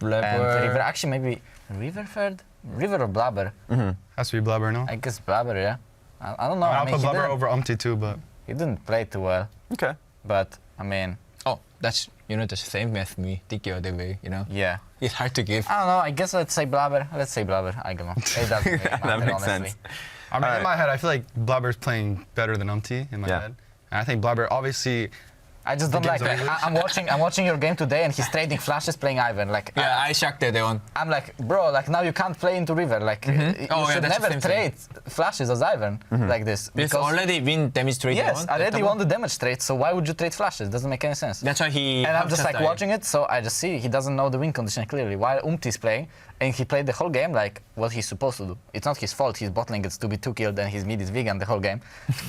And River, actually maybe River third? River or Blabber? Has to be Blabber, no? I guess Blabber, yeah. I don't know. I'll put Blabber over Umpty too, but... He didn't play too well. Okay. But, I mean... Oh, that's, the same as me, the other way, Yeah. It's hard to give. I don't know, I guess let's say Blabber. I don't know. It doesn't really matter, That makes honestly. sense. I mean, in my head, I feel like Blabber's playing better than Umpty in my head. And I think Blabber, obviously... I just don't like it. I'm watching your game today and he's trading flashes playing Ivan. Like, Yeah, I shocked that one. I'm like, bro, like now you can't play into River. Like, you should never trade flashes as Ivan like this. Because already win damage trade. Yes, already won the damage trade, so why would you trade flashes? Doesn't make any sense. That's why he... And I'm just like watching it, so I just see he doesn't know the win condition clearly. While Umti's playing, and he played the whole game like what he's supposed to do. It's not his fault, his bottling gets to be 2 killed and his mid is vegan the whole game.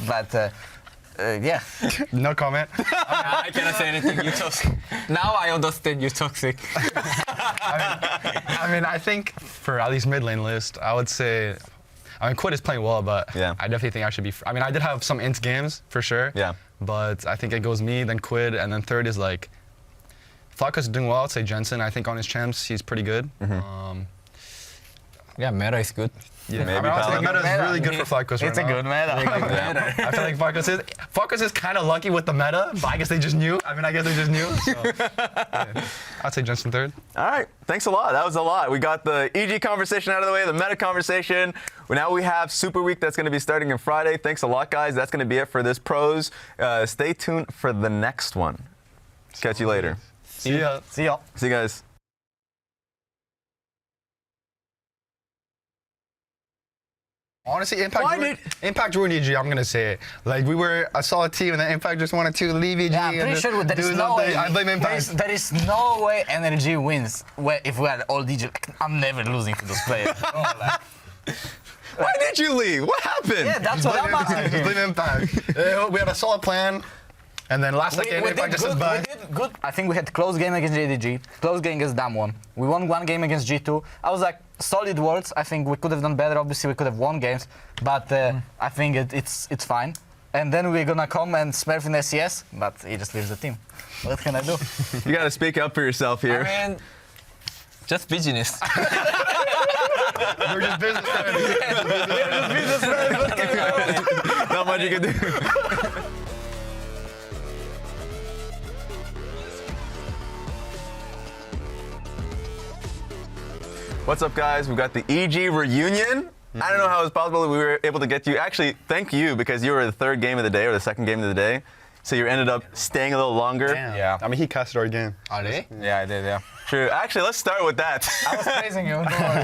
But... yeah. No comment. I cannot say anything. You toxic. Now I understand you toxic. I mean, I think for at least mid lane list, I would say, I mean, Quid is playing well, but I definitely think I should be. I mean, I did have some int games for sure. Yeah. But I think it goes me, then Quid, and then third is like, Flacco's is doing well. I'd say Jensen. I think on his champs, he's pretty good. Yeah, meta is good. Yeah, maybe I think meta is really good for Flacco's right It's a good meta. I feel like Flacco's is kind of lucky with the meta, but I guess they just knew. I mean, I guess they just knew. So, yeah. I'd say Jensen third. All right, thanks a lot. That was a lot. We got the EG conversation out of the way, the meta conversation. Now we have Super Week that's going to be starting on Friday. Thanks a lot, guys. That's going to be it for this pros. Stay tuned for the next one. Catch you later. See ya. See y'all. See you guys. Honestly, Impact ruined EG, I'm going to say it. Like, I saw a team and then Impact just wanted to leave EG. Yeah, I'm pretty sure there is no way. I blame Impact. There is no way Energy wins if we are all DG. Like, I'm never losing to those players. Why did you leave? What happened? Yeah, that's what I'm asking. Just blame Impact. We had a solid plan. And then last second, Impact just says bye. We did good. I think we had close game against JDG, close game against Damwon. We won 1 game against G2. I was like, solid words. I think we could have done better. Obviously, we could have won games, but I think it's fine. And then we're gonna come and Smurf in LCS, but he just leaves the team. What can I do? You gotta speak up for yourself here. I mean, just business. We're just business Not much you can do. What's up, guys? We've got the EG reunion. I don't know how it's possible that we were able to get you. Actually, thank you, because you were the 3rd game of the day or the 2nd game of the day. So you ended up staying a little longer. Damn. Yeah. I mean, he casted our game. Are they? Yeah, I did, yeah. True. Actually, let's start with that. I was praising you, don't worry.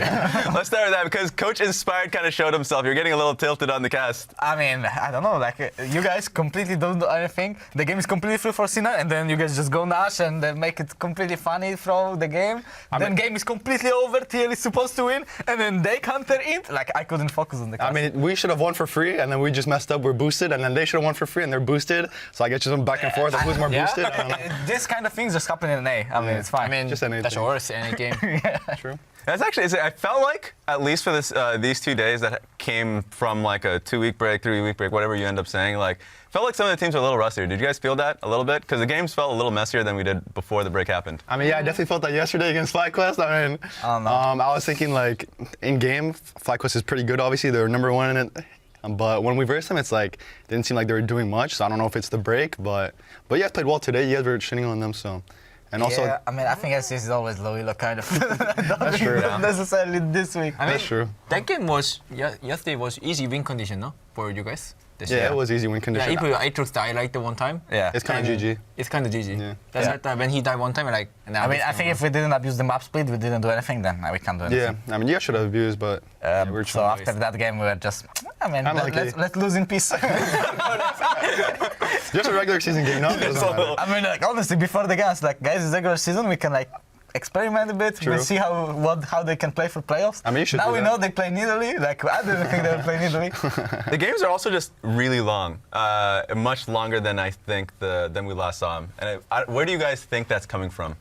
Let's start with that, because Coach Inspired kind of showed himself. You're getting a little tilted on the cast. I mean, I don't know, like, you guys completely don't do anything. The game is completely free for Senna, and then you guys just go Nash and then make it completely funny through the game. Then game is completely over, TL is supposed to win, and then they counter it. Like, I couldn't focus on the cast. I mean, we should have won for free, and then we just messed up, we're boosted, and then they should have won for free, and they're boosted. So I guess just back and forth, who's more boosted? I don't know. This kind of things just happen in an A. I mean, it's fine. I mean, just anything. that's worse in any game. True. That's actually, I felt like, at least for this, these 2 days that came from like a 2-week break, 3-week break, whatever you end up saying, like, felt like some of the teams were a little rustier. Did you guys feel that a little bit? Because the games felt a little messier than we did before the break happened. I mean, yeah, I definitely felt that yesterday against FlyQuest. I mean, I was thinking like, in game, FlyQuest is pretty good, obviously. They're #1 in it. But when we versed them, it's like, it didn't seem like they were doing much. So I don't know if it's the break, but you guys played well today. You guys were shitting on them, so. And also, yeah, I mean, I think LCS is always low elo kind of. That's true. Not necessarily this week. I mean, that's true. That game was, yesterday was easy win condition, no? For you guys? Yeah, it was easy win condition. Yeah, if you Aatrox die like the one time. Yeah. It's kind of GG. It's kind of GG. Yeah. That's right. When he died one time, like. I mean, I think if we didn't abuse the map split, we didn't do anything, then we can't do anything. Yeah, I mean, you guys should have abused, but we're so after that game, we were just, I mean, let's lose in peace. Just a regular season game, no? I mean, like, honestly, before the game, I was like, guys, it's regular season, we can like experiment a bit. We'll see how they can play for playoffs. I mean, you should now we know they play in Italy. Like, I didn't think they would play in Italy. The games are also just really long, much longer than I think than we last saw them. And where do you guys think that's coming from?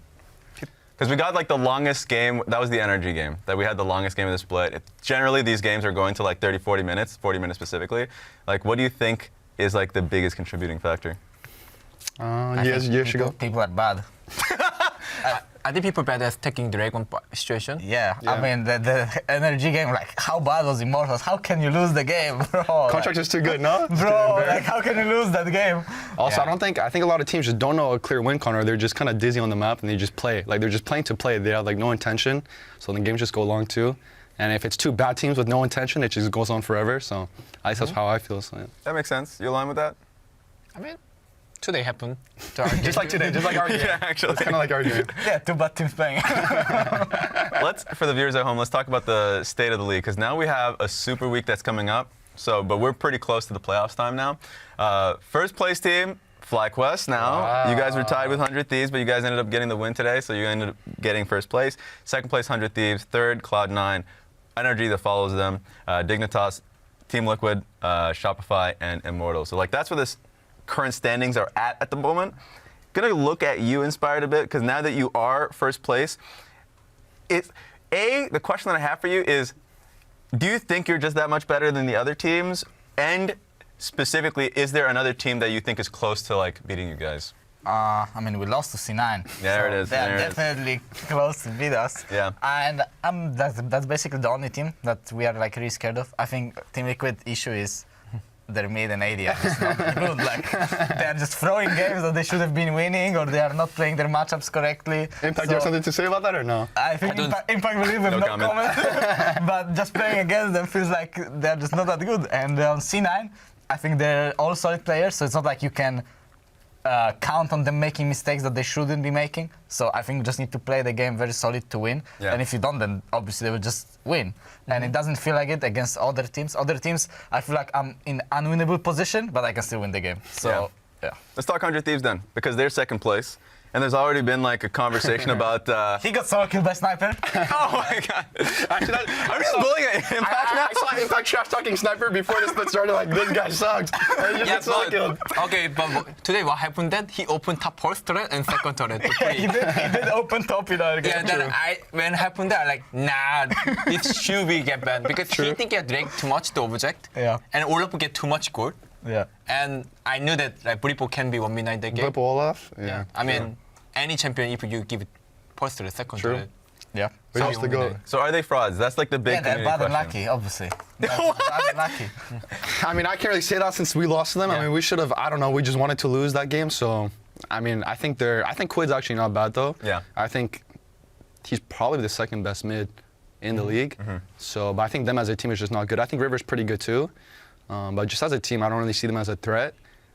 Because we got like the longest game, that was the energy game, that we had the longest game of the split. Generally, these games are going to like 30, 40 minutes, 40 minutes specifically. Like, what do you think is like the biggest contributing factor? Yes, you should go. People are bad. are the people bad at taking Dragon situation? Yeah, Yeah. I mean the energy game, like how bad was Immortals? How can you lose the game, bro? Contract is too good, no? Bro, like how can you lose that game? Also, Yeah. I think a lot of teams just don't know a clear win con, or they're just kind of dizzy on the map and they just play. Like they're just playing to play. They have like no intention, so the games just go long too. And if it's two bad teams with no intention, it just goes on forever. So at least that's how I feel. So, yeah. That makes sense. You align with that? I mean, today happened. Just like today, just like our game. Yeah, actually. It's kind of like our game. Yeah, two bad teams playing. For the viewers at home, let's talk about the state of the league, because now we have a super week that's coming up. So, but we're pretty close to the playoffs time now. First place team, FlyQuest now. Wow. You guys were tied with 100 Thieves, but you guys ended up getting the win today, so you ended up getting first place. Second place, 100 Thieves. Third, Cloud9. Energy that follows them. Dignitas, Team Liquid, Shopify, and Immortal. So, like, that's where this current standings are at the moment. Gonna look at you, Inspired, a bit, because now that you are first place, the question that I have for you is, do you think you're just that much better than the other teams? And specifically, is there another team that you think is close to like beating you guys? I mean, we lost to C9. There it is, They are there it is. definitely close to beat us. Yeah. And that's basically the only team that we are like really scared of. I think Team Liquid issue is their mid and AD are just not good. Like they are just throwing games that they should have been winning, or they are not playing their matchups correctly. Impact, you have something to say about that or no? I think Impact will leave with No no comment. comment. But just playing against them feels like they're just not that good. And on C9, I think they're all solid players, so it's not like you can count on them making mistakes that they shouldn't be making. So I think you just need to play the game very solid to win. Yeah. And if you don't, then obviously they will just win. And it doesn't feel like it against other teams. Other teams, I feel like I'm in unwinnable position, but I can still win the game. So, yeah. Let's talk 100 Thieves then, because they're second place. And there's already been like a conversation about. He got solo killed by Sniper. Oh my god! Actually, I'm just bullying Impact now. I saw Impact trash talking Sniper before this split started. Like, this guy sucks. And he just Yeah, gets solo killed. okay, but today what happened that he opened top first turret and second turret. to play. he did open top in our game. Yeah, then when happened that, like, nah, it should be get banned because he think he had dragged too much the object. Yeah. And Olaf get too much gold. Yeah. And I knew that like Bripo can be 1v9 that game. Blip Olaf? Yeah. I mean, any champion if you give it first turret, second True. turret. Yeah. We So used to you go. win. So are they frauds? That's like the big Yeah, they're community bad and question. lucky, obviously. Bad and lucky. I mean, I can't really say that since we lost to them. I Yeah. mean, we should have. I don't know. We just wanted to lose that game. So, I mean, I think Quid's actually not bad though. Yeah. I think he's probably the second best mid in the league. So, but I think them as a team is just not good. I think River's pretty good too. But just as a team, I don't really see them as a threat.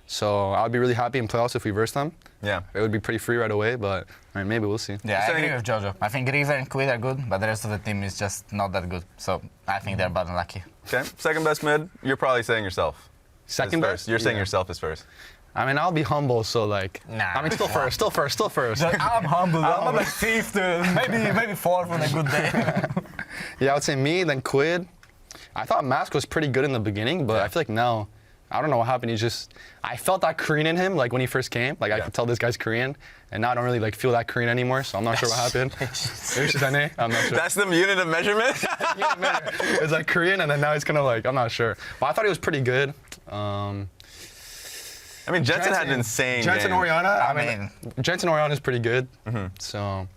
So I'd be really happy in playoffs if we verse them. Yeah. It would be pretty free right away, but I mean, maybe we'll see. Yeah, I So agree you- with Jojo. I think River and Quid are good, but the rest of the team is just not that good. So I think they're bad and lucky. Okay. Second best mid. You're probably saying yourself. Second is best? first. You're saying Yeah. yourself is first. I mean, I'll be humble, so like. Nah. I mean, still first. I'm humble. I'm not like fifth, maybe fourth on a good day. Yeah, I would say me, then Quid. I thought Mask was pretty good in the beginning, but I feel like now, I don't know what happened. I felt that Korean in him, like when he first came. Like I Yeah. could tell this guy's Korean, and now I don't really like feel that Korean anymore. So I'm not sure what happened. I'm not sure. That's the unit of measurement. It's like Korean, and then now he's kind of like, I'm not sure. But I thought he was pretty good. I mean, Jensen had an insane Jensen game. Oriana. I mean, Jensen Oriana is pretty good. So,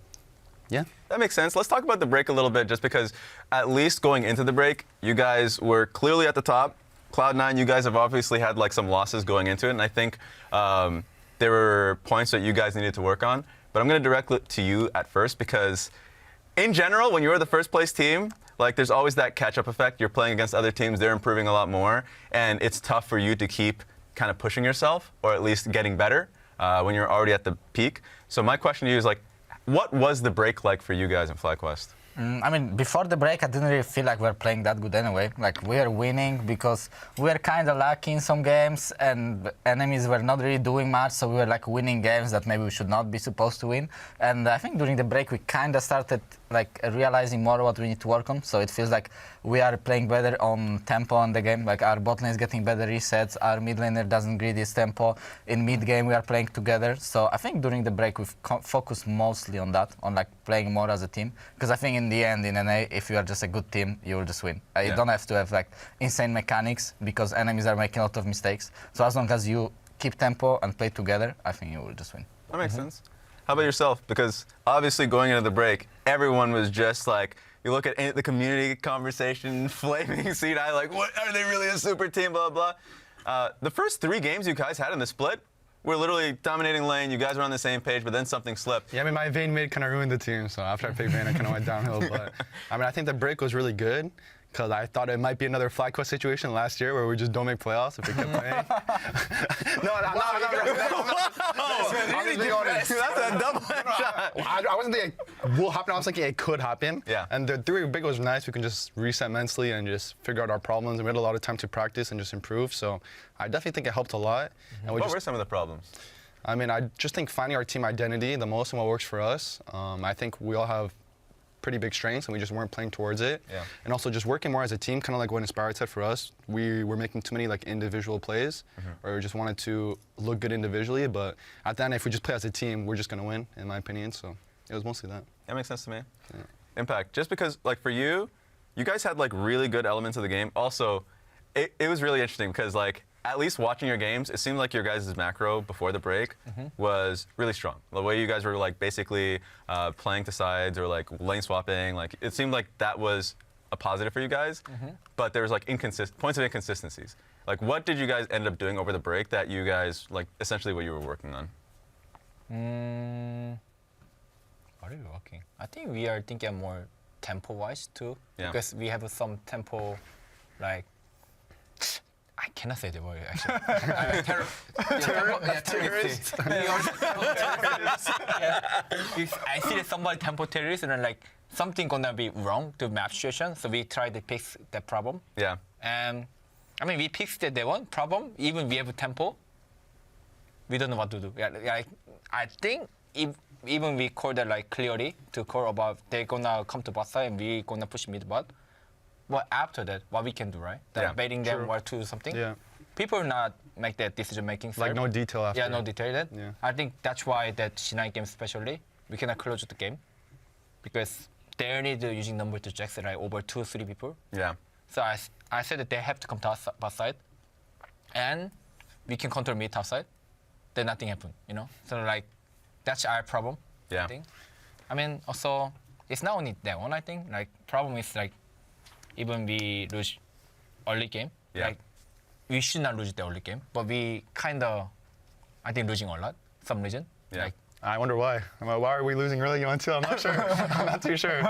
yeah. That makes sense. Let's talk about the break a little bit, just because at least going into the break, you guys were clearly at the top. Cloud9, you guys have obviously had like some losses going into it, and I think there were points that you guys needed to work on. But I'm going to direct it to you at first, because in general, when you're the first place team, like there's always that catch-up effect. You're playing against other teams, they're improving a lot more, and it's tough for you to keep kind of pushing yourself, or at least getting better when you're already at the peak. So my question to you is like, what was the break like for you guys in FlyQuest? I mean, before the break, I didn't really feel like we were playing that good anyway. Like, we are winning because we were kind of lucky in some games, and enemies were not really doing much, so we were like winning games that maybe we should not be supposed to win. And I think during the break, we kind of started like realizing more what we need to work on. So it feels like we are playing better on tempo on the game. Like, our bot lane is getting better resets, our mid laner doesn't greed his tempo. In mid game, we are playing together. So I think during the break, we've focused mostly on that, on like playing more as a team. Because I think in the end, in NA, if you are just a good team, you will just win. You Yeah. don't have to have like insane mechanics, because enemies are making a lot of mistakes. So as long as you keep tempo and play together, I think you will just win. That makes sense. How about yourself? Because obviously going into the break, everyone was just like, you look at the community conversation, flaming C9, like, what, are they really a super team, blah, blah. The first 3 games you guys had in the split were literally dominating lane. You guys were on the same page, but then something slipped. Yeah, I mean, my Vayne mid kind of ruined the team, so after I picked Vayne, I kind of went downhill. But I mean, I think the break was really good because I thought it might be another FlyQuest situation last year where we just don't make playoffs if we kept playing. No, I'm just being honest. That's a double shot. I wasn't thinking it will happen. I was thinking it could happen. Yeah. And the 3 big was nice. We can just reset mentally and just figure out our problems. And we had a lot of time to practice and just improve. So I definitely think it helped a lot. And What were some of the problems? I mean, I just think finding our team identity the most and what works for us. I think we all have pretty big strengths and we just weren't playing towards it. Yeah. And also just working more as a team, kind of like what Inspired said for us. We were making too many like individual plays where we just wanted to look good individually. But at the end, if we just play as a team, we're just going to win, in my opinion. So it was mostly that. That makes sense to me. Yeah. Impact, just because like for you guys had like really good elements of the game. Also, it was really interesting because like at least watching your games, it seemed like your guys' macro before the break was really strong. The way you guys were like basically playing to sides or like lane swapping, like it seemed like that was a positive for you guys. But there was like points of inconsistencies. Like what did you guys end up doing over the break that you guys like essentially what you were working on? What are we working? I think we are thinking more tempo-wise too, Yeah. because we have some tempo, like I cannot say the word actually. Terrorist. I see that somebody tempo terrorist and then like something gonna be wrong to map situation, so we try to fix that problem. Yeah. And I mean we fixed that one problem. Even we have a tempo, we don't know what to do. Yeah, like I think if even we call that like clearly to call about they're gonna come to bot side and we gonna push mid bot. But after that, what we can do, right? Yeah. Baiting them or to something. Yeah. People not make that decision making. Like no detail after. Yeah, no detail. That. Yeah. I think that's why that C9 game especially we cannot close the game because they need using number to check like over 2-3 people. Yeah. So I said that they have to come to bot side, and we can control mid top side. Then nothing happened, you know. So like that's our problem. Yeah. I think. I mean also it's not only that one. I think like problem is like even we lose early game, Yeah. like we should not lose the early game, but we kind of I think losing a lot some reason. Yeah. Like I wonder why. Why are we losing early game too? I'm not sure. I'm not too sure.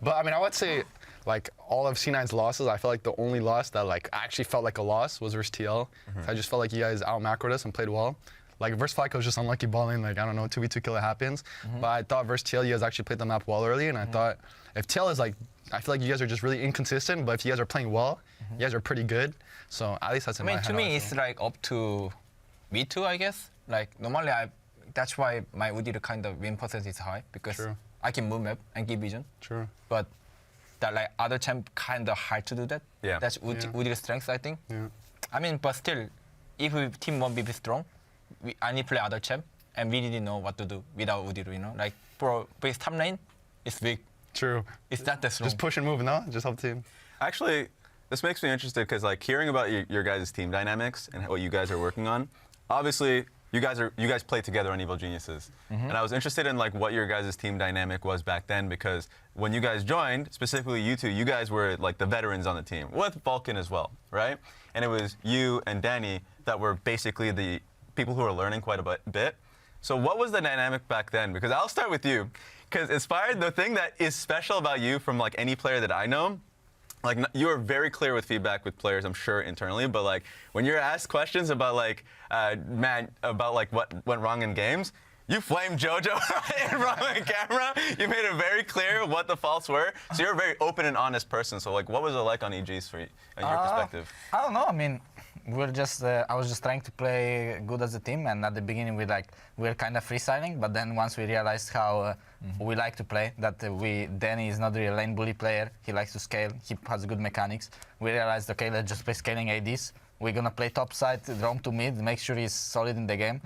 But I mean, I would say like all of C9's losses, I feel like the only loss that like actually felt like a loss was versus TL. I just felt like you guys out-macroed us and played well. Like versus FlyQuest was just unlucky balling, like I don't know, 2v2 kill it happens. But I thought versus TL you guys actually played the map well early, and I thought if TL is like, I feel like you guys are just really inconsistent, but if you guys are playing well, you guys are pretty good. So at least that's in I my mean head. to me how I it's feel. like up to me too, I guess. Like normally that's why my Udyr kind of win percentage is high because True. I can move map and give vision. True. But that like other champ kind of hard to do that. Yeah. That's Udyr's strength, I think. Yeah. I mean, but still, if we team won't be strong, I need to play other champ, and we didn't know what to do without Udyr, you know? Like, bro, base top lane is weak. True. It's not that strong. Just push and move, no? Just help the team. Actually, this makes me interested because like hearing about your guys' team dynamics and what you guys are working on, obviously you guys play together on Evil Geniuses, and I was interested in like what your guys' team dynamic was back then because when you guys joined, specifically you two, you guys were like the veterans on the team with Vulcan as well, right? And it was you and Danny that were basically the people who were learning quite a bit. So what was the dynamic back then? Because I'll start with you, because Inspired, the thing that is special about you from like any player that I know. Like you are very clear with feedback with players, I'm sure internally, but like when you're asked questions about like about like what went wrong in games, you flamed JoJo in front of the camera. You made it very clear what the faults were. So you're a very open and honest person. So like, what was it like on EGs for you, in your perspective? I don't know. I mean, we're just. I was just trying to play good as a team, and at the beginning we were kind of freestyling. But then once we realized how we like to play, that Danny is not really a lane bully player. He likes to scale. He has good mechanics. We realized, okay, let's just play scaling ADs. we're gonna play top side, roam to mid, make sure he's solid in the game,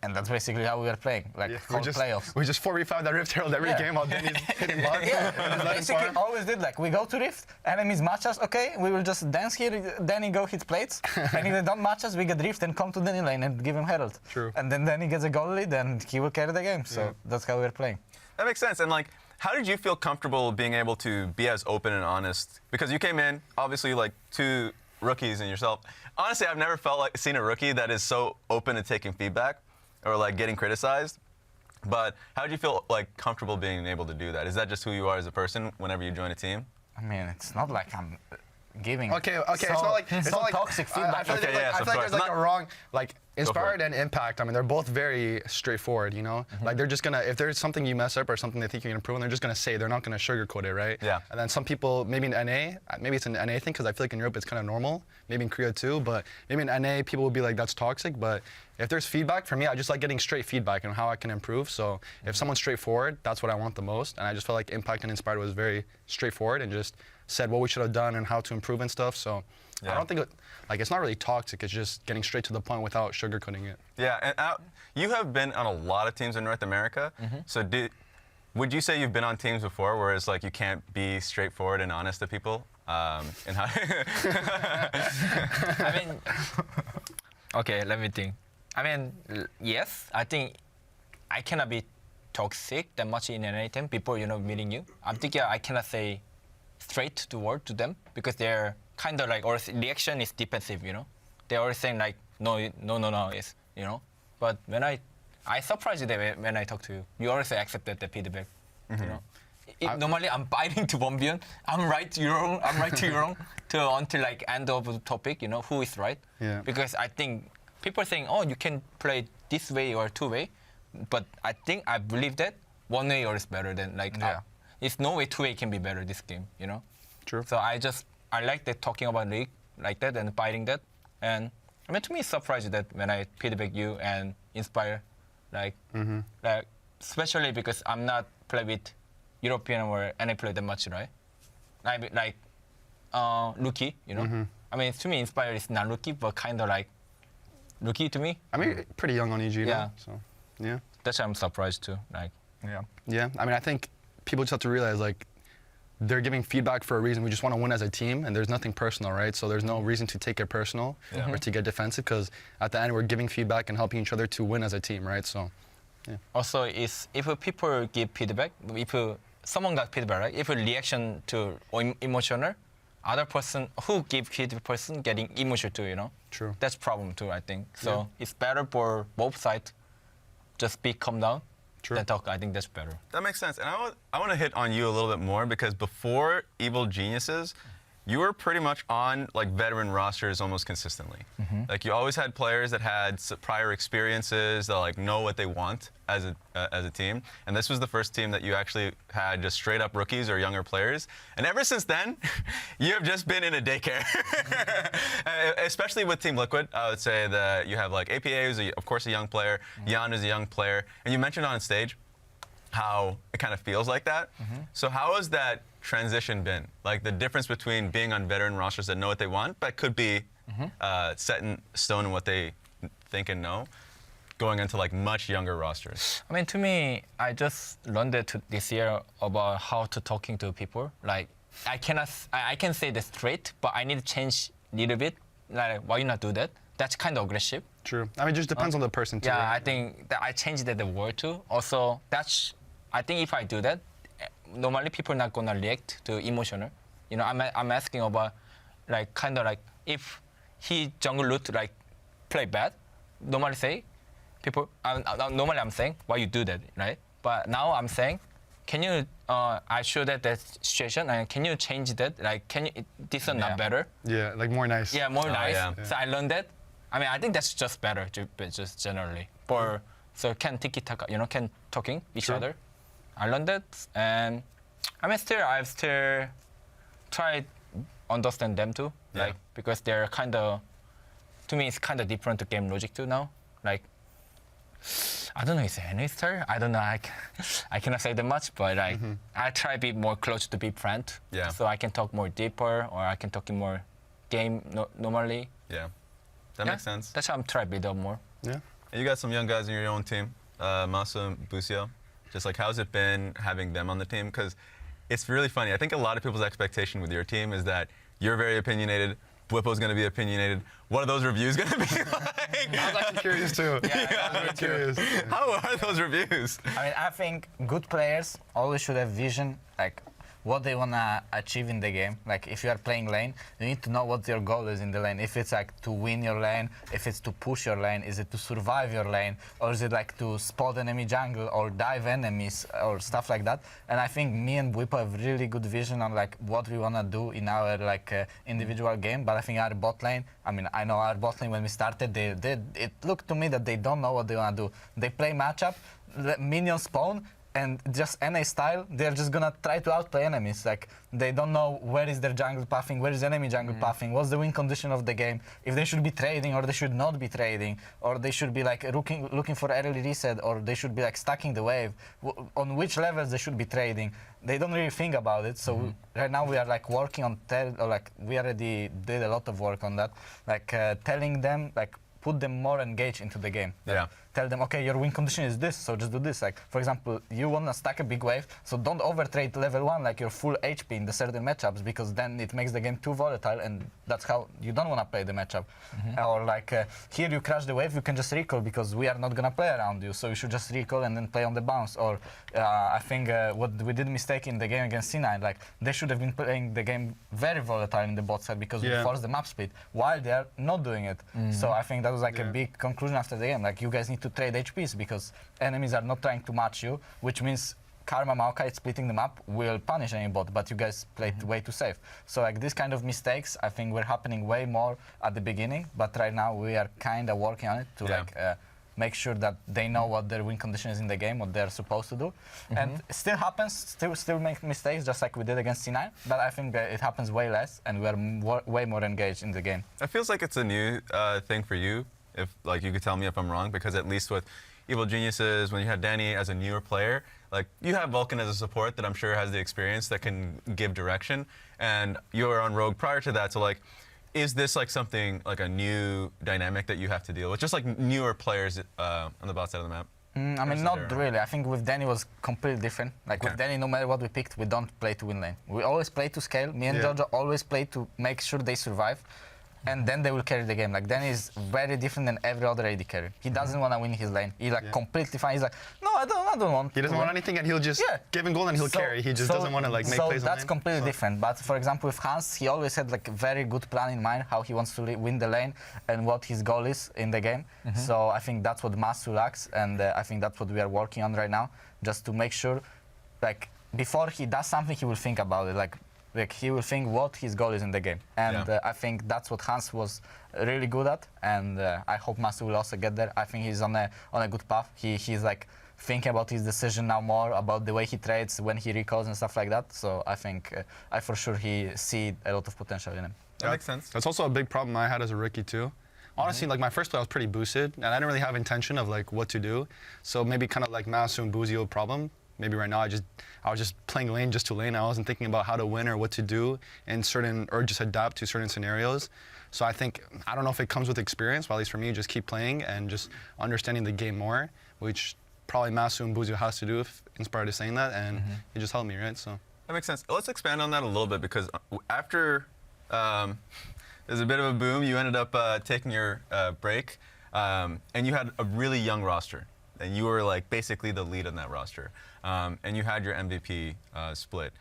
and that's basically how we were playing, like whole playoffs. We just 4v5 that Rift Herald every Yeah. game while Danny's hitting bot. Basically, always did like we go to Rift, enemies match us, okay, we will just dance here, Danny go hit plates, and if they don't match us, we get Rift and come to Danny lane and give him Herald. True. And then Danny gets a goal lead, and he will carry the game. So that's how we were playing. That makes sense. And like, how did you feel comfortable being able to be as open and honest? Because you came in, obviously, like 2 rookies and yourself. Honestly, I've never seen a rookie that is so open to taking feedback or like getting criticized. But how did you feel like comfortable being able to do that? Is that just who you are as a person whenever you join a team? I mean, it's not like I'm giving Okay, so, it's not like so toxic feedback. I feel Okay, yes, I of feel like course. there's like Not- a wrong like Inspired it. and Impact. I mean, they're both very straightforward. You know, like they're just gonna if there's something you mess up or something they think you can improve, on, they're just gonna say. They're not gonna sugarcoat it, right? Yeah. And then some people, maybe in NA, maybe it's an NA thing because I feel like in Europe it's kind of normal. Maybe in Korea too, but maybe in NA people will be like that's toxic. But if there's feedback for me, I just like getting straight feedback and how I can improve. So if someone's straightforward, that's what I want the most. And I just felt like Impact and Inspired was very straightforward and just said what we should have done and how to improve and stuff. So Yeah. I don't think it's not really toxic. It's just getting straight to the point without sugarcoating it. Yeah, and you have been on a lot of teams in North America. So would you say you've been on teams before where it's like you can't be straightforward and honest to people? And how? I mean, okay, let me think. I mean, yes, I think I cannot be toxic that much in any team before, meeting you. I'm thinking I cannot say straight the word to them because they're kind of like, or reaction is defensive, They're always saying like, no, it's, But when I surprised them when I talk to you. You always accepted the feedback, normally I'm biting to Bombion. I'm right, you're wrong. I'm right, you're wrong. Until like end of the topic, who is right? Yeah. Because I think people are saying, oh, you can play this way or 2-way, but I believe that 1-way or is better than like. It's no way 2-way can be better this game, True. So I like that talking about league like that and biting that, and I mean to me it's surprising that when I feedback you and inspire, like especially because I'm not play with European or any player that much, right? Like rookie, I mean to me inspire is not rookie but kind of like rookie to me. I mean, you're pretty young on EG Yeah. now, so yeah. That's why I'm surprised too. Like Yeah, I mean, I think people just have to realize like they're giving feedback for a reason. We just want to win as a team, and there's nothing personal, right? So there's no reason to take it personal or to get defensive because at the end we're giving feedback and helping each other to win as a team, right? So also is if people give feedback, if someone got feedback, right? If a reaction to emotional, other person who give feedback person getting emotional too, True. That's problem too, I think. So it's better for both sides. Just be calm down. True. Then talk. I think that's better. That makes sense. And I want to hit on you a little bit more because before Evil Geniuses, you were pretty much on like veteran rosters almost consistently. Like you always had players that had prior experiences that like know what they want as a team. And this was the first team that you actually had just straight up rookies or younger players. And ever since then, you have just been in a daycare. Especially with Team Liquid, I would say that you have like APA, who's of course a young player, Jan is a young player, and you mentioned on stage how it kind of feels like that. So how has that transition been? Like the difference between being on veteran rosters that know what they want, but could be set in stone in what they think and know, going into like much younger rosters. I mean, to me, I just learned it this year about how to talking to people. Like, I can say that straight, but I need to change a little bit. Like, why you not do that? That's kind of aggressive. true. I mean, it just depends on the person too. Yeah, right? I think that I changed the word too. Also, I think if I do that, normally people not gonna react to emotional. I'm asking about like kind of like if he jungle root like play bad, normally say people. Normally I'm saying why you do that, right? But now I'm saying, can you? I show that situation and can you change that? Like, can you? This is not better. Yeah, like more nice. Yeah, more nice. yeah. So I learned that. I mean, I think that's just better, just generally. So can tiki-taka, can talking each True. other. I learned that, and I've still tried understand them too, Yeah. like because they're kind of, to me, it's kind of different to game logic too now. Like, I don't know, is any star? I don't know. I cannot say that much, but like I try to be more close to be friend. Yeah. So I can talk more deeper, or I can talk in more game normally. Yeah. That makes sense. That's why I'm trying build up more. Yeah. And you got some young guys in your own team, Masu and Busio. Just like, how's it been having them on the team? Because it's really funny. I think a lot of people's expectation with your team is that you're very opinionated. Bwipo's going to be opinionated. What are those reviews going to be like? I was actually curious too. I was curious. How are those reviews? I mean, I think good players always should have vision, like what they want to achieve in the game. Like if you are playing lane, you need to know what your goal is in the lane. If it's like to win your lane, if it's to push your lane, is it to survive your lane, or is it like to spot enemy jungle or dive enemies or stuff like that. And I think me and Bwipo have really good vision on like what we want to do in our like individual game. But I think our bot lane, I mean, I know our bot lane when we started, it looked to me that they don't know what they want to do. They play matchup, the minions spawn, and just NA style, they're just gonna try to outplay enemies. Like they don't know where is their jungle pathing, where is enemy jungle pathing, what's the win condition of the game, if they should be trading or they should not be trading, or they should be like looking for early reset, or they should be like stacking the wave, on which levels they should be trading. They don't really think about it. So right now we are like working on we already did a lot of work on that, like telling them like put them more engaged into the game. Yeah. Tell them, okay, your win condition is this, so just do this. Like, for example, you want to stack a big wave, so don't overtrade level 1 like your full HP in the certain matchups, because then it makes the game too volatile, and that's how you don't want to play the matchup. Or like, here you crash the wave, you can just recall, because we are not going to play around you, so you should just recall and then play on the bounce. Or I think what we did mistake in the game against C9, like, they should have been playing the game very volatile in the bot side, because we forced the map split, while they are not doing it. So I think that was like a big conclusion after the game. Like, you guys need to trade HPs, because enemies are not trying to match you, which means Karma Maokai splitting the map will punish any bot, but you guys played way too safe. So like this kind of mistakes, I think were happening way more at the beginning, but right now we are kind of working on it to make sure that they know what their win condition is in the game, what they're supposed to do. And it still happens, still make mistakes, just like we did against C9, but I think that it happens way less, and we're way more engaged in the game. It feels like it's a new thing for you, if like you could tell me if I'm wrong, because at least with Evil Geniuses, when you had Danny as a newer player, like you have Vulcan as a support that I'm sure has the experience that can give direction, and you were on Rogue prior to that, so like, is this like something, like a new dynamic that you have to deal with, just like newer players on the bot side of the map? I mean, not really. I think with Danny was completely different. Like with Danny, no matter what we picked, we don't play to win lane. We always play to scale. Me and Jojo always play to make sure they survive, and then they will carry the game. Like Danny is very different than every other AD carry. He doesn't want to win his lane. He's like completely fine. He's like, no, I don't want. He doesn't want anything, and he'll just give him gold and he'll carry. He just doesn't want to like make plays on that's lane. completely different. But for example, with Hans, he always had like a very good plan in mind how he wants to win the lane and what his goal is in the game. So I think that's what Masu lacks, and I think that's what we are working on right now, just to make sure, like before he does something, he will think about it. Like he will think what his goal is in the game. And I think that's what Hans was really good at, and I hope Masu will also get there. I think he's on a good path. He's like thinking about his decision now more, about the way he trades, when he recalls and stuff like that. So I think I for sure he see a lot of potential in him. That makes sense. That's also a big problem I had as a rookie too. Honestly, like my first play I was pretty boosted, and I didn't really have intention of like what to do. So maybe kind of like Masu and Buzio problem. Maybe right now I was just playing lane just to lane. I wasn't thinking about how to win or what to do in certain, or just adapt to certain scenarios. So I think, I don't know if it comes with experience, but at least for me, just keep playing and just understanding the game more, which probably Masu and Buzio has to do, if Inspired is saying that, and it just helped me, right? So that makes sense. Let's expand on that a little bit, because after there's a bit of a boom, you ended up taking your break, and you had a really young roster. And you were like basically the lead on that roster, and you had your MVP split.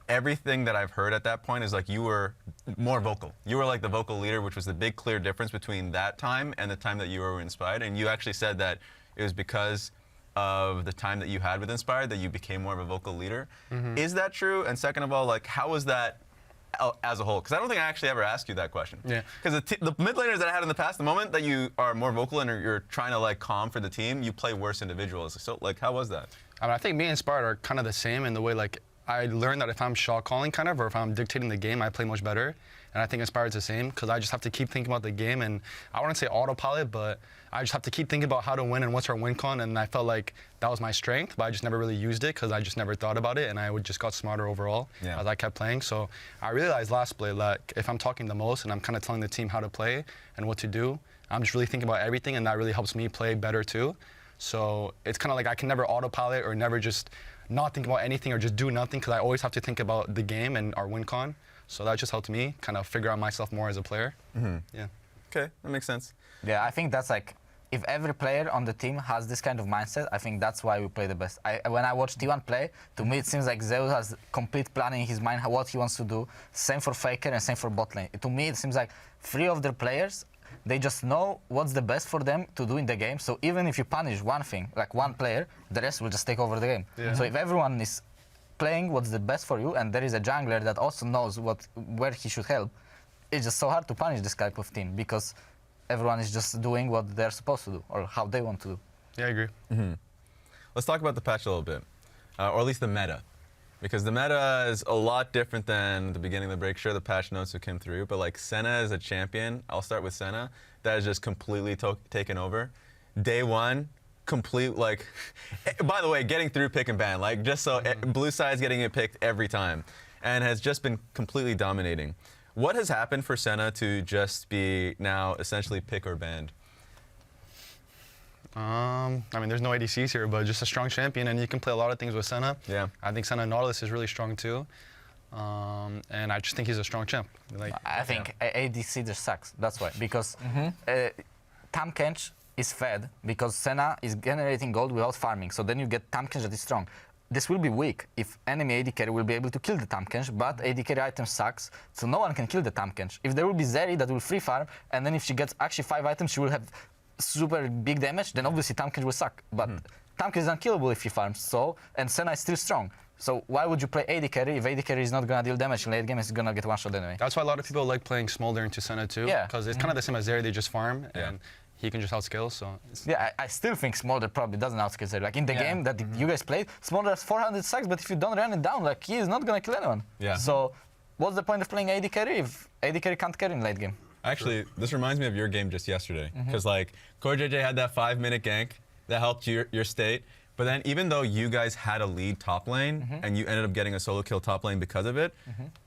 Everything that I've heard at that point is like you were more vocal. You were like the vocal leader, which was the big clear difference between that time and the time that you were Inspired. And you actually said that it was because of the time that you had with Inspired that you became more of a vocal leader. Is that true? And second of all, like how was that as a whole? Because I don't think I actually ever asked you that question. Yeah. Because the mid laners that I had in the past, the moment that you are more vocal and you're trying to like calm for the team, you play worse individuals. So like, how was that? I mean, I think me and Inspired are kind of the same in the way like I learned that if I'm shot calling kind of, or if I'm dictating the game, I play much better. And I think Inspired's the same, because I just have to keep thinking about the game, and I wouldn't say autopilot, but I just have to keep thinking about how to win and what's our win con, and I felt like that was my strength, but I just never really used it because I just never thought about it, and I would just got smarter overall as I kept playing. So I realized last split, like if I'm talking the most and I'm kind of telling the team how to play and what to do, I'm just really thinking about everything, and that really helps me play better too. So it's kind of like I can never autopilot or never just not think about anything or just do nothing, because I always have to think about the game and our win con. So that just helped me kind of figure out myself more as a player. Yeah. Okay, that makes sense. Yeah, I think that's like, if every player on the team has this kind of mindset, I think that's why we play the best. When I watch T1 play, to me it seems like Zeus has complete plan in his mind what he wants to do. Same for Faker and same for bot lane. To me it seems like 3 of their players, they just know what's the best for them to do in the game. So even if you punish one thing, like one player, the rest will just take over the game. Yeah. So if everyone is playing what's the best for you, and there is a jungler that also knows where he should help, it's just so hard to punish this type of team, because everyone is just doing what they're supposed to do or how they want to do. Yeah, I agree. Let's talk about the patch a little bit, or at least the meta. Because the meta is a lot different than the beginning of the break. Sure, the patch notes that came through, but like Senna as a champion, I'll start with Senna, that is just completely taken over. Day one, complete, like, by the way, getting through pick and ban, like just so blue side's getting it picked every time, and has just been completely dominating. What has happened for Senna to just be now essentially pick or banned? I mean, there's no ADCs here, but just a strong champion, and you can play a lot of things with Senna. Yeah. I think Senna Nautilus is really strong too, and I just think he's a strong champ. Like, I think ADC just sucks. That's why. Because Tahm Kench is fed because Senna is generating gold without farming. So then you get Tahm Kench that is strong. This will be weak if enemy AD carry will be able to kill the Tahm Kench, but AD carry item sucks, so no one can kill the Tahm Kench. If there will be Zeri that will free farm, and then if she gets actually 5 items, she will have super big damage, then obviously Tahm Kench will suck. But Tahm Kench is unkillable if he farms, so, and Senna is still strong. So why would you play AD carry if AD carry is not gonna deal damage in late game, it's gonna get one shot anyway? that's why a lot of people like playing Smolder into Senna too, Yeah. because it's kind of the same as Zeri, they just farm, and he can just outscale, so. Yeah, I still think Smolder probably doesn't outscale Zeri. Like in the game that you guys played, Smolder has 400 stacks, but if you don't run it down, like he is not gonna kill anyone. Yeah. So what's the point of playing AD carry if AD carry can't carry in late game? Actually, this reminds me of your game just yesterday, because like Core JJ had that 5-minute gank that helped your state, but then even though you guys had a lead top lane and you ended up getting a solo kill top lane because of it,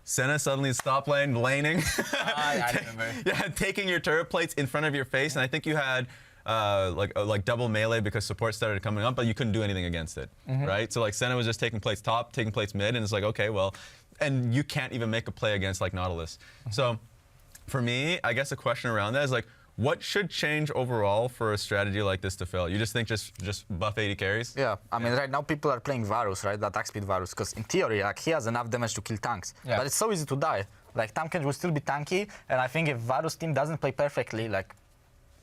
Senna suddenly stopped laning. I remember. Yeah, taking your turret plates in front of your face, and I think you had like double melee because support started coming up, but you couldn't do anything against it, right? So like Senna was just taking plates top, taking plates mid, and it's like, okay, well, and you can't even make a play against like Nautilus. So for me, I guess a question around that is like, what should change overall for a strategy like this to fail? You just think just buff 80 carries? Yeah, I mean, right now people are playing Varus, right? The attack speed Varus, because in theory, like, he has enough damage to kill tanks. Yeah. But it's so easy to die. Like, Tahm Kench will still be tanky, and I think if Varus team doesn't play perfectly, like,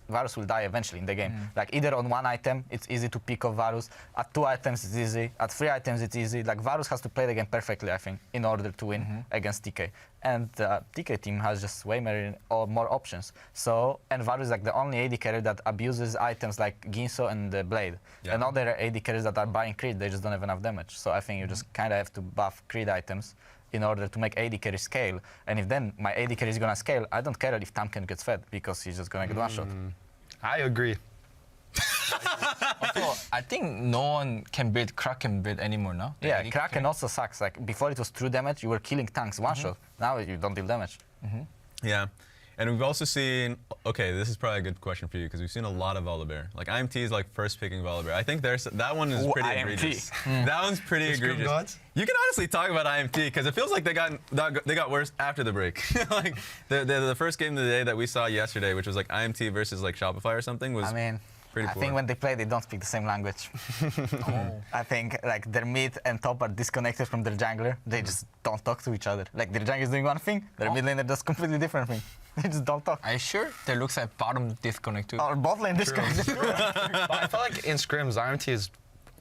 Varus will die eventually in the game. Like, either on 1 item, it's easy to pick off Varus. At 2 items, it's easy. At 3 items, it's easy. Like, Varus has to play the game perfectly, I think, in order to win against TK. And TK team has just way more options. So, and Varus is like the only AD carry that abuses items like Ginso and the Blade. Yeah. And other AD carries that are buying crit, they just don't have enough damage. So I think you just kind of have to buff crit items in order to make AD carry scale. And if then my AD carry is gonna scale, I don't care if Tahm Kench gets fed, because he's just gonna get one shot. I agree. Also, I think no one can build Kraken build anymore now. Yeah, Kraken also sucks. Like before it was true damage, you were killing tanks one shot. Now you don't deal damage. Yeah. And we've also seen, okay, this is probably a good question for you, because we've seen a lot of Volibear. Like IMT is like first picking Volibear. I think that one is pretty IMT. egregious. That one's pretty Scrim egregious. gods? You can honestly talk about IMT, because it feels like they got worse after the break. Like the first game of the day that we saw yesterday, which was like IMT versus like Shopify or something, was I mean, pretty I poor. think when they play, they don't speak the same language. I think like their mid and top are disconnected from their jungler. They just don't talk to each other. Like their jungler is doing one thing, their mid laner does completely different thing. They just don't talk. Are you sure? There looks like bottom disconnect too. Or bot lane disconnected. But I feel like in scrims, IMT is,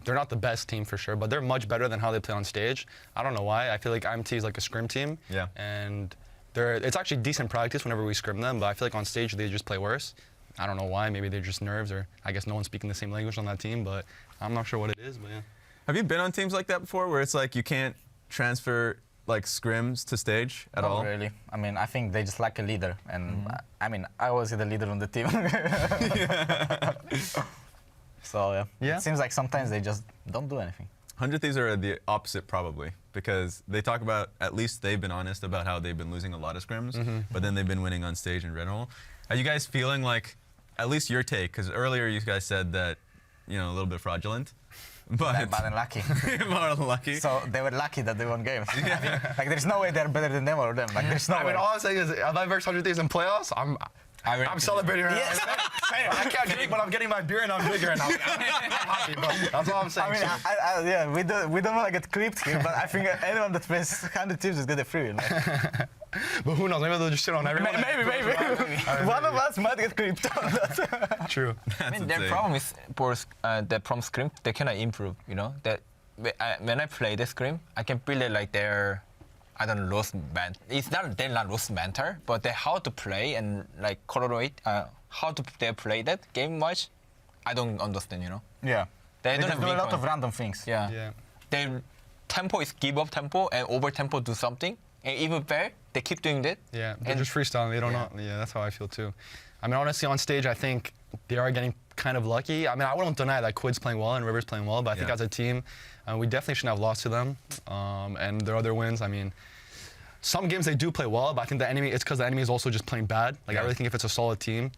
they're not the best team for sure, but they're much better than how they play on stage. I don't know why. I feel like IMT is like a scrim team. Yeah. And it's actually decent practice whenever we scrim them, but I feel like on stage they just play worse. I don't know why. Maybe they're just nerves, or I guess no one's speaking the same language on that team, but I'm not sure what it is, but yeah. Have you been on teams like that before, where it's like you can't transfer like scrims to stage at Not all? really. I mean, I think they just lack a leader, and I mean, I was the leader on the team. So Yeah. it seems like sometimes they just don't do anything. 100 Thieves are the opposite probably because they talk about, at least they've been honest about how they've been losing a lot of scrims, but then they've been winning on stage in general. Are you guys feeling like, at least your take, because earlier you guys said that, you know, a little bit fraudulent, but Bad and lucky. more lucky. So they were lucky that they won games. I mean, like there's no way they're better than them or them. Like there's no I way. mean, all I'm saying is, if I versed 100 Thieves in playoffs, I'm celebrating right Yes. now. Same. I can't drink, but I'm getting my beer and I'm bigger and I'm happy. But that's all I'm saying. I mean, yeah, we don't want to get clipped here, but I think anyone that plays 100 teams is get a free win. Like. But who knows? Maybe they'll just shit on everyone. Maybe. One of us might get clipped on that. True. I mean, their insane. problem is for that from scrim, they cannot improve. You know that when I play the scrim, I can feel it like they're, I don't know, lost it's not they're not lost mental, but they how to play and like correlate how to they play that game wise. I don't understand. You know. Yeah. They They don't just have do a weak lot of points. random things. Yeah. Yeah. Their tempo is give up tempo and over tempo do something, and even fair they keep doing that. Yeah, they're And- just freestyling. They don't know. Yeah, that's how I feel too. I mean, honestly, on stage, I think they are getting kind of lucky. I mean, I wouldn't deny that Quid's playing well and River's playing well, but I think Yeah. as a team, we definitely shouldn't have lost to them. And their other wins, I mean, some games they do play well, but I think it's because the enemy is also just playing bad. Like, I Yeah. really think if it's a solid team,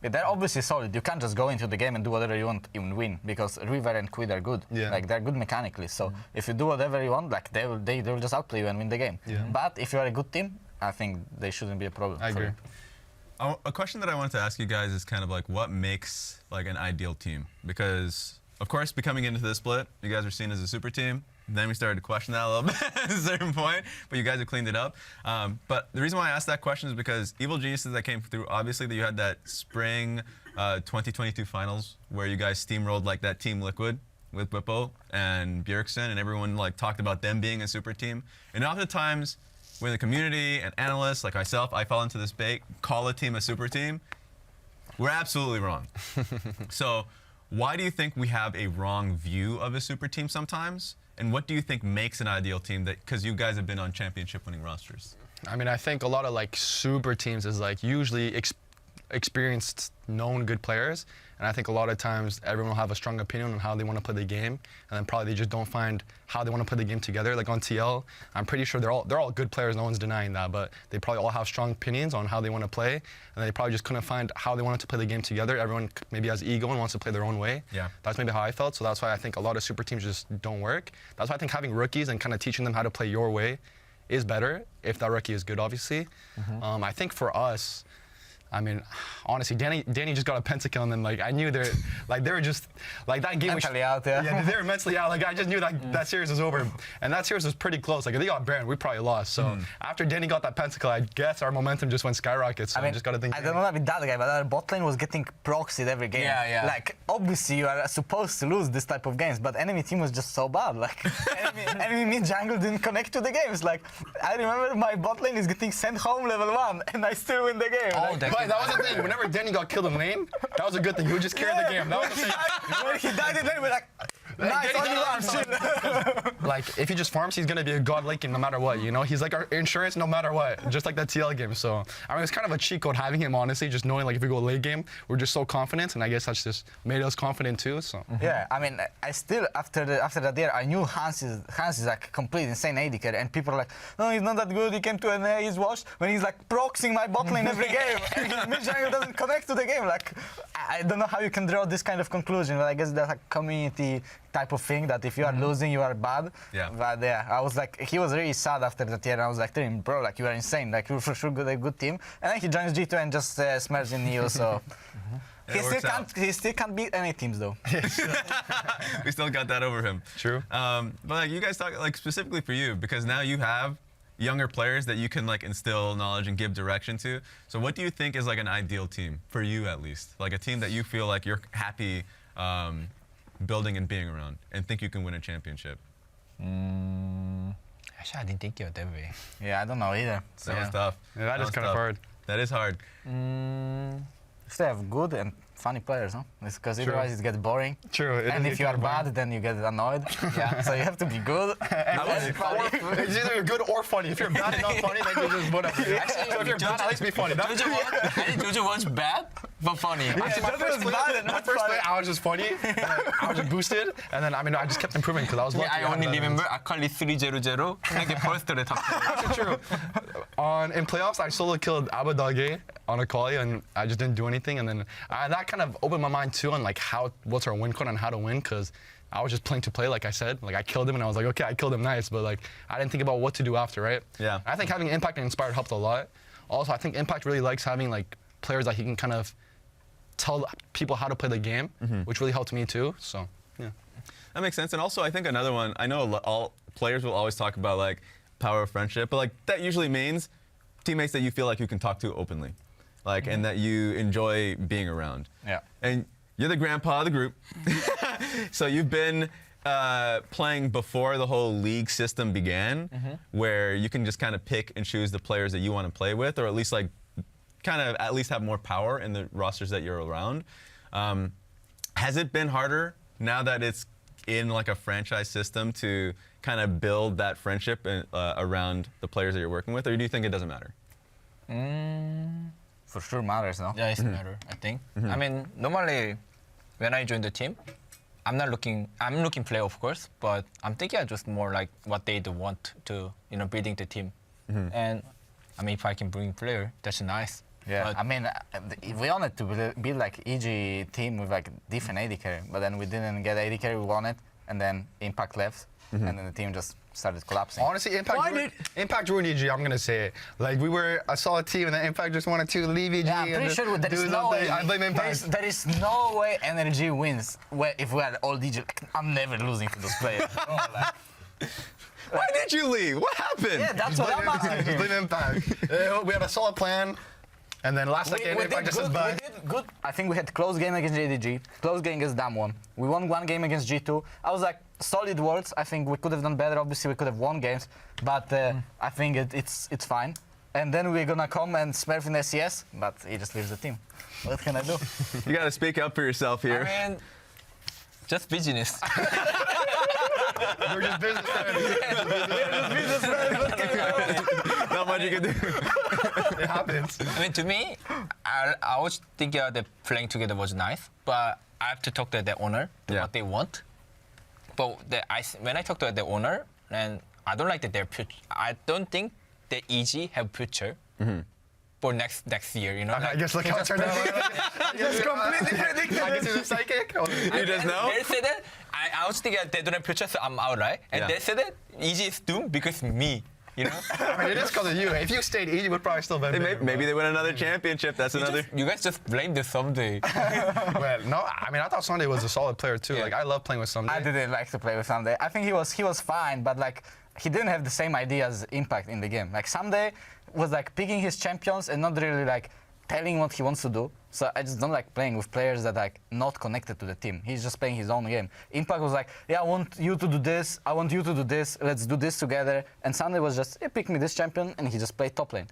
Yeah, they're obviously solid. You can't just go into the game and do whatever you want, even win, because River and Quid are good. Yeah. Like they're good mechanically. So if you do whatever you want, like they will just outplay you and win the game. Yeah. But if you are a good team, I think they shouldn't be a problem. I for agree. you. A question that I wanted to ask you guys is kind of like what makes like an ideal team? Because of course, becoming into this split, you guys were seen as a super team. Then we started to question that a little bit at a certain point, but you guys have cleaned it up. But the reason why I asked that question is because Evil Geniuses that came through, obviously that you had that spring 2022 finals where you guys steamrolled like that Team Liquid with Whippo and Bjergsen, and everyone like talked about them being a super team. And oftentimes, when the community and analysts like myself, I fall into this bait, call a team a super team, we're absolutely wrong. So why do you think we have a wrong view of a super team sometimes? And what do you think makes an ideal team? That because you guys have been on championship winning rosters. I mean, I think a lot of like super teams is like usually experienced, known good players, and I think a lot of times everyone will have a strong opinion on how they want to play the game, and then probably they just don't find how they want to play the game together. Like on TL, I'm pretty sure they're all good players. No one's denying that, but they probably all have strong opinions on how they want to play, and they probably just couldn't find how they wanted to play the game together. Everyone maybe has ego and wants to play their own way. Yeah. That's maybe how I felt. So that's why I think a lot of super teams just don't work. That's why I think having rookies and kind of teaching them how to play your way is better if that rookie is good, obviously. I think for us, I mean, honestly, Danny just got a pentakill, and then like I knew they were just like that game. Mentally out, yeah. Yeah, they were mentally out. Like I just knew that series was over, and that series was pretty close. Like if they got banned, we probably lost. So after Danny got that pentakill, I guess our momentum just went skyrocket. So I just got to think. I don't know about that guy, but our bot lane was getting proxied every game. Yeah. Like, obviously, you are supposed to lose this type of games, but enemy team was just so bad. Like, enemy mid jungle didn't connect to the games. Like, I remember my bot lane is getting sent home level 1, and I still win the game. Oh, Like, But that was the thing. Whenever Danny got killed in lane, that was a good thing. He would just carry the game. That was the thing. when he died, and then we're like, nice, only one, shit. Like, if he just farms, he's gonna be a god late game no matter what, you know? He's like our insurance no matter what, just like that TL game. So, I mean, it's kind of a cheat code having him, honestly, just knowing, like, if we go late game, we're just so confident, and I guess that's just made us confident too, so. Yeah, I mean, I still, after that year, I knew Hans is like complete insane AD carry, and people are like, no, he's not that good, he came to an A, he's washed, when he's like proxying my bot lane every game, and his mid jungle doesn't connect to the game. Like, I don't know how you can draw this kind of conclusion, but I guess that's a community type of thing, that if you are losing, you are bad. Yeah. But yeah, I was like, he was really sad after that year, and I was like, telling him, bro, like, you are insane, like, you're for sure a good team. And then he joins G2 and just smells in Neo, so. He still can't beat any teams though. We still got that over him. True. But like you guys talk like specifically for you because now you have younger players that you can like instill knowledge and give direction to. So what do you think is like an ideal team for you at least? Like a team that you feel like you're happy building and being around and think you can win a championship. Actually, I didn't think of it that way. Yeah, I don't know either. That was tough. Yeah, that is was kind of tough. hard. That is hard. Just to have good and funny players, no? Because otherwise it gets boring. True. And if you are bad, then you get annoyed. Yeah. So you have to be good. It's either good or funny. If you're bad and not funny, then you're just whatever. Actually, So if you're bad, at least be funny. I think Jojo was bad, but funny. Actually, my first play, I was just funny. And then I was just boosted, and then I just kept improving because I was lucky. I only remember 아칼리 300 그게 벌스터를 탑. Actually true. In playoffs, I solo killed Abadage on a quali, and I just didn't do anything. And then that kind of opened my mind too on like what's our win code and how to win, because I was just playing to play, like I said. Like I killed him, and I was like, okay, I killed him, nice. But like I didn't think about what to do after, right? Yeah. I think having Impact and Inspired helped a lot. Also, I think Impact really likes having like players that he can kind of tell people how to play the game, which really helped me too. So yeah. That makes sense. And also, I think another one, I know all players will always talk about like power of friendship, but like that usually means teammates that you feel like you can talk to openly, like, and that you enjoy being around. Yeah. And you're the grandpa of the group. So you've been playing before the whole league system began, where you can just kind of pick and choose the players that you want to play with, or at least like kind of at least have more power in the rosters that you're around. Has it been harder now that it's in like a franchise system to kind of build that friendship around the players that you're working with, or do you think it doesn't matter? For sure matters, no? Yeah, it's matter, I think. I mean, normally when I join the team, I'm looking play, of course, but I'm thinking just more like what they do want to, building the team. And I mean, if I can bring player, that's nice. Yeah, But I mean, we wanted to build like EG team with like different AD carry, but then we didn't get AD carry we wanted, and then Impact left, and then the team just started collapsing. Honestly, Impact ruined EG. I'm gonna say it. Like I saw a team, and then Impact just wanted to leave EG. Yeah, I'm pretty sure there is no way. I blame Impact. There is no way Energy wins if we had all DG. I'm never losing to those players. Why did you leave? What happened? Yeah, that's what I'm asking. Just blame Impact. We had a solid plan, and then last second, Impact just says bye. We did good. I think we had close game against JDG, close game against Damwon. We won one game against G2. I was like, solid words. I think we could have done better. Obviously, we could have won games, but I think it's fine. And then we're gonna come and Smurf in LCS, but he just leaves the team. What can I do? You got to speak up for yourself here. I mean, just business. We're just business Not much you can do. It happens. I mean, to me, I was thinking that playing together was nice, but I have to talk to the owner what they want. But when I talk to the owner, and I don't like that I don't think the EG have future for next year. I guess look how it turned out. Just completely predicted. I guess he's a psychic. You just know? They said that I was thinking that they don't have future, so I'm out, right? And they said that EG is doomed because me. I mean, it is because of you. If you stayed EG, would probably still been bigger. Maybe they win another championship. That's another. You guys just blame the someday. Well, no, I mean, I thought Sunday was a solid player too. Yeah. Like, I love playing with Sunday. I didn't like to play with Sunday. I think he was fine, but like he didn't have the same idea as Impact in the game. Like Sunday was like picking his champions and not really like telling what he wants to do. So I just don't like playing with players that are like not connected to the team. He's just playing his own game. Impact was like, yeah, I want you to do this. I want you to do this. Let's do this together. And Sunday was just, pick me this champion, and he just played top lane.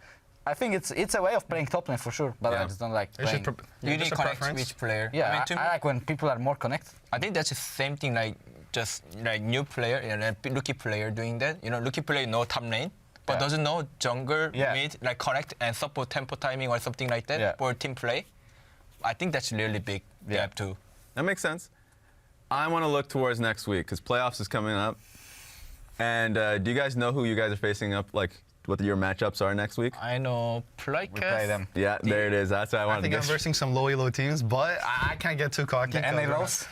I think it's a way of playing top lane for sure, but I just don't like playing. You need to connect which player. Yeah, I like when people are more connected. I think that's the same thing, like just like new player, rookie player doing that. Rookie player know top lane, but doesn't know jungle, mid, like connect and support tempo timing or something like that for team play. I think that's really big gap too. That makes sense. I want to look towards next week because playoffs is coming up. And do you guys know who you guys are facing up, like what your matchups are next week? I know We play them. Yeah, there it is. That's what I wanted I think to I'm get. versing some low elo teams, but I can't get too cocky. NA lows.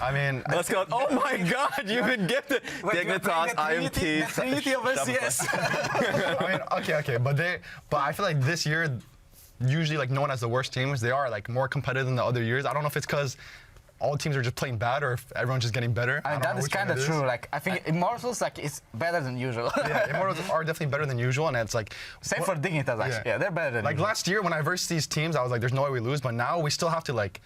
I mean, Let's go. Oh my God, you've been gifted. Dignitas, IMT. Trinity of LCS. I mean, okay, but I feel like this year, usually like known as the worst teams, they are like more competitive than the other years. I don't know if it's because all teams are just playing bad or if everyone's just getting better. I mean, that is kind of true. Like I think Immortals like it's better than usual. Yeah, Immortals are definitely better than usual, and it's like same for Dignitas actually. Yeah, they're better than like usual. last year when I versed these teams, I was like, there's no way we lose, but now we still have to like.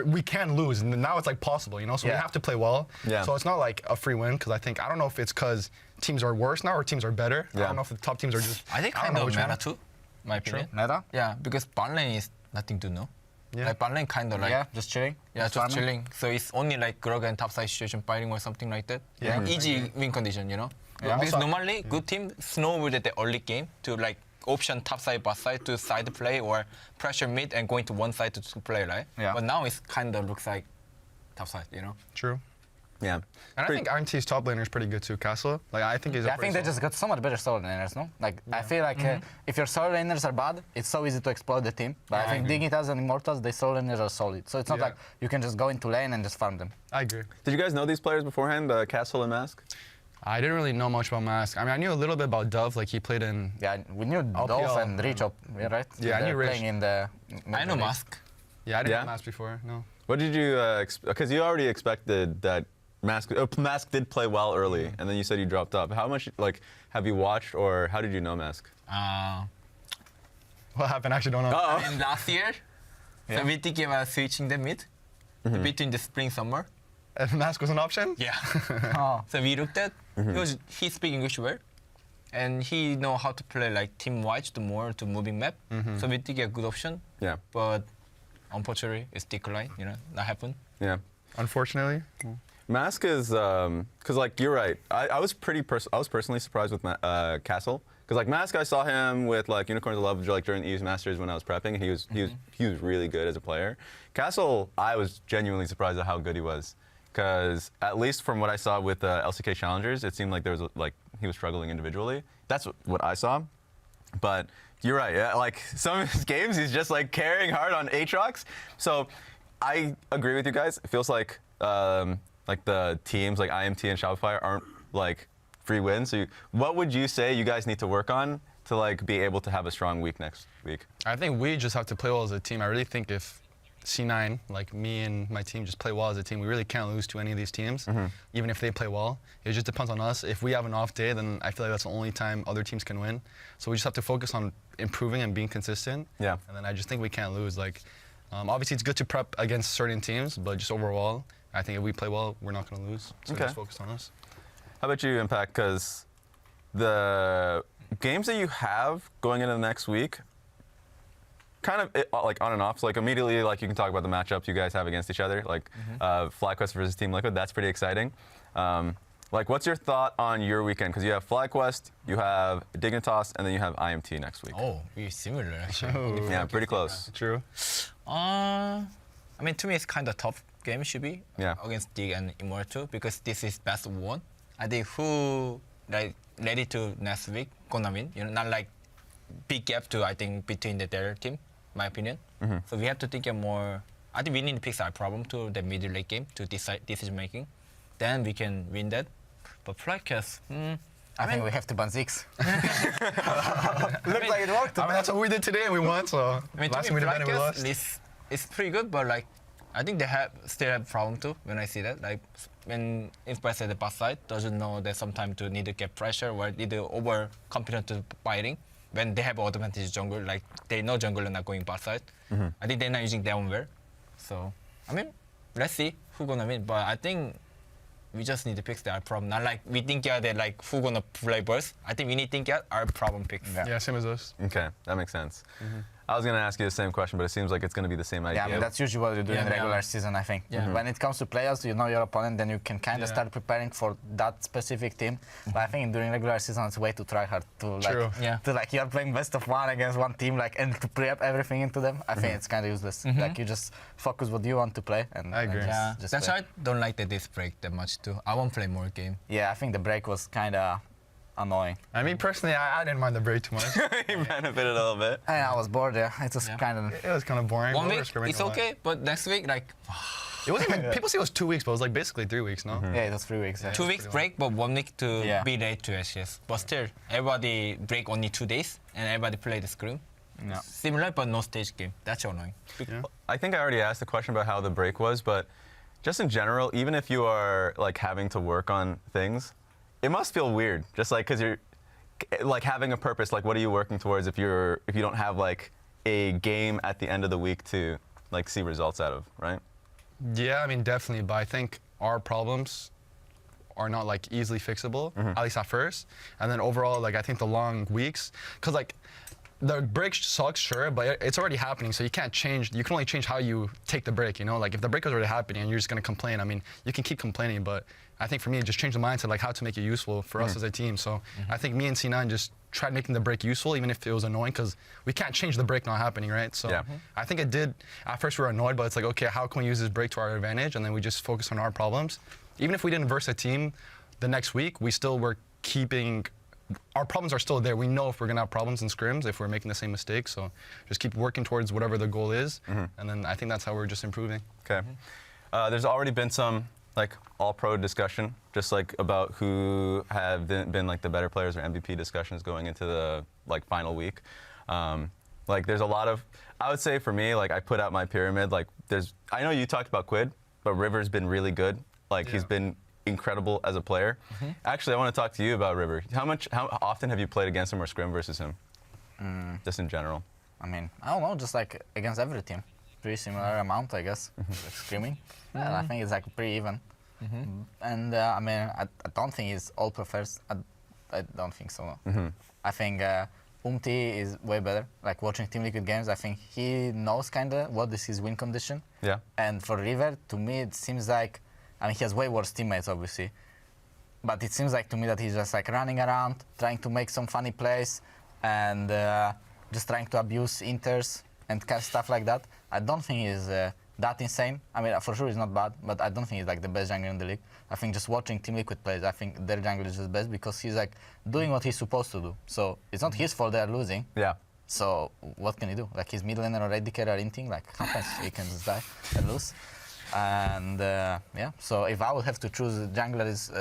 We can lose, and now it's like possible, So we have to play well. Yeah. So it's not like a free win because I don't know if it's because teams are worse now or teams are better. Yeah. I don't know if the top teams are just. I think don't kind know of which meta one. too, my opinion. Meta? Yeah, because bot lane is nothing to know. Yeah. Like bot lane kind of like Yeah, just chilling. just farming. chilling. So it's only like Grog and topside situation fighting or something like that. Yeah. Easy win condition, you know. Yeah. Because Also- normally good team snowballed at the early game to like option topside, bot side to side play or pressure mid and going to one side to play, right? Yeah. But now it's kind of looks like topside, you know. True. Yeah. And I think RMT's top laner is pretty good too, Castle. Like I think he's. Yeah, I think they just got so much better solo laners, no? Like, I feel like if your solo laners are bad, it's so easy to exploit the team. But Yeah, I I think agree. Dignitas and Immortals, their solo laners are solid. So it's not Yeah. like you can just go into lane and just farm them. I agree. Did you guys know these players beforehand, Castle and Mask? I didn't really know much about Mask. I mean, I knew a little bit about Dove. Like he played in. Yeah, we knew LPL. Dolph and Rich, yeah, right? Yeah, I They're knew Rich. playing in the... I know Mask. Yeah, I didn't Yeah? know Mask before. No. What did you because you already expected that Mask did play well early, and then you said you dropped off. How much like have you watched, or how did you know Mask? What happened? I actually don't know. And last year, so we thinking about switching the mid between the spring summer. If Mask was an option. Yeah. Oh. So we looked at because he speak English well, and he know how to play like team wise to more to moving map. So we think a good option, Yeah. but unfortunately it's decline. You know, not happen. Yeah. Unfortunately. Mask is because like you're right. I was I was personally surprised with Castle because like Mask I saw him with like Unicorns of Love like during the Eves Masters when I was prepping. And he was really good as a player. Castle I was genuinely surprised at how good he was because at least from what I saw with LCK Challengers it seemed like there was like he was struggling individually. That's what I saw. But you're right. Yeah, like some of his games he's just like carrying hard on Aatrox. So I agree with you guys. It feels like the teams like IMT and Shopify aren't like free wins. So what would you say you guys need to work on to like be able to have a strong week next week? I think we just have to play well as a team. I really think if C9, like me and my team, just play well as a team, we really can't lose to any of these teams, even if they play well. It just depends on us. If we have an off day, then I feel like that's the only time other teams can win. So we just have to focus on improving and being consistent. Yeah. And then I just think we can't lose. Like, obviously it's good to prep against certain teams, but just overall, I think if we play well, we're not going to lose. So Okay. just focus on us. How about you, Impact? Because the games that you have going into the next week, kind of like on and off. So like immediately, like you can talk about the matchups you guys have against each other, like FlyQuest versus Team Liquid. That's pretty exciting. Like, what's your thought on your weekend? Because you have FlyQuest, you have Dignitas, and then you have IMT next week. Oh, we're similar actually. Yeah, pretty close. True. I mean, to me, it's kind of tough game should be Yeah. against Dig and Immortal because this is best of one. I think who like ready to next week gonna win. You know, not like big gap to I think between their team, my opinion. So we have to think more. I think we need to fix our problem to the middle late game to decide decision making. Then we can win that. But FlyQuest, I think we have to ban Ziggs. Looks like it worked. I mean, that's what we did today and we won, so I mean, last to time me, we did that, we FlyQuest lost. it's pretty good, but like I think they still have problem too when I see that. Like when Inspired at the bot side doesn't know that sometimes to need to get pressure or need to over confident to fighting when they have advantage jungle. Like they know jungle are not going bot side. I think they're not using their own well. So I mean, let's see who gonna win. But I think we just need to fix that problem. Not like we think that like who gonna play burst. I think we need to think our problem fix. Yeah. Yeah, same as us. Okay, that makes sense. I was going to ask you the same question, but it seems like it's going to be the same idea. Yeah, I mean, that's usually what you do Yeah, in regular yeah. season, I think. Yeah. When it comes to playoffs, you know your opponent, then you can kind of Yeah. start preparing for that specific team. But I think during regular season, it's way too try hard to True. like, Yeah. to like you're playing best of one against one team, like, and to prep everything into them. I think it's kind of useless. Like you just focus what you want to play, and I agree. and Yeah, just that's play. why I don't like this break that much too. I won't play more game. Yeah, I think the break was kind of annoying. I mean, personally, I didn't mind the break too much. He benefited a little bit. And I was bored. Yeah, it was Yeah. kind of. It was kind of boring. One We were week, scrimming it's a lot. okay, but next week, like It wasn't even, people say it was 2 weeks, but it was like basically 3 weeks, no? Yeah, it was 3 weeks. Yeah. 2 weeks pretty break, but 1 week to Yeah. be late to LCS. But still, everybody break only 2 days, and everybody play the scrim. Yeah. Similar, but no stage game. That's annoying. Yeah. I think I already asked the question about how the break was, but just in general, even if you are like having to work on things, it must feel weird. Just like because you're like having a purpose. Like, what are you working towards if you don't have like a game at the end of the week to like see results out of, right? Yeah, I mean, definitely. But I think our problems are not like easily fixable, at least at first. And then overall, like I think the long weeks, because like the break sucks, sure, but it's already happening, so you can't change. You can only change how you take the break, you know? Like, if the break is already happening and you're just going to complain, I mean, you can keep complaining, but I think for me, just change the mindset, like, how to make it useful for us as a team. So I think me and C9 just tried making the break useful, even if it was annoying, because we can't change the break not happening, right? So I think it did. At first, we were annoyed, but it's like, okay, how can we use this break to our advantage? And then we just focus on our problems. Even if we didn't verse a team the next week, we still were keeping... Our problems are still there. We know if we're going to have problems in scrims, if we're making the same mistakes. So just keep working towards whatever the goal is. And then I think that's how we're just improving. Okay. There's already been some like all-pro discussion, just like about who have been like the better players or MVP discussions going into the like final week. Like there's a lot of, I would say for me, like I put out my pyramid, like I know you talked about Quid, but River's been really good. Like he's been incredible as a player. Actually, I want to talk to you about River. How often have you played against him or scrim versus him? Just in general. I mean, I don't know, just like against every team. Pretty similar amount, I guess, like scrimming. And I think it's like pretty even. And I mean, I don't think he's all prefers. I don't think so. I think Umti is way better. Like watching Team Liquid games, I think he knows kind of what is his win condition. Yeah. And for River, to me, it seems like, I mean, he has way worse teammates, obviously. But it seems like to me that he's just like running around, trying to make some funny plays, and just trying to abuse inters and kind of stuff like that. I don't think he's that insane. I mean, for sure he's not bad, but I don't think he's like the best jungler in the league. I think just watching Team Liquid plays, I think their jungler is just best because he's like doing what he's supposed to do. So it's not his fault they're losing. Yeah. So what can he do? Like his mid laner or AD carry are inting, like sometimes he can just die and lose. And yeah, so if I would have to choose a jungler is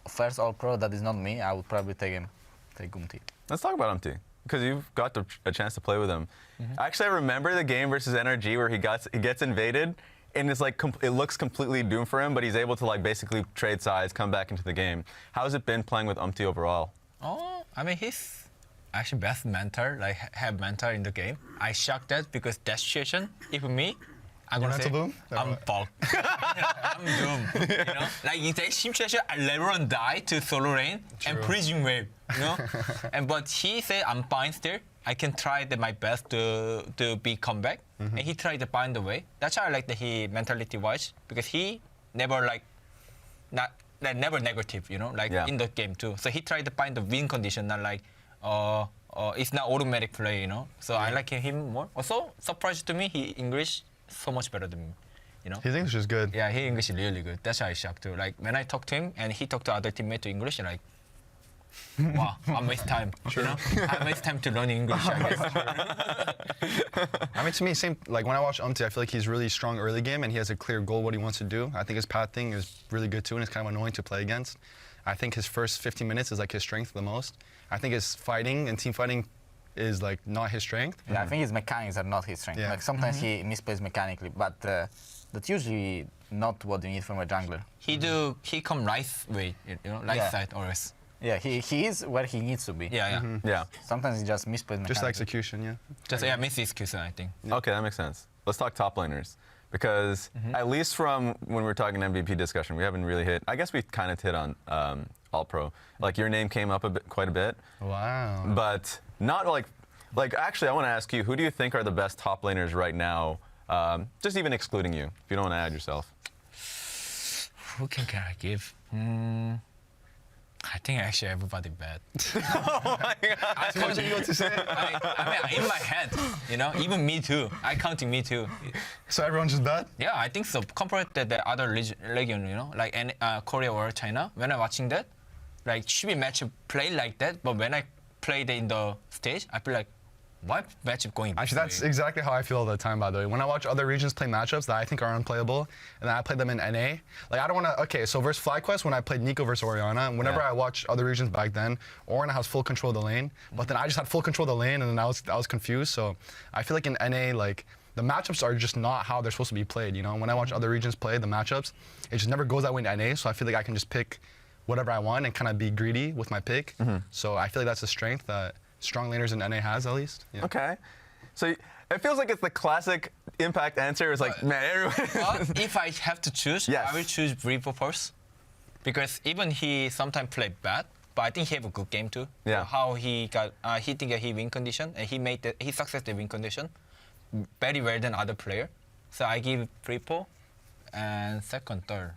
first all pro that is not me, I would probably take Umti. Let's talk about Umti, because you've got a chance to play with him. Actually, I remember the game versus NRG where he gets invaded, and it's like it looks completely doomed for him, but he's able to like basically trade sides, come back into the game. How has it been playing with Umti overall? Oh, I mean, he's actually best mentor, like have mentor in the game. I shocked that because that situation, even me, I'm gonna say, I'm fucked. I'm doomed. You know, like in that situation, I never die to solo lane and prison wave. You know, but he said I'm fine still. I can try my best to be comeback, and he tried to find the way. That's how I like that he mentality wise because he never never negative. You know, like in the game too. So he tried to find the win condition, not like it's not automatic play. You know, so I like him more. Also, surprised to me, he English so much better than me, you know. His English is good. Yeah, his English is really good. That's why I shocked too. Like when I talk to him and he talked to other teammates to English, like, wow, I waste time. You know, I waste time to learn English. I guess. I mean, to me, same. Like when I watch Umti, I feel like he's really strong early game and he has a clear goal what he wants to do. I think his path thing is really good too, and it's kind of annoying to play against. I think his first 15 minutes is like his strength the most. I think his fighting and team fighting is like not his strength. Yeah, I think his mechanics are not his strength. Yeah. Like sometimes he misplays mechanically, but that's usually not what you need from a jungler. He come right way, you know, right side always. Yeah, he is where he needs to be. Yeah. Sometimes he just misplays mechanically. Just execution, yeah. Just miss execution, I think. Yeah. Okay, that makes sense. Let's talk top laners. Because at least from when we're talking MVP discussion, we haven't really hit, I guess we kind of hit on All-Pro. Like your name came up quite a bit. Wow. But not like actually I want to ask you, who do you think are the best top laners right now? Just even excluding you, if you don't want to add yourself. Who can I give? I think actually everybody bad. Oh my God. What do you want to say? I mean, in my head, you know, even me too. I counting me too. So everyone's just bad? Yeah, I think so. Compared to the other region, you know, like Korea or China, when I'm watching that, like should be match play like that, but when I played in the stage, I feel like, why matchup going this Actually, that's way? exactly how I feel all the time, by the way. When I watch other regions play matchups that I think are unplayable, and then I play them in NA, like I don't want to, okay, so versus FlyQuest, when I played Nico versus Oriana, whenever I watched other regions back then, Oriana has full control of the lane, but then I just had full control of the lane, and then I was confused, so I feel like in NA, like, the matchups are just not how they're supposed to be played, you know? When I watch other regions play the matchups, it just never goes that way in NA, so I feel like I can just pick whatever I want and kind of be greedy with my pick. So I feel like that's a strength that strong laners in NA has, at least. Yeah. Okay. So it feels like it's the classic Impact answer. It's like, man, everyone. If I have to choose, I will choose Reaper first. Because even he sometimes play bad, but I think he have a good game too. Yeah. How he got, he think he win condition, and he made the, he success the win condition very well than other player. So I give Prepo and second, third.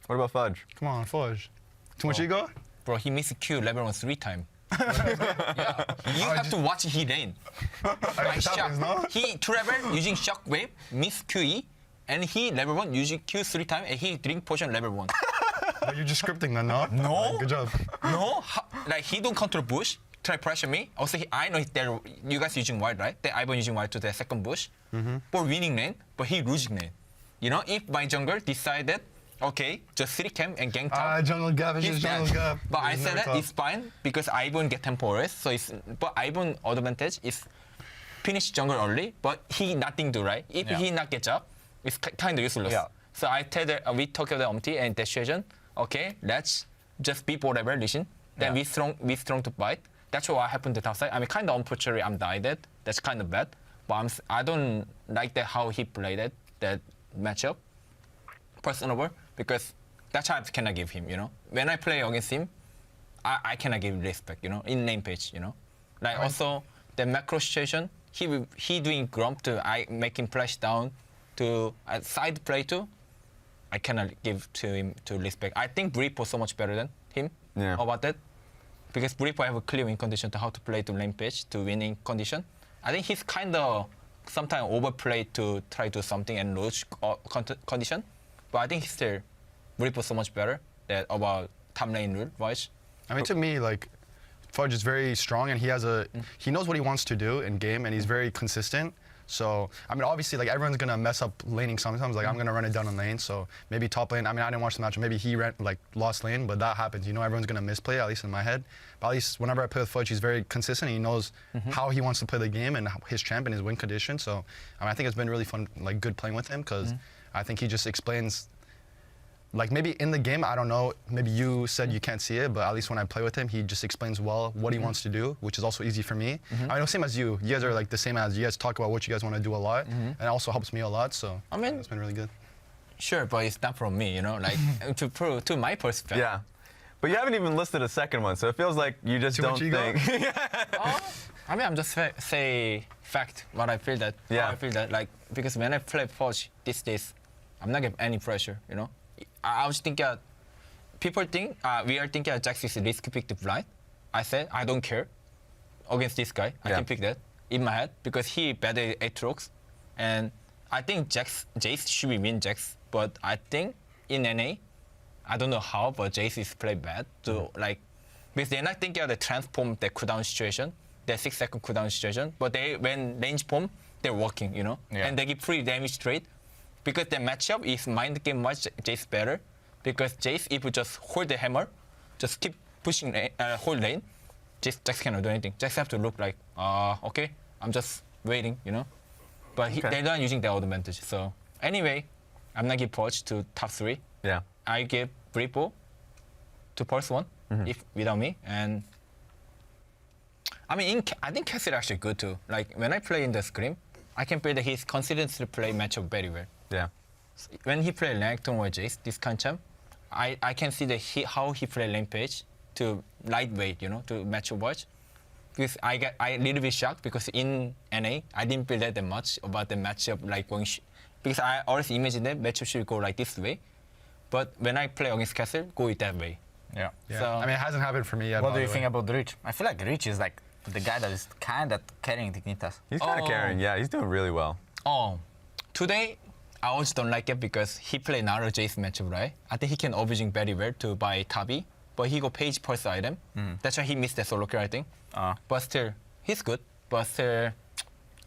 What about Fudge? Come on, Fudge. Too much ego? Bro, he missed Q level 1 3 times. Yeah, you have to watch he lane. By it shock. happens, no? He travel using shockwave, miss QE, and he level 1 using Q 3 times, and he drink potion level 1. But you're just scripting then, no? No. Good job. No, like he don't control bush, try pressure me. Also, I know you guys using wild, right? Then Ivan using wild to the second bush for winning lane, but he losing lane. You know, if my jungle decided, okay, just 3 camp and gang top. Jungle gap is He's just jungle bad. gap. But I It's said never that tough. it's fine because Ivan get temporary. So it's, but Ivan advantage is finish jungle early, but he nothing do, right? If he not get up, it's kind of useless. Yeah. So I tell the, we talk about the and the situation. Okay, let's just be whatever listen. Then we strong to fight. That's what happened to top side. I mean, kind of unfortunately, I'm died. That's kind of bad. But I don't like that how he played it, that matchup. Personally, because that's how I cannot give him, you know. When I play against him, I cannot give respect, you know, in lane page, you know. Like also the macro situation, he doing grump to I make him flash down to side play too. I cannot give to him to respect. I think Bripo so much better than him about that. Because Bripo have a clear win condition to how to play to lane page to winning condition. I think he's kind of sometimes overplay to try to do something and lose condition. But I think still Bripo so much better that about top lane rule wise. I mean, to me, like, Fudge is very strong and he knows what he wants to do in game and he's very consistent. So, I mean, obviously, like, everyone's going to mess up laning sometimes. Like, I'm going to run it down on lane. So, maybe top lane. I mean, I didn't watch the match. Maybe he lost lane, but that happens. You know, everyone's going to misplay, at least in my head. But at least whenever I play with Fudge, he's very consistent. He knows how he wants to play the game and his champion, his win condition. So, I mean, I think it's been really fun, like, good playing with him because I think he just explains. Like, maybe in the game, I don't know, maybe you said you can't see it, but at least when I play with him, he just explains well what he wants to do, which is also easy for me. I mean, same as you. You guys are like the same as you guys talk about what you guys want to do a lot, and it also helps me a lot, so I mean, it's been really good. Sure, but it's not from me, you know, like to prove to my perspective. Yeah. But you haven't even listed a second one, so it feels like you just Too don't much ego? think. I mean, I'm just say fact what I feel that. Yeah. How I feel that, like, because when I play Forge these days, I'm not getting any pressure, you know. I was thinking, people think, we are thinking Jax is a risky pick to blind. I said, I don't care against this guy. I can pick that in my head because he better Aatrox. And I think Jace should win Jax, but I think in NA, I don't know how, but Jace is played bad. So, like, because they're not thinking of the transform, the cooldown situation, the 6-second cooldown situation, but when range form, they're working, you know? And they give free damage straight. Because the matchup is mind game much Jace better. Because Jace, if you just hold the hammer, just keep pushing hold lane, Jace cannot do anything. Jace have to look like, okay, I'm just waiting, you know. But they're not using their advantage. So anyway, I'm not give Purge to top 3. Yeah. I give Bripo to first 1 if without me. And I mean, I think Cassie actually good too. Like when I play in the Scream, I can feel that he's consistently play matchup very well. Yeah. When he play Langton or Jace, this Kancham, I can see that how he play lane page to lightweight, you know, to matchup watch. Because I little bit shocked because in NA, I didn't feel that much about the matchup like going, because I always imagine that matchup should go like this way. But when I play against Castle, go it that way. Yeah. Yeah. So, I mean, it hasn't happened for me yet. What by do you the think way. about Rich? I feel like Rich is like the guy that is kind of carrying Dignitas. He's kind of carrying. Yeah, he's doing really well. Today, I also don't like it because he played Naruto Jace matchup, right? I think he can overjing very well to buy Tabi, but he go page pulse item. That's why he missed the solo kill, I think. But still, he's good. But still,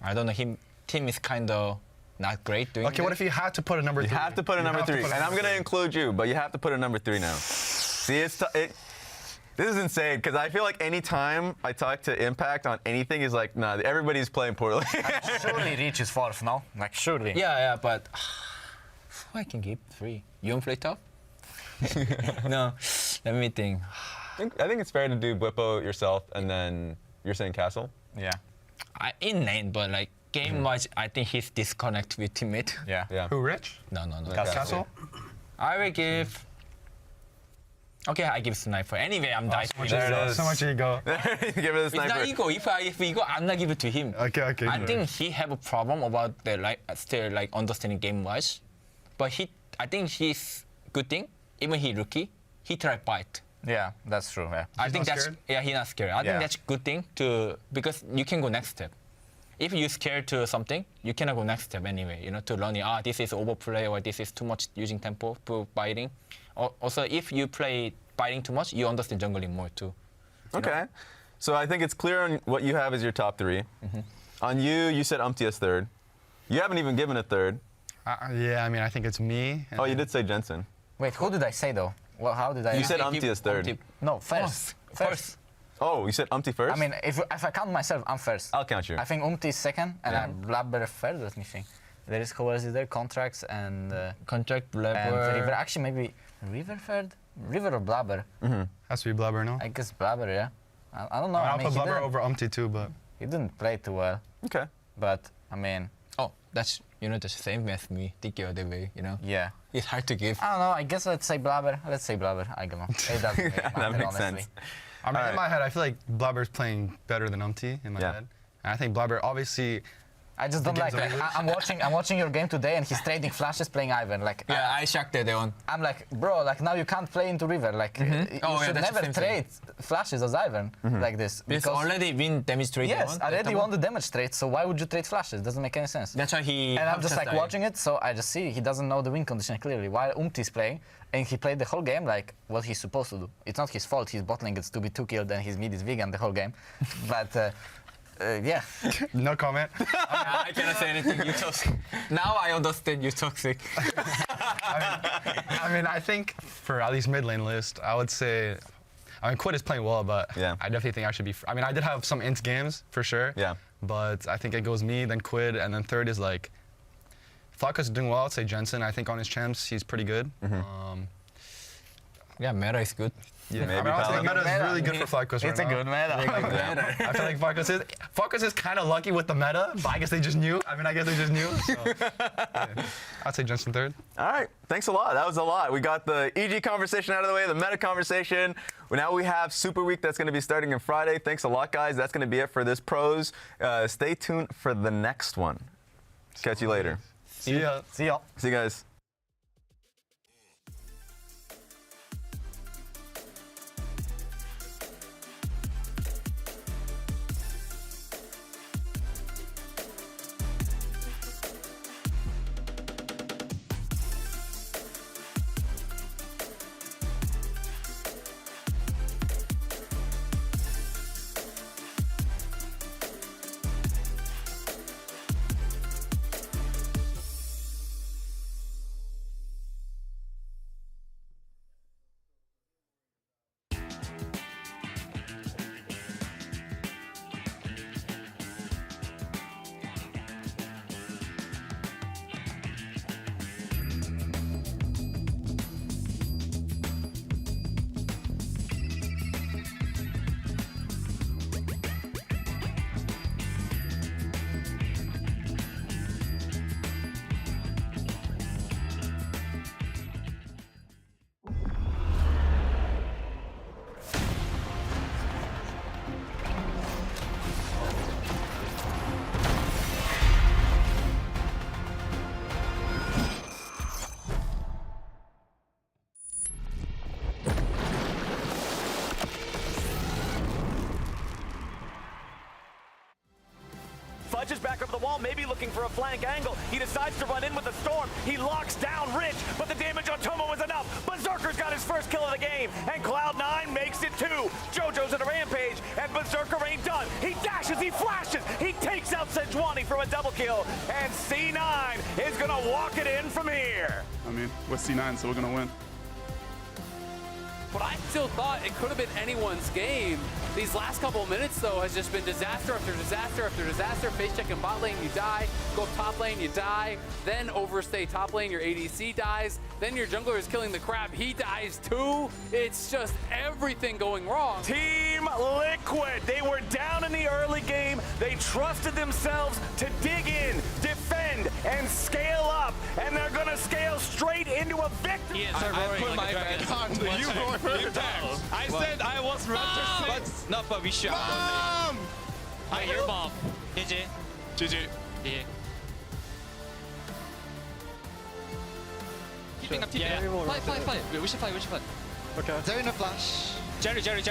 I don't know, team is kind of not great doing Okay, what if you had to put a number 3? You have to put a number 3, and I'm gonna include you, but you have to put a number 3 now. See, this is insane because I feel like any time I talk to Impact on anything is like, nah, everybody's playing poorly. Surely Rich is fourth, no? Like surely. Yeah, but who I can give 3? You want play top? No, let me think. I think it's fair to do Blippo yourself, and then you're saying Castle. Yeah. In lane, but like game-wise, I think he's disconnect with teammate. Yeah. Yeah. Who, Rich? No. Castle? I will give Okay, I give sniper. Anyway, I'm dying. So much ego. Give it a It's not sniper. ego. If ego, I'm not give it to him. Okay. I think he have a problem about the still understanding game wise, but I think he's good thing. Even he rookie, he try fight. Yeah, that's true. Yeah. I think not that's scared? he's not scared. I Yeah. think that's good thing because you can go next step. If you're scared to something, you cannot go next step anyway. To learning this is overplay or this is too much using tempo for biting. Also, if you play biting too much, you understand jungling more too. Okay. So I think it's clear on what you have as your top 3. On you said Umpty as third. You haven't even given a third. Yeah, I mean, I think it's me. Oh, you did say Jensen. Wait, who did I say though? Well, how did I? You said Umpty as third. No, first. First. Oh, you said Umpty first? I mean, if I count myself, I'm first. I'll count you. I think Umti is second, and I'm Blabber third. Let me think. There is who else is there? Contracts and Contract and level. River. Actually, maybe River third. River or Blabber? Has to be Blabber, no? I guess Blabber. Yeah. I don't know. I'll I mean, put Blabber over Umpty too, but he didn't play too well. Okay. But I mean, Oh, that's the same as me. Think the other way. yeah. It's hard to give. I don't know. I guess let's say Blabber. Let's say Blabber. I don't know. It doesn't really matter, That makes honestly. sense. I mean, Alright. in my head, I feel like Blabber's playing better than Umpty in my Yeah. head. And I think Blabber, obviously, I just don't like. game's over. I'm watching your game today, and he's trading flashes, playing Ivan. Like, Yeah, I shocked that one. I'm like, bro, like now you can't play into River. Like, you Oh, yeah, should that's the never same trade flashes as Ivan like this. It's already win damage trade. yes, already won the damage trade. So why would you trade flashes? Doesn't make any sense. That's why he. And I'm just like watching it, so I just see he doesn't know the win condition clearly. While Umti's playing, and he played the whole game like what he's supposed to do. It's not his fault. His bottling gets to be 2 killed, and his mid is vegan the whole game. But yeah, no comment. I cannot say anything. You toxic. Now I understand you toxic. I mean, I think for at least mid lane list, I would say, I mean, Quid is playing well, but Yeah. I definitely think I should be. I mean, I did have some int games for sure. Yeah. But I think it goes me, then Quid, and then third is like, Flacco's is doing well. I'd say Jensen. I think on his champs, he's pretty good. Yeah, meta is good. Yeah, Maybe I mean, honestly, the Pelican. meta is really good for Flacco's right it's a now. good meta. I feel like Flacco's is kind of lucky with the meta, but I guess they just knew. I mean, I guess they just knew. So, yeah. I'd say Jensen third. All right, thanks a lot. That was a lot. We got the EG conversation out of the way, the meta conversation. Now we have Super Week that's going to be starting on Friday. Thanks a lot, guys. That's going to be it for this pros. Stay tuned for the next one. Catch you later. See ya. See y'all. See you guys. Fudge is back over the wall, maybe looking for a flank angle. He decides to run in with the storm. He locks down Rich, but the damage on Tomo was enough. Berserker's got his first kill of the game, and Cloud9 makes it 2. JoJo's at a rampage, and Berserker ain't done. He dashes, he flashes, he takes out Sejuani for a double kill, and C9 is gonna walk it in from here. I mean, we're C9, so we're gonna win. But I still thought it could have been anyone's game. These last couple of minutes, though, has just been disaster after disaster after disaster. Face check in bot lane, you die. Go top lane, you die. Then overstay top lane, your ADC dies. Then your jungler is killing the crab, he dies too. It's just everything going wrong. Team Liquid, they were down in the early game. They trusted themselves to dig in, defend, defend and scale up, and they're gonna scale straight into a victory. I put my bet on you going for the I said I was right, but not for Visha. Hey, your bomb. GG. GG. Yeah. Keeping up, Yeah. Fly. We should fly. Okay. There in a flash. Jerry. Jerry.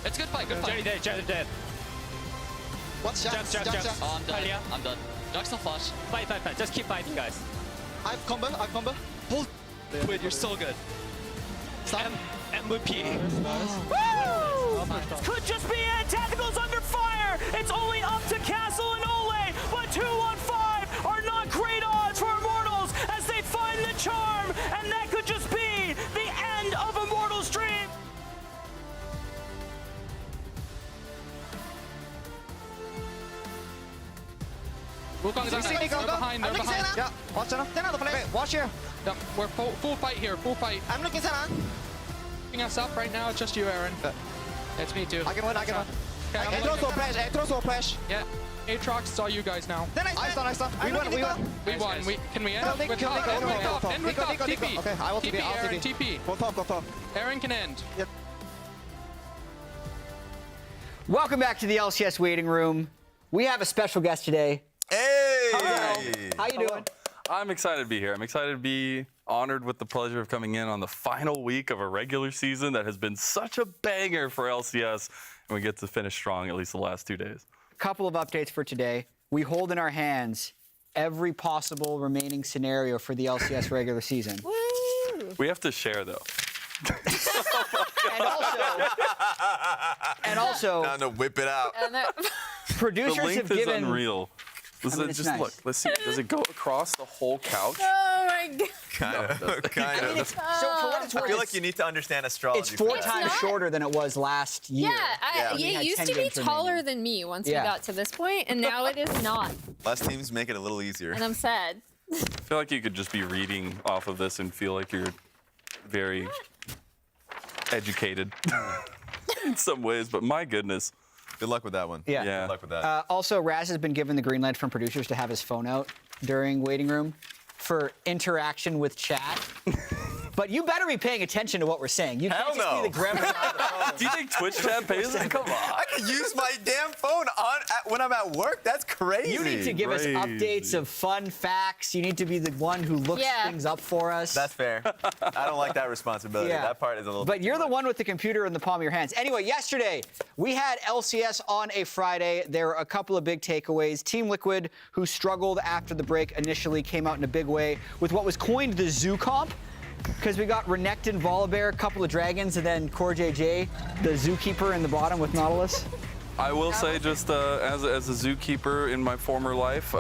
It's good fight. Jerry dead. What's Jax? Jax. Oh, I'm done. Jax no flash. Fight. Just keep fighting, guys. I've combo. Hold. Quid, you're so good. Stop. MVP. Could just be it. Tactical's under fire. It's only up to Castle and Ole, but 2-on-5 are not great odds for Immortals as they find the charm, and that could just be the end of Immortals' dream. Wukong's behind. Yeah, watch Senna. Senna the play. Watch here. Yep, we're full fight here. Full fight. I'm looking Senna. Picking us up right now. It's just you, Aaron. It's me too. I can win. Okay, I throw so flash. Yeah. Aatrox, it's all you guys now. Then I stun. We won. We won. Can we end No, with Nico, top? Nico, End with Nico, top. End with Nico, top. Nico. TP. Okay, I will TP, TP. Aaron. TP. Go top. Aaron can end. Yep. Welcome back to the LCS waiting room. We have a special guest today. Hey! How you doing? I'm excited to be here. I'm excited to be honored with the pleasure of coming in on the final week of a regular season that has been such a banger for LCS, and we get to finish strong at least the last 2 days. Couple of updates for today. We hold in our hands every possible remaining scenario for the LCS regular season. We have to share, though. And also, Time to whip it out. The producers have length is given. unreal. I mean, it's just nice. look. Let's see. Does it go across the whole couch? Oh my god. Kind of. So for what it's worth, I feel like you need to understand astrology. it's 4 times not. shorter than it was last year. Yeah, We it had used 10 to be games taller remaining. than me once Yeah. we got to this point, and now it is not. Less teams make it a little easier. And I'm sad. I feel like you could just be reading off of this and feel like you're very educated in some ways, but my goodness. Good luck with that one. Yeah. Yeah. Good luck with that. Also, Raz has been given the green light from producers to have his phone out during waiting room for interaction with chat. But you better be paying attention to what we're saying. You Hell can't just no. be the gremlin on the phone. Do you think Twitch chat pays us? Come on. I can use my damn phone when I'm at work. That's crazy. You need to give us Crazy. updates of fun facts. You need to be the one who looks Yeah. things up for us. That's fair. I don't like that responsibility. Yeah. That part is a little. But you're the one with the computer in the palm of your hands. Anyway, yesterday we had LCS on a Friday. There were a couple of big takeaways. Team Liquid, who struggled after the break initially, came out in a big way with what was coined the Zoo Comp. Because we got Renekton, Volibear, a couple of dragons, and then Core JJ, the zookeeper in the bottom with Nautilus. I will say, just as a zookeeper in my former life,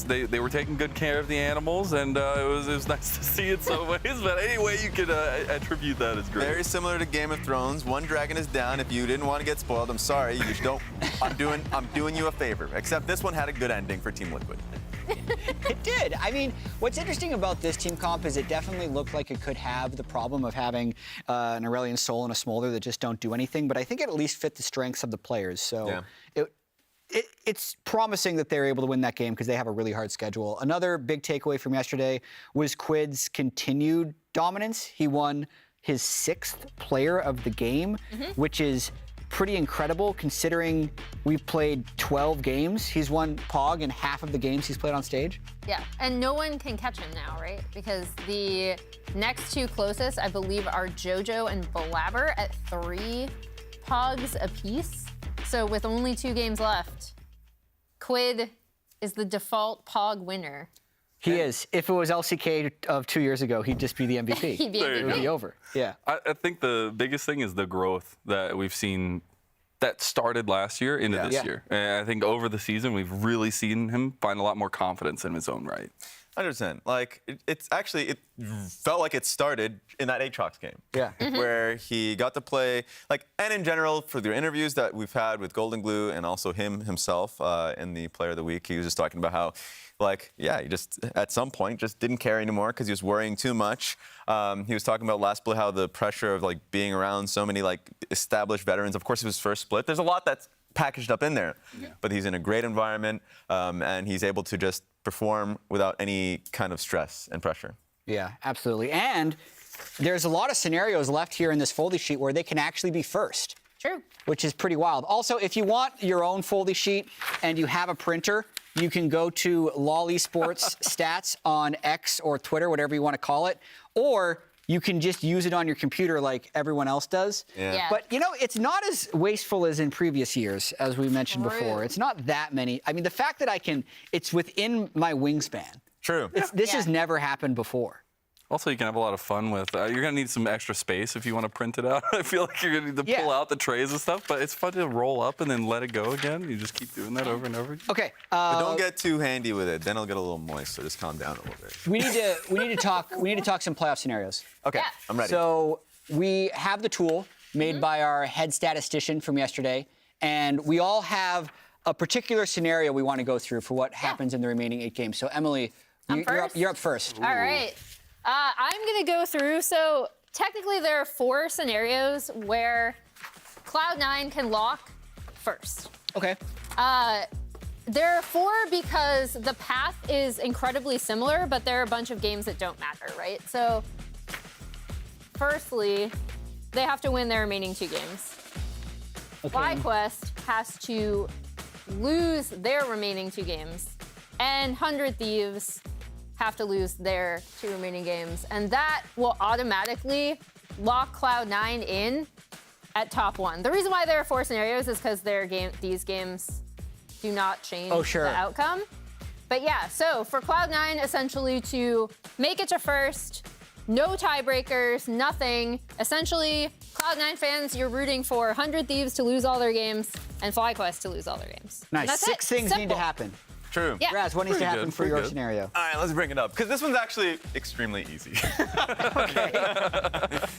they were taking good care of the animals, and it was nice to see in some ways. But any way you could attribute that is great. Very similar to Game of Thrones. One dragon is down. If you didn't want to get spoiled, I'm sorry. You just don't. I'm doing you a favor. Except this one had a good ending for Team Liquid. It did. I mean, what's interesting about this team comp is it definitely looked like it could have the problem of having an Aurelion Sol and a Smolder that just don't do anything, but I think it at least fit the strengths of the players. So it's promising that they're able to win that game because they have a really hard schedule. Another big takeaway from yesterday was Quid's continued dominance. He won his 6th player of the game, which is pretty incredible considering we've played 12 games. He's won POG in half of the games he's played on stage. Yeah, and no one can catch him now, right? Because the next 2 closest, I believe, are JoJo and Blabber at 3 POGs apiece. So with only 2 games left, Quid is the default POG winner. He is. If it was LCK of 2 years ago, he'd just be the MVP. He'd be It would MVP. be over. Yeah. I think the biggest thing is the growth that we've seen that started last year into this year. And I think over the season, we've really seen him find a lot more confidence in his own right. 100%. Like, it felt like it started in that Aatrox game. Yeah. Where he got to play, like, and in general, for the interviews that we've had with Golden Glue and also him himself in the Player of the Week, he was just talking about how, like, yeah, he just, at some point, just didn't care anymore because he was worrying too much. He was talking about last split, how the pressure of, like, being around so many, like, established veterans, of course, it was first split. There's a lot that's packaged up in there. But he's in a great environment, and he's able to just perform without any kind of stress and pressure. Yeah, absolutely. And there's a lot of scenarios left here in this Foldy sheet where they can actually be first. True. Which is pretty wild. Also, if you want your own Foldy sheet and you have a printer, you can go to Lolly Sports Stats on X or Twitter, whatever you want to call it, or you can just use it on your computer like everyone else does. Yeah. But, you know, it's not as wasteful as in previous years, as we mentioned before. It's not that many. I mean, the fact that it's within my wingspan. True. This has never happened before. Also, you can have a lot of fun with. You're gonna need some extra space if you want to print it out. I feel like you're gonna need to pull out the trays and stuff, but it's fun to roll up and then let it go again. You just keep doing that over and over again. Okay. But don't get too handy with it. Then it'll get a little moist. So just calm down a little bit. We need to talk some playoff scenarios. Okay, I'm ready. So we have the tool made by our head statistician from yesterday, and we all have a particular scenario we want to go through for what happens in the remaining 8 games. So Emily, you're up first. All right. I'm going to go through. So technically there are 4 scenarios where Cloud9 can lock first. Okay. There are 4 because the path is incredibly similar, but there are a bunch of games that don't matter, right? So firstly, they have to win their remaining 2 games. FlyQuest has to lose their remaining 2 games, and 100 Thieves have to lose their 2 remaining games, and that will automatically lock Cloud9 in at top 1. The reason why there are 4 scenarios is because these games do not change the outcome. But yeah, so for Cloud9 essentially to make it to first, no tiebreakers, nothing. Essentially, Cloud9 fans, you're rooting for 100 Thieves to lose all their games and FlyQuest to lose all their games. Nice. That's 6 things need to happen. True. Yeah. Raz, what needs to happen for your scenario? All right, let's bring it up, because this one's actually extremely easy.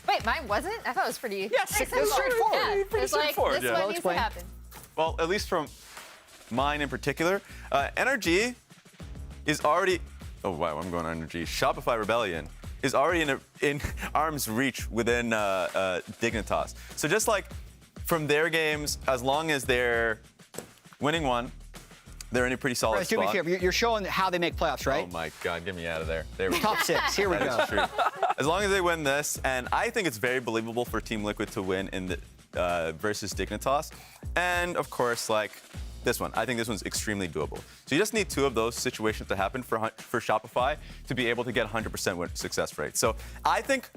Wait, mine wasn't? I thought it was pretty straightforward. Yeah, Pretty it's like, straightforward, this yeah. is what Well needs to explained. happen. Well, at least from mine in particular, NRG is already. Oh wow, I'm going NRG. Shopify Rebellion is already in arm's reach within Dignitas. So just like from their games, as long as they're winning one, they're in a pretty solid Raz, do me a spot. favor. You're showing how they make playoffs, right? Oh my God, get me out of there. There we go. Top 6. Here we go. That is true. As long as they win this, and I think it's very believable for Team Liquid to win in the versus Dignitas, and of course, like this one, I think this one's extremely doable. So you just need 2 of those situations to happen for Shopify to be able to get 100% success rate. So I think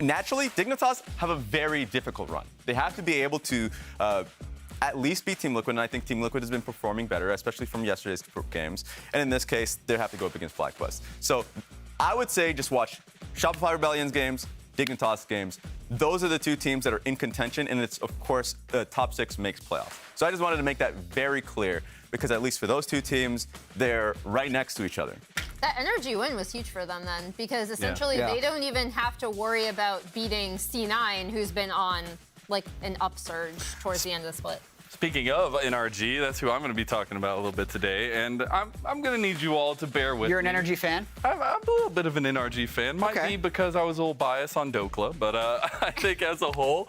naturally Dignitas have a very difficult run. They have to be able to at least beat Team Liquid, and I think Team Liquid has been performing better, especially from yesterday's games. And in this case, they have to go up against FlyQuest. So I would say just watch Shopify Rebellion's games, Dignitas games. Those are the 2 teams that are in contention, and it's, of course, the top 6 makes playoffs. So I just wanted to make that very clear, because at least for those 2 teams, they're right next to each other. That energy win was huge for them then, because essentially they don't even have to worry about beating C9, who's been on like an upsurge towards the end of the split. Speaking of NRG, that's who I'm going to be talking about a little bit today, and I'm going to need you all to bear with me. You're an NRG fan? I'm a little bit of an NRG fan. Might be because I was a little biased on Dokla, but I think as a whole,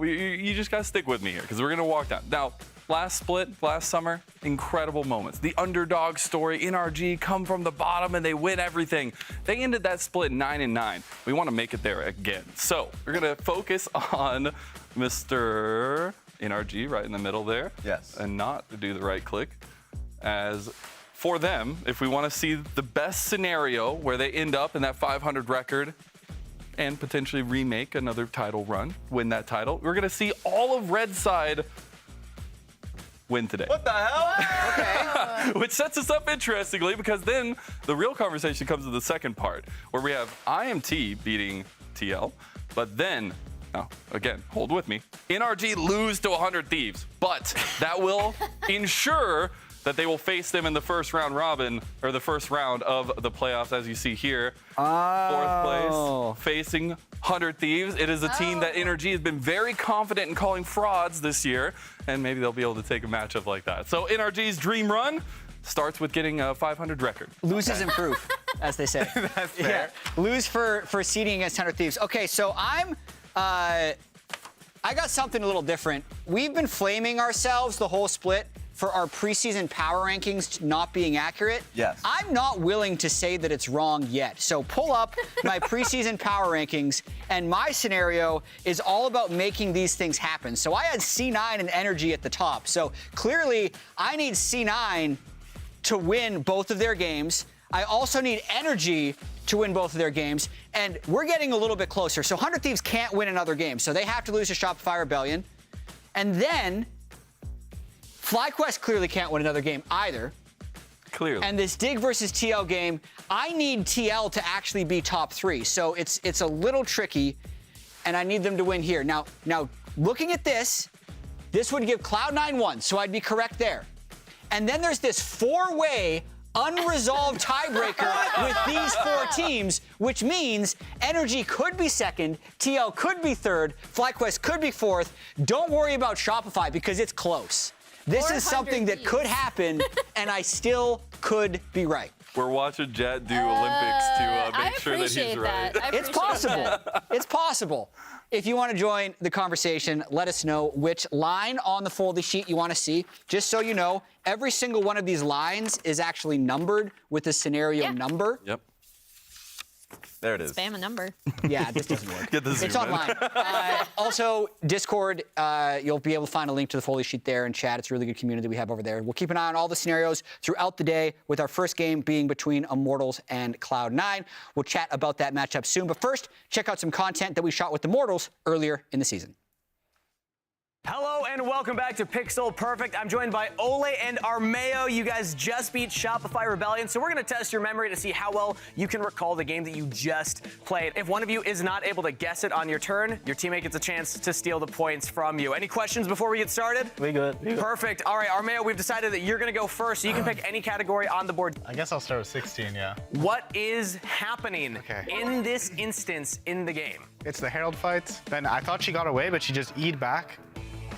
you just got to stick with me here, because we're going to walk down. Now, last split, last summer, incredible moments. The underdog story, NRG come from the bottom and they win everything. They ended that split 9-9. We want to make it there again. So we're going to focus on Mr. NRG right in the middle there. Yes. And not do the right click. As for them, if we want to see the best scenario where they end up in that 500 record and potentially remake another title run, win that title, we're going to see all of Red Side win today. What the hell? Okay. Which sets us up interestingly, because then the real conversation comes to the second part, where we have IMT beating TL, but then, now, again, hold with me, NRG lose to 100 Thieves, but that will ensure that they will face them in the first round robin, or the first round of the playoffs, as you see here. Fourth place, facing 100 Thieves. It is a team that NRG has been very confident in calling frauds this year, and maybe they'll be able to take a matchup like that. So NRG's dream run starts with getting a 500 record. Lose is improve, as they say. That's fair. Yeah. Lose for seeding against 100 Thieves. Okay, so I'm I got something a little different. We've been flaming ourselves the whole split for our preseason power rankings not being accurate. Yes. I'm not willing to say that it's wrong yet. So pull up my preseason power rankings, and my scenario is all about making these things happen. So I had C9 and Energy at the top. So clearly, I need C9 to win both of their games. I also need Energy to win both of their games, and we're getting a little bit closer. So 100 Thieves can't win another game, so they have to lose to Shopify Rebellion. And then FlyQuest clearly can't win another game either. Clearly. And this Dig versus TL game, I need TL to actually be top 3. So it's a little tricky, and I need them to win here. Now looking at this would give Cloud9 1, so I'd be correct there. And then there's this 4-way unresolved tiebreaker with these 4 teams, which means Energy could be second, TL could be third, FlyQuest could be fourth. Don't worry about Shopify because it's close. This is something that could happen, and I still could be right. We're watching Jet do Olympics to make sure that he's right. It's possible. It's possible. If you want to join the conversation, let us know which line on the foldy sheet you want to see. Just so you know, every single one of these lines is actually numbered with a scenario number. Yep. There it is. Spam a number. Yeah, this doesn't work. Get the zoom It's online. Also, Discord, you'll be able to find a link to the foldy sheet there and chat. It's a really good community we have over there. We'll keep an eye on all the scenarios throughout the day, with our first game being between Immortals and Cloud9. We'll chat about that matchup soon. But first, check out some content that we shot with Immortals earlier in the season. Hello and welcome back to Pixel Perfect. I'm joined by Ole and Armeo. You guys just beat Shopify Rebellion, so we're going to test your memory to see how well you can recall the game that you just played. If one of you is not able to guess it on your turn, your teammate gets a chance to steal the points from you. Any questions before we get started? We good. Perfect. All right, Armeo, we've decided that you're going to go first, so you can pick any category on the board. I guess I'll start with 16, yeah. What is happening in this instance in the game? It's the Herald fight. Then I thought she got away, but she just E'd back,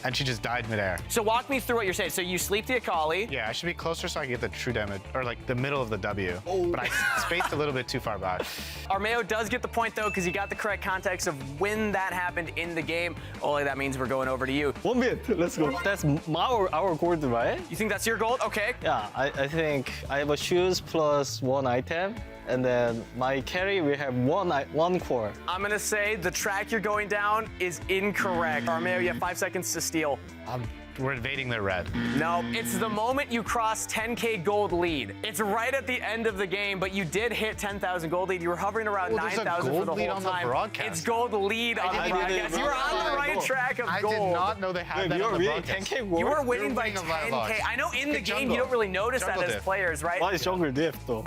and she just died midair. So walk me through what you're saying. So you sleep the Akali. Yeah, I should be closer so I can get the true damage, or like the middle of the W. But I spaced a little bit too far back. Armeo does get the point, though, because he got the correct context of when that happened in the game. Ole, that means we're going over to you. 1 minute, let's go. That's our gold, right? You think that's your gold? Okay. Yeah, I think I have a shoes plus 1 item. And then my carry, we have one core. I'm gonna say the track you're going down is incorrect. Armeo, you have 5 seconds to steal. We're invading their red. No, it's the moment you cross 10K gold lead. It's right at the end of the game, but you did hit 10,000 gold lead. You were hovering around 9,000 for the whole time. It's gold lead on the broadcast. You were on the right track of gold. I did not know they had that on the broadcast. You were winning by 10K. I know in the game you don't really notice that as players, right? Why is jungle diff though?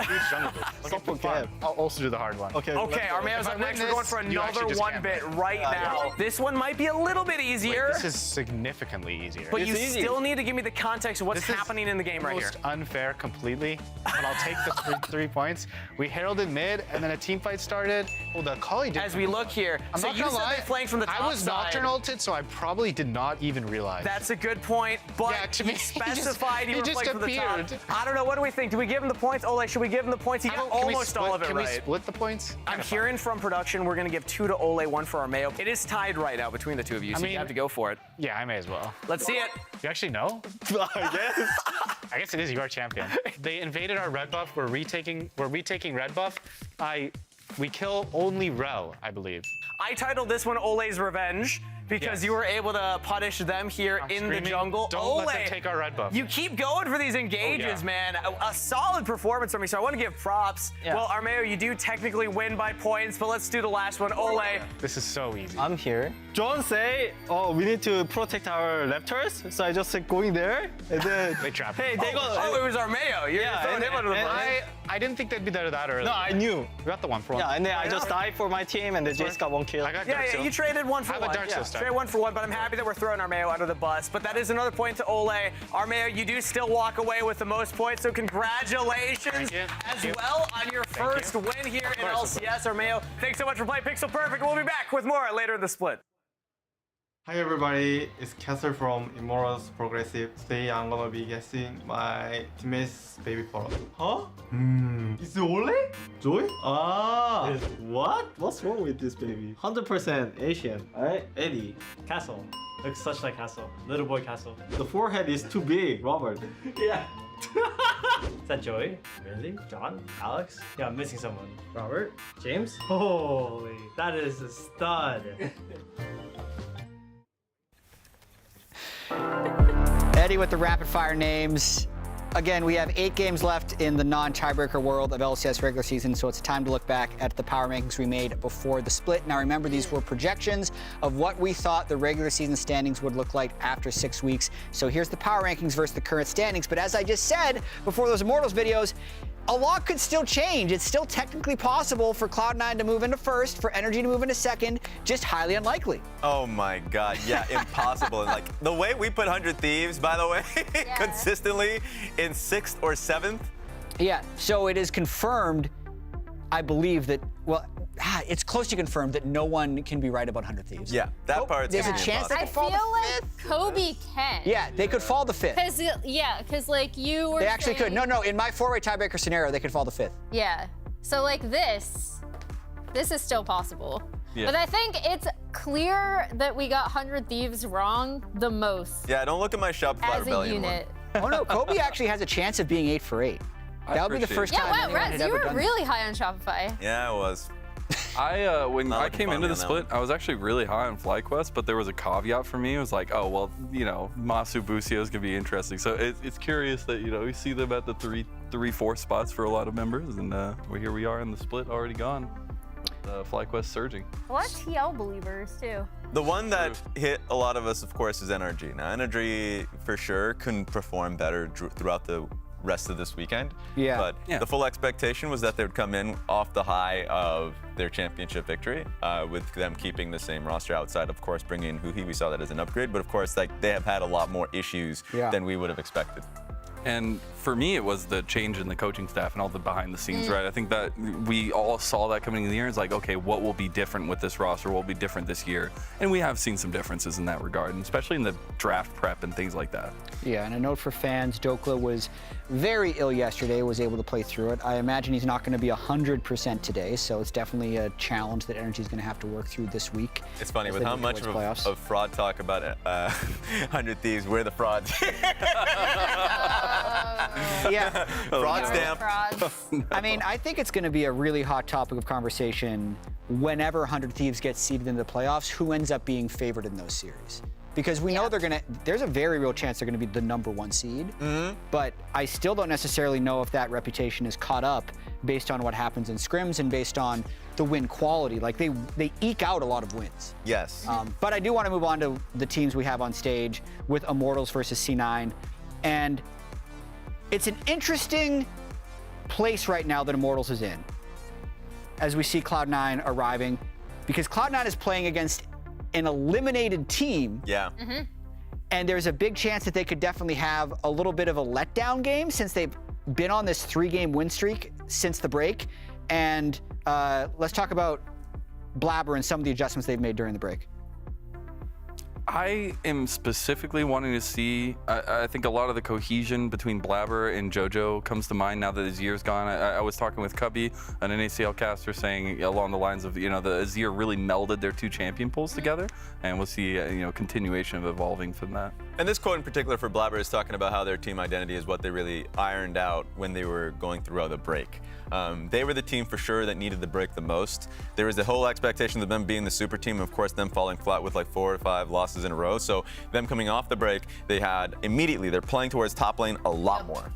Support gap. I'll also do the hard one. Okay, Armeo's up next. We're going for another 1-bit right now. This one might be a little bit easier. This is significantly easier. But you still need to give me the context of what's happening in the game right here. Most unfair completely, but I'll take the 3 points. We heralded mid, and then a team fight started. Well, the Akali did. As we look here, I'm so not you gonna said lie, they flanked from the top I was side. Nocturne ulted, so I probably did not even realize. That's a good point, but Yeah, you specified you were just flanked from the top. appeared. I don't know, what do we think? Do we give him the points? Ole, should we give him the points? He got almost all of it Can right. we split the points? I'm hearing from production, we're gonna give 2 to Ole, 1 for Armeo. It is tied right now between the two of you, so you have to go for it. Yeah, I may as well. Let's see it. You actually know? I guess it is. You are champion. They invaded our red buff. We're retaking red buff. We kill only Rel, I believe. I titled this one Ole's Revenge because you were able to punish them here in the jungle. Don't let them take our red buff. You keep going for these engages, man. A solid performance from me, so I want to give props. Yeah. Well, Armeo, you do technically win by points, but let's do the last one. Ole. This is so easy. I'm here. John say, oh, we need to protect our raptors, so I just like going there, and then they trap. Hey, they go. Oh, it was Armeo. You're throwing him under the bus. I didn't think they'd be there that early. No, I knew. We got the 1 for 1. Yeah, and then I just died for my team, and then Jace got 1 kill. I got Yeah, you traded 1 for 1. I have a Dark System. Traded 1 for 1, but I'm happy that we're throwing Armeo under the bus. But that is another point to Ole. Armeo, you do still walk away with the most points, so congratulations as well on your first win here in LCS. Armeo, thanks so much for playing Pixel Perfect. We'll be back with more later in the split. Hi everybody, it's Kessler from Immortals Progressive. Today I'm gonna be guessing my teammate's baby photo. Huh? Is it Ole? Joy? Ah! What? What's wrong with this baby? 100% Asian, right? Eddie. Castle. Looks such like Castle. Little boy Castle. The forehead is too big, Robert. Yeah. Is that Joey? Really? John? Alex? Yeah, I'm missing someone. Robert? James? Holy, that is a stud. Eddie with the rapid fire names. Again, we have 8 games left in the non-tiebreaker world of LCS regular season, so it's time to look back at the power rankings we made before the split. Now remember, these were projections of what we thought the regular season standings would look like after 6 weeks. So here's the power rankings versus the current standings. But as I just said before those Immortals videos, a lot could still change. It's still technically possible for Cloud9 to move into first, for Energy to move into second, just highly unlikely. Oh my God, yeah, impossible. And like the way we put 100 Thieves, by the way, consistently in 6th or 7th. Yeah, so it is confirmed, I believe that, well, it's close to confirmed that no one can be right about 100 Thieves. Yeah, that part's There's a gonna be chance they impossible. could fall I the feel fifth. like Kobe can. Yeah, they could fall the fifth. Because like you were They actually could. saying- No, in my 4-way tiebreaker scenario, they could fall the fifth. Yeah. So like this is still possible. Yeah. But I think it's clear that we got 100 Thieves wrong the most Yeah, don't look at my Shopify as a Rebellion unit. Oh no, Kobe actually has a chance of being 8 for 8. That would be the first Yeah, time wow, anyone Rez, had you ever were done really high on Shopify. one. Yeah, it was. When Not I looking came for into me the on that split, I was actually really high on FlyQuest, but there was a caveat for me. It was like, oh, well, you know, Masu Busio is going to be interesting. So it's curious that, you know, we see them at the 3-4 spots for a lot of members, and here we are in the split already gone. FlyQuest surging. A lot of TL believers too. The one that hit a lot of us, of course, is NRG. Now, NRG for sure couldn't perform better throughout the rest of this weekend. Yeah. But the full expectation was that they would come in off the high of their championship victory, with them keeping the same roster outside, of course, bringing in Huhi. We saw that as an upgrade, but of course, like they have had a lot more issues than we would have expected. And for me, it was the change in the coaching staff and all the behind the scenes, right? I think that we all saw that coming in the year. It's like, okay, what will be different with this roster? What will be different this year? And we have seen some differences in that regard, and especially in the draft prep and things like that. Yeah, and a note for fans, Dokla was very ill yesterday, was able to play through it. I imagine he's not going to be 100% today, so it's definitely a challenge that Energy is going to have to work through this week. It's funny, with how much playoffs. of fraud talk about 100 Thieves, we're the frauds. Yeah. Fraud stamp. I mean, I think it's going to be a really hot topic of conversation whenever 100 Thieves gets seeded into the playoffs, who ends up being favored in those series. Because we know there's a very real chance they're going to be the #1 seed. But I still don't necessarily know if that reputation is caught up based on what happens in scrims and based on the win quality. Like they eke out a lot of wins. Yes. But I do want to move on to the teams we have on stage with Immortals versus C9. And it's an interesting place right now that Immortals is in as we see Cloud9 arriving, because Cloud9 is playing against an eliminated team. Yeah. And there's a big chance that they could definitely have a little bit of a letdown game since they've been on this 3-game win streak since the break. And let's talk about Blabber and some of the adjustments they've made during the break. I am specifically wanting to see, I think a lot of the cohesion between Blabber and JoJo comes to mind now that Azir's gone. I was talking with Cubby, an NACL caster, saying along the lines of, you know, the Azir really melded their 2 champion pools together, and we'll see, you know, continuation of evolving from that. And this quote in particular for Blabber is talking about how their team identity is what they really ironed out when they were going through the break. They were the team for sure that needed the break the most. There was a whole expectation of them being the super team, and of course them falling flat with like 4 or 5 losses in a row. So them coming off the break, they're playing towards top lane a lot more.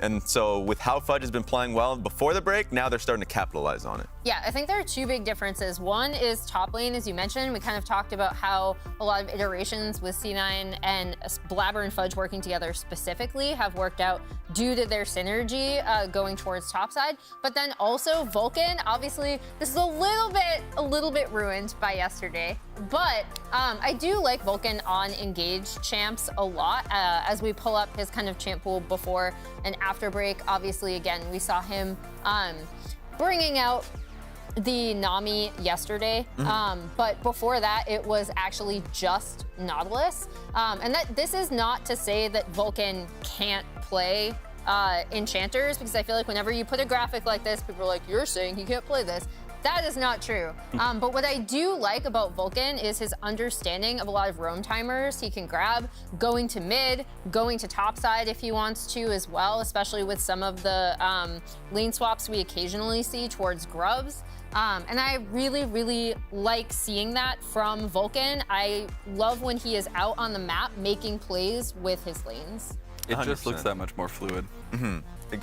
And so with how Fudge has been playing well before the break, now they're starting to capitalize on it. Yeah, I think there are 2 big differences. One is top lane, as you mentioned. We kind of talked about how a lot of iterations with C9 and Blabber and Fudge working together specifically have worked out due to their synergy going towards top side. But then also Vulcan, obviously, this is a little bit ruined by yesterday. But I do like Vulcan on engaged champs a lot as we pull up his kind of champ pool before and after break. Obviously, again, we saw him bringing out the Nami yesterday, but before that, it was actually just Nautilus. And this is not to say that Vulcan can't play enchanters, because I feel like whenever you put a graphic like this, people are like, you're saying he can't play this. That is not true. But what I do like about Vulcan is his understanding of a lot of roam timers. He can grab going to mid, going to top side if he wants to as well, especially with some of the lane swaps we occasionally see towards Grubs. And I really, really like seeing that from Vulcan. I love when he is out on the map making plays with his lanes. It just looks that much more fluid.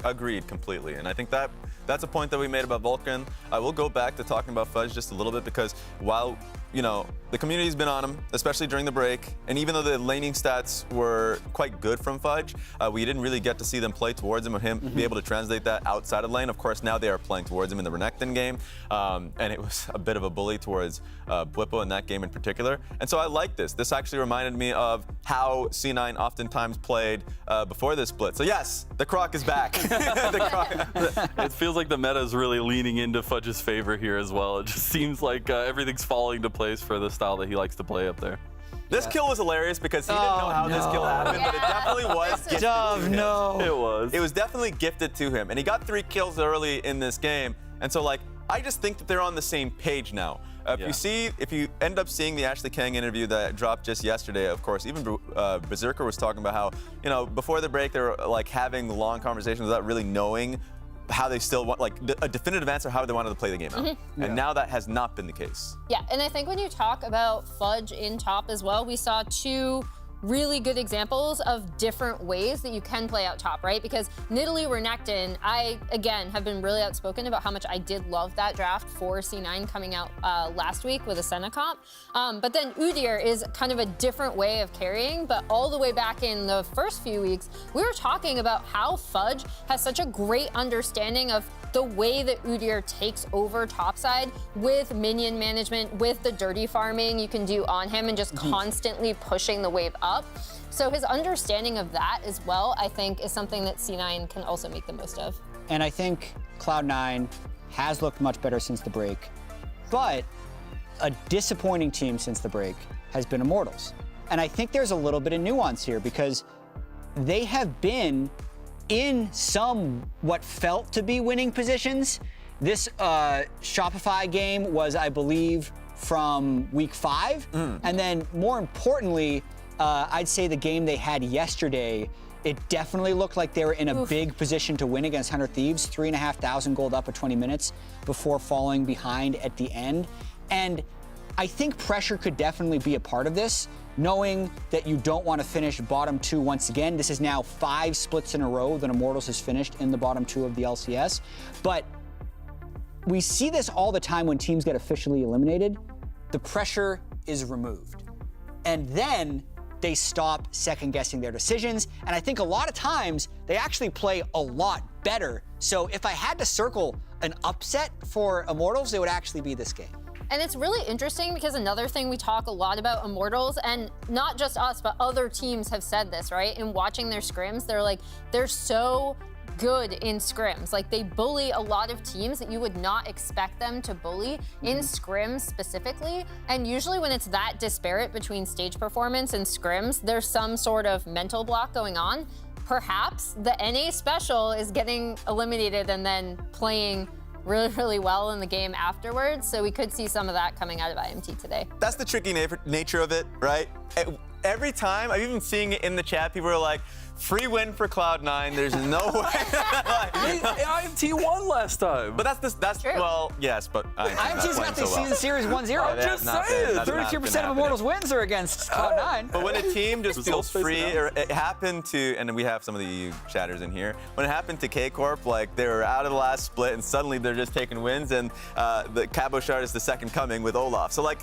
Agreed completely. And I think that's a point that we made about Vulcan. I will go back to talking about Fudge just a little bit, because while, you know, the community's been on him, especially during the break, and even though the laning stats were quite good from Fudge, we didn't really get to see them play towards him, or him be able to translate that outside of lane. Of course, now they are playing towards him in the Renekton game, and it was a bit of a bully towards Blippo in that game in particular. And so I like this. This actually reminded me of how C9 oftentimes played before this split. So yes, the Croc is back. It feels like the meta is really leaning into Fudge's favor here as well. It just seems like everything's falling into place for the style that he likes to play up there. This kill was hilarious because he didn't know how this kill happened, but it definitely was gifted to him. It was definitely gifted to him. And he got 3 kills early in this game. And so, like, I just think that they're on the same page now. If you end up seeing the Ashley Kang interview that dropped just yesterday, of course, even Berserker was talking about how, you know, before the break, they were like having long conversations without really knowing how they still want, like, a definitive answer how they wanted to play the game out. And now that has not been the case. Yeah, and I think when you talk about Fudge in top as well, we saw 2 really good examples of different ways that you can play out top, right? Because Nidalee Renekton, I, again, have been really outspoken about how much I did love that draft for C9 coming out last week with a Senna comp. But then Udyr is kind of a different way of carrying, but all the way back in the first few weeks, we were talking about how Fudge has such a great understanding of the way that Udyr takes over topside with minion management, with the dirty farming you can do on him and just constantly pushing the wave up. So his understanding of that as well, I think, is something that C9 can also make the most of. And I think Cloud9 has looked much better since the break, but a disappointing team since the break has been Immortals. And I think there's a little bit of nuance here, because they have been in some what felt to be winning positions. This Shopify game was, I believe, from week 5. And then more importantly, I'd say the game they had yesterday, it definitely looked like they were in a big position to win against 100 Thieves, 3,500 gold up at 20 minutes before falling behind at the end. And I think pressure could definitely be a part of this, knowing that you don't want to finish bottom 2 once again. This is now 5 splits in a row that Immortals has finished in the bottom 2 of the LCS. But we see this all the time when teams get officially eliminated. The pressure is removed. And then they stop second-guessing their decisions. And I think a lot of times they actually play a lot better. So if I had to circle an upset for Immortals, it would actually be this game. And it's really interesting because another thing we talk a lot about Immortals, and not just us, but other teams have said this, right? In watching their scrims, they're like, they're so good in scrims. Like, they bully a lot of teams that you would not expect them to bully in scrims specifically. And usually when it's that disparate between stage performance and scrims, there's some sort of mental block going on. Perhaps the NA special is getting eliminated and then playing really, really well in the game afterwards. So we could see some of that coming out of IMT today. That's the tricky nature of it, right? Every time, I'm even seeing it in the chat, people are like, free win for Cloud9, there's no way. IMT won last time. But that's true. Well, yes, but IMT's got the season series 1-0. I'm just saying. 32% of Immortals wins are against Cloud9. But when a team just feels free, or it happened to, and we have some of the EU chatters in here, when it happened to K-Corp, like they were out of the last split and suddenly they're just taking wins, and the Cabo Shard is the second coming with Olaf. So like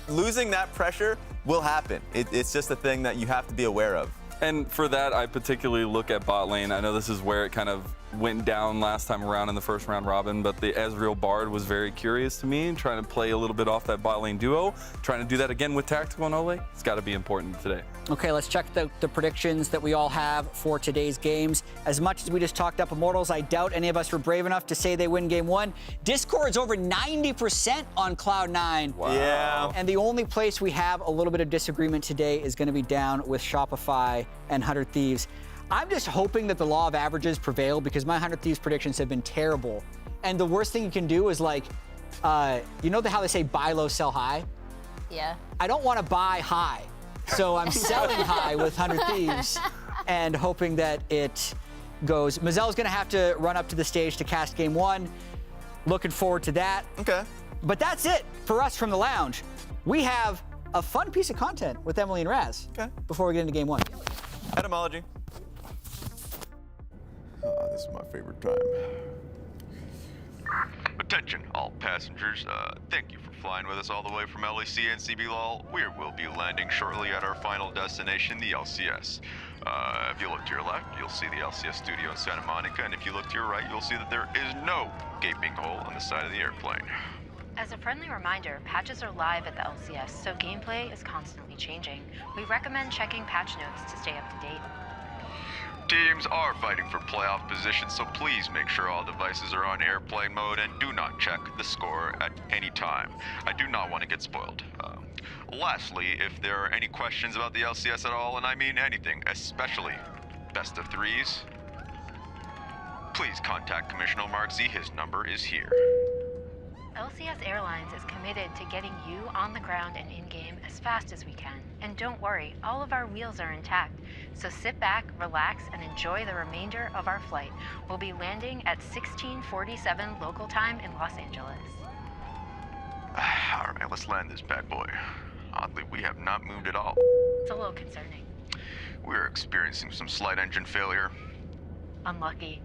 losing that pressure will happen. It's just a thing that you have to be aware of. And for that, I particularly look at bot lane. I know this is where it kind of went down last time around in the first round robin, but the Ezreal Bard was very curious to me, trying to play a little bit off that bot lane duo. Trying to do that again with Tactical and Ole. It's got to be important today. Okay, let's check the predictions that we all have for today's games. As much as we just talked up Immortals, I doubt any of us were brave enough to say they win game one. Discord's over 90% on Cloud9. Wow. Yeah. And the only place we have a little bit of disagreement today is going to be down with Shopify and 100 Thieves. I'm just hoping that the law of averages prevail because my 100 Thieves predictions have been terrible. And the worst thing you can do is like, you know how they say buy low, sell high? Yeah. I don't want to buy high. So I'm selling high with 100 Thieves and hoping that it goes. Mazel's going to have to run up to the stage to cast game one. Looking forward to that. Okay. But that's it for us from the lounge. We have a fun piece of content with Emily and Raz before we get into game one. Etymology. This is my favorite time. Attention, all passengers. Thank you for flying with us all the way from LEC and CBLOL. We will be landing shortly at our final destination, the LCS. If you look to your left, you'll see the LCS studio in Santa Monica, and if you look to your right, you'll see that there is no gaping hole on the side of the airplane. As a friendly reminder, patches are live at the LCS, so gameplay is constantly changing. We recommend checking patch notes to stay up to date. Teams are fighting for playoff positions, so please make sure all devices are on airplane mode and do not check the score at any time. I do not want to get spoiled. Lastly, if there are any questions about the LCS at all, and I mean anything, especially best of threes, please contact Commissioner Mark Z. His number is here. LCS Airlines is committed to getting you on the ground and in-game as fast as we can. And don't worry, all of our wheels are intact. So sit back, relax, and enjoy the remainder of our flight. We'll be landing at 16:47 local time in Los Angeles. All right, let's land this bad boy. Oddly, we have not moved at all. It's a little concerning. We're experiencing some slight engine failure. Unlucky.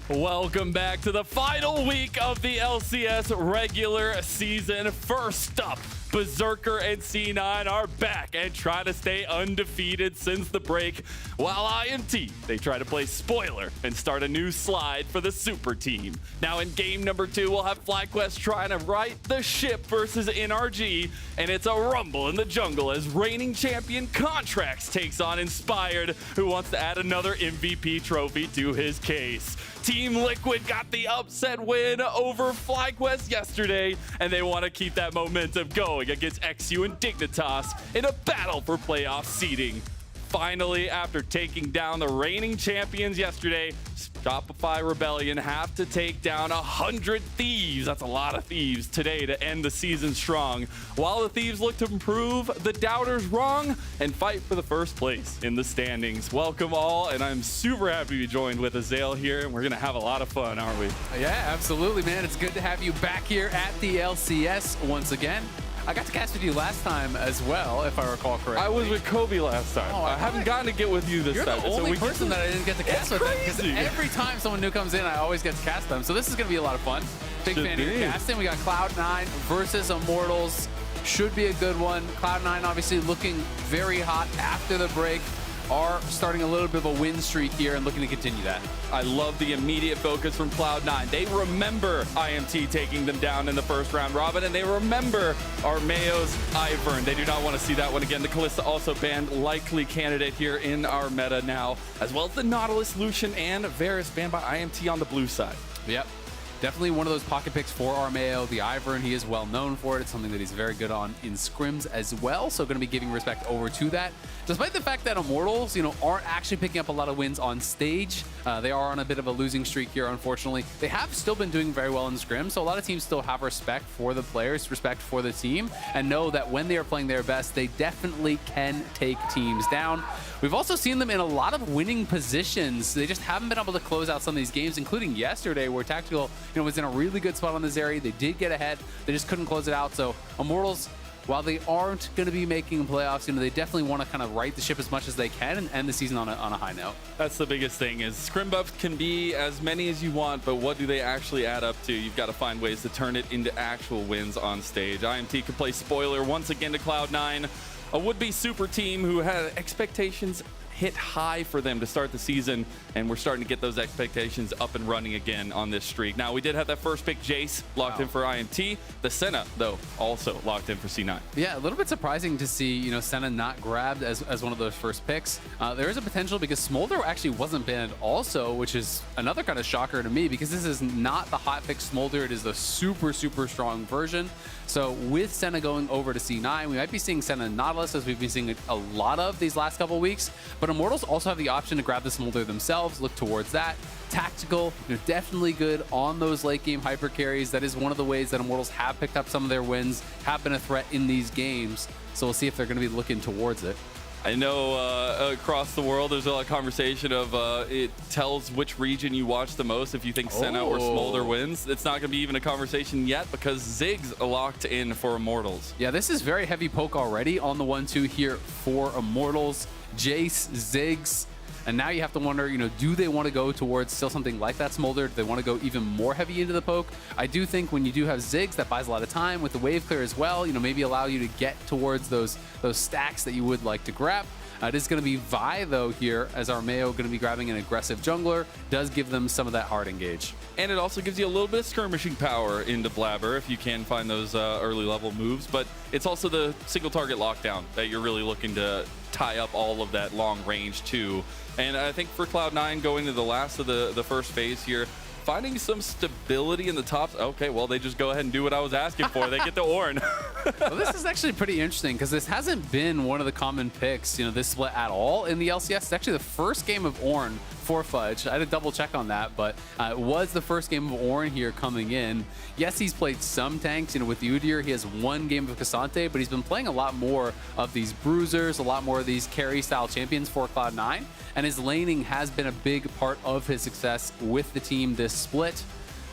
Welcome back to the final week of the LCS regular season. First up, Berserker and C9 are back and try to stay undefeated since the break, while IMT, they try to play spoiler and start a new slide for the super team. Now in game number 2, we'll have FlyQuest trying to right the ship versus NRG, and it's a rumble in the jungle as reigning champion Contracts takes on Inspired, who wants to add another MVP trophy to his case. Team Liquid got the upset win over FlyQuest yesterday, and they want to keep that momentum going against XU and Dignitas in a battle for playoff seeding. Finally, after taking down the reigning champions yesterday, Shopify Rebellion have to take down 100 Thieves. That's a lot of Thieves today to end the season strong. While the Thieves look to prove the doubters wrong and fight for the first place in the standings. Welcome all, and I'm super happy to be joined with Azael here, and we're going to have a lot of fun, aren't we? Yeah, absolutely, man. It's good to have you back here at the LCS once again. I got to cast with you last time as well, if I recall correctly. I was with Kobe last time. I haven't gotten to get with you this time. You're the only person that I didn't get to cast with because every time someone new comes in, I always get to cast them. So this is going to be a lot of fun. Big fan of your casting. We got Cloud9 versus Immortals. Should be a good one. Cloud9 obviously looking very hot after the break. Are starting a little bit of a win streak here and looking to continue that. I love the immediate focus from Cloud9. They remember IMT taking them down in the first round robin, and they remember Armeo's Ivern. They do not want to see that one again. The Kalista also banned, likely candidate here in our meta now, as well as the Nautilus, Lucian, and Varus banned by IMT on the blue side. Yep. Definitely one of those pocket picks for our Mayo. The Ivern, he is well known for it. It's something that he's very good on in scrims as well. So going to be giving respect over to that. Despite the fact that Immortals, aren't actually picking up a lot of wins on stage. They are on a bit of a losing streak here, unfortunately. They have still been doing very well in scrims. So a lot of teams still have respect for the players, respect for the team, and know that when they are playing their best, they definitely can take teams down. We've also seen them in a lot of winning positions. They just haven't been able to close out some of these games, including yesterday where Tactical was in a really good spot on this area. They did get ahead. They just couldn't close it out. So Immortals, while they aren't going to be making playoffs, they definitely want to kind of right the ship as much as they can and end the season on a high note. That's the biggest thing is scrim buffs can be as many as you want, but what do they actually add up to? You've got to find ways to turn it into actual wins on stage. IMT could play spoiler once again to Cloud9, a would-be super team who had expectations hit high for them to start the season, and we're starting to get those expectations up and running again on this streak. Now, we did have that first pick, Jace, locked in for IMT. The Senna, though, also locked in for C9. Yeah, a little bit surprising to see, Senna not grabbed as one of those first picks. There is a potential because Smolder actually wasn't banned also, which is another kind of shocker to me because this is not the hot pick Smolder. It is the super, super strong version. So with Senna going over to C9, we might be seeing Senna Nautilus as we've been seeing a lot of these last couple weeks. But Immortals also have the option to grab the Smolder themselves, look towards that. Tactical, definitely good on those late game hyper carries. That is one of the ways that Immortals have picked up some of their wins, have been a threat in these games. So we'll see if they're going to be looking towards it. I know across the world there's a lot of conversation of it tells which region you watch the most if you think Senna or Smolder wins. It's not going to be even a conversation yet because Ziggs locked in for Immortals. Yeah, this is very heavy poke already on the 1-2 here for Immortals. Jace, Ziggs, and now you have to wonder, do they want to go towards still something like that Smolder? Do they want to go even more heavy into the poke? I do think when you do have Ziggs, that buys a lot of time with the wave clear as well, maybe allow you to get towards those stacks that you would like to grab. It is going to be Vi, though, here, as our Mayo going to be grabbing an aggressive jungler. Does give them some of that hard engage. And it also gives you a little bit of skirmishing power into Blabber if you can find those early level moves. But it's also the single target lockdown that you're really looking to tie up all of that long range to. And I think for Cloud9 going to the last of the first phase here, finding some stability in the top. Okay, well, they just go ahead and do what I was asking for. They get the Ornn. Well, this is actually pretty interesting because this hasn't been one of the common picks, this split at all in the LCS. It's actually the first game of Ornn for Fudge. I had to double check on that, but it was the first game of Ornn here coming in. Yes, he's played some tanks, with Udyr. He has one game of Cassante, but he's been playing a lot more of these bruisers, a lot more of these carry-style champions for Cloud9, and his laning has been a big part of his success with the team this split.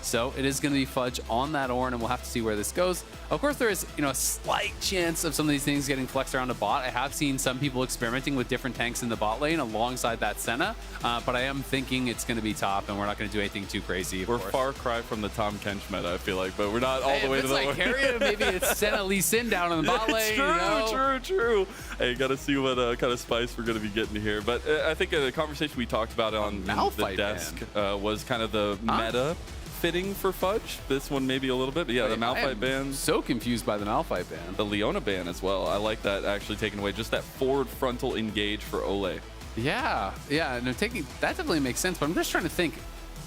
So it is going to be Fudge on that Ornn, and we'll have to see where this goes. Of course, there is a slight chance of some of these things getting flexed around the bot. I have seen some people experimenting with different tanks in the bot lane alongside that Senna, but I am thinking it's going to be top, and we're not going to do anything too crazy. We're far cry from the Tom Kench meta, I feel like, but we're not all the way to the like Harriet, maybe it's Senna Lee Sin down in the bot lane. True. Hey, got to see what kind of spice we're going to be getting here. But I think a conversation we talked about on the desk was kind of the meta fitting for Fudge. This one maybe a little bit, but yeah, the Malphite ban. So confused by the Malphite ban. The Leona ban as well. I like that actually taking away just that forward frontal engage for Ole. Yeah, no, that definitely makes sense, but I'm just trying to think,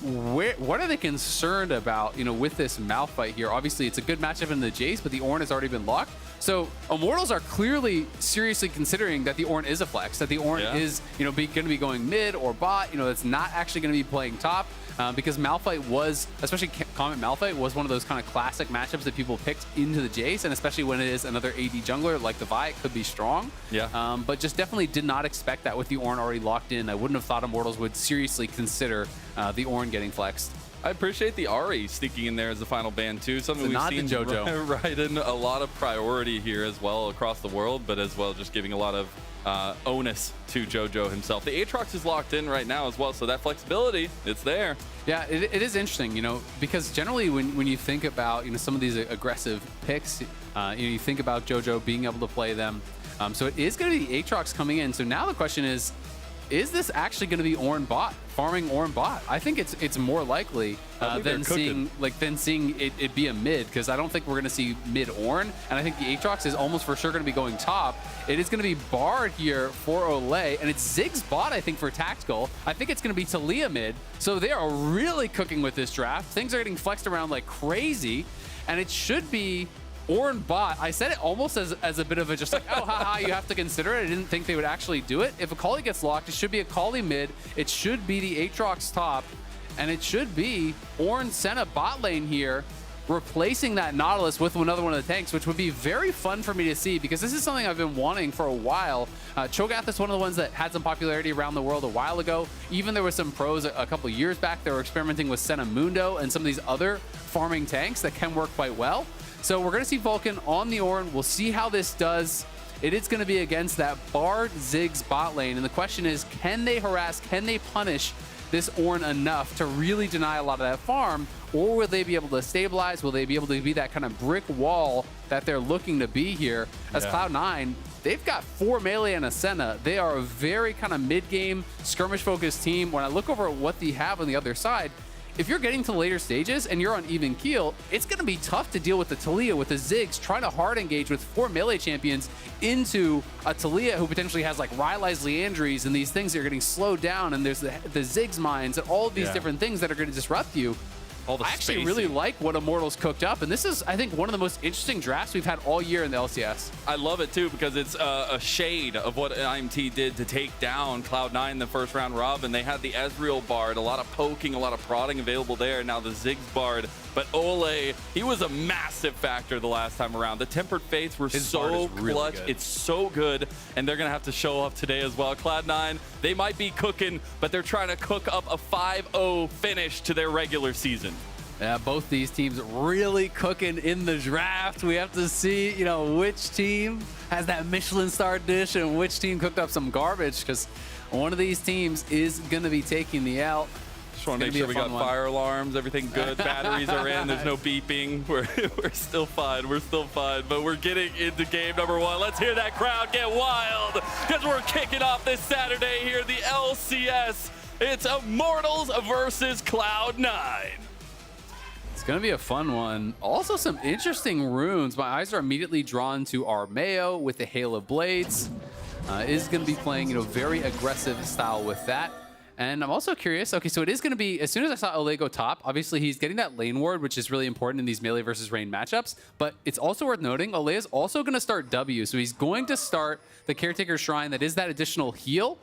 what are they concerned about, with this Malphite here? Obviously, it's a good matchup in the Jace, but the Ornn has already been locked. So Immortals are clearly seriously considering that the Ornn is a flex, that the Ornn is, going to be going mid or bot, it's not actually going to be playing top. Because Malphite was, especially Comet Malphite, was one of those kind of classic matchups that people picked into the Jace, and especially when it is another AD jungler like the Vi, it could be strong. Yeah. But just definitely did not expect that with the Ornn already locked in. I wouldn't have thought Immortals would seriously consider the Ornn getting flexed. I appreciate the Ahri sneaking in there as the final ban too. Something we've seen right in a lot of priority here as well across the world, but as well just giving a lot of onus to JoJo himself. The Aatrox is locked in right now as well, so that flexibility, it's there. Yeah, it is interesting, because generally when you think about some of these aggressive picks, you think about JoJo being able to play them. So it is going to be Aatrox coming in. So now the question is is this actually going to be Ornn bot, farming Ornn bot? I think it's more likely than seeing it be a mid, because I don't think we're going to see mid Ornn, and I think the Aatrox is almost for sure going to be going top. It is going to be Bard here for Olay, and it's Ziggs bot, I think, for Tactical. I think it's going to be Taliyah mid, so they are really cooking with this draft. Things are getting flexed around like crazy, and it should be Ornn bot. I said it almost as a bit of a just like, oh, haha, you have to consider it. I didn't think they would actually do it. If Akali gets locked, it should be Akali mid. It should be the Aatrox top. And it should be Ornn Senna bot lane here, replacing that Nautilus with another one of the tanks, which would be very fun for me to see, because this is something I've been wanting for a while. Cho'Gath is one of the ones that had some popularity around the world a while ago. Even there was some pros a couple years back that were experimenting with Senna Mundo and some of these other farming tanks that can work quite well. So we're going to see Vulcan on the Ornn. We'll see how this does. It is going to be against that Bard Ziggs bot lane. And the question is, can they harass, can they punish this Ornn enough to really deny a lot of that farm? Or will they be able to stabilize? Will they be able to be that kind of brick wall that they're looking to be here? As Cloud9, they've got 4 melee and a Senna. They are a very kind of mid-game, skirmish-focused team. When I look over at what they have on the other side, if you're getting to later stages and you're on even keel, it's going to be tough to deal with the Taliyah, with the Ziggs, trying to hard engage with 4 melee champions into a Taliyah who potentially has like Rylai's Leandries and these things that are getting slowed down, and there's the Ziggs mines and all of these different things that are going to disrupt you. I actually really like what Immortals cooked up, and this is, I think, one of the most interesting drafts we've had all year in the LCS. I love it, too, because it's a shade of what IMT did to take down Cloud9 in the first round robin. They had the Ezreal Bard, a lot of poking, a lot of prodding available there. Now the Ziggs Bard. But Olay, he was a massive factor the last time around. The Tempered Faiths were so clutch. It's so good, and they're going to have to show off today as well. Cloud9, they might be cooking, but they're trying to cook up a 5-0 finish to their regular season. Yeah, both these teams really cooking in the draft. We have to see, you know, which team has that Michelin star dish and which team cooked up some garbage, because one of these teams is going to be taking the L. Just want to make sure we got fire alarms, everything good, batteries are in, there's no beeping. We're still fine, but we're getting into game number 1. Let's hear that crowd get wild, because we're kicking off this Saturday here, the LCS. It's Immortals versus Cloud9. It's going to be a fun one. Also some interesting runes. My eyes are immediately drawn to Armeo with the Hail of Blades. Is going to be playing, you know, very aggressive style with that. And I'm also curious, okay, so it is going to be, as soon as I saw Olay go top, obviously he's getting that lane ward, which is really important in these melee versus rain matchups, but it's also worth noting, Olay is also going to start W, so he's going to start the Caretaker Shrine that is that additional heal.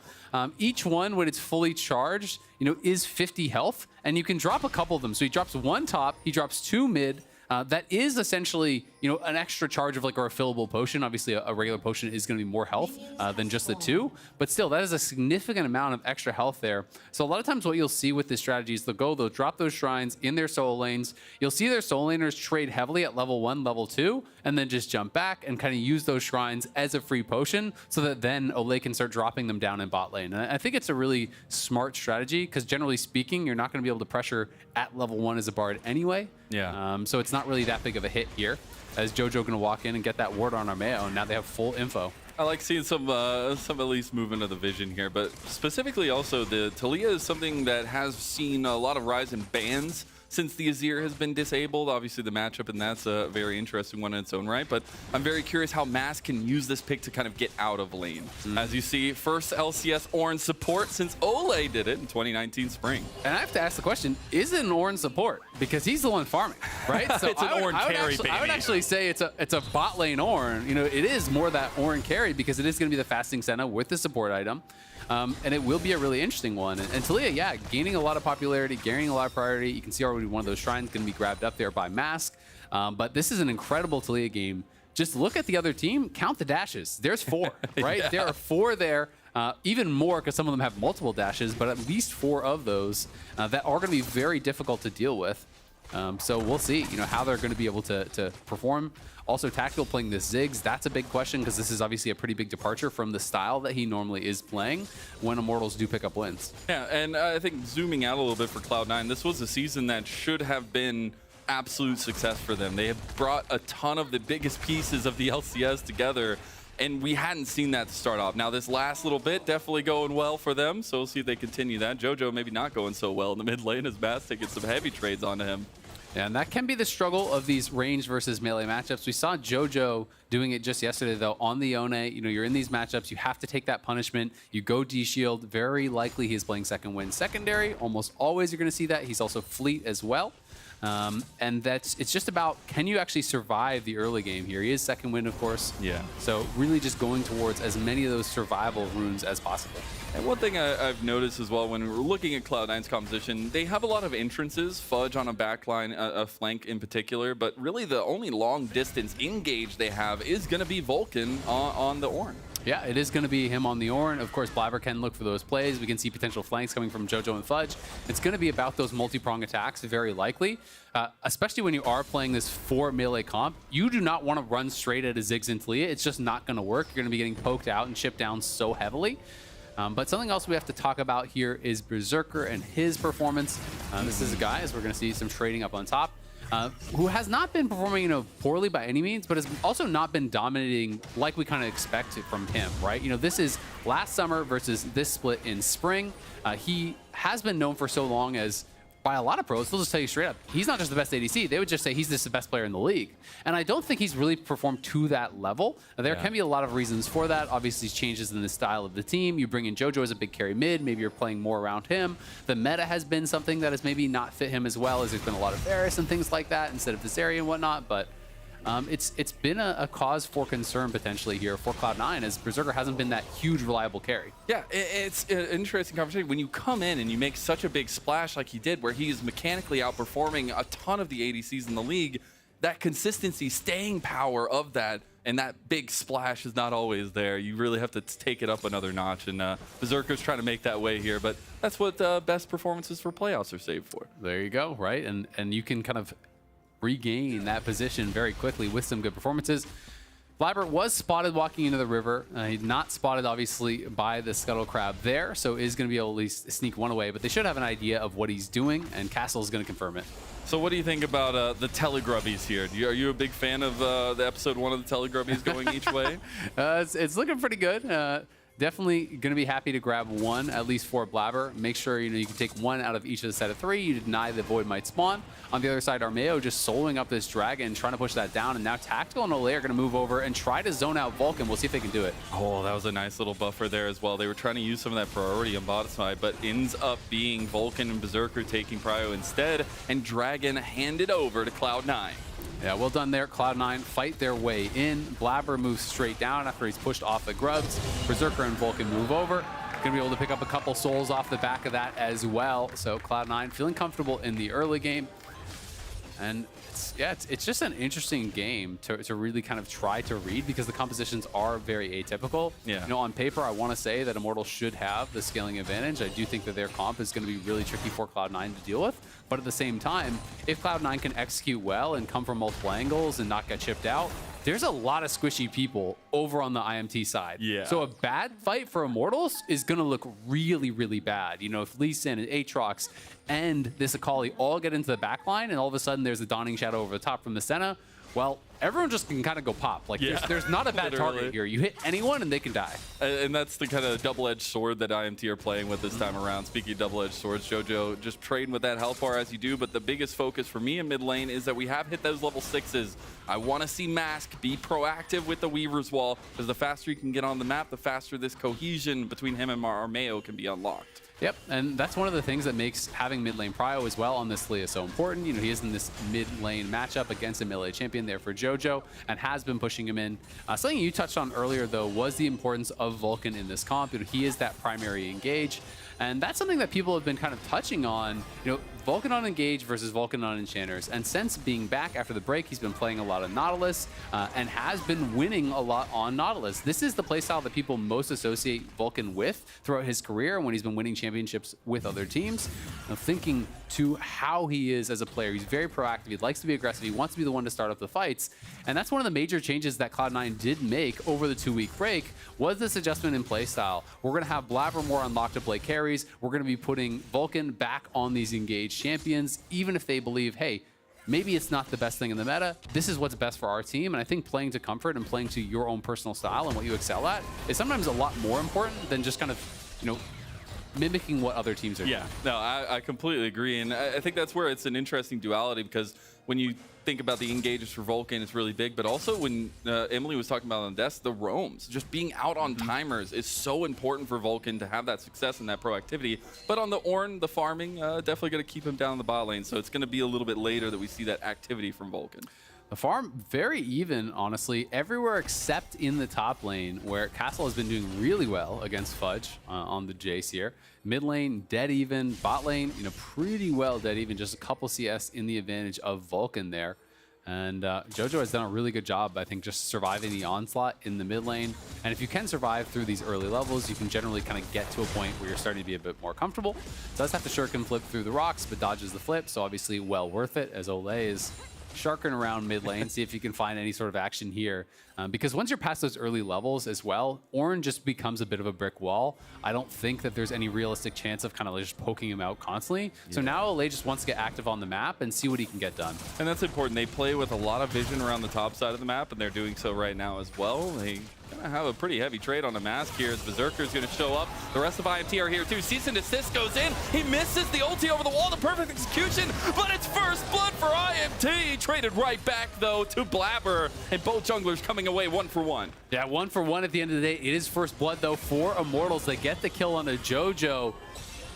Each one, when it's fully charged, you know, is 50 health, and you can drop a couple of them. So he drops 1 top, he drops 2 mid. That is essentially, you know, an extra charge of like a refillable potion. Obviously, a regular potion is going to be more health than just the 2, but still, that is a significant amount of extra health there. So a lot of times what you'll see with this strategy is they'll drop those shrines in their solo lanes. You'll see their solo laners trade heavily at level 1, level 2, and then just jump back and kind of use those shrines as a free potion so that then Olay can start dropping them down in bot lane. And I think it's a really smart strategy, because generally speaking, you're not going to be able to pressure at level 1 as a Bard anyway. Yeah. So it's not really that big of a hit here, as Jojo going to walk in and get that ward on Armeo, and now they have full info. I like seeing some at least movement of the vision here, but specifically also the Taliyah is something that has seen a lot of rise in bans since the Azir has been disabled. Obviously the matchup, and that's a very interesting one in its own right, but I'm very curious how Mass can use this pick to kind of get out of lane. As you see, first LCS Ornn support since Olay did it in 2019 spring. And I have to ask the question, is it an Ornn support? Because he's the one farming, right? So it's an Ornn carry, baby. I would actually say it's a bot lane Ornn. You know, it is more that Ornn carry, because it is going to be the fasting Senna with the support item. And it will be a really interesting one. And Taliyah, yeah, gaining a lot of popularity, gaining a lot of priority. You can see already one of those shrines going to be grabbed up there by Mask. But this is an incredible Taliyah game. Just look at the other team, count the dashes. There's 4, right? Yeah. There are 4 there. Even more, because some of them have multiple dashes, but at least 4 of those that are going to be very difficult to deal with. So we'll see, you know, how they're going to be able to perform. Also, Tactical playing this Ziggs, that's a big question, because this is obviously a pretty big departure from the style that he normally is playing when Immortals do pick up wins. Yeah, and I think zooming out a little bit for Cloud9, this was a season that should have been absolute success for them. They have brought a ton of the biggest pieces of the LCS together, And we hadn't seen that to start off. Now, this last little bit definitely going well for them, so we'll see if they continue that. JoJo maybe not going so well in the mid lane as Bass taking some heavy trades onto him. Yeah, and that can be the struggle of these range versus melee matchups. We saw JoJo doing it just yesterday, though, on the Yone. You know, you're in these matchups, you have to take that punishment. You go D-Shield, very likely he is playing second win secondary. Almost always you're going to see that. He's also fleet as well. And it's just about, can you actually survive the early game here? He is second win, of course. Yeah. So really just going towards as many of those survival runes as possible. And one thing I've noticed as well when we're looking at Cloud9's composition, they have a lot of entrances, Fudge on a backline, a flank in particular, but really the only long distance engage they have is going to be Vulcan on the Ornn. Yeah, it is going to be him on the Ornn. Of course, Blabber can look for those plays. We can see potential flanks coming from JoJo and Fudge. It's going to be about those multi-prong attacks, very likely. Especially when you are playing this 4 melee comp, you do not want to run straight at a Ziggs and Talia. It's just not going to work. You're going to be getting poked out and chipped down so heavily. But something else we have to talk about here is Berserker and his performance. This is a guy, as we're going to see some trading up on top, who has not been performing, poorly by any means, but has also not been dominating like we kind of expected from him, right? This is last summer versus this split in spring. He has been known for so long as, by a lot of pros, they'll just tell you straight up, he's not just the best ADC. They would just say he's just the best player in the league. And I don't think he's really performed to that level. There can be a lot of reasons for that. Obviously, changes in the style of the team. You bring in JoJo as a big carry mid. Maybe you're playing more around him. The meta has been something that has maybe not fit him as well, as there's been a lot of Varus and things like that instead of Viseria and whatnot. But it's been a cause for concern potentially here for Cloud9, as Berserker hasn't been that huge reliable carry. Yeah, it's an interesting conversation. When you come in and you make such a big splash like he did, where he is mechanically outperforming a ton of the ADCs in the league, that consistency, staying power of that, and that big splash is not always there. You really have to take it up another notch, and Berserker's trying to make that way here, but that's what best performances for playoffs are saved for. There you go, right? And you can kind of regain that position very quickly with some good performances. Blabber was spotted walking into the river. He's not spotted, obviously, by the Scuttle Crab there, so is going to be able to at least sneak one away, but they should have an idea of what he's doing, and Castle is going to confirm it. So what do you think about the Telegrubbies here? Are you a big fan of the episode 1 of the Telegrubbies going each way? It's looking pretty good. Definitely going to be happy to grab one, at least for Blabber. Make sure you can take one out of each of the set of 3. You deny the Void might spawn. On the other side, Armeo just soloing up this Dragon, trying to push that down, and now Tactical and Olay are going to move over and try to zone out Vulcan. We'll see if they can do it. Oh, that was a nice little buffer there as well. They were trying to use some of that priority on bottom side, but ends up being Vulcan and Berserker taking prio instead, and Dragon handed over to Cloud9. Yeah, well done there. Cloud9 fight their way in. Blabber moves straight down after he's pushed off the grubs. Berserker and Vulcan move over. Gonna be able to pick up a couple souls off the back of that as well. So Cloud9 feeling comfortable in the early game. And it's just an interesting game to really kind of try to read, because the compositions are very atypical. Yeah. On paper, I want to say that Immortals should have the scaling advantage. I do think that their comp is going to be really tricky for Cloud9 to deal with. But at the same time, if Cloud9 can execute well and come from multiple angles and not get chipped out, there's a lot of squishy people over on the IMT side. Yeah. So a bad fight for Immortals is going to look really, really bad. If Lee Sin and Aatrox and this Akali all get into the back line, and all of a sudden there's a Dawning Shadow over the top from the Senna, well, everyone just can kind of go pop. There's not a bad target here. You hit anyone and they can die. And that's the kind of double-edged sword that IMT are playing with this time around. Speaking of double-edged swords, JoJo just trading with that health bar as you do, but the biggest focus for me in mid lane is that we have hit those level 6s. I want to see Mask be proactive with the Weaver's Wall, because the faster you can get on the map, the faster this cohesion between him and Armeo can be unlocked. Yep, and that's one of the things that makes having mid lane prio as well on this Leah so important. He is in this mid lane matchup against a melee champion there for JoJo, and has been pushing him in. Something you touched on earlier, though, was the importance of Vulcan in this comp. He is that primary engage, and that's something that people have been kind of touching on. Vulcan on Engage versus Vulcan on Enchanters. And since being back after the break, he's been playing a lot of Nautilus and has been winning a lot on Nautilus. This is the playstyle that people most associate Vulcan with throughout his career when he's been winning championships with other teams. Thinking to how he is as a player, he's very proactive, he likes to be aggressive, he wants to be the one to start up the fights. And that's one of the major changes that Cloud9 did make over the 2-week break, was this adjustment in playstyle. We're going to have Blabber more unlocked to play carries. We're going to be putting Vulcan back on these engaged champions, even if they believe, hey, maybe it's not the best thing in the meta. This is what's best for our team, and I think playing to comfort and playing to your own personal style and what you excel at is sometimes a lot more important than just kind of, you know, mimicking what other teams are doing. Yeah, no, I completely agree, and I think that's where it's an interesting duality, because when you think about the engages for Vulcan, it's really big, but also when Emily was talking about on the desk, the roams, just being out on timers is so important for Vulcan to have that success and that proactivity. But on the Ornn, the farming, definitely going to keep him down in the bot lane, so it's going to be a little bit later that we see that activity from Vulcan. The farm, very even, honestly, everywhere except in the top lane, where Castle has been doing really well against Fudge on the Jace here. Mid lane, dead even. Bot lane, you know, pretty well dead even. Just a couple CS in the advantage of Vulcan there. And Jojo has done a really good job, I think, just surviving the onslaught in the mid lane. And if you can survive through these early levels, you can generally kind of get to a point where you're starting to be a bit more comfortable. Does have to shuriken flip through the rocks, but dodges the flip, so obviously well worth it, as Olay is sharking around mid lane, see if you can find any sort of action here. Because once you're past those early levels as well, Ornn just becomes a bit of a brick wall. I don't think that there's any realistic chance of kind of just poking him out constantly. Yeah. So now Olay just wants to get active on the map and see what he can get done. And that's important. They play with a lot of vision around the top side of the map, and they're doing so right now as well. They gonna have a pretty heavy trade on the mask here as Berserker's gonna show up. The rest of IMT are here too. Cease and desist goes in. He misses the ulti over the wall, the perfect execution, but it's first blood for IMT. Traded right back though to Blabber, and both junglers coming away 1 for 1. Yeah, 1 for 1 at the end of the day. It is first blood though for Immortals. They get the kill on a Jojo.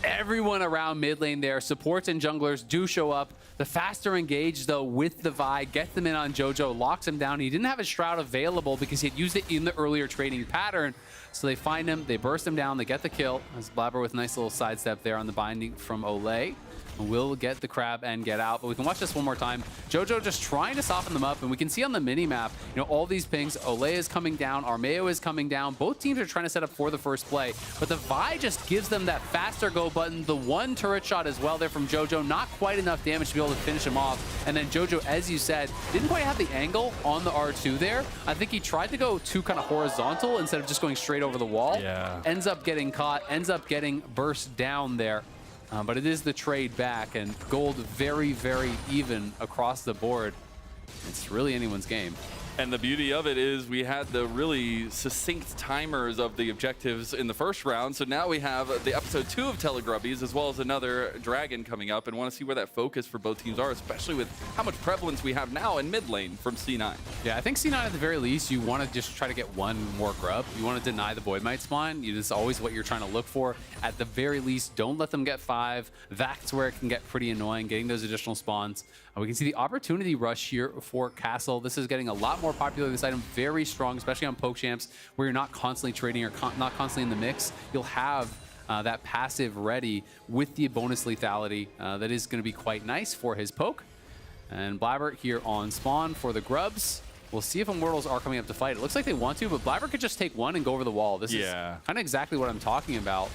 Everyone around mid lane there, supports and junglers do show up. The faster engage though with the Vi, gets them in on Jojo, locks him down. He didn't have his Shroud available because he had used it in the earlier trading pattern. So they find him, they burst him down, they get the kill. As Blabber with a nice little sidestep there on the binding from Olay. Will get the crab and get out, but we can watch this one more time. Jojo just trying to soften them up, and we can see on the mini-map, you know, all these pings. Olay is coming down, Armeo is coming down. Both teams are trying to set up for the first play, but the Vi just gives them that faster go button. The one turret shot as well there from Jojo, not quite enough damage to be able to finish him off. And then Jojo, as you said, didn't quite have the angle on the R2 there. I think he tried to go too kind of horizontal instead of just going straight over the wall. Yeah. Ends up getting caught, ends up getting burst down there. But it is the trade back, and gold very, very even across the board. It's really anyone's game. And the beauty of it is we had the really succinct timers of the objectives in the first round. So now we have the episode 2 of Telegrubbies, as well as another dragon coming up, and want to see where that focus for both teams are, especially with how much prevalence we have now in mid lane from C9. Yeah, I think C9 at the very least, you want to just try to get one more grub. You want to deny the Void Might spawn. It's always what you're trying to look for. At the very least, don't let them get 5. That's where it can get pretty annoying, getting those additional spawns. We can see the opportunity rush here for Castle. This is getting a lot more popular. This item very strong, especially on poke champs, where you're not constantly trading or not constantly in the mix. You'll have that passive ready with the bonus lethality. That is going to be quite nice for his poke. And Blabber here on spawn for the grubs. We'll see if Immortals are coming up to fight. It looks like they want to, but Blabber could just take one and go over the wall. This is kind of exactly what I'm talking about.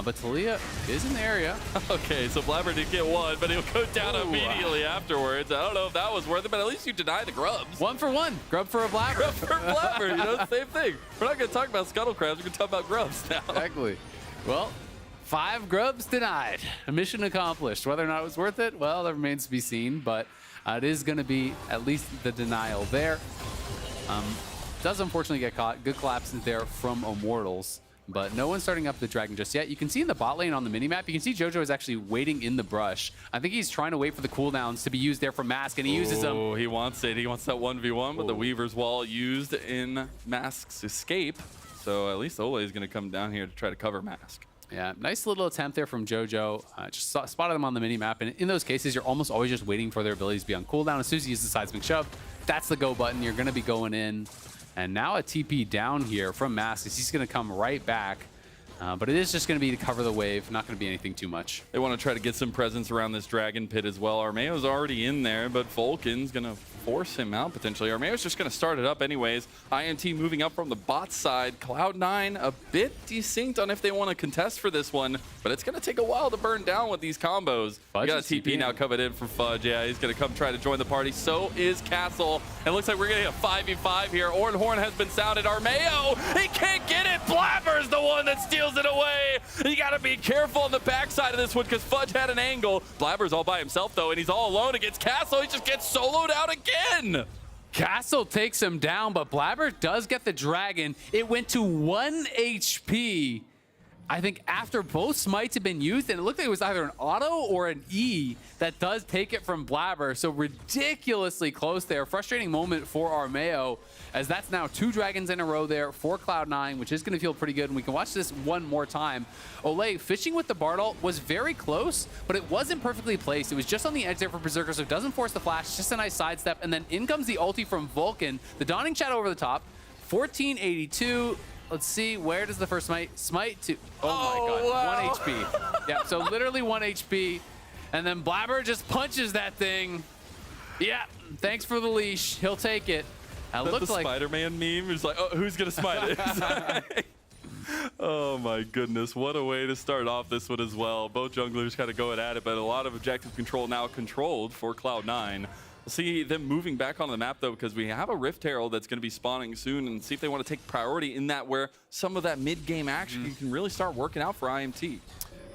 But Talia is in the area. Okay, so Blabber did get one, but he'll go down immediately afterwards. I don't know if that was worth it, but at least you deny the grubs. 1 for 1. Grub for a Blabber. Grub for a Blabber, you know, same thing. We're not going to talk about scuttle crabs. We're going to talk about grubs now. Exactly. Well, 5 grubs denied. A mission accomplished. Whether or not it was worth it, well, that remains to be seen, but it is going to be at least the denial there. Does unfortunately get caught. Good collapse there from Immortals, but no one's starting up the dragon just yet. You can see in the bot lane on the minimap, you can see Jojo is actually waiting in the brush. I think he's trying to wait for the cooldowns to be used there from Mask, and he uses them. Oh, he wants it. He wants that 1v1, but the Weaver's Wall used in Mask's escape. So at least Olay is going to come down here to try to cover Mask. Yeah, nice little attempt there from Jojo. Just spotted them on the minimap, and in those cases, you're almost always just waiting for their abilities to be on cooldown. As soon as you use the seismic shove, that's the go button. You're going to be going in. And now a TP down here from Mask. He's going to come right back. But it is just going to be to cover the wave. Not going to be anything too much. They want to try to get some presence around this dragon pit as well. Armeo's already in there, but Vulcan's going to force him out potentially. Armeo's just going to start it up anyways. IMT moving up from the bot side. Cloud9 a bit desynced on if they want to contest for this one, but it's going to take a while to burn down with these combos. We got a TP now coming in from Fudge. Yeah, he's going to come try to join the party. So is Castle. It looks like we're going to get a 5v5 here. Horn has been sounded. Armeo, he can't get it. Blabber's the one that steals steals it away. You got to be careful on the backside of this one because Fudge had an angle. Blabber's all by himself, though, and he's all alone against Castle. He just gets soloed out again. Castle takes him down, but Blabber does get the dragon. It went to 1 HP. I think after both smites had been used, and it looked like it was either an auto or an E that does take it from Blabber. So ridiculously close there. Frustrating moment for Armeo, as that's now 2 dragons in a row there for Cloud9, which is going to feel pretty good. And we can watch this one more time. Olay fishing with the Bartle was very close, but it wasn't perfectly placed. It was just on the edge there for Berserker, so it doesn't force the flash. Just a nice sidestep. And then in comes the ulti from Vulcan. The Dawning Shadow over the top. 1482. Let's see, where does the first smite to? Oh my god, wow. 1 HP. Yeah, so literally 1 HP. And then Blabber just punches that thing. Yeah, thanks for the leash. He'll take it. That That's looked the like Spider-Man meme. It's like, oh, who's gonna smite it? Oh my goodness, what a way to start off this one as well. Both junglers kind of going at it, but a lot of objective control now controlled for Cloud9. We'll see them moving back on the map, though, because we have a Rift Herald that's going to be spawning soon, and see if they want to take priority in that where some of that mid-game action can really start working out for IMT.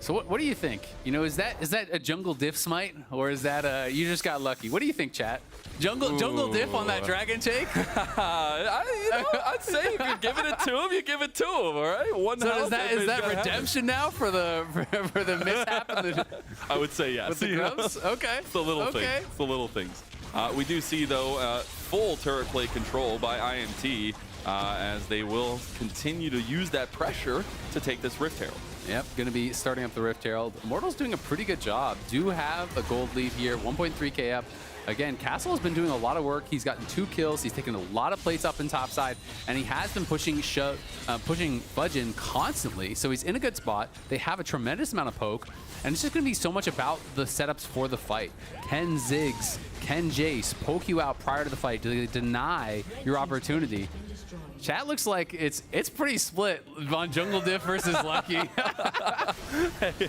So what do you think? You know, is that a jungle diff smite, or is that you just got lucky? What do you think, chat? Jungle diff on that dragon take? I'd say if you're giving it to him, you give it to him. All right, one. So is that redemption now for the mishap? I would say yes. With the grubs? Okay. It's the little things. It's the little things. We do see, though, full turret play control by IMT as they will continue to use that pressure to take this Rift Herald. Yep, going to be starting up the Rift Herald. Immortal's doing a pretty good job. Do have a gold lead here, 1.3k up. Again, Castle has been doing a lot of work. He's gotten 2 kills. He's taken a lot of plates up in topside, and he has been pushing Fudge in constantly. So he's in a good spot. They have a tremendous amount of poke, and it's just going to be so much about the setups for the fight. Can Ziggs, can Jace poke you out prior to the fight? Do they deny your opportunity? Chat looks like it's pretty split on Jungle Diff versus Lucky.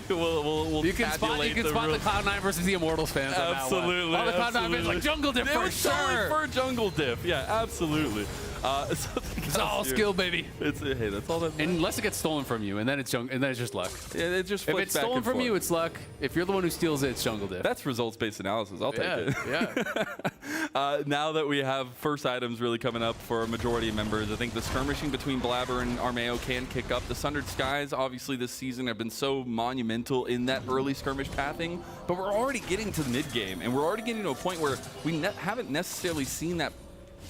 we'll you can spot the Cloud9 versus the Immortals fans on absolutely, that one. All the Cloud9 fans like Jungle Diff for sure. Totally for Jungle Diff, yeah, absolutely. It's all skill, baby. Hey, that's all that matters. Unless it gets stolen from you, and then it's just luck. Yeah, it just if it's stolen from you, it's luck. If you're the one who steals it, it's Jungle Diff. That's results-based analysis. I'll take it. Yeah. Now that we have first items really coming up for a majority of members, I think the skirmishing between Blabber and Armeo can kick up. The Sundered Skies, obviously, this season have been so monumental in that early skirmish pathing, but we're already getting to the mid-game, and we're already getting to a point where we haven't necessarily seen that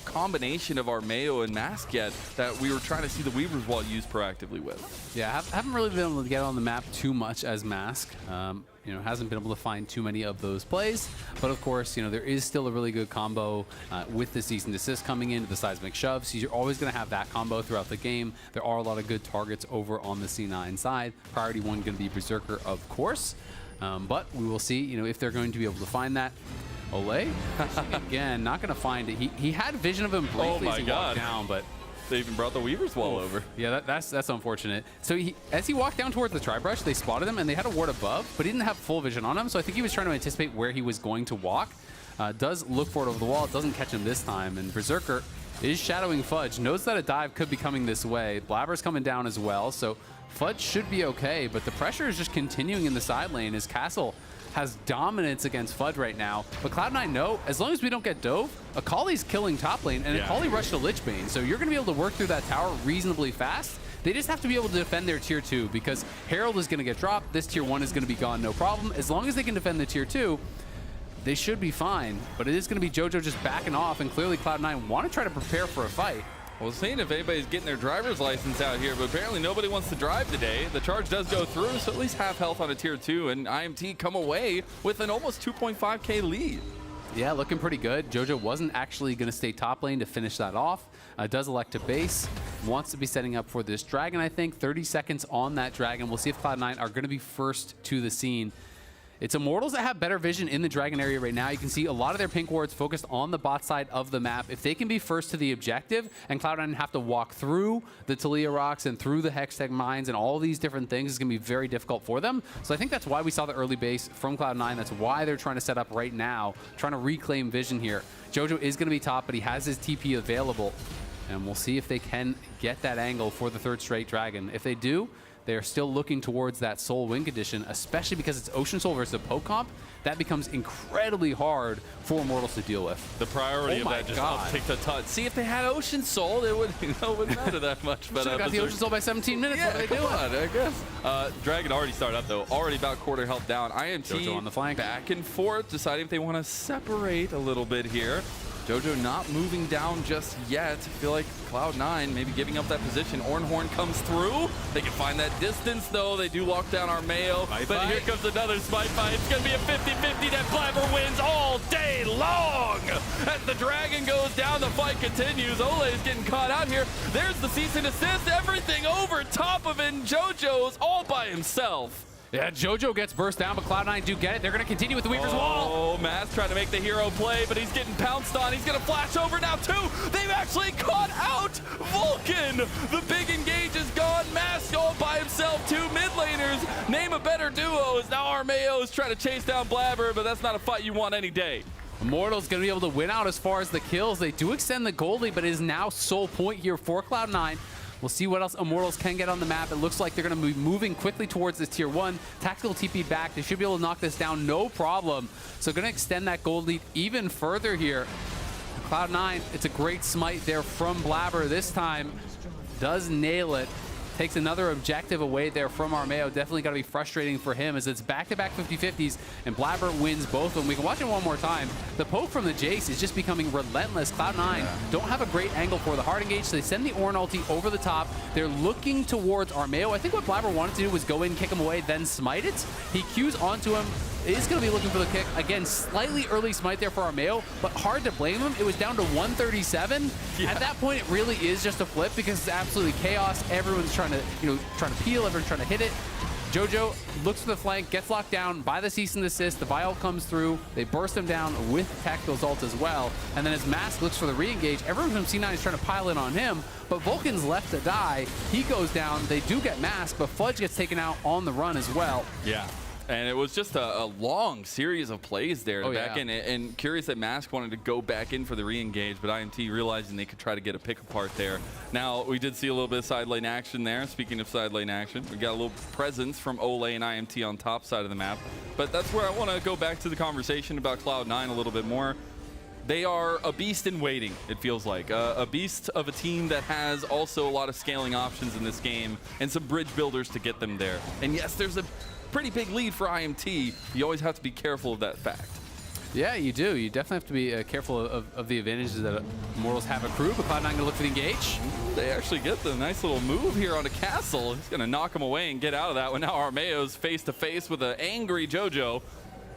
combination of Armeo and Mask yet that we were trying to see the Weaver's Wall used proactively with. Yeah, haven't really been able to get on the map too much as Mask. You know, hasn't been able to find too many of those plays. But of course, you know, there is still a really good combo with the cease and desist coming into the seismic shove. So you're always going to have that combo throughout the game. There are a lot of good targets over on the C9 side. Priority 1 going to be Berserker, of course. But we will see, you know, if they're going to be able to find that. Olay, again, not going to find it. He had vision of him briefly as he walked down, but they even brought the Weaver's Wall over. Yeah, that's unfortunate. So as he walked down towards the tri-brush, they spotted him, and they had a ward above, but he didn't have full vision on him, so I think he was trying to anticipate where he was going to walk. Does look for it over the wall. It doesn't catch him this time, and Berserker is shadowing Fudge. Knows that a dive could be coming this way. Blabber's coming down as well, so Fudge should be okay, but the pressure is just continuing in the side lane as Castle has dominance against Fudge right now. But Cloud9 know, as long as we don't get dove, Akali's killing top lane, and Akali rushed to Lich Bane, so you're going to be able to work through that tower reasonably fast. They just have to be able to defend their tier 2, because Herald is going to get dropped, this tier 1 is going to be gone, no problem. As long as they can defend the tier 2, they should be fine. But it is going to be JoJo just backing off, and clearly Cloud9 want to try to prepare for a fight. Well, seeing if anybody's getting their driver's license out here, but apparently nobody wants to drive today. The charge does go through, so at least half health on a tier 2, and IMT come away with an almost 2.5k lead. Yeah, looking pretty good. JoJo wasn't actually going to stay top lane to finish that off. Does elect to base. Wants to be setting up for this dragon, I think. 30 seconds on that dragon. We'll see if Cloud9 are going to be first to the scene. It's Immortals that have better vision in the dragon area right now. You can see a lot of their pink wards focused on the bot side of the map. If they can be first to the objective and Cloud9 have to walk through the Talia rocks and through the Hextech mines and all these different things, it's going to be very difficult for them. So I think that's why we saw the early base from Cloud9. That's why they're trying to set up right now, trying to reclaim vision here. JoJo is going to be top, but he has his TP available. And we'll see if they can get that angle for the third straight dragon. If they do, They're still looking towards that Soul win condition, especially because it's Ocean Soul versus a poke comp. That becomes incredibly hard for Immortals to deal with. The priority of that just upticked a ton. See, if they had Ocean Soul, it would, wouldn't matter that much. But got the Ocean Soul by 17 minutes. Yeah, what are they doing? I guess. Dragon already started up though. Already about quarter health down. IMT Jojo on the flank. Back and forth, deciding if they want to separate a little bit here. Jojo not moving down just yet. I feel like Cloud9 maybe giving up that position. Ornhorn comes through. They can find that distance though. They do lock down Armeo. But here comes another Smite fight. It's going to be a 50-50 that Blabber wins all day long. As the Dragon goes down, the fight continues. Ole is getting caught out here. There's the cease and desist. Everything over top of it. And Jojo's all by himself. Yeah, Jojo gets burst down, but Cloud9 do get it. They're going to continue with the Weaver's Wall. Oh, Mass trying to make the hero play, but he's getting pounced on. He's going to flash over now, too. They've actually caught out Vulcan. The big engage is gone. Mass all by himself. 2 mid laners. Name a better duo. As now Armeo is trying to chase down Blabber, but that's not a fight you want any day. Immortals going to be able to win out as far as the kills. They do extend the gold lead, but it is now Soul point here for Cloud9. We'll see what else Immortals can get on the map. It looks like they're going to be moving quickly towards this tier 1. Tactical TP back. They should be able to knock this down, no problem. So going to extend that gold lead even further here. Cloud9, it's a great smite there from Blabber this time. Does nail it. Takes another objective away there from Armeo. Definitely got to be frustrating for him as it's back-to-back 50-50s, and Blabber wins both of them. We can watch it one more time. The poke from the Jace is just becoming relentless. Cloud9 don't have a great angle for the hard engage, so they send the Ornn ulti over the top. They're looking towards Armeo. I think what Blabber wanted to do was go in, kick him away, then smite it. He Qs onto him. Is going to be looking for the kick. Again, slightly early smite there for Armeo, but hard to blame him. It was down to 137. Yeah. At that point, it really is just a flip because it's absolutely chaos. Everyone's trying to, trying to peel, everyone's trying to hit it. Jojo looks for the flank, gets locked down by the cease and desist. The Vial comes through. They burst him down with Tactical's ult as well. And then as Mask looks for the re-engage, everyone from C9 is trying to pile in on him, but Vulcan's left to die. He goes down. They do get Mask, but Fudge gets taken out on the run as well. Yeah. And it was just a long series of plays there back in. Yeah. And curious that Mask wanted to go back in for the re-engage, but IMT realizing they could try to get a pick apart there. Now, we did see a little bit of side lane action there. Speaking of side lane action, we got a little presence from Ole and IMT on top side of the map. But that's where I want to go back to the conversation about Cloud9 a little bit more. They are a beast in waiting, it feels like. A beast of a team that has also a lot of scaling options in this game and some bridge builders to get them there. And yes, there's a pretty big lead for IMT. You always have to be careful of that fact. Yeah, you do. You definitely have to be careful of the advantages that Immortals have accrued, but Cloud9 going to look for the engage. They actually get the nice little move here on a castle. He's going to knock him away and get out of that one. Now Armeo's face-to-face with an angry Jojo.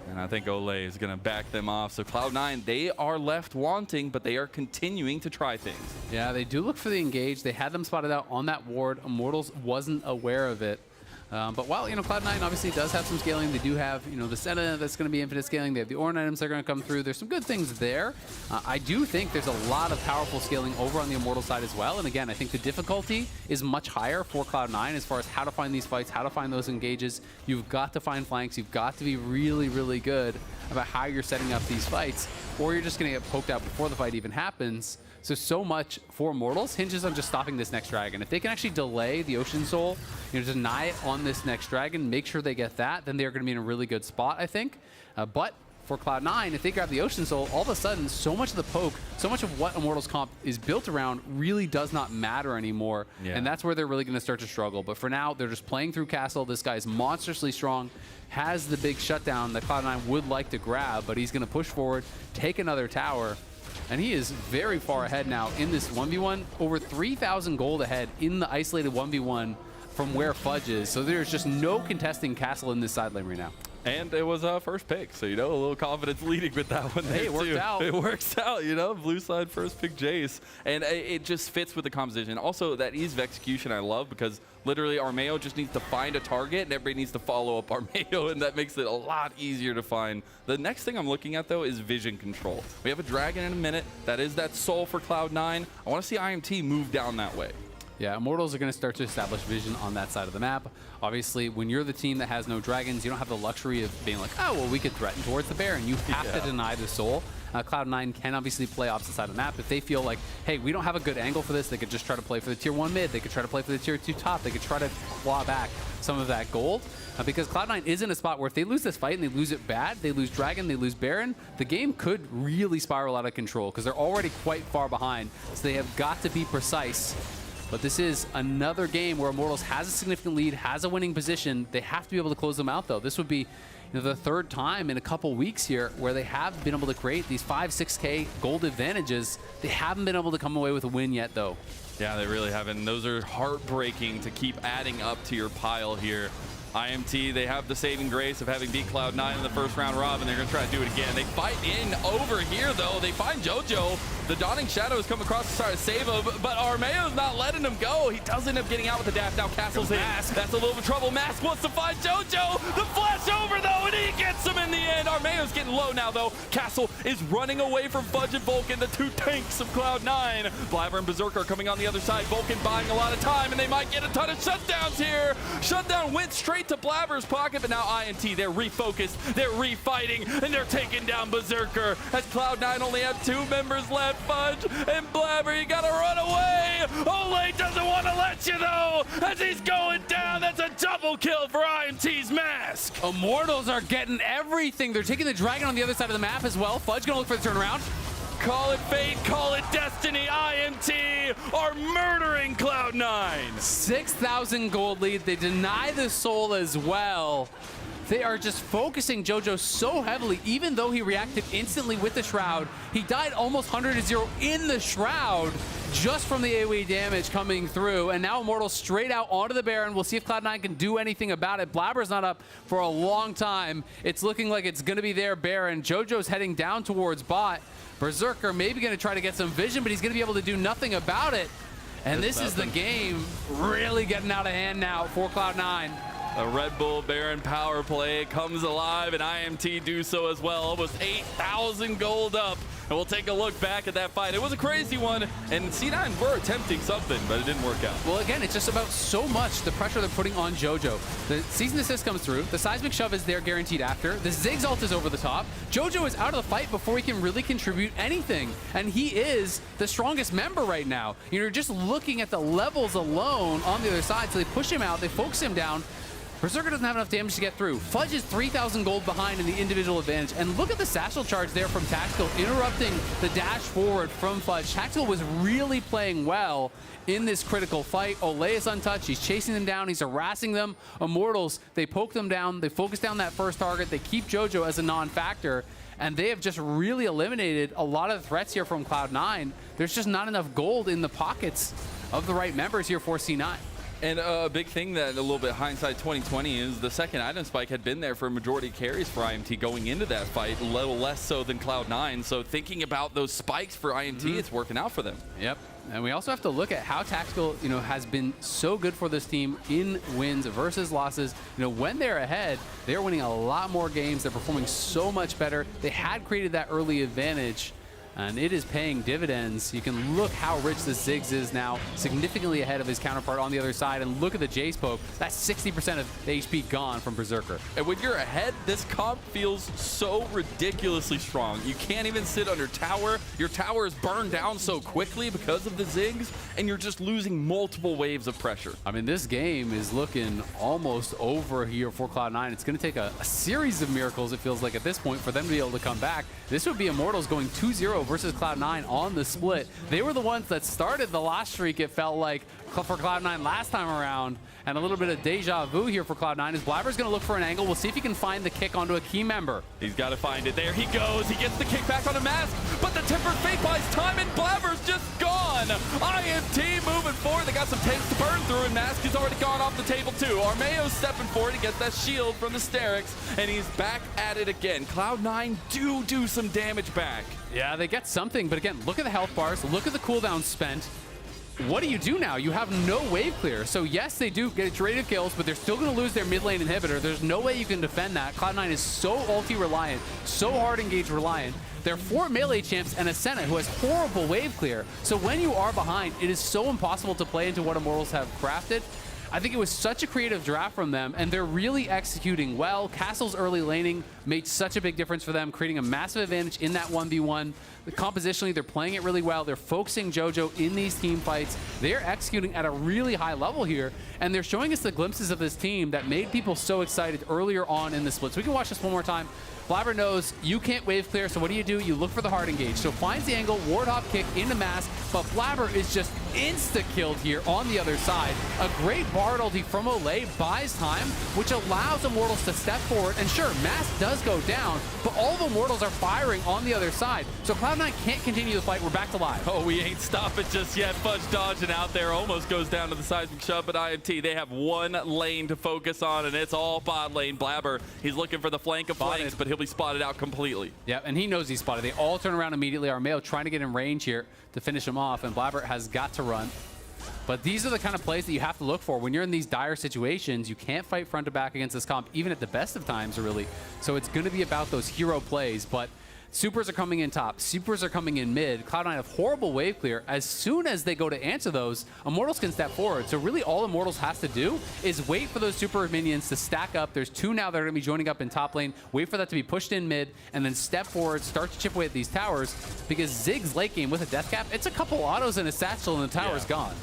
And I think Ole is going to back them off. So Cloud9, they are left wanting, but they are continuing to try things. Yeah, they do look for the engage. They had them spotted out on that ward. Immortals wasn't aware of it. But while, Cloud9 obviously does have some scaling, they do have, the Senna that's going to be infinite scaling. They have the Ornn items that are going to come through. There's some good things there. I do think there's a lot of powerful scaling over on the Immortal side as well. And again, I think the difficulty is much higher for Cloud9 as far as how to find these fights, how to find those engages. You've got to find flanks. You've got to be really, really good about how you're setting up these fights, or you're just going to get poked out before the fight even happens. So much for Immortals hinges on just stopping this next dragon. If they can actually delay the Ocean Soul, deny it on this next dragon, make sure they get that, then they're going to be in a really good spot, I think. But for Cloud9, if they grab the Ocean Soul, all of a sudden, so much of the poke, so much of what Immortals comp is built around really does not matter anymore. Yeah. And that's where they're really going to start to struggle. But for now, they're just playing through Castle. This guy is monstrously strong, has the big shutdown that Cloud9 would like to grab, but he's going to push forward, take another tower. And he is very far ahead now in this 1v1, over 3,000 gold ahead in the isolated 1v1 from where Fudge is. So there's just no contesting Castle in this side lane right now. And it was first pick, so a little confidence leading with that one. Hey, it worked out. It works out, blue side first pick Jace. And it just fits with the composition. Also, that ease of execution I love because literally Armeo just needs to find a target and everybody needs to follow up Armeo, and that makes it a lot easier to find. The next thing I'm looking at though is vision control. We have a dragon in a minute. That is that soul for Cloud9. I want to see IMT move down that way. Yeah, Immortals are going to start to establish vision on that side of the map. Obviously, when you're the team that has no dragons, you don't have the luxury of being like, oh, well, we could threaten towards the Baron. You have to deny the soul. Cloud9 can obviously play opposite side of the map. If they feel like, hey, we don't have a good angle for this, they could just try to play for the tier 1 mid. They could try to play for the tier 2 top. They could try to claw back some of that gold. Because Cloud9 is in a spot where if they lose this fight and they lose it bad, they lose Dragon, they lose Baron, the game could really spiral out of control because they're already quite far behind. So they have got to be precise. But this is another game where Immortals has a significant lead, has a winning position. They have to be able to close them out, though. This would be the third time in a couple weeks here where they have been able to create these 5-6K gold advantages. They haven't been able to come away with a win yet, though. Yeah, they really haven't. And those are heartbreaking to keep adding up to your pile here. IMT, they have the saving grace of having beat Cloud9 in the first round robin. They're going to try to do it again. They fight in over here, though. They find JoJo. The Dawning Shadow has come across to try to save him, but Armeo's not letting him go. He does end up getting out with the dash. Now Castle's in. That's a little bit of trouble. Mask wants to find JoJo. The flash over, though, and he gets him in the end. Armeo's getting low now, though. Castle is running away from Fudge and Vulcan, the two tanks of Cloud9. Blabber and Berserker are coming on the other side. Vulcan buying a lot of time, and they might get a ton of shutdowns here. Shutdown went straight to Blabber's pocket, but now INT, they're refocused, they're refighting, and they're taking down Berserker as Cloud9 only have 2 members left. Fudge and Blabber, you gotta run away. Ole doesn't want to let you, though, as he's going down. That's a double kill for IMT's Mask. Immortals are getting everything. They're taking the Dragon on the other side of the map as well. Fudge gonna look for the turnaround. Call it fate, call it destiny. IMT are murdering Cloud9. 6,000 gold lead. They deny the soul as well. They are just focusing JoJo so heavily, even though he reacted instantly with the Shroud. He died almost 100-0 in the Shroud just from the AoE damage coming through. And now Immortals straight out onto the Baron. We'll see if Cloud9 can do anything about it. Blabber's not up for a long time. It's looking like it's going to be their Baron. JoJo's heading down towards bot. Berserker maybe going to try to get some vision, but he's going to be able to do nothing about it. And this is the game really getting out of hand now for Cloud9. A Red Bull Baron power play comes alive, and IMT do so as well. Almost 8,000 gold up. And we'll take a look back at that fight. It was a crazy one, and C9 were attempting something, but it didn't work out. Well, again, it's just about so much the pressure they're putting on JoJo. The Season Assist comes through. The Seismic Shove is there guaranteed after. The Ziggs ult is over the top. JoJo is out of the fight before he can really contribute anything. And he is the strongest member right now. You're just looking at the levels alone on the other side. So they push him out. They focus him down. Berserker doesn't have enough damage to get through. Fudge is 3,000 gold behind in the individual advantage. And look at the satchel charge there from Tactical, interrupting the dash forward from Fudge. Tactical was really playing well in this critical fight. Ole is untouched. He's chasing them down. He's harassing them. Immortals, they poke them down. They focus down that first target. They keep JoJo as a non-factor. And they have just really eliminated a lot of the threats here from Cloud9. There's just not enough gold in the pockets of the right members here for C9. And a big thing that a little bit hindsight 2020 is the second item spike had been there for a majority of carries for IMT going into that fight, a little less so than Cloud9. So thinking about those spikes for IMT, it's working out for them. Yep. And we also have to look at how Tactical, has been so good for this team in wins versus losses. When they're ahead, they're winning a lot more games. They're performing so much better. They had created that early advantage, and it is paying dividends. You can look how rich the Ziggs is now, significantly ahead of his counterpart on the other side. And look at the Jace poke. That's 60% of the HP gone from Berserker. And when you're ahead, this comp feels so ridiculously strong. You can't even sit under tower. Your tower is burned down so quickly because of the Ziggs, and you're just losing multiple waves of pressure. I mean, this game is looking almost over here for Cloud9. It's going to take a series of miracles, it feels like, at this point, for them to be able to come back. This would be Immortals going 2-0 versus Cloud9 on the split. They were the ones that started the loss streak, it felt like, for Cloud9 last time around. And a little bit of deja vu here for Cloud9 as Blabber's going to look for an angle. We'll see if he can find the kick onto a key member. He's got to find it. There he goes. He gets the kick back on a Mask, but the Tempered Fate buys time, and Blabber's just gone. IMT moving forward. They got some tanks to burn through, and Mask has already gone off the table too. Armeo's stepping forward to get that shield from the Sterix, and he's back at it again. Cloud9 do some damage back. Yeah, they get something, but again, look at the health bars. Look at the cooldown spent. what do you do now? You have no wave clear. So yes, they do get a rate of kills, but they're still going to lose their mid lane inhibitor. There's no way you can defend that. Cloud9 is so ulti reliant, so hard engage reliant. They're 4 melee champs and a Senna who has horrible wave clear. So when you are behind, it is so impossible to play into what Immortals have crafted. I think it was such a creative draft from them, and they're really executing well. Castle's early laning made such a big difference for them, creating a massive advantage in that 1v1. Compositionally, they're playing it really well. They're focusing JoJo in these team fights. They're executing at a really high level here, and they're showing us the glimpses of this team that made people so excited earlier on in the split. So we can watch this one more time. Blabber knows you can't wave clear, so what do? You look for the hard engage. So finds the angle, Warthog kick into Mass, but Blabber is just insta-killed here on the other side. A great Bard ulti from Olay buys time, which allows Immortals to step forward. And sure, Mass does go down, but all the Immortals are firing on the other side. So Cloud9 can't continue the fight. We're back to live. Oh, we ain't stopping just yet. Fudge dodging out there, almost goes down to the seismic shove, but IMT, they have one lane to focus on, and it's all bot lane. Blabber, he's looking for the flank of flanks, but he'll be spotted out completely. Yeah, and he knows he's spotted. They all turn around immediately. Armeo trying to get in range here to finish him off, and Blabber has got to run. But these are the kind of plays that you have to look for. When you're in these dire situations, you can't fight front to back against this comp, even at the best of times, really. So it's going to be about those hero plays, but supers are coming in top, supers are coming in mid. Cloud9 have horrible wave clear. As soon as they go to answer those, Immortals can step forward. So really all Immortals has to do is wait for those super minions to stack up. There's 2 now that are going to be joining up in top lane. Wait for that to be pushed in mid, and then step forward, start to chip away at these towers, because Zig's late game with a death cap, it's a couple autos and a satchel, and the tower's gone.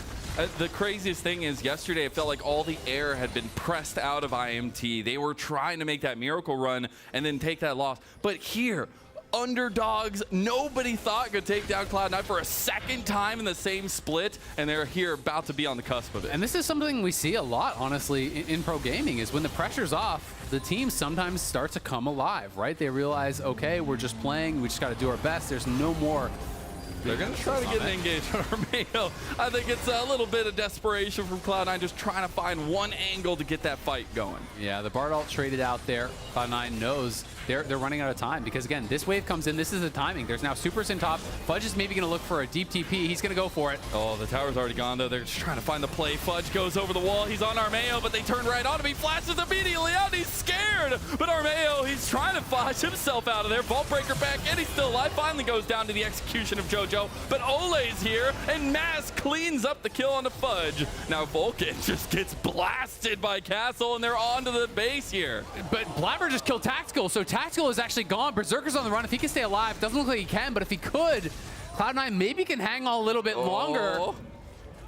The craziest thing is yesterday it felt like all the air had been pressed out of IMT. They were trying to make that miracle run and then take that loss. But here, underdogs, nobody thought could take down Cloud9 for a second time in the same split, and they're here about to be on the cusp of it. And this is something we see a lot, honestly, in pro gaming, is when the pressure's off, the teams sometimes start to come alive, right? They realize, okay, we're just playing, we just got to do our best. There's no more. They're going to try to get an engage on Armeo. I think it's a little bit of desperation from Cloud9, just trying to find one angle to get that fight going. Yeah, the Bard ult traded out there. Cloud9 knows they're running out of time, because again, this wave comes in, this is the timing. There's now supers in top. Fudge is maybe going to look for a deep TP. He's going to go for it. Oh, the tower's already gone, though. They're just trying to find the play. Fudge goes over the wall. He's on Armeo, but they turn right on him. He flashes immediately out. He's scared. But Armeo, he's trying to flash himself out of there. Vault Breaker back, and he's still alive. Finally goes down to the execution of JoJo. But Ole's here, and Mass cleans up the kill on the Fudge. Now Vulcan just gets blasted by Castle, and they're onto the base here. But Blabber just killed Tactical, so Tactical is actually gone. Berserker's on the run. If he can stay alive, doesn't look like he can, but if he could, Cloud9 maybe can hang on a little bit longer.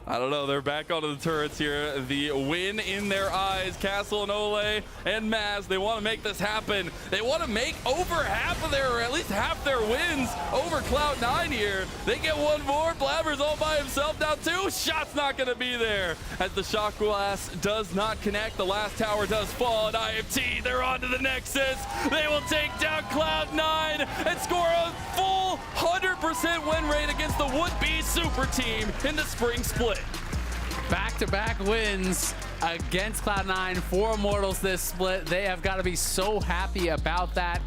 I don't know. They're back onto the turrets here. The win in their eyes. Castle and Ole and Maz, they want to make this happen. They want to make over half of their, or at least half their wins over Cloud9 here. They get one more. Blabber's all by himself now. 2 shots not going to be there. As the shock glass does not connect, the last tower does fall. And IMT, they're on to the Nexus. They will take down Cloud9 and score a full 100% win rate against the would-be super team in the spring split. Back-to-back wins against Cloud9 for Immortals this split. They have got to be so happy about that.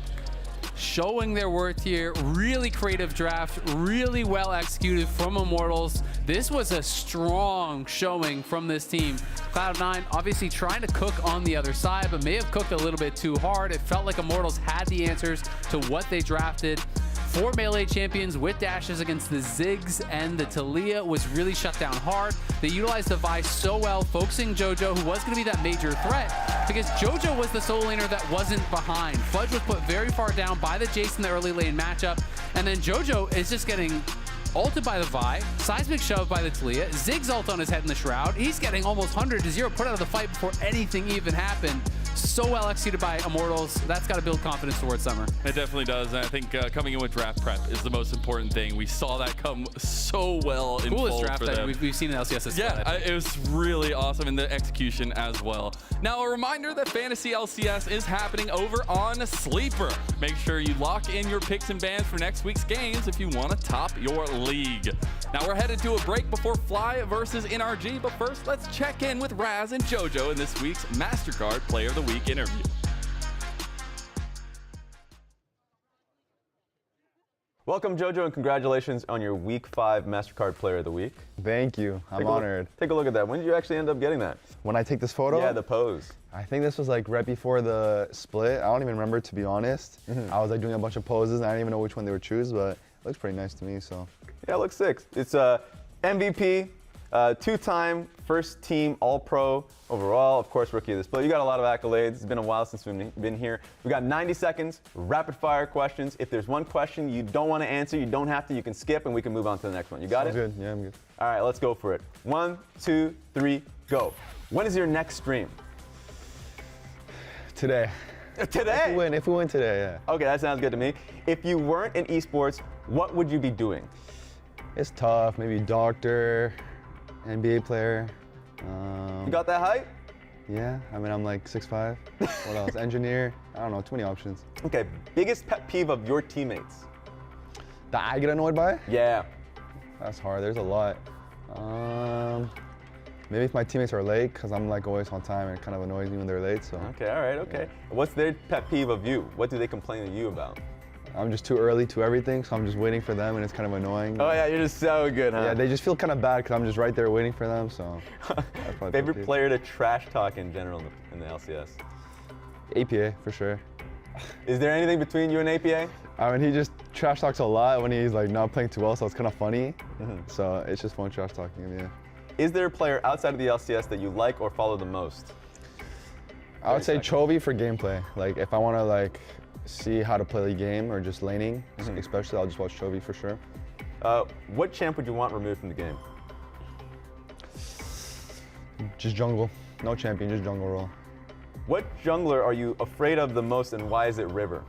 Showing their worth here. Really creative draft. Really well executed from Immortals. This was a strong showing from this team. Cloud9 obviously trying to cook on the other side, but may have cooked a little bit too hard. It felt like Immortals had the answers to what they drafted. 4 melee champions with dashes against the Ziggs, and the Taliyah was really shut down hard. They utilized the Vi so well, focusing JoJo, who was going to be that major threat, because JoJo was the solo laner that wasn't behind. Fudge was put very far down by the Jace in the early lane matchup, and then JoJo is just getting ulted by the Vi, seismic shove by the Taliyah, Ziggs ult on his head in the Shroud. He's getting almost 100-0 put out of the fight before anything even happened. So well executed by Immortals. That's got to build confidence towards summer. It definitely does. And I think coming in with draft prep is the most important thing. We saw that come so well in Coolest fold draft for them. we've seen in LCS this Yeah, it was really awesome in the execution as well. Now, a reminder that Fantasy LCS is happening over on Sleeper. Make sure you lock in your picks and bans for next week's games if you want to top your league. Now, we're headed to a break before Fly versus NRG, but first, let's check in with Raz and JoJo in this week's MasterCard Player of the Week interview. Welcome, JoJo, and congratulations on your Week 5 MasterCard Player of the Week. Thank you. I'm honored. Take a look at that. When did you actually end up getting that? When I take this photo? Yeah, the pose. I think this was like right before the split. I don't even remember, to be honest. I was like doing a bunch of poses, and I didn't even know which one they would choose, but it looks pretty nice to me, so. Yeah, it looks sick. It's MVP, two-time first team All-Pro overall, of course, Rookie of the Split. You got a lot of accolades. It's been a while since we've been here. We got 90 seconds, rapid-fire questions. If there's one question you don't want to answer, you don't have to. You can skip, and we can move on to the next one. You got it? Good. Yeah, I'm good. All right, let's go for it. 1, 2, 3, go. When is your next stream? Today. Today? If we win today, yeah. Okay, that sounds good to me. If you weren't in esports, what would you be doing? It's tough. Maybe doctor, NBA player. You got that height? Yeah, I mean, I'm like 6'5". What else? Engineer. I don't know, too many options. Okay, biggest pet peeve of your teammates? That I get annoyed by? Yeah. That's hard. There's a lot. Maybe if my teammates are late, because I'm like always on time and it kind of annoys me when they're late, so. Okay, all right, okay. Yeah. What's their pet peeve of you? What do they complain to you about? I'm just too early to everything, so I'm just waiting for them and it's kind of annoying. Oh yeah, you're just so good, huh? Yeah, they just feel kind of bad because I'm just right there waiting for them, so. That's my favorite player to trash talk in general in the LCS? APA, for sure. Is there anything between you and APA? I mean, he just trash talks a lot when he's like not playing too well, so it's kind of funny. So it's just fun trash talking him, yeah. Is there a player outside of the LCS that you like or follow the most? I would say Chovy for gameplay. Like if I want to like see how to play the game or just laning, especially, I'll just watch Chovy for sure. What champ would you want removed from the game? Just jungle. No champion, just jungle role. What jungler are you afraid of the most and why is it River?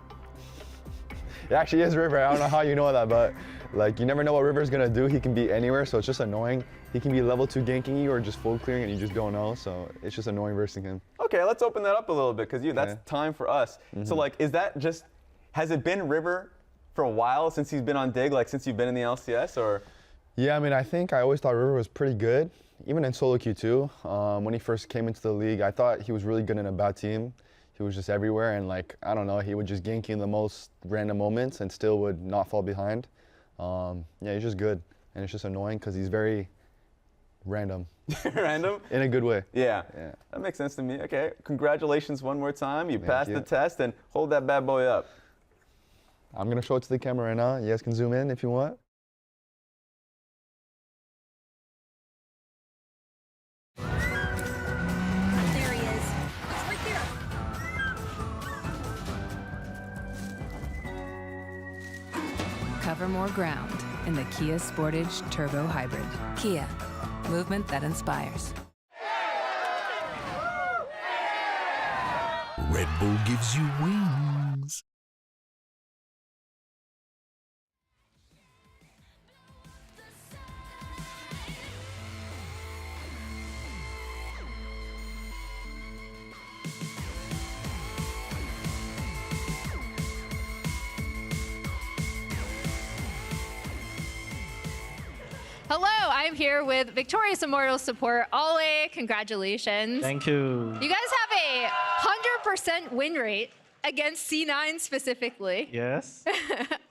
It actually is River. I don't know how you know that, but like you never know what River's gonna do. He can be anywhere, so it's just annoying. He can be level 2 ganking you or just full clearing and you just don't know, so it's just annoying versing him. Okay, let's open that up a little bit because that's time for us. So like, is that just, has it been River for a while since he's been on Dig, like since you've been in the LCS or? Yeah, I mean, I think I always thought River was pretty good, even in solo queue too. When he first came into the league, I thought he was really good in a bad team. He was just everywhere and like, I don't know, he would just gank you in the most random moments and still would not fall behind. Yeah, he's just good and it's just annoying because he's very random. Random? In a good way. Yeah. That makes sense to me. Okay, congratulations one more time. You passed the test and hold that bad boy up. I'm gonna show it to the camera right now. You guys can zoom in if you want. There he is. He's right there. Cover more ground in the Kia Sportage Turbo Hybrid. Kia, movement that inspires. Red Bull gives you wings. Hello, I'm here with Victorious Immortal support, Ale. Congratulations. Thank you. You guys have a 100% win rate against C9 specifically. Yes.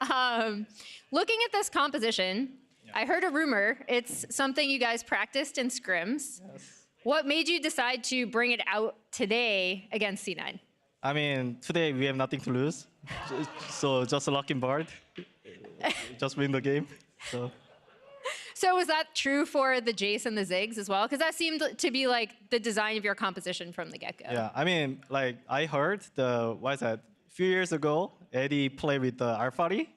Looking at this composition, I heard a rumor. It's something you guys practiced in scrims. Yes. What made you decide to bring it out today against C9? I mean, today we have nothing to lose. So just a locking board. Just win the game. So was that true for the Jace and the Ziggs as well? Because that seemed to be like the design of your composition from the get-go. Yeah, I mean, like I heard a few years ago, Eddie played with the Alphari.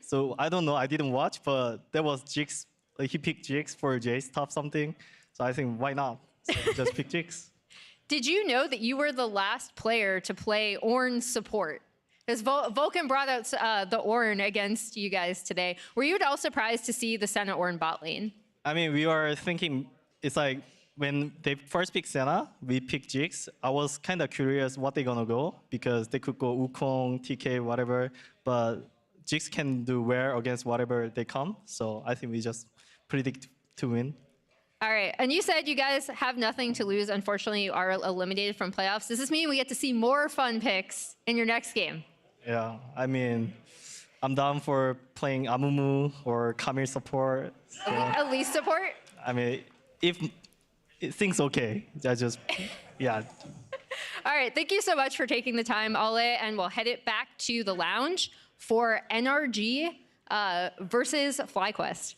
So I don't know, I didn't watch, but there was Jix, like he picked Jix for Jace top something. So I think why not? So just pick Jix. Did you know that you were the last player to play Ornn support? Because Vulcan brought out the Ornn against you guys today. Were you at all surprised to see the Senna Ornn bot lane? I mean, we were thinking, it's like when they first picked Senna, we picked Jix. I was kind of curious what they're gonna go because they could go Wukong, TK, whatever, but Jix can do wear against whatever they come. So I think we just predict to win. All right, and you said you guys have nothing to lose. Unfortunately, you are eliminated from playoffs. Does this mean we get to see more fun picks in your next game? Yeah, I mean, I'm down for playing Amumu or Camille support. So, Elise support? I mean, if things okay, I just, yeah. All right, thank you so much for taking the time, Ale, and we'll head it back to the lounge for NRG versus FlyQuest.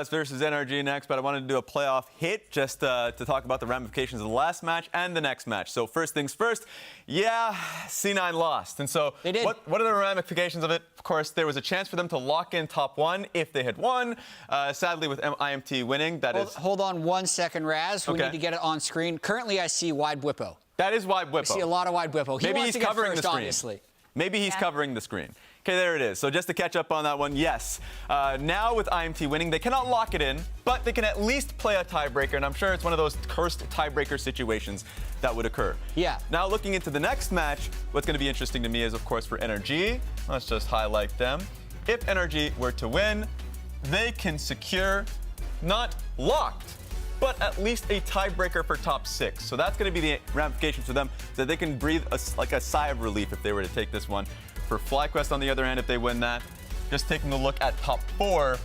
Versus NRG next, but I wanted to do a playoff hit just to talk about the ramifications of the last match and the next match. So first things first, yeah, C9 lost. And so they did. What are the ramifications of it? Of course, there was a chance for them to lock in top one if they had won. Sadly, with IMT winning, Hold on 1 second, Raz. We need to get it on screen. Currently, I see wide Whippo. That is wide Whippo. I see a lot of wide Whippo. Maybe he's covering first, the screen. obviously. Maybe he's covering the screen. Okay, there it is. So just to catch up on that one, yes. Now with IMT winning, they cannot lock it in, but they can at least play a tiebreaker, and I'm sure it's one of those cursed tiebreaker situations that would occur. Yeah. Now looking into the next match, what's going to be interesting to me is, of course, for NRG. Let's just highlight them. If NRG were to win, they can secure, not locked, but at least a tiebreaker for top 6. So that's going to be the ramifications for them, that they can breathe like a sigh of relief if they were to take this one. For FlyQuest, on the other hand, if they win that, just taking a look at top 4,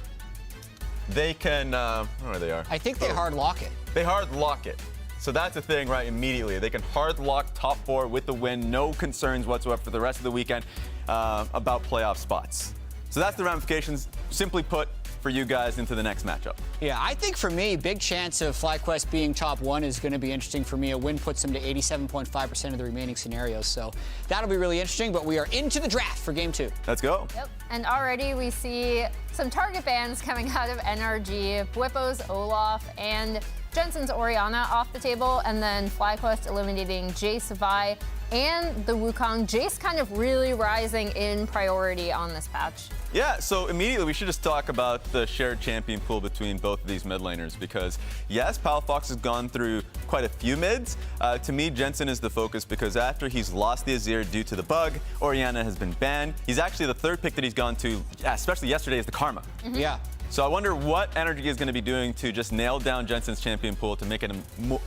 they can, where they are. I think they hard lock it. They hard lock it. So that's the thing, right, immediately. They can hard lock top 4 with the win, no concerns whatsoever for the rest of the weekend about playoff spots. So that's the ramifications, simply put, for you guys into the next matchup. Yeah, I think for me, big chance of FlyQuest being top 1 is going to be interesting for me. A win puts them to 87.5% of the remaining scenarios, so that'll be really interesting, but we are into the draft for game 2. Let's go. Yep, and already we see some target bans coming out of NRG, Bwippo's Olaf, and Jensen's Orianna off the table, and then FlyQuest eliminating Jace, Vi, and the Wukong. Jace kind of really rising in priority on this patch. Yeah, so immediately we should just talk about the shared champion pool between both of these mid laners because, yes, Palafox has gone through quite a few mids. To me, Jensen is the focus because after he's lost the Azir due to the bug, Orianna has been banned. He's actually the third pick that he's gone to, especially yesterday, is the Karma. Mm-hmm. Yeah. So I wonder what NRG is going to be doing to just nail down Jensen's champion pool to make it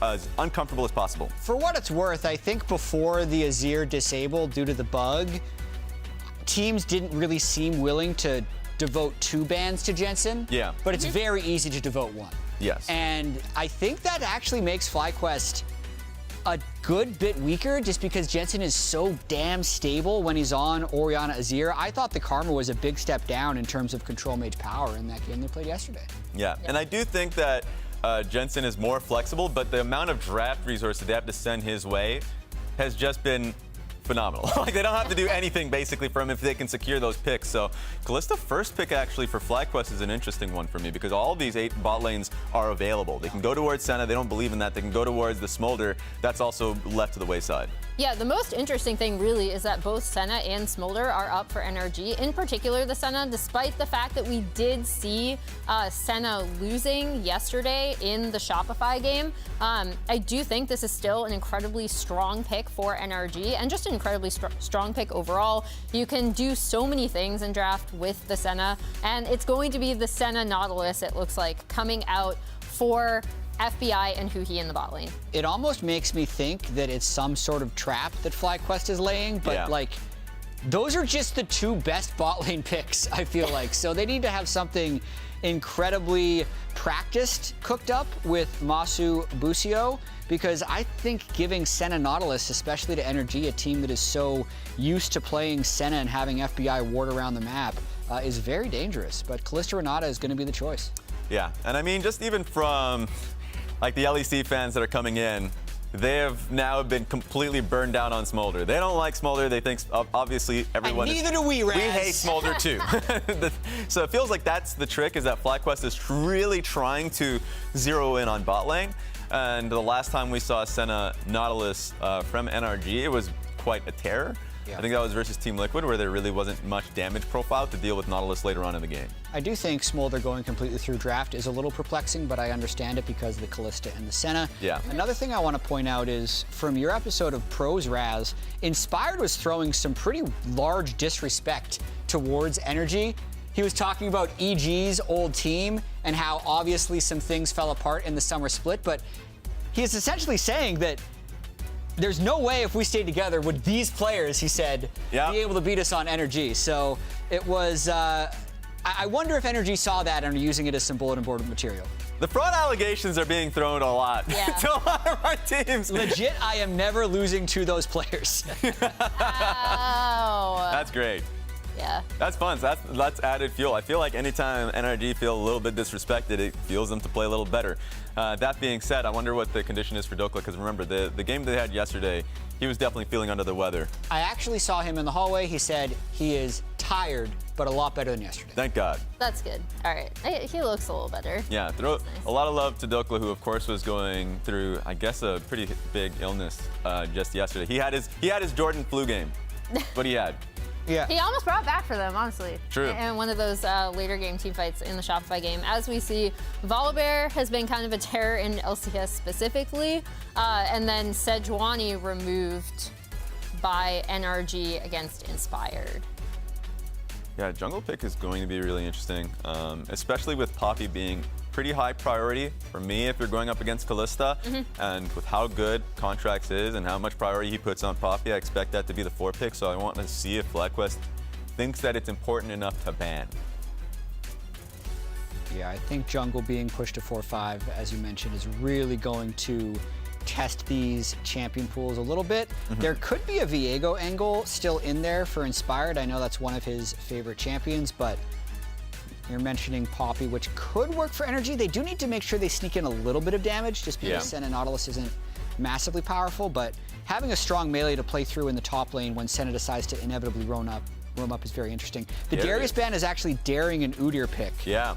as uncomfortable as possible. For what it's worth, I think before the Azir disabled due to the bug, teams didn't really seem willing to devote 2 bans to Jensen. Yeah. But it's very easy to devote 1. Yes. And I think that actually makes FlyQuest a good bit weaker just because Jensen is so damn stable when he's on Orianna Azir. I thought the Karma was a big step down in terms of control mage power in that game they played yesterday. Yeah, and I do think that Jensen is more flexible, but the amount of draft resources they have to send his way has just been phenomenal. Like, they don't have to do anything basically for him if they can secure those picks. So Kalista first pick actually for FlyQuest is an interesting one for me because all of these 8 bot lanes are available. They can go towards Senna. They don't believe in that. They can go towards the Smolder. That's also left to the wayside. Yeah, the most interesting thing really is that both Senna and Smolder are up for NRG. In particular, the Senna, despite the fact that we did see Senna losing yesterday in the Shopify game, I do think this is still an incredibly strong pick for NRG and just an incredibly strong pick overall. You can do so many things in draft with the Senna, and it's going to be the Senna Nautilus, it looks like, coming out for FBI and Huhi in the bot lane. It almost makes me think that it's some sort of trap that FlyQuest is laying, but like those are just the 2 best bot lane picks, I feel like. So they need to have something incredibly practiced cooked up with Masu Busio, because I think giving Senna Nautilus, especially to Energy, a team that is so used to playing Senna and having FBI ward around the map, is very dangerous. But Kalista Renata is going to be the choice. Yeah, and I mean, just even from like the LEC fans that are coming in, they have now been completely burned down on Smolder. They don't like Smolder. They think, obviously, everyone. And neither do we, Raz. We hate Smolder too. So it feels like that's the trick, is that FlyQuest is really trying to zero in on bot lane. And the last time we saw Senna Nautilus from NRG, it was quite a terror. I think that was versus Team Liquid, where there really wasn't much damage profile to deal with Nautilus later on in the game. I do think Smolder going completely through draft is a little perplexing, but I understand it because of the Kalista and the Senna. Yeah. Another thing I want to point out is, from your episode of Pros, Raz, Inspired was throwing some pretty large disrespect towards Energy. He was talking about EG's old team and how obviously some things fell apart in the summer split, but he is essentially saying that there's no way if we stayed together would these players, he said, be able to beat us on Energy. So it was, I wonder if Energy saw that and are using it as some bulletin board material. The fraud allegations are being thrown a lot to a lot of our teams. Legit, I am never losing to those players. Wow. That's great. Yeah. That's fun. So that's added fuel. I feel like anytime NRG feel a little bit disrespected, it fuels them to play a little better. That being said, I wonder what the condition is for Dokla, because remember, the game they had yesterday, he was definitely feeling under the weather. I actually saw him in the hallway. He said he is tired, but a lot better than yesterday. Thank God. That's good. All right. He looks a little better. Yeah, throw a lot of love to Dokla, who of course was going through, I guess, a pretty big illness just yesterday. He had his Jordan flu game, but he had. Yeah. He almost brought it back for them, honestly. True. In one of those later game team fights in the Shopify game. As we see, Volibear has been kind of a terror in LCS specifically, and then Sejuani removed by NRG against Inspired. Yeah, jungle pick is going to be really interesting, especially with Poppy being pretty high priority for me if you're going up against Kalista. And with how good Contracts is and how much priority he puts on Poppy, I expect that to be the 4 pick. So I want to see if FlyQuest thinks that it's important enough to ban. Yeah, I think jungle being pushed to 4-5, as you mentioned, is really going to test these champion pools a little bit. There could be a Viego angle still in there for Inspired. I know that's one of his favorite champions, but you're mentioning Poppy, which could work for Energy. They do need to make sure they sneak in a little bit of damage, just because Senna Nautilus isn't massively powerful, but having a strong melee to play through in the top lane when Senna decides to inevitably roam up is very interesting. The Darius ban is actually daring an Udyr pick. Yeah.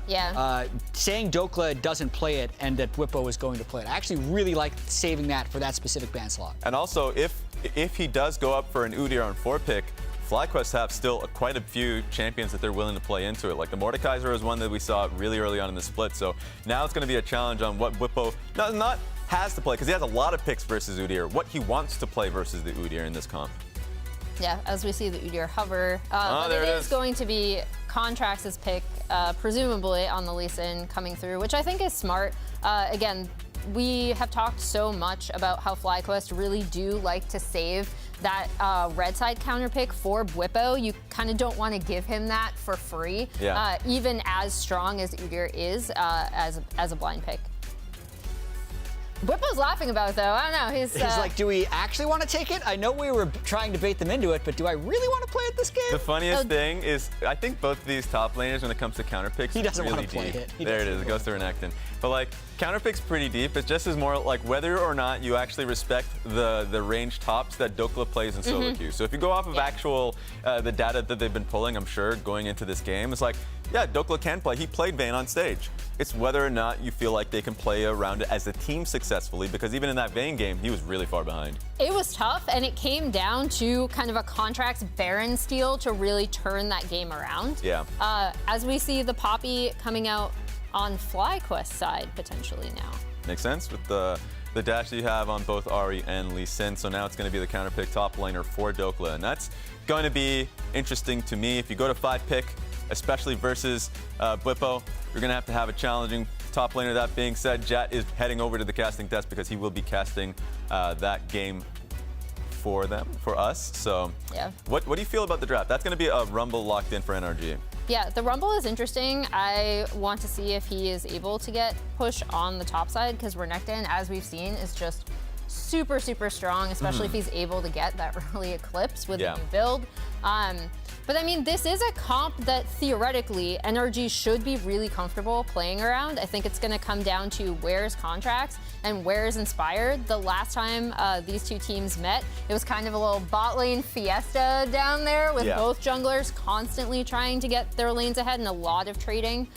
Saying Dokla doesn't play it and that Whippo is going to play it. I actually really like saving that for that specific ban slot. And also, if he does go up for an Udyr on 4 pick, FlyQuest have still quite a few champions that they're willing to play into it. Like the Mordekaiser is one that we saw really early on in the split. So now it's going to be a challenge on what Whippo not has to play, because he has a lot of picks versus Udyr, what he wants to play versus the Udyr in this comp. Yeah, as we see the Udyr hover. There it it is is. going to be Contracts' pick, presumably on the Lee Sin coming through, which I think is smart. Again, we have talked so much about how FlyQuest really do like to save that red side counter pick for Whippo. You kind of don't want to give him that for free, even as strong as Udyr is as a blind pick. Whippo's laughing about it, though. I don't know. He's like, do we actually want to take it? I know we were trying to bait them into it, but do I really want to play it this game? The funniest thing is, I think both of these top laners, when it comes to counter picks, he doesn't really want to play deep. it. There it is. It goes to Renekton. But like, counter pick's pretty deep. It just is more like whether or not you actually respect the range tops that Dokla plays in solo queue. So if you go off of actual the data that they've been pulling, I'm sure going into this game, it's like, yeah, Dokla can play. He played Vayne on stage. It's whether or not you feel like they can play around it as a team successfully, because even in that Vayne game, he was really far behind. It was tough, and it came down to kind of a Contracts Baron steal to really turn that game around. Yeah. As we see the Poppy coming out on FlyQuest side potentially now. Makes sense with the dash that you have on both Ahri and Lee Sin. So now it's going to be the counter pick top laner for Dokla, and that's going to be interesting to me. If you go to 5 pick, especially versus Whippo, you're going to have a challenging top laner. That being said, Jat is heading over to the casting desk because he will be casting that game for them, for us. So Yeah. what do you feel about the draft? That's going to be a Rumble locked in for NRG. Yeah, the Rumble is interesting. I want to see if he is able to get push on the top side because Renekton, as we've seen, is just super, super strong, especially if he's able to get that early Eclipse with the new build. But I mean, this is a comp that theoretically NRG should be really comfortable playing around. I think it's going to come down to where's Contracts and where's Inspired. The last time these two teams met, it was kind of a little bot lane fiesta down there with both junglers constantly trying to get their lanes ahead and a lot of trading.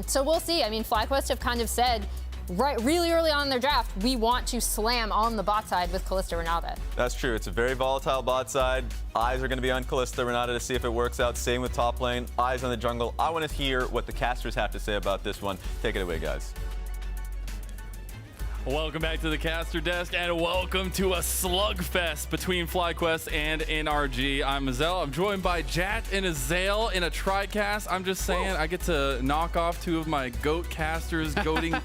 So we'll see. I mean, FlyQuest have kind of said, really early on in their draft, we want to slam on the bot side with Kalista Renata. That's true. It's a very volatile bot side. Eyes are going to be on Kalista Renata to see if it works out. Same with top lane. Eyes on the jungle. I want to hear what the casters have to say about this one. Take it away, guys. Welcome back to the caster desk, and welcome to a slugfest between FlyQuest and NRG. I'm Azel. I'm joined by Jat and Azael in a tri-cast. I'm just saying, I get to knock off two of my GOAT casters, goating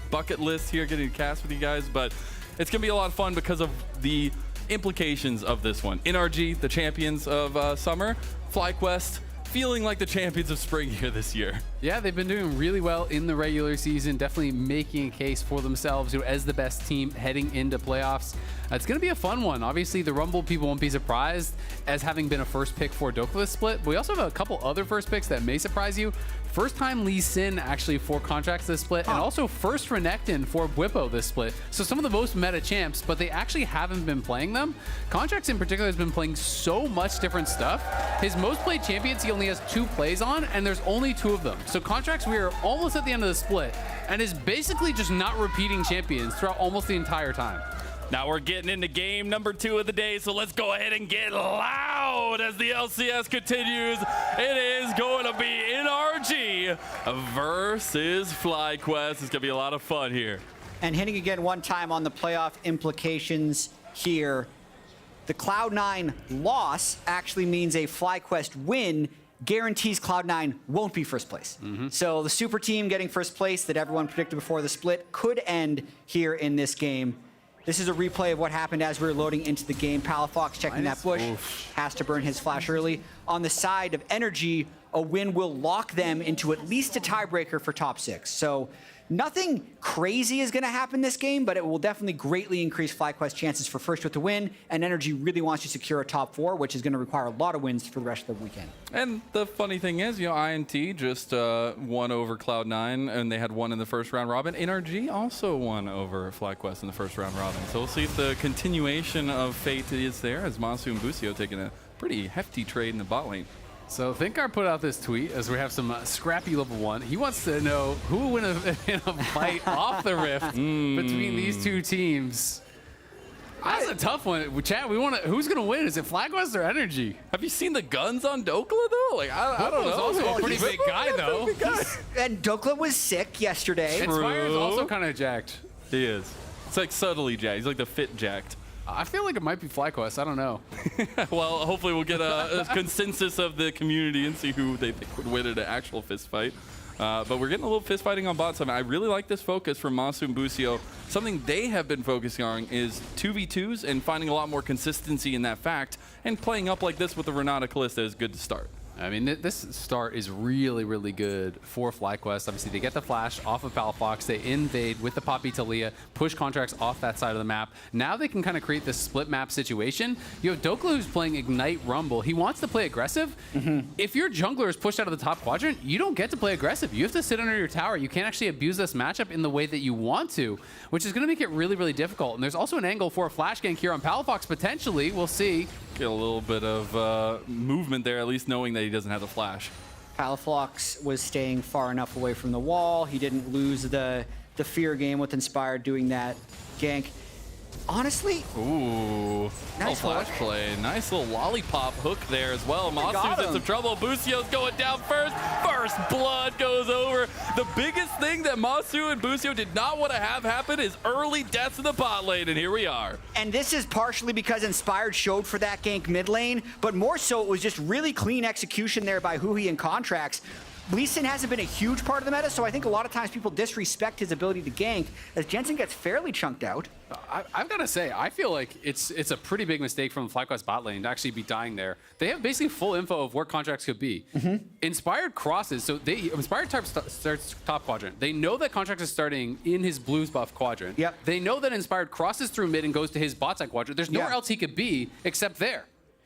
bucket list here, getting to cast with you guys, but it's going to be a lot of fun because of the implications of this one. NRG, the champions of summer. FlyQuest, feeling like the champions of spring here this year. Yeah, they've been doing really well in the regular season, definitely making a case for themselves as the best team heading into playoffs. It's going to be a fun one. Obviously, the Rumble people won't be surprised as having been a first pick for Dokla split, but we also have a couple other first picks that may surprise you. First time Lee Sin actually for Contracts this split, and also first Renekton for Bwipo this split. So some of the most meta champs, but they actually haven't been playing them. Contracts in particular has been playing so much different stuff. His most played champions he only has 2 plays on, and there's only 2 of them. So Contracts, we are almost at the end of the split, and is basically just not repeating champions throughout almost the entire time. Now we're getting into game number 2 of the day, so let's go ahead and get loud as the LCS continues. It is going to be NRG versus FlyQuest. It's going to be a lot of fun here. And hitting again one time on the playoff implications here. The Cloud9 loss actually means a FlyQuest win guarantees Cloud9 won't be first place. So the super team getting first place that everyone predicted before the split could end here in this game. This is a replay of what happened as we were loading into the game. Palafox checking that bush, has to burn his flash early. On the side of NRG, a win will lock them into at least a tiebreaker for top 6. So nothing crazy is going to happen this game, but it will definitely greatly increase FlyQuest's chances for first with the win, and NRG really wants to secure a top 4, which is going to require a lot of wins for the rest of the weekend. And the funny thing is, you know, INT just won over Cloud9, and they had won in the first round robin. NRG also won over FlyQuest in the first round robin. So we'll see if the continuation of fate is there, as Masu and Busio taking a pretty hefty trade in the bot lane. So Thinkar put out this tweet as we have some scrappy level 1. He wants to know who will win in a fight off the rift between these two teams. That's a tough one. Chat, we want to. Who's gonna win? Is it FlyQuest or NRG? Have you seen the guns on Dokla though? Like I don't know. Also a pretty big guy though. And Dokla was sick yesterday. Inspired's also kind of jacked. He is. It's like subtly jacked. He's like the fit jacked. I feel like it might be FlyQuest. I don't know. Well, hopefully we'll get a consensus of the community and see who they think would win in an actual fist fight. But we're getting a little fist fighting on bot side. I really like this focus from Masu and Busio. Something they have been focusing on is 2v2s and finding a lot more consistency in that fact. And playing up like this with the Renata Kalista is good to start. I mean, this start is really, really good for FlyQuest. Obviously, they get the flash off of Palafox. They invade with the Poppy Talia, push Contracts off that side of the map. Now they can kind of create this split map situation. You have Dokla who's playing Ignite Rumble. He wants to play aggressive. If your jungler is pushed out of the top quadrant, you don't get to play aggressive. You have to sit under your tower. You can't actually abuse this matchup in the way that you want to, which is going to make it really, really difficult. And there's also an angle for a flash gank here on Palafox, potentially. We'll see. Get a little bit of movement there, at least knowing that he doesn't have the flash. Palafox was staying far enough away from the wall. He didn't lose the fear game with Inspired doing that gank. Honestly, ooh, nice flash play. Nice little lollipop hook there as well. Masu's in some trouble. Busio's going down first. First blood goes over. The biggest thing that Masu and Busio did not want to have happen is early deaths in the bot lane, and here we are. And this is partially because Inspired showed for that gank mid lane, but more so it was just really clean execution there by Huhi and Contracts. Lee Sin hasn't been a huge part of the meta, so I think a lot of times people disrespect his ability to gank as Jensen gets fairly chunked out. I've got to say, I feel like it's a pretty big mistake from FlyQuest bot lane to actually be dying there. They have basically full info of where contracts could be. Inspired crosses, so Inspired starts top quadrant. They know that contracts is starting in his blues buff quadrant. They know that Inspired crosses through mid and goes to his bot side quadrant. There's nowhere else he could be except there.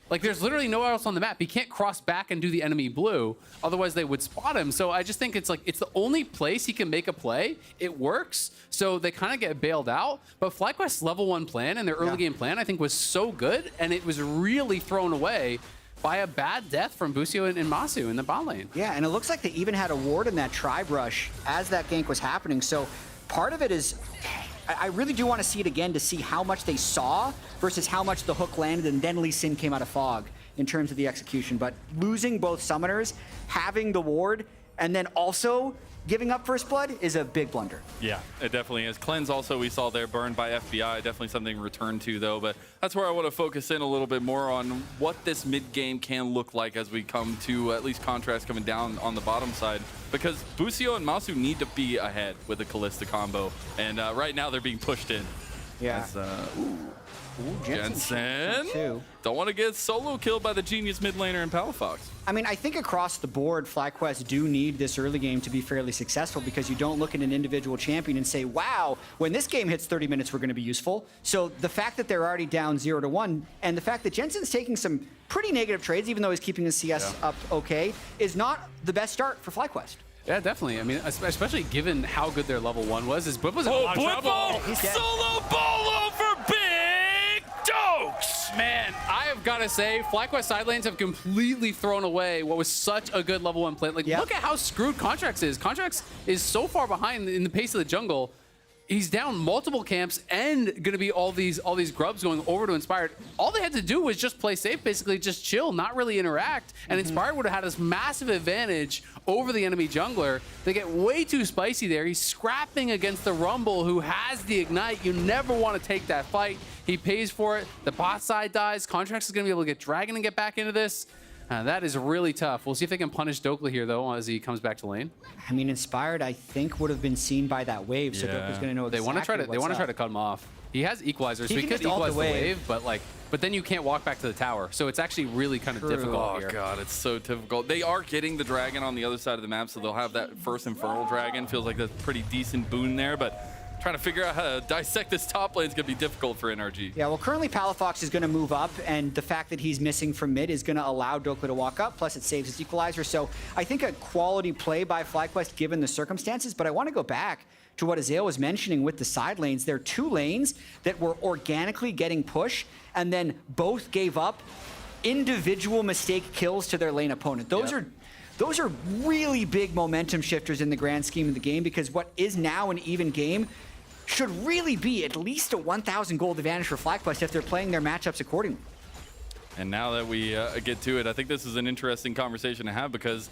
Like, there's literally nowhere else on the map. He can't cross back and do the enemy blue, otherwise they would spot him. So I just think it's the only place he can make a play. It works, so they kind of get bailed out. But FlyQuest's level 1 plan and their early game plan, I think, was so good, and it was really thrown away by a bad death from Busio and Masu in the bot lane. Yeah, and it looks like they even had a ward in that tribe rush as that gank was happening. So part of it is, I really do want to see it again to see how much they saw versus how much the hook landed and then Lee Sin came out of fog in terms of the execution. But losing both summoners, having the ward, and then also giving up first blood is a big blunder. Yeah, it definitely is. Cleanse also we saw there burned by FBI, definitely something to return to though, but that's where I want to focus in a little bit more on what this mid game can look like as we come to at least contrast coming down on the bottom side, because Busio and Masu need to be ahead with a Callista combo, and right now they're being pushed in. Yeah. As, Jensen don't want to get solo killed by the genius mid laner in Palafox. I mean, I think across the board, FlyQuest do need this early game to be fairly successful, because you don't look at an individual champion and say, wow, when this game hits 30 minutes, we're going to be useful. So the fact that they're already down 0-1, and the fact that Jensen's taking some pretty negative trades, even though he's keeping his CS up okay, is not the best start for FlyQuest. Yeah, definitely. I mean, especially given how good their level 1 was. His Blip was in a lot of trouble. Solo bolo for Big Dokes! Man, I have got to say, FlyQuest side lanes have completely thrown away what was such a good level 1 play. Like, look at how screwed Contracts is. Contracts is so far behind in the pace of the jungle. He's down multiple camps and going to be all these grubs going over to Inspired. All they had to do was just play safe, basically just chill, not really interact. And Inspired would have had this massive advantage over the enemy jungler. They get way too spicy there. He's scrapping against the Rumble, who has the Ignite. You never want to take that fight. He pays for it. The bot side dies. Contracts is going to be able to get Dragon and get back into this. That is really tough. We'll see if they can punish Dokla here, though, as he comes back to lane. I mean, Inspired, I think, would have been seen by that wave, so Dokka's going to know exactly They want to try to cut him off. He has Equalizer, so he could equalize the wave, but then you can't walk back to the tower. So it's actually really kind of difficult here. Oh god, it's so difficult. They are getting the dragon on the other side of the map, so they'll have that first Infernal Dragon. Feels like that's a pretty decent boon there, but trying to figure out how to dissect this top lane is going to be difficult for NRG. Yeah, well, currently Palafox is going to move up, and the fact that he's missing from mid is going to allow Dokla to walk up, plus it saves his Equalizer. So I think a quality play by FlyQuest given the circumstances, but I want to go back to what Azale was mentioning with the side lanes. There are 2 lanes that were organically getting pushed, and then both gave up individual mistake kills to their lane opponent. Those are really big momentum shifters in the grand scheme of the game, because what is now an even game should really be at least a 1,000 gold advantage for FlyQuest if they're playing their matchups accordingly. And now that we get to it, I think this is an interesting conversation to have, because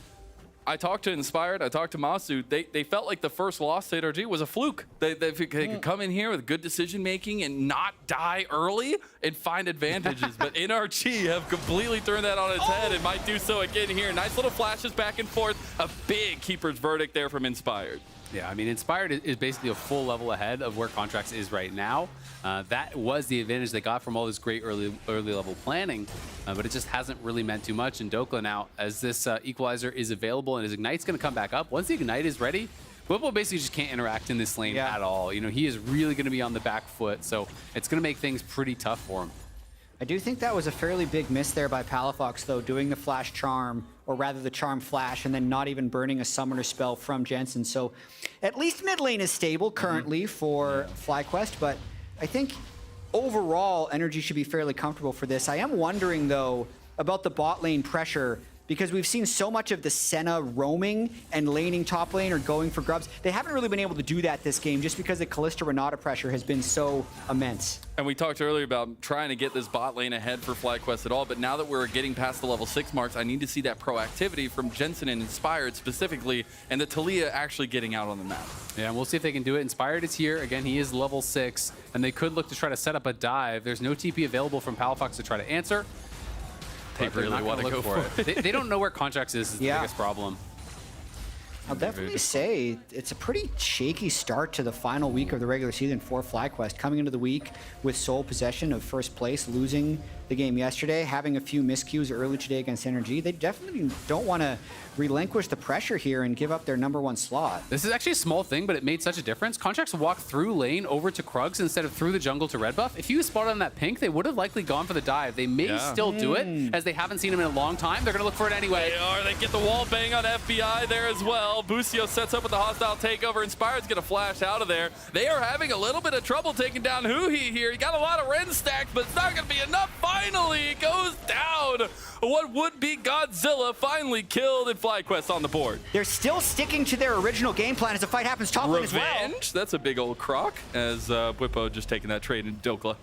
I talked to Inspired, I talked to Masu. They felt like the first loss to NRG was a fluke. They could come in here with good decision making and not die early and find advantages. But NRG have completely turned that on its head and might do so again here. Nice little flashes back and forth. A big keeper's verdict there from Inspired. Yeah, I mean, Inspired is basically a full level ahead of where Contracts is right now. That was the advantage they got from all this great early level planning, but it just hasn't really meant too much. And Dokla now, as this Equalizer is available and his Ignite's going to come back up, once the Ignite is ready, Whipple basically just can't interact in this lane at all. You know, he is really going to be on the back foot, so it's going to make things pretty tough for him. I do think that was a fairly big miss there by Palafox, though, doing the Flash Charm, or rather the Charm Flash, and then not even burning a Summoner spell from Jensen. So at least mid lane is stable currently for FlyQuest, but I think overall, NRG should be fairly comfortable for this. I am wondering, though, about the bot lane pressure, because we've seen so much of the Senna roaming and laning top lane or going for grubs. They haven't really been able to do that this game just because the Kalista Renata pressure has been so immense. And we talked earlier about trying to get this bot lane ahead for FlyQuest at all, but now that we're getting past the level 6 marks, I need to see that proactivity from Jensen and Inspired specifically, and the Talia actually getting out on the map. Yeah, and we'll see if they can do it. Inspired is here. Again, he is level 6, and they could look to try to set up a dive. There's no TP available from Palafox to try to answer. They really want to go for it. They don't know where Contracts is the biggest problem. I'll definitely say it's a pretty shaky start to the final week of the regular season for FlyQuest. Coming into the week with sole possession of first place, losing the game yesterday, having a few miscues early today against NRG. They definitely don't want to relinquish the pressure here and give up their #1 slot. This is actually a small thing, but it made such a difference. Contracts walked through lane over to Krugs instead of through the jungle to red buff. If you spotted on that pink, they would have likely gone for the dive. They may still do it, as they haven't seen him in a long time. They're going to look for it anyway. They get the wall bang on FBI there as well. Busio sets up with the hostile takeover. Inspired's going to flash out of there. They are having a little bit of trouble taking down Huhi here. He got a lot of Ren stacks, but it's not going to be enough. Finally, it goes down. What would be Godzilla finally killed, and FlyQuest on the board. They're still sticking to their original game plan as the fight happens top lane as well. Revenge? That's a big old croc, as Bwipo just taking that trade in Dokla.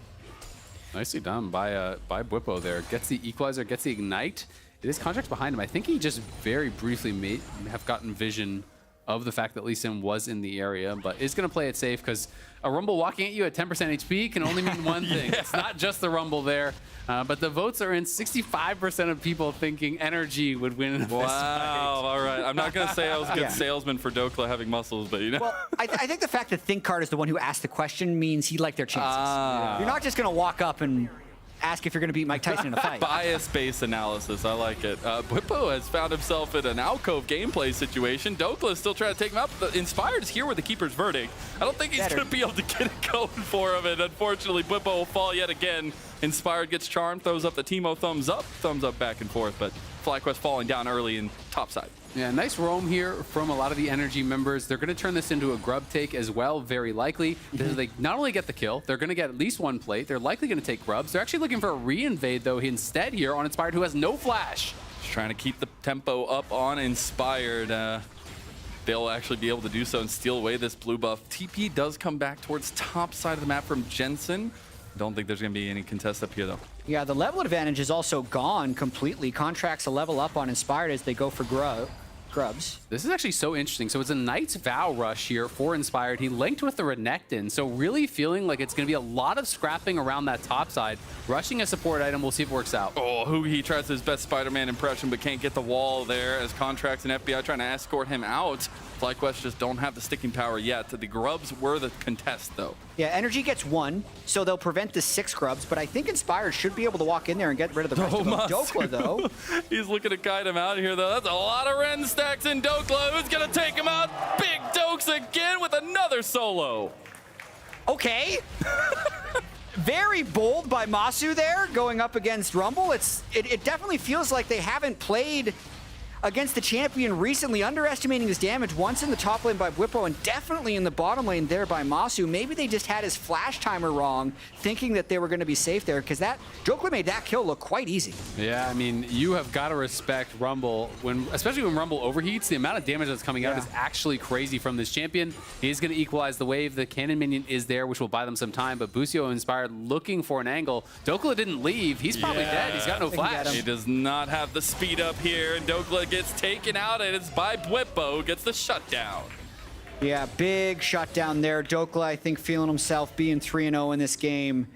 Nicely done by Bwipo there. Gets the equalizer, gets the ignite. It is Contracts behind him. I think he just very briefly may have gotten vision of the fact that Lee Sin was in the area, but is going to play it safe because a Rumble walking at you at 10% HP can only mean one thing. It's not just the Rumble there, but the votes are in. 65% of people thinking Energy would win this fight. Wow, all right. I'm not going to say I was a good salesman for Dokla having muscles, but you know. Well, I think the fact that ThinkCard is the one who asked the question means he liked their chances. You're not just going to walk up and ask if you're going to beat Mike Tyson in a fight. Bias-based analysis, I like it. Bwipo has found himself in an alcove gameplay situation. Dokla is still trying to take him out. The Inspired is here with the Keeper's Verdict. I don't think he's going to be able to get it going for him, and unfortunately, Bwipo will fall yet again. Inspired gets charmed, throws up the Teemo thumbs up back and forth, but FlyQuest falling down early in topside. Yeah, nice roam here from a lot of the Energy members. They're going to turn this into a grub take as well, very likely. They not only get the kill, they're going to get at least one plate. They're likely going to take grubs. They're actually looking for a re-invade, though, instead here on Inspired, who has no flash. Just trying to keep the tempo up on Inspired. They'll actually be able to do so and steal away this blue buff. TP does come back towards top side of the map from Jensen. Don't think there's going to be any contest up here, though. Yeah, the level advantage is also gone completely. Contracts a level up on Inspired as they go for grubs. This is actually so interesting. So it's a Knight's Vow rush here for Inspired. He linked with the Renekton, so really feeling like it's going to be a lot of scrapping around that top side. Rushing a support item, we'll see if it works out. Oh, Huhi tries his best Spider-Man impression, but can't get the wall there as Contracts and FBI trying to escort him out. FlyQuest just don't have the sticking power yet. The grubs were the contest, though. Yeah, Energy gets one, so they'll prevent the 6 grubs, but I think Inspired should be able to walk in there and get rid of the rest of them. Dokla, though. He's looking to guide him out here, though. That's a lot of Ren stacks in Dokla. Who's going to take him out? Big Dokes again with another solo. Okay. Very bold by Masu there, going up against Rumble. It definitely feels like they haven't played against the champion recently, underestimating his damage once in the top lane by Bwipo and definitely in the bottom lane there by Masu. Maybe they just had his flash timer wrong, thinking that they were going to be safe there, because that Dokla made that kill look quite easy. Yeah, I mean, you have got to respect Rumble, especially when Rumble overheats. The amount of damage that's coming out is actually crazy from this champion. He is going to equalize the wave. The cannon minion is there, which will buy them some time, but Busio Inspired looking for an angle. Dokla didn't leave. He's probably dead. He's got no flash. He does not have the speed up here, and Dokla gets taken out, and it's by Bwipo, gets the shutdown. Yeah, big shutdown there. Dokla, I think, feeling himself being 3-0 in this game.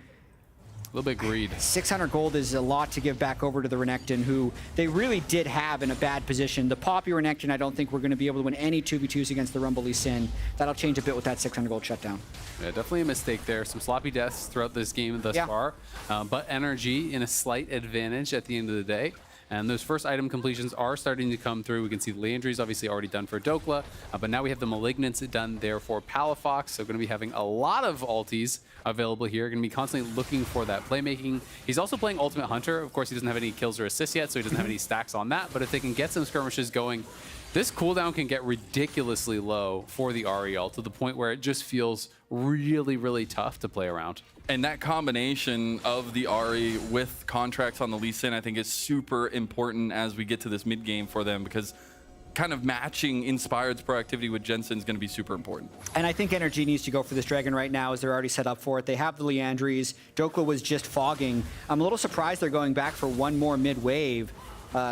A little bit greed. 600 gold is a lot to give back over to the Renekton, who they really did have in a bad position. The Poppy Renekton, I don't think we're going to be able to win any 2v2s against the Rumble Lee Sin. That'll change a bit with that 600 gold shutdown. Yeah, definitely a mistake there. Some sloppy deaths throughout this game thus far, but Energy in a slight advantage at the end of the day. And those first item completions are starting to come through. We can see the Landry's obviously already done for Dokla, but now we have the Malignance done there for Palafox. So going to be having a lot of ultis available here. Going to be constantly looking for that playmaking. He's also playing Ultimate Hunter. Of course, he doesn't have any kills or assists yet, so he doesn't have any stacks on that. But if they can get some skirmishes going, this cooldown can get ridiculously low for the Ariel to the point where it just feels really, really tough to play around. And that combination of the Ahri with Contracts on the Lee Sin, I think, is super important as we get to this mid game for them, because kind of matching Inspired's proactivity with Jensen is going to be super important. And I think Energy needs to go for this dragon right now, as they're already set up for it. They have the Leandries. Dokla was just fogging. I'm a little surprised they're going back for one more mid wave,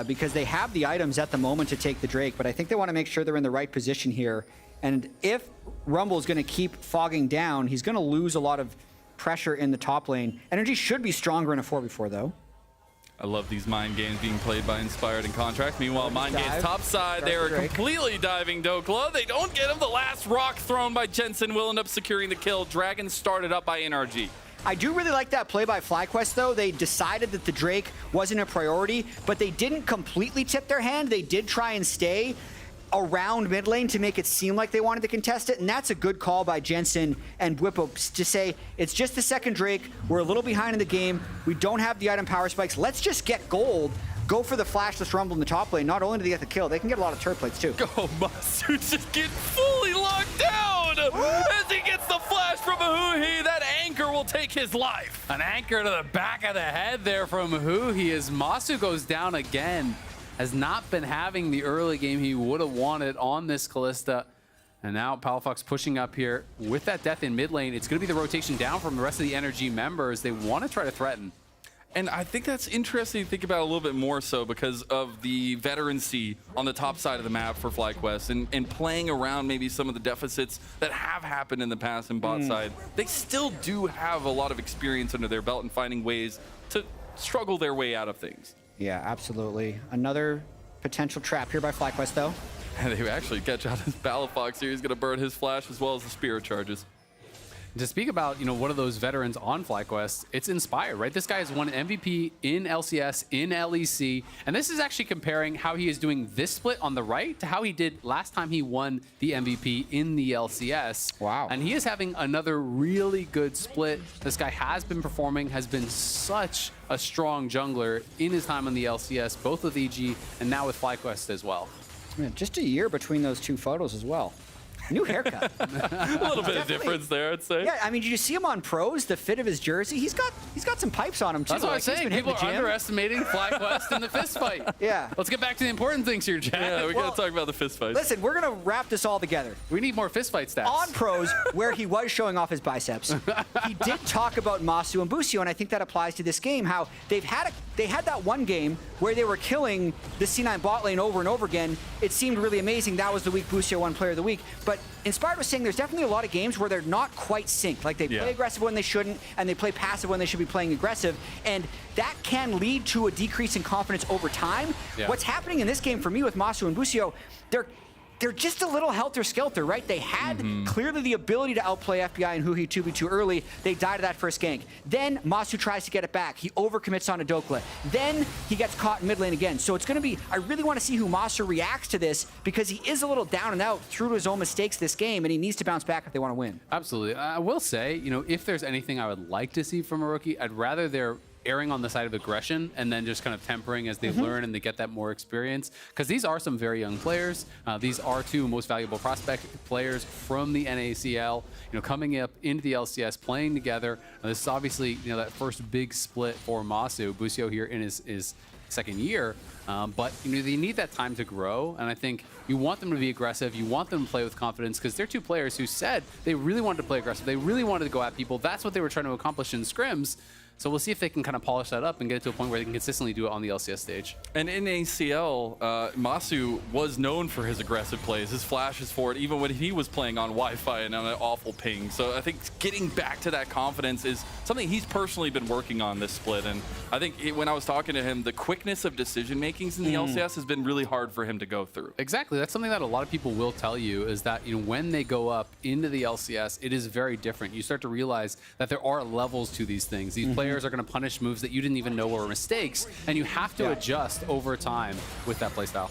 because they have the items at the moment to take the Drake, but I think they want to make sure they're in the right position here. And if Rumble's going to keep fogging down, he's going to lose a lot of pressure in the top lane. Energy should be stronger in a 4v4, though. I love these mind games being played by Inspired and Contract. Meanwhile, mind games top side, they are completely diving Dokla. They don't get him. The last rock thrown by Jensen will end up securing the kill. Dragon started up by NRG. I do really like that play by FlyQuest, though. They decided that the Drake wasn't a priority, but they didn't completely tip their hand. They did try and stay around mid lane to make it seem like they wanted to contest it, and that's a good call by Jensen and Bwipo to say, it's just the second Drake, we're a little behind in the game, we don't have the item power spikes, let's just get gold, go for the flashless rumble in the top lane. Not only do they get the kill, they can get a lot of turret plates too. Oh, Masu just getting fully locked down as he gets the flash from Huhi. That anchor will take his life. An anchor to the back of the head there from Huhi as Masu goes down again. Has not been having the early game he would have wanted on this Kalista. And now Palafox pushing up here with that death in mid lane. It's going to be the rotation down from the rest of the NRG members. They want to try to threaten. And I think that's interesting to think about a little bit more so because of the veterancy on the top side of the map for FlyQuest and playing around maybe some of the deficits that have happened in the past in bot side. They still do have a lot of experience under their belt and finding ways to struggle their way out of things. Yeah, absolutely. Another potential trap here by FlyQuest, though. And they actually catch out his Palafox here. He's going to burn his flash as well as the spirit charges. To speak about, one of those veterans on FlyQuest, it's Inspired, right? This guy has won MVP in LCS, in LEC, and this is actually comparing how he is doing this split on the right to how he did last time he won the MVP in the LCS. Wow. And he is having another really good split. This guy has been performing, has been such a strong jungler in his time on the LCS, both with EG and now with FlyQuest as well. Yeah, just a year between those two photos as well. New haircut. A little bit of difference there, I'd say. Yeah, I mean, did you see him on pros? The fit of his jersey, he's got some pipes on him too. That's what I'm saying. People are underestimating FlyQuest in the fist fight. Yeah. Let's get back to the important things here, Jack. Yeah, we got to talk about the fist fights. Listen, we're gonna wrap this all together. We need more fist fight stats. On pros, where he was showing off his biceps, he did talk about Masu and Busio, and I think that applies to this game. How they had that one game where they were killing the C9 bot lane over and over again. It seemed really amazing. That was the week Busio won Player of the Week, but Inspired was saying there's definitely a lot of games where they're not quite synced. Like they play aggressive when they shouldn't, and they play passive when they should be playing aggressive. And that can lead to a decrease in confidence over time. Yeah. What's happening in this game for me with Masu and Busio, they're just a little helter-skelter, right? They had clearly the ability to outplay FBI and Huhi 2v2 early. They died to that first gank. Then Masu tries to get it back. He overcommits on a Dokla. Then he gets caught in mid lane again. So it's going to be, I really want to see how Masu reacts to this because he is a little down and out through his own mistakes this game, and he needs to bounce back if they want to win. Absolutely. I will say, if there's anything I would like to see from a rookie, I'd rather they're erring on the side of aggression and then just kind of tempering as they learn and they get that more experience. Because these are some very young players. These are two most valuable prospect players from the NACL, coming up into the LCS, playing together. This is obviously, that first big split for Masu. Busio here in his second year. But they need that time to grow, and I think you want them to be aggressive, you want them to play with confidence, because they're two players who said they really wanted to play aggressive, they really wanted to go at people. That's what they were trying to accomplish in scrims. So we'll see if they can kind of polish that up and get it to a point where they can consistently do it on the LCS stage. And in ACL, Masu was known for his aggressive plays, his flashes for it, even when he was playing on Wi-Fi and on an awful ping. So I think getting back to that confidence is something he's personally been working on this split. And I think when I was talking to him, the quickness of decision makings in the LCS has been really hard for him to go through. Exactly. That's something that a lot of people will tell you is that when they go up into the LCS, it is very different. You start to realize that there are levels to these things. These players are going to punish moves that you didn't even know were mistakes, and you have to adjust over time with that playstyle.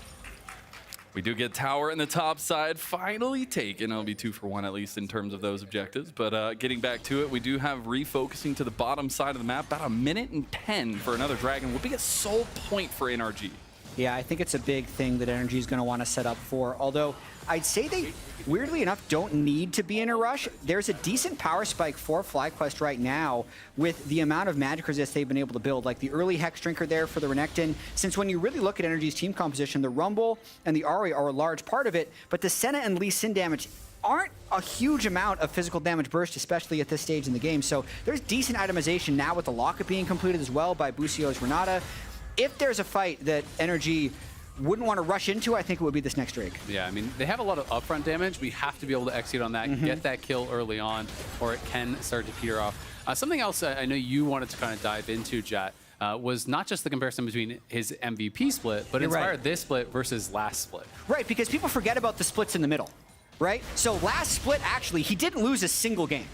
We do get tower in the top side finally taken. It'll be 2 for 1 at least in terms of those objectives. But getting back to it, we do have refocusing to the bottom side of the map. About 1:10 for another dragon. Will be a sole point for NRG. Yeah, I think it's a big thing that NRG is going to want to set up for. Although I'd say they, weirdly enough, don't need to be in a rush. There's a decent power spike for FlyQuest right now with the amount of magic resist they've been able to build. Like the early Hex Drinker there for the Renekton. Since when you really look at NRG's team composition, the Rumble and the Ahri are a large part of it, but the Senna and Lee Sin damage aren't a huge amount of physical damage burst, especially at this stage in the game. So there's decent itemization now with the lockup being completed as well by Busio's Renata. If there's a fight that NRG wouldn't want to rush into, I think it would be this next Drake. Yeah, I mean, they have a lot of upfront damage. We have to be able to execute on that, get that kill early on, or it can start to peter off. Something else I know you wanted to kind of dive into, Jat. was not just the comparison between his MVP split, but inspired this split versus last split. Right, because people forget about the splits in the middle, right? So last split, actually, he didn't lose a single game.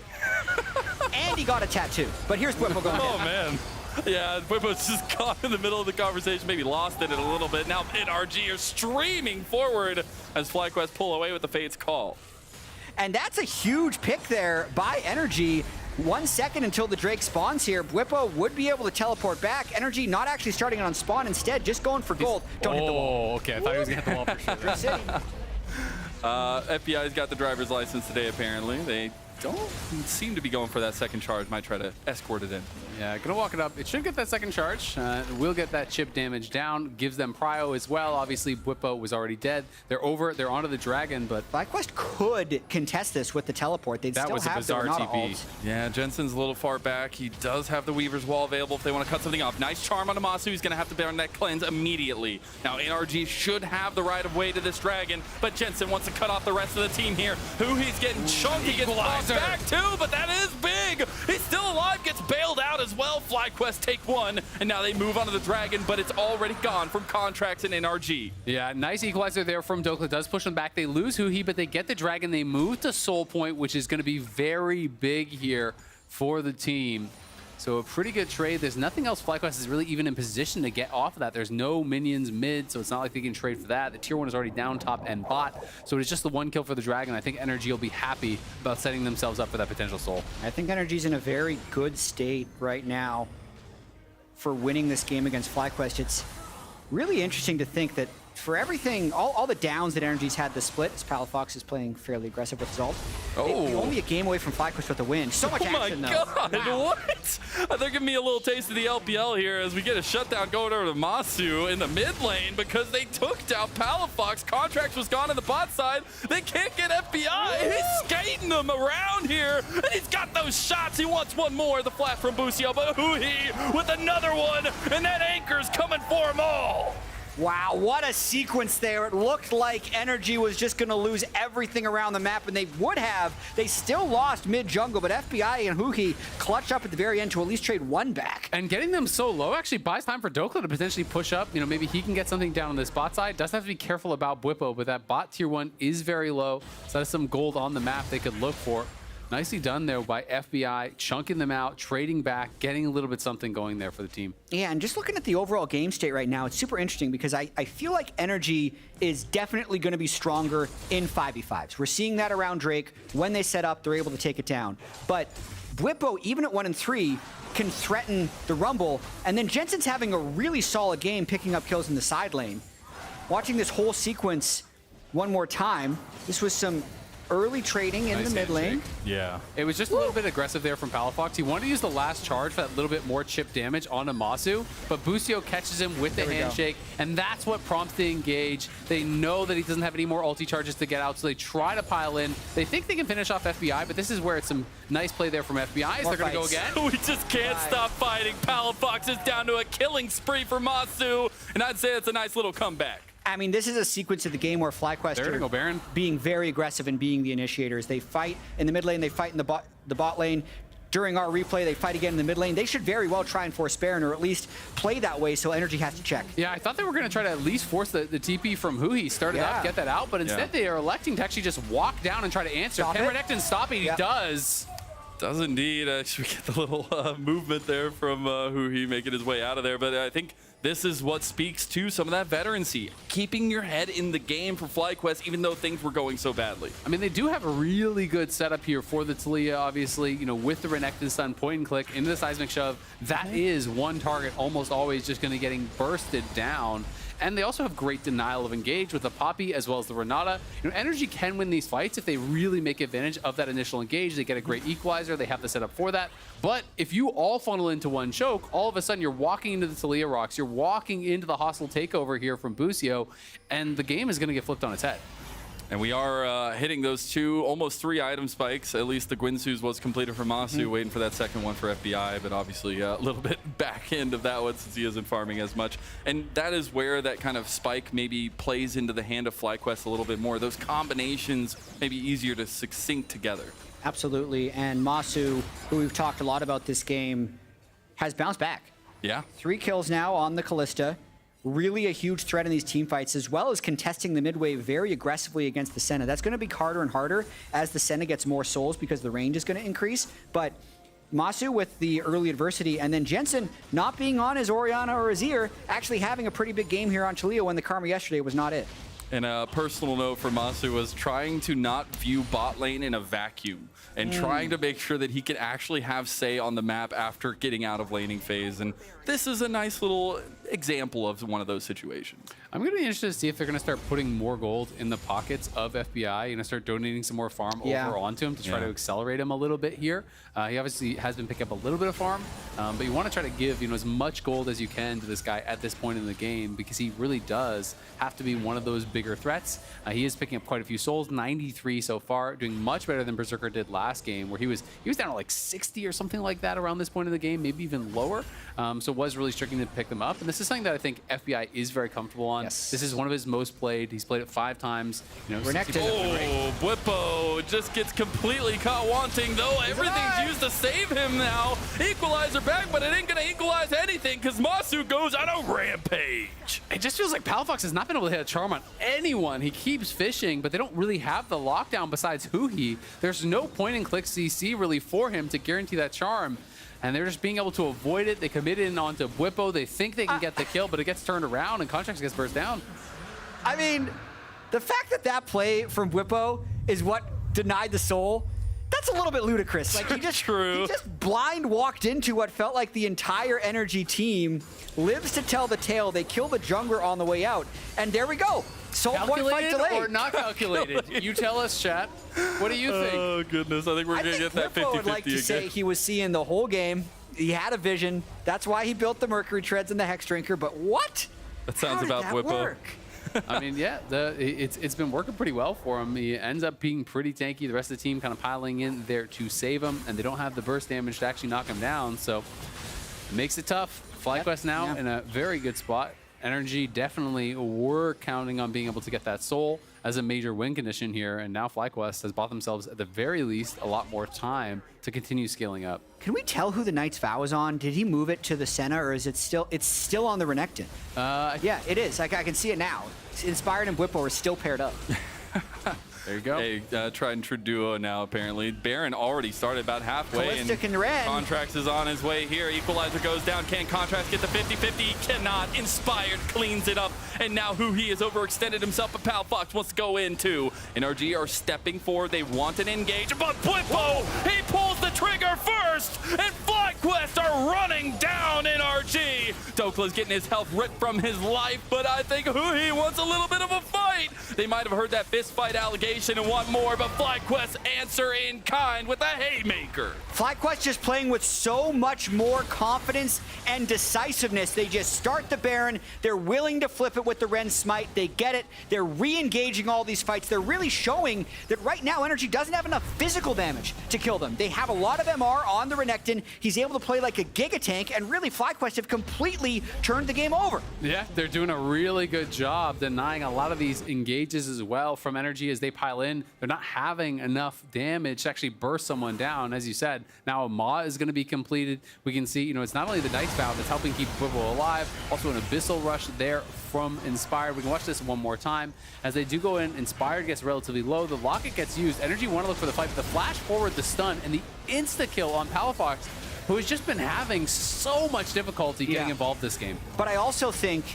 And he got a tattoo. But here's Bwippo going Oh, man. Yeah, Bwippo's just caught in the middle of the conversation, maybe lost it a little bit. Now NRG are streaming forward as FlyQuest pull away with the Fate's call. And that's a huge pick there by Energy. 1 second until the Drake spawns here. Bwippo would be able to teleport back. Energy not actually starting it on spawn, instead just going for gold. Don't hit the wall. Oh, okay. I thought he was going to hit the wall for sure. FBI's got the driver's license today, apparently. They don't seem to be going for that second charge. Might try to escort it in. Yeah, gonna walk it up. It should get that second charge. Will get that chip damage down. Gives them prio as well. Obviously, Bwippo was already dead. They're over. They're onto the dragon, but FlyQuest could contest this with the teleport. They'd that still was a have their bizarre not TP. ult. Yeah, Jensen's a little far back. He does have the Weaver's Wall available if they want to cut something off. Nice charm on Amasu. He's going to have to burn that cleanse immediately. Now, NRG should have the right of way to this dragon, but Jensen wants to cut off the rest of the team here. He's getting chunked. He gets bounced back too, but that is big. He's still alive, gets bailed out as well. FlyQuest take one, and now they move onto the dragon, but it's already gone from Contracts and NRG. Yeah, nice equalizer there from Dokla. Does push them back. They lose Huhi, but they get the dragon. They move to Soul Point, which is going to be very big here for the team. So a pretty good trade. There's nothing else FlyQuest is really even in position to get off of that. There's no minions mid, so it's not like they can trade for that. The tier 1 is already down top and bot, so it's just the 1 kill for the dragon. I think NRG will be happy about setting themselves up for that potential soul. I think NRG's in a very good state right now for winning this game against FlyQuest. It's really interesting to think that for everything, all the downs that NRG's had this split, as Palafox is playing fairly aggressive with his ult. They're only a game away from FlyQuest with a win. So much action, though. Oh my god, what? They're giving me a little taste of the LPL here as we get a shutdown going over to Masu in the mid lane because they took down Palafox. Contracts was gone on the bot side. They can't get FBI. He's skating them around here, and he's got those shots. He wants one more. The flash from Busio, but Huhi with another one, and that anchor's coming for them all. Wow, what a sequence there. It looked like Energy was just going to lose everything around the map, and they would have. They still lost mid-jungle, but FBI and Huhi clutched up at the very end to at least trade one back. And getting them so low actually buys time for Dokla to potentially push up. You know, maybe he can get something down on this bot side. Does have to be careful about Bwippo, but that bot tier 1 is very low. So that's some gold on the map they could look for. Nicely done there by FBI, chunking them out, trading back, getting a little bit something going there for the team. Yeah, and just looking at the overall game state right now, it's super interesting because I feel like Energy is definitely going to be stronger in 5v5s. We're seeing that around Drake. When they set up, they're able to take it down. But Bwippo, even at 1 and 3, can threaten the Rumble. And then Jensen's having a really solid game picking up kills in the side lane. Watching this whole sequence one more time, this was some early trading in the mid lane. Yeah. It was just a little bit aggressive there from Palafox. He wanted to use the last charge for that little bit more chip damage on Amasu, but Busio catches him with the handshake, and that's what prompts the engage. They know that he doesn't have any more ulti charges to get out, so they try to pile in. They think they can finish off FBI, but this is where it's some nice play there from FBI. They're going to go again. We just can't stop fighting. Palafox is down to a killing spree for Masu, and I'd say it's a nice little comeback. I mean, this is a sequence of the game where FlyQuest are being very aggressive and being the initiators. They fight in the mid lane, they fight in the bot lane. During our replay, they fight again in the mid lane. They should very well try and force Baron, or at least play that way so Energy has to check. Yeah, I thought they were going to try to at least force the TP from Huhi. Started up, get that out, but instead they are electing to actually just walk down and try to answer. Can Renekton stop it? He does. Does indeed. We get the little movement there from Huhi making his way out of there, but I think this is what speaks to some of that veterancy. Keeping your head in the game for FlyQuest, even though things were going so badly. I mean, they do have a really good setup here for the Taliyah, obviously, you know, with the Renekton stun, point and click into the seismic shove. That is one target almost always just going to getting bursted down. And they also have great denial of engage with the Poppy as well as the Renata. You know, Energy can win these fights if they really make advantage of that initial engage. They get a great equalizer. They have the setup for that. But if you all funnel into one choke, all of a sudden you're walking into the Taliyah rocks. You're walking into the hostile takeover here from Busio, and the game is going to get flipped on its head. And we are hitting those almost three item spikes. At least the Gwynsu's was completed for Masu, waiting for that second one for FBI, but obviously a little bit back end of that one since he isn't farming as much. And that is where that kind of spike maybe plays into the hand of FlyQuest a little bit more. Those combinations may be easier to sync together. Absolutely, and Masu, who we've talked a lot about this game, has bounced back. Yeah. 3 kills now on the Callista. Really a huge threat in these team fights, as well as contesting the mid wave very aggressively against the Senna. That's going to be harder and harder as the Senna gets more souls because the range is going to increase. But Masu with the early adversity, and then Jensen not being on his Orianna or Azir, actually having a pretty big game here on Chaleo when the Karma yesterday was not it. And a personal note for Masu was trying to not view bot lane in a vacuum and trying to make sure that he can actually have say on the map after getting out of laning phase. And this is a nice little example of one of those situations. I'm going to be interested to see if they're going to start putting more gold in the pockets of FBI and start donating some more farm over onto him to try to accelerate him a little bit here. He obviously has been picking up a little bit of farm, but you want to try to give as much gold as you can to this guy at this point in the game, because he really does have to be one of those bigger threats. He is picking up quite a few souls, 93 so far, doing much better than Berserker did last game, where he was down to like 60 or something like that around this point in the game, maybe even lower. So it was really striking to pick them up, and this is something that I think FBI is very comfortable on. This is one of his most played. He's played it 5 times. Oh, Bwipo just gets completely caught wanting, though. Everything's used to save him now. Equalizer back, but it ain't gonna equalize anything because Masu goes on a rampage. It just feels like Palafox has not been able to hit a charm on anyone. He keeps fishing, but they don't really have the lockdown besides Huhi. There's no point and click CC really for him to guarantee that charm. And they're just being able to avoid it. They commit in onto Bwipo. They think they can get the kill, but it gets turned around and Contracts gets burst down. I mean, the fact that that play from Bwipo is what denied the soul, that's a little bit ludicrous. Like, he just blind walked into what felt like the entire Energy team, lives to tell the tale. They kill the jungler on the way out, and there we go. Soul point fight delay. Or not calculated? You tell us, chat. What do you think? Oh, goodness. I think we're going to get that 50-50 I would like to say he was seeing the whole game. He had a vision. That's why he built the Mercury Treads and the Hex Drinker, but what? That sounds about Bwipo. I mean, yeah, it's been working pretty well for him. He ends up being pretty tanky. The rest of the team kind of piling in there to save him, and they don't have the burst damage to actually knock him down, so it makes it tough. FlyQuest now in a very good spot. Energy definitely were counting on being able to get that soul as a major win condition here, and now FlyQuest has bought themselves, at the very least, a lot more time to continue scaling up. Can we tell who the Knight's Vow is on? Did he move it to the Senna, or is it still? It's still on the Renekton. Yeah, it is. I can see it now. Inspired and Bwipo are still paired up. There you go. Hey, tried and true duo now, apparently. Baron already started about halfway. And Ren. Contracts is on his way here. Equalizer goes down. Can Contracts get the 50-50? He cannot. Inspired cleans it up. And now Huhi has overextended himself, but Palafox wants to go in too. NRG are stepping forward. They want an engage, but Bwipo, he pulls the trigger first, and FlyQuest are running down NRG. Dokla's getting his health ripped from his life, but I think Huhi wants a little bit of a fight. They might have heard that fist fight allegation and want more, but FlyQuest answer in kind with a haymaker. FlyQuest just playing with so much more confidence and decisiveness. They just start the Baron. They're willing to flip it with the Ren Smite. They get it. They're re-engaging all these fights. They're really showing that right now Energy doesn't have enough physical damage to kill them. They have a lot of MR on the Renekton. He's able to play like a Giga Tank, and really FlyQuest have completely turned the game over. Yeah, they're doing a really good job denying a lot of these engages as well from Energy as they pile in. They're not having enough damage to actually burst someone down. As you said, now a Maw is going to be completed. We can see, it's not only the Knight's Vow that's helping keep Bwipo alive, also an Abyssal Rush there from Inspired. We can watch this one more time. As they do go in, Inspired gets relatively low. The Locket gets used. Energy want to look for the fight, but the flash forward, the stun, and the insta-kill on Palafox, who has just been having so much difficulty getting involved this game. But I also think,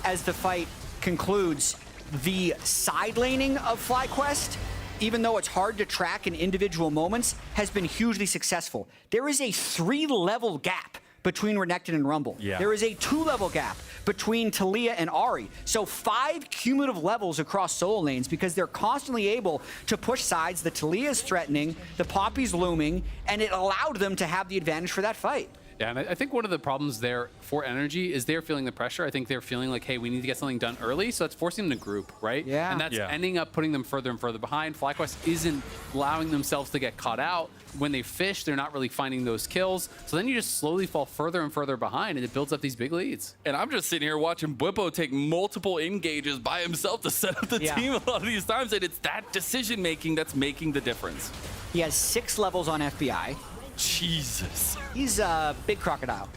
as the fight concludes, the side laning of FlyQuest, even though it's hard to track in individual moments, has been hugely successful. There is a 3-level gap between Renekton and Rumble. There is a 2-level gap between Taliyah and Ahri. So 5 cumulative levels across solo lanes because they're constantly able to push sides. The Taliyah is threatening, the Poppy's looming, and it allowed them to have the advantage for that fight. Yeah, and I think one of the problems there for Energy is they're feeling the pressure. I think they're feeling like, hey, we need to get something done early, so it's forcing them to group, right? Yeah. And that's ending up putting them further and further behind. FlyQuest isn't allowing themselves to get caught out. When they fish, they're not really finding those kills. So then you just slowly fall further and further behind, and it builds up these big leads. And I'm just sitting here watching Bwipo take multiple engages by himself to set up the team a lot of these times, and it's that decision-making that's making the difference. He has 6 levels on FBI. Jesus. He's a big crocodile.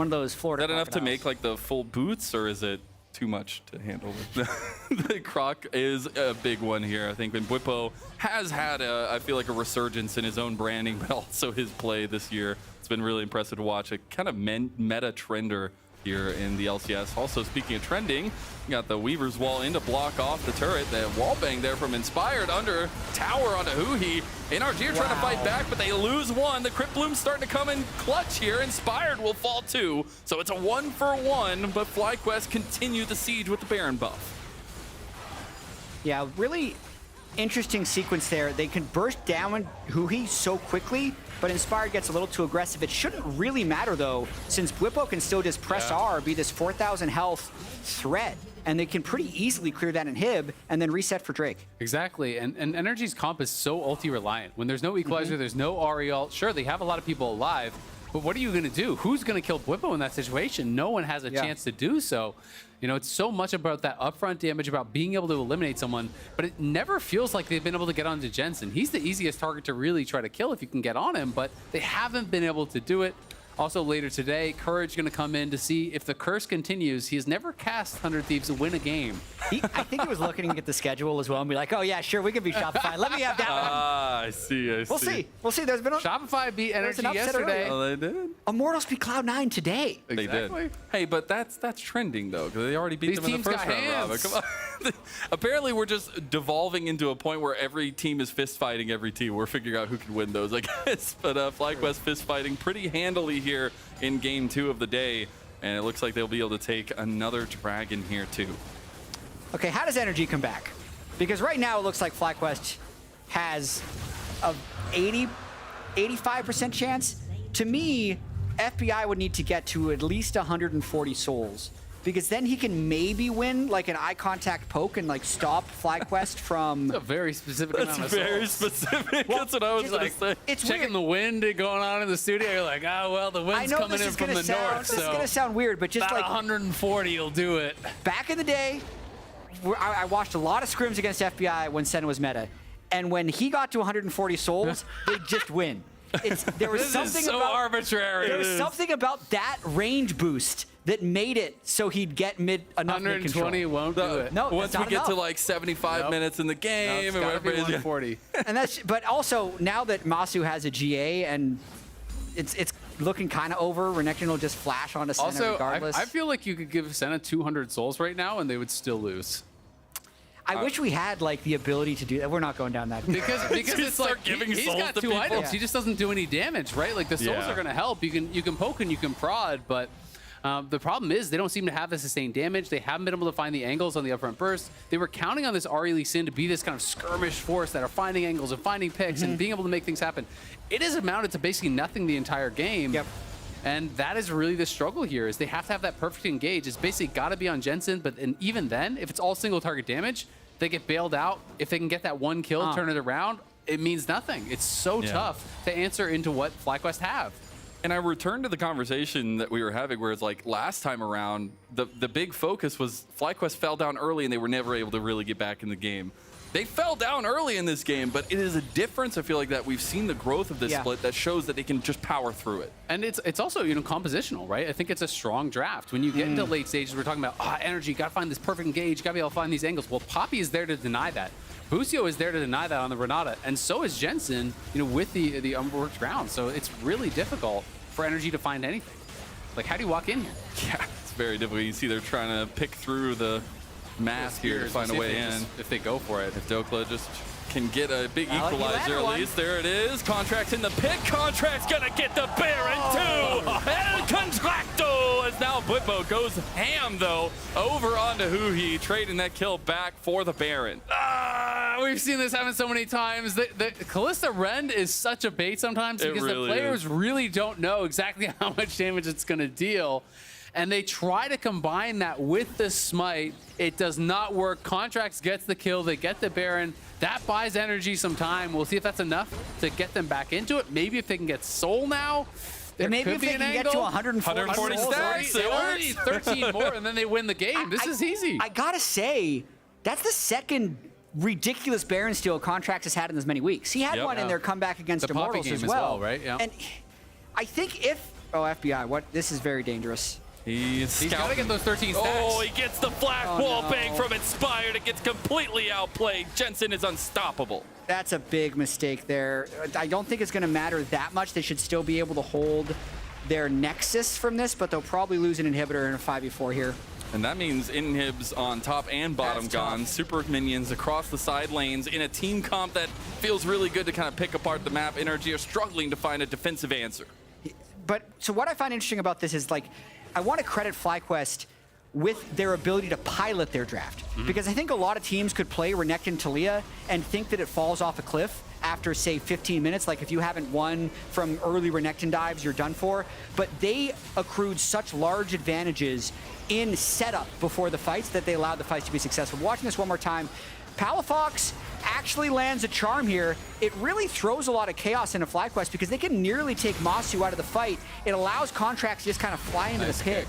one of those Florida. Is that enough to crocodiles. make like the full boots, or is it too much to handle? The croc is a big one here. I think when Bwipo has had, I feel like, a resurgence in his own branding, but also his play this year. It's been really impressive to watch. A kind of meta trender here in the LCS. Also, speaking of trending, you got the Weaver's Wall in to block off the turret. The wallbang there from Inspired under tower onto Huhi. NRG are trying to fight back, but they lose one. The Crypt Bloom's starting to come in clutch here. Inspired will fall too. So it's a 1-for-1, but FlyQuest continue the siege with the Baron buff. Yeah, really interesting sequence there. They can burst down Huhi so quickly, but Inspired gets a little too aggressive. It shouldn't really matter, though, since Bwipo can still just press R, be this 4,000 health threat, and they can pretty easily clear that inhib and then reset for Drake. Exactly, and Energy's comp is so ulti-reliant. When there's no equalizer, there's no Ahri ult. Sure, they have a lot of people alive, but what are you going to do? Who's going to kill Bwipo in that situation? No one has a chance to do so. You know, it's so much about that upfront damage, about being able to eliminate someone, but it never feels like they've been able to get onto Jensen. He's the easiest target to really try to kill if you can get on him, but they haven't been able to do it. Also later today, Courage going to come in to see if the curse continues. He has never cast 100 Thieves to win a game. I think he was looking at the schedule as well and be like, oh yeah, sure, we can be Shopify. Let me have that one. Ah, I see. We'll see. We'll see. There's been a Shopify beat Energy yesterday. Oh, they did. Immortals beat Cloud9 today. They did. Hey, but that's trending though, because they already beat them in the first round, Robin. Come on. Apparently, we're just devolving into a point where every team is fist fighting every team. We're figuring out who can win those, I guess. But FlyQuest fist fighting pretty handily here in game 2 of the day, and it looks like they'll be able to take another dragon here too. Okay, how does Energy come back? Because right now it looks like FlyQuest has a 85% chance. To me, FBI would need to get to at least 140 souls, because then he can maybe win like an eye contact poke and like stop FlyQuest from. That's a very specific amount of very souls. specific. That's what I was going to say. It's checking the wind going on in the studio. You're like, oh well, the wind's coming in from the north. This is gonna sound weird, but just about like 140 will do it. Back in the day, I watched a lot of scrims against FBI when Senna was meta, and when he got to 140 souls, they just win. There was This something is so about arbitrary. There was something about that range boost that made it so he'd get enough mid control. 120 won't do it. No, once we get to like 75 minutes in the game, no, it's gotta be 140. And but also now that Masu has a GA and it's looking kind of over, Renekton will just flash onto Senna Also, regardless. I feel like you could give Senna 200 souls right now and they would still lose. I wish we had like the ability to do that. We're not going down that. Because it's like he's got 2 items. Yeah. He just doesn't do any damage, right? Like the souls are going to help. You can poke and you can prod, but the problem is they don't seem to have the sustained damage. They haven't been able to find the angles on the upfront burst. They were counting on this Ahri Lee Sin to be this kind of skirmish force that are finding angles and finding picks and being able to make things happen. It has amounted to basically nothing the entire game. Yep. And that is really the struggle here, is they have to have that perfect engage. It's basically got to be on Jensen, but even then, if it's all single target damage, they get bailed out. If they can get that one kill, turn it around, it means nothing. It's so tough to answer into what FlyQuest have. And I return to the conversation that we were having where it's like last time around, the big focus was FlyQuest fell down early and they were never able to really get back in the game. They fell down early in this game, but it is a difference, I feel like, that we've seen the growth of this split that shows that they can just power through it. And it's also, compositional, right? I think it's a strong draft. When you get into late stages, we're talking about energy, gotta find this perfect engage, gotta be able to find these angles. Well, Poppy is there to deny that. Busio is there to deny that on the Renata, and so is Jensen, with the unworked ground. So it's really difficult for Energy to find anything. Like, how do you walk in here? Yeah, it's very difficult. You see they're trying to pick through the mask here to find a way in. If they go for it. If Dokla just can get a big equalizer at least. There it is. Contract's in the pit. Contract's gonna get the Baron too. El Contracto as now Bwipo goes ham though over onto Huhi, trading that kill back for the Baron. We've seen this happen so many times. The Kalista Rend is such a bait sometimes because the players really don't know exactly how much damage it's gonna deal. And they try to combine that with the smite. It does not work. Contracts gets the kill. They get the Baron. That buys Energy some time. We'll see if that's enough to get them back into it. Maybe if they can get Soul now, there maybe could if be they an can angle. get to 140 stacks. They already need 13 more, and then they win the game. This is easy. I gotta say, that's the second ridiculous Baron steal Contracts has had in as many weeks. He had one in their comeback against the Poppy Immortals game as well, right? Yeah. And I think if... Oh, FBI, what? This is very dangerous. He's got to get those 13 stacks. Oh, he gets the flash wall no. bang from Inspired. It gets completely outplayed. Jensen is unstoppable. That's a big mistake there. I don't think it's going to matter that much. They should still be able to hold their Nexus from this, but they'll probably lose an inhibitor in a 5v4 here. And that means inhibs on top and bottom gone. Super minions across the side lanes in a team comp that feels really good to kind of pick apart the map. NRG are struggling to find a defensive answer. But so what I find interesting about this is, like, I want to credit FlyQuest with their ability to pilot their draft. Because I think a lot of teams could play Renekton Taliyah and think that it falls off a cliff after, say, 15 minutes. Like, if you haven't won from early Renekton dives, you're done for. But they accrued such large advantages in setup before the fights that they allowed the fights to be successful. Watching this one more time, Palafox actually lands a charm here. It really throws a lot of chaos into FlyQuest because they can nearly take Masu out of the fight. It allows Contracts to just kind of fly into the pit.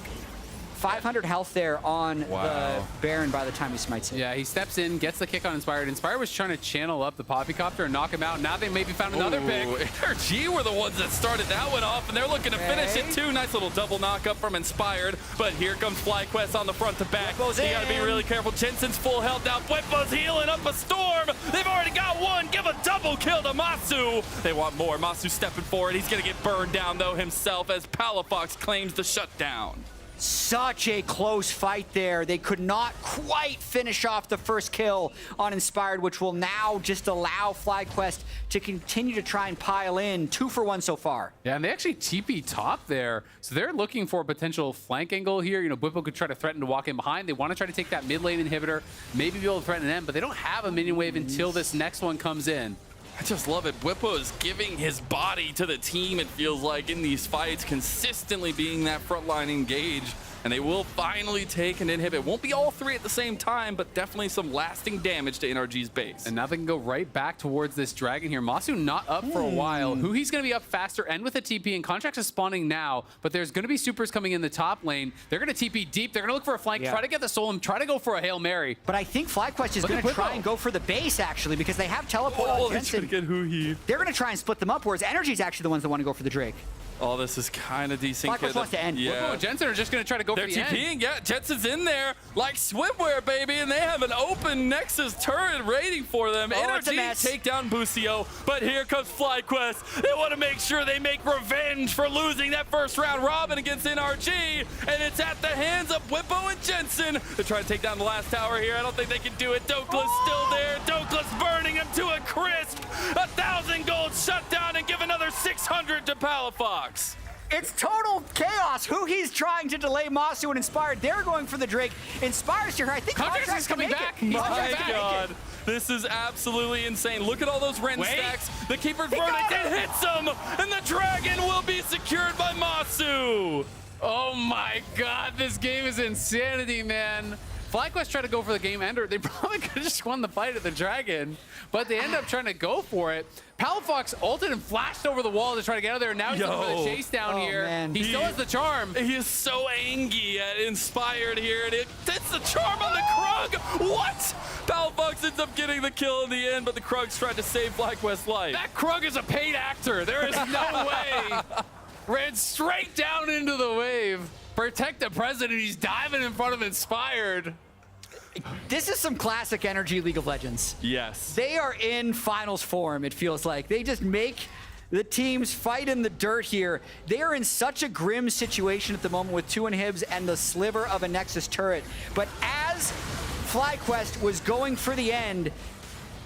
500 health there on the Baron by the time he smites it. Yeah, he steps in, gets the kick on Inspired. Inspired was trying to channel up the Poppycopter and knock him out. Now they maybe found another pick. NRG were the ones that started that one off, and they're looking to finish it too. Nice little double knock up from Inspired, but here comes FlyQuest on the front to back. You gotta be really careful. Jensen's full health now. Bwipo's healing up a storm. They've already got one. Give a double kill to Masu. They want more. Masu stepping forward. He's gonna get burned down though himself as Palafox claims the shutdown. Such a close fight there. They could not quite finish off the first kill on Inspired, which will now just allow FlyQuest to continue to try and pile in. 2 for 1 so far. Yeah, and they actually TP top there. So they're looking for a potential flank angle here. You know, Bwipo could try to threaten to walk in behind. They want to try to take that mid lane inhibitor, maybe be able to threaten them, but they don't have a minion wave until this next one comes in. I just love it. Bwipo is giving his body to the team, it feels like, in these fights, consistently being that frontline engage. And they will finally take an inhibit. Won't be all 3 at the same time, but definitely some lasting damage to NRG's base. And now they can go right back towards this dragon here. Masu not up for a while. He's going to be up faster and with a TP, and Contracts is spawning now, but there's going to be supers coming in the top lane. They're going to TP deep. They're going to look for a flank, try to get the soul, and try to go for a Hail Mary. But I think FlyQuest is going to try and go for the base, actually, because they have teleport on Jensen. They're going to try and split them up, whereas NRG's actually the ones that want to go for the Drake. Oh, this is kind of decent. FlyQuest wants to end. Yeah. Jensen are just going to try to go for the end. They're TPing, yeah. Jensen's in there like swimwear, baby, and they have an open Nexus turret waiting for them. NRG take down Busio, but here comes FlyQuest. They want to make sure they make revenge for losing that first round robin against NRG, and it's at the hands of Bwipo and Jensen. They're trying to take down the last tower here. I don't think they can do it. Dokla's still there. Dokla's burning him to a crisp. 1,000 gold shut down and give another 600 to Palafox. It's total chaos. Who he's trying to delay Masu and Inspired. They're going for the Drake. Inspired's here. I think Contracts is coming back. My God. This is absolutely insane. Look at all those Ren stacks. The Keeper's verdict, it hits him, and the Dragon will be secured by Masu. Oh my God, this game is insanity, man. FlyQuest tried to go for the game ender. They probably could have just won the fight at the Dragon, but they end up trying to go for it. Palafox ulted and flashed over the wall to try to get out of there. Now he's looking for the chase down here. Man. He still has the charm. He is so angry at Inspired here, and it's the charm on the Krug. What? Palafox ends up getting the kill in the end, but the Krug's tried to save FlyQuest's life. That Krug is a paid actor. There is no way. Ran straight down into the wave. Protect the president. He's diving in front of Inspired. This is some classic NRG League of Legends. Yes. They are in finals form, it feels like. They just make the teams fight in the dirt here. They are in such a grim situation at the moment with 2 inhibs and the sliver of a Nexus turret. But as FlyQuest was going for the end,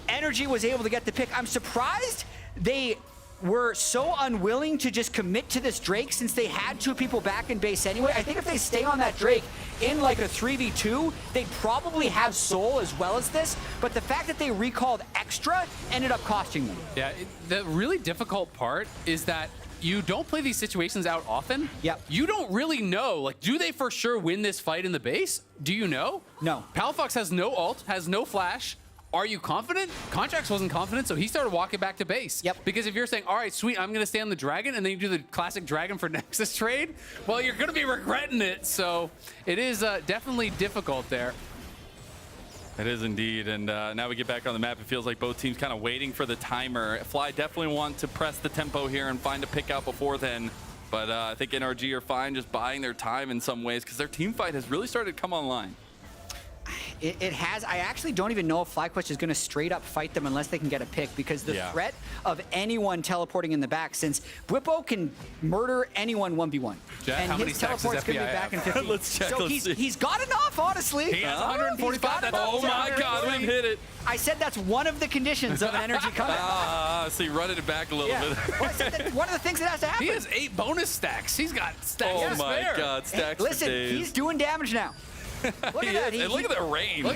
NRG was able to get the pick. I'm surprised they were so unwilling to just commit to this Drake since they had 2 people back in base anyway. I think if they stay on that Drake in like a 3v2, they'd probably have soul as well as this, but the fact that they recalled extra ended up costing them. Yeah, the really difficult part is that you don't play these situations out often. Yep. You don't really know, like, do they for sure win this fight in the base? Do you know? No. Palafox has no ult, has no flash. Are you confident? Contracts wasn't confident, so he started walking back to base. Yep. Because if you're saying, all right, sweet, I'm going to stay on the Dragon, and then you do the classic Dragon for Nexus trade, well, you're going to be regretting it. So it is definitely difficult there. It is indeed, and now we get back on the map. It feels like both teams kind of waiting for the timer. Fly definitely want to press the tempo here and find a pick out before then, but I think NRG are fine just buying their time in some ways because their team fight has really started to come online. It has. I actually don't even know if FlyQuest is going to straight up fight them unless they can get a pick, because the threat of anyone teleporting in the back, since Bwipo can murder anyone 1v1. Jack, and how many his stacks does teleport's going to be FBI back in have? 15. Let's check, So let's see. he's got enough, honestly. He has 145. That's Oh my God, we hit it. I said that's one of the conditions of an energy comeback. See, running it back a little bit. Well, I said that's one of the things that has to happen. He has 8 bonus stacks. He's got stacks Oh to my spare. God, stacks Listen, for days. he's doing damage now. Look at that. And look at the range.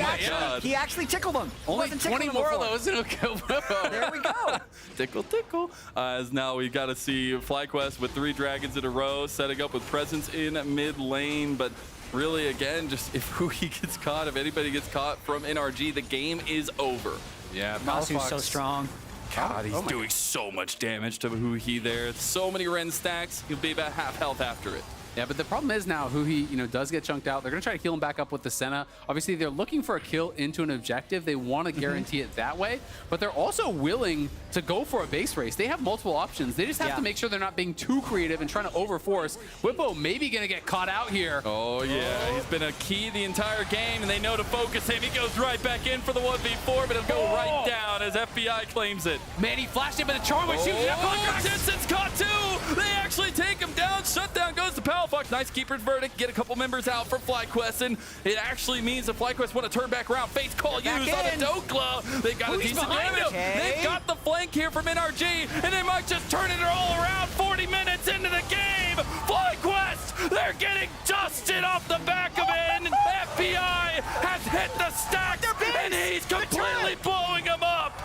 He actually tickled him. Only 20 more of those and it'll kill Bwipo. There we go. Tickle, tickle. As now we got to see FlyQuest with 3 dragons in a row, setting up with presence in mid lane. But really, again, just if Huhi gets caught, if anybody gets caught from NRG, the game is over. Yeah, Masu's so strong. God, he's doing so much damage to Huhi there. So many Ren stacks. He'll be about half health after it. Yeah, but the problem is now Huhi, does get chunked out. They're going to try to heal him back up with the Senna. Obviously, they're looking for a kill into an objective. They want to guarantee it that way, but they're also willing to go for a base race. They have multiple options. They just have to make sure they're not being too creative and trying to overforce. Bwipo maybe going to get caught out here. Oh, yeah. He's been a key the entire game, and they know to focus him. He goes right back in for the 1v4, but it'll go right down as FBI claims it. Man, he flashed it, but the charm was shooting up. Jensen's caught too. They actually take him down. Shutdown goes to Palafox. Nice keeper's verdict. Get a couple members out for FlyQuest, and it actually means the FlyQuest want to turn back around. Face call used on the Dokla. They got a decent damage. They've got the flank here from NRG, and they might just turn it all around 40 minutes into the game. FlyQuest, they're getting dusted off the back of it, and FBI has hit the stacks, and he's completely blowing them up.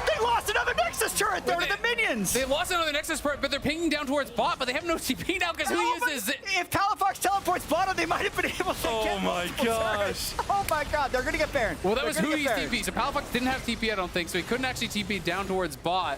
They lost another Nexus turret there to the minions. They lost another Nexus turret, but they're pinging down towards bot, but they have no TP now because who uses it? If Palafox teleports bottom, they might have been able to get my gosh. Oh my God, they're going to get Baron. Well, that was Hui's TP, so Palafox didn't have TP, I don't think, so he couldn't actually TP down towards bot.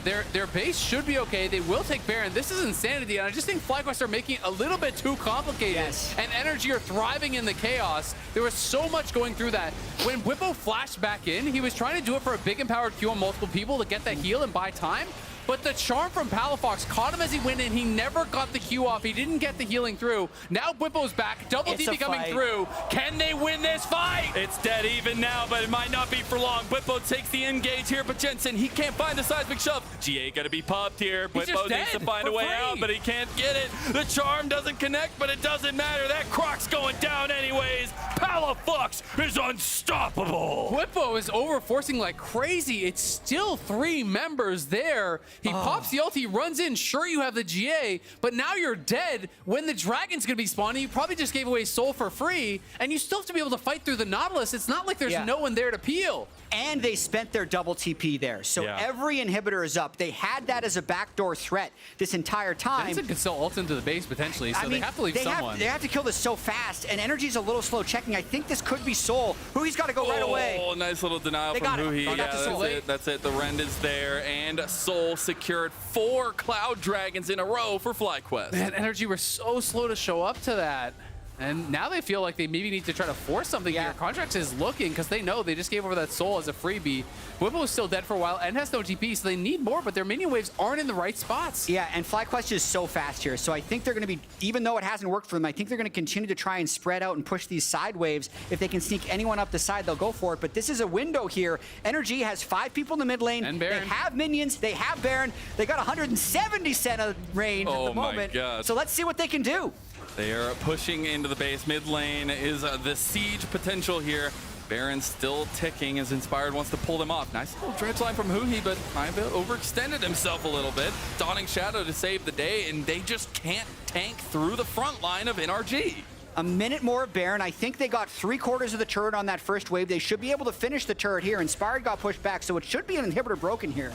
Their base should be okay. They will take Baron. This is insanity, and I just think FlyQuest are making it a little bit too complicated. Yes. And NRG are thriving in the chaos. There was so much going through that. When Bwipo flashed back in, he was trying to do it for a big empowered Q on multiple people to get that heal and buy time. But the charm from Palafox caught him as he went in. He never got the Q off. He didn't get the healing through. Now Bwipo's back. Double TP coming through. Can they win this fight? It's dead even now, but it might not be for long. Bwipo takes the engage here, but Jensen, he can't find the seismic shove. GA gonna be popped here. Bwipo needs to find a way out, but he can't get it. The charm doesn't connect, but it doesn't matter. That Croc's going down anyways. Palafox is unstoppable. Bwipo is overforcing like crazy. It's still 3 members there. He pops the ulti, runs in. Sure, you have the GA, but now you're dead. When the dragon's going to be spawning, you probably just gave away soul for free, and you still have to be able to fight through the Nautilus. It's not like there's no one there to peel. And they spent their double TP there. So every inhibitor is up. They had that as a backdoor threat this entire time. Jensen could still ult into the base potentially, so they have to leave someone. They have to kill this so fast, and Energy's a little slow checking. I think this could be Soul. Hui's got to go right away. Oh, nice little denial They from got it. Huhi. They got to Soul. That's it. The Rend is there, and Soul secured 4 Cloud Dragons in a row for FlyQuest. Man, Energy were so slow to show up to that. And now they feel like they maybe need to try to force something here. Contracts is looking because they know they just gave over that soul as a freebie. Bwipo is still dead for a while and has no TP, so they need more, but their minion waves aren't in the right spots. Yeah, and FlyQuest is so fast here, so I think they're going to be, even though it hasn't worked for them, I think they're going to continue to try and spread out and push these side waves. If they can sneak anyone up the side, they'll go for it, but this is a window here. NRG has 5 people in the mid lane. And Baron. They have minions, they have Baron, they got 170 Senna range at the moment. God. So let's see what they can do. They are pushing into the base. Mid lane is the siege potential here. Baron still ticking as Inspired wants to pull them off. Nice little dredge line from Huhi, but I've overextended himself a little bit. Dawning Shadow to save the day, and they just can't tank through the front line of NRG. A minute more of Baron. I think they got 3/4 of the turret on that first wave. They should be able to finish the turret here. Inspired got pushed back, so it should be an inhibitor broken here.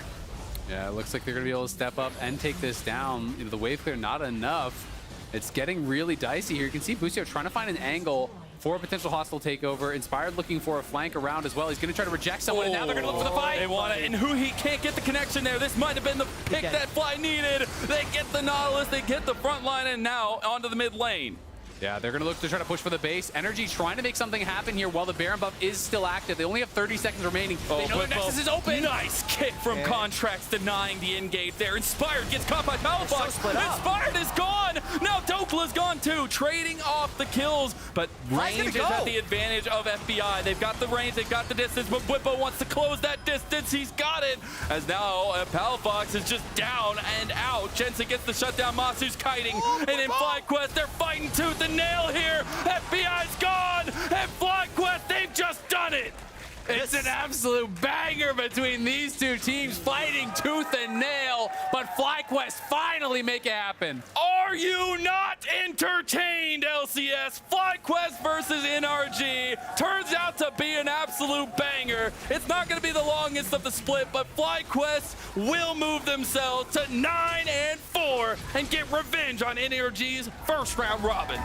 Yeah, it looks like they're going to be able to step up and take this down. The wave clear, not enough. It's getting really dicey here. You can see Busio trying to find an angle for a potential hostile takeover. Inspired looking for a flank around as well. He's going to try to reject someone, and now they're going to look for the fight. They want it, and Huhi can't get the connection there. This might have been the pick that Fly needed. They get the Nautilus, they get the front line, and now onto the mid lane. Yeah, they're going to look to try to push for the base. Energy trying to make something happen here while the Baron buff is still active. They only have 30 seconds remaining. They know their Nexus is open. Nice kick from Contracts, denying the engage there. Inspired gets caught by Palafox. Inspired is gone. Now Dokla's gone too, trading off the kills. But range is at the advantage of FBI. They've got the range, they've got the distance, but Whippo wants to close that distance. He's got it. As now Palafox is just down and out. Jensen gets the shutdown. Masu's kiting. And in FlyQuest, they're fighting tooth and nail here. FBI's gone. And FlyQuest, they've just done it. It's an absolute banger between these two teams fighting tooth and nail, but FlyQuest finally make it happen. Are you not entertained, LCS? FlyQuest versus NRG turns out to be an absolute banger. It's not going to be the longest of the split, but FlyQuest will move themselves to 9-4 and get revenge on NRG's first round robin.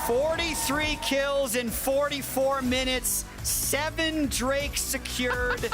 43 kills in 44 minutes. 7 Drakes secured.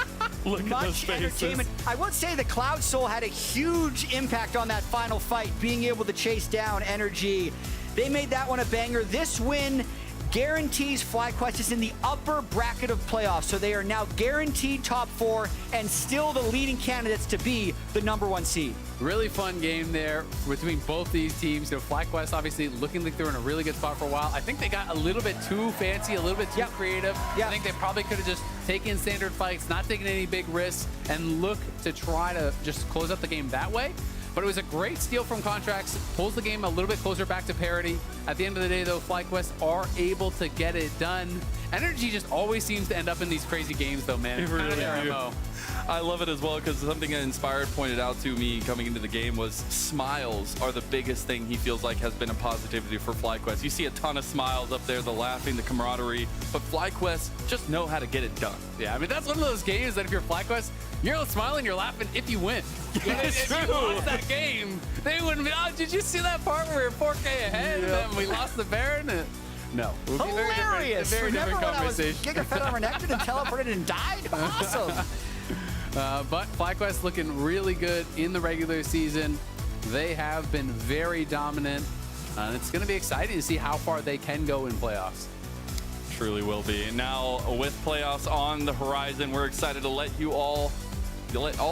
Look Much at those faces. entertainment. I would say the Cloud Soul had a huge impact on that final fight, being able to chase down Energy. They made that one a banger. This win guarantees FlyQuest is in the upper bracket of playoffs, so they are now guaranteed top 4 and still the leading candidates to be the #1 seed. Really fun game there between both these teams. You know, FlyQuest obviously looking like they were in a really good spot for a while. I think they got a little bit too fancy, a little bit too creative. I think they probably could have just taken standard fights, not taken any big risks, and look to try to just close out the game that way. But it was a great steal from Contracts, pulls the game a little bit closer back to parity. At the end of the day, though, FlyQuest are able to get it done. Energy just always seems to end up in these crazy games, though, man. It really do. I love it as well because something that Inspired pointed out to me coming into the game was smiles are the biggest thing he feels like has been a positivity for FlyQuest. You see a ton of smiles up there, the laughing, the camaraderie, but FlyQuest just know how to get it done. Yeah, I mean, that's one of those games that if you're FlyQuest, you're smiling, you're laughing if you win. If you lost that game, they wouldn't be, oh, did you see that part where we were 4K ahead and we lost the Baron? No. It would be Hilarious! A very Remember different when I was conversation. Gigafed on Renekton and teleported and died? Awesome! But FlyQuest looking really good in the regular season. They have been very dominant. And it's going to be exciting to see how far they can go in playoffs. Truly will be. And now with playoffs on the horizon, we're excited to let all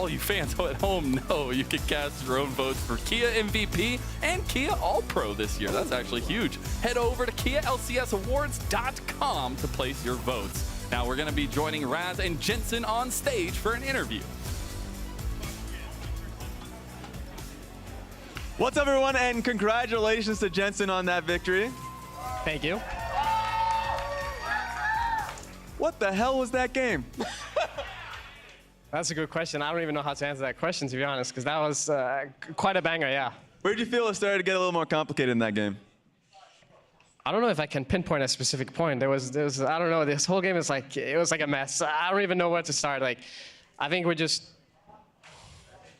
you fans at home know you can cast your own votes for Kia MVP and Kia All-Pro this year. That's actually huge. Head over to KiaLCSAwards.com to place your votes. Now we're going to be joining Raz and Jensen on stage for an interview. What's up, everyone, and congratulations to Jensen on that victory. Thank you. What the hell was that game? That's a good question. I don't even know how to answer that question, to be honest, because that was quite a banger, yeah. Where did you feel it started to get a little more complicated in that game? I don't know if I can pinpoint a specific point. There was I don't know, this whole game is like, it was like a mess. I don't even know where to start. Like, I think we just,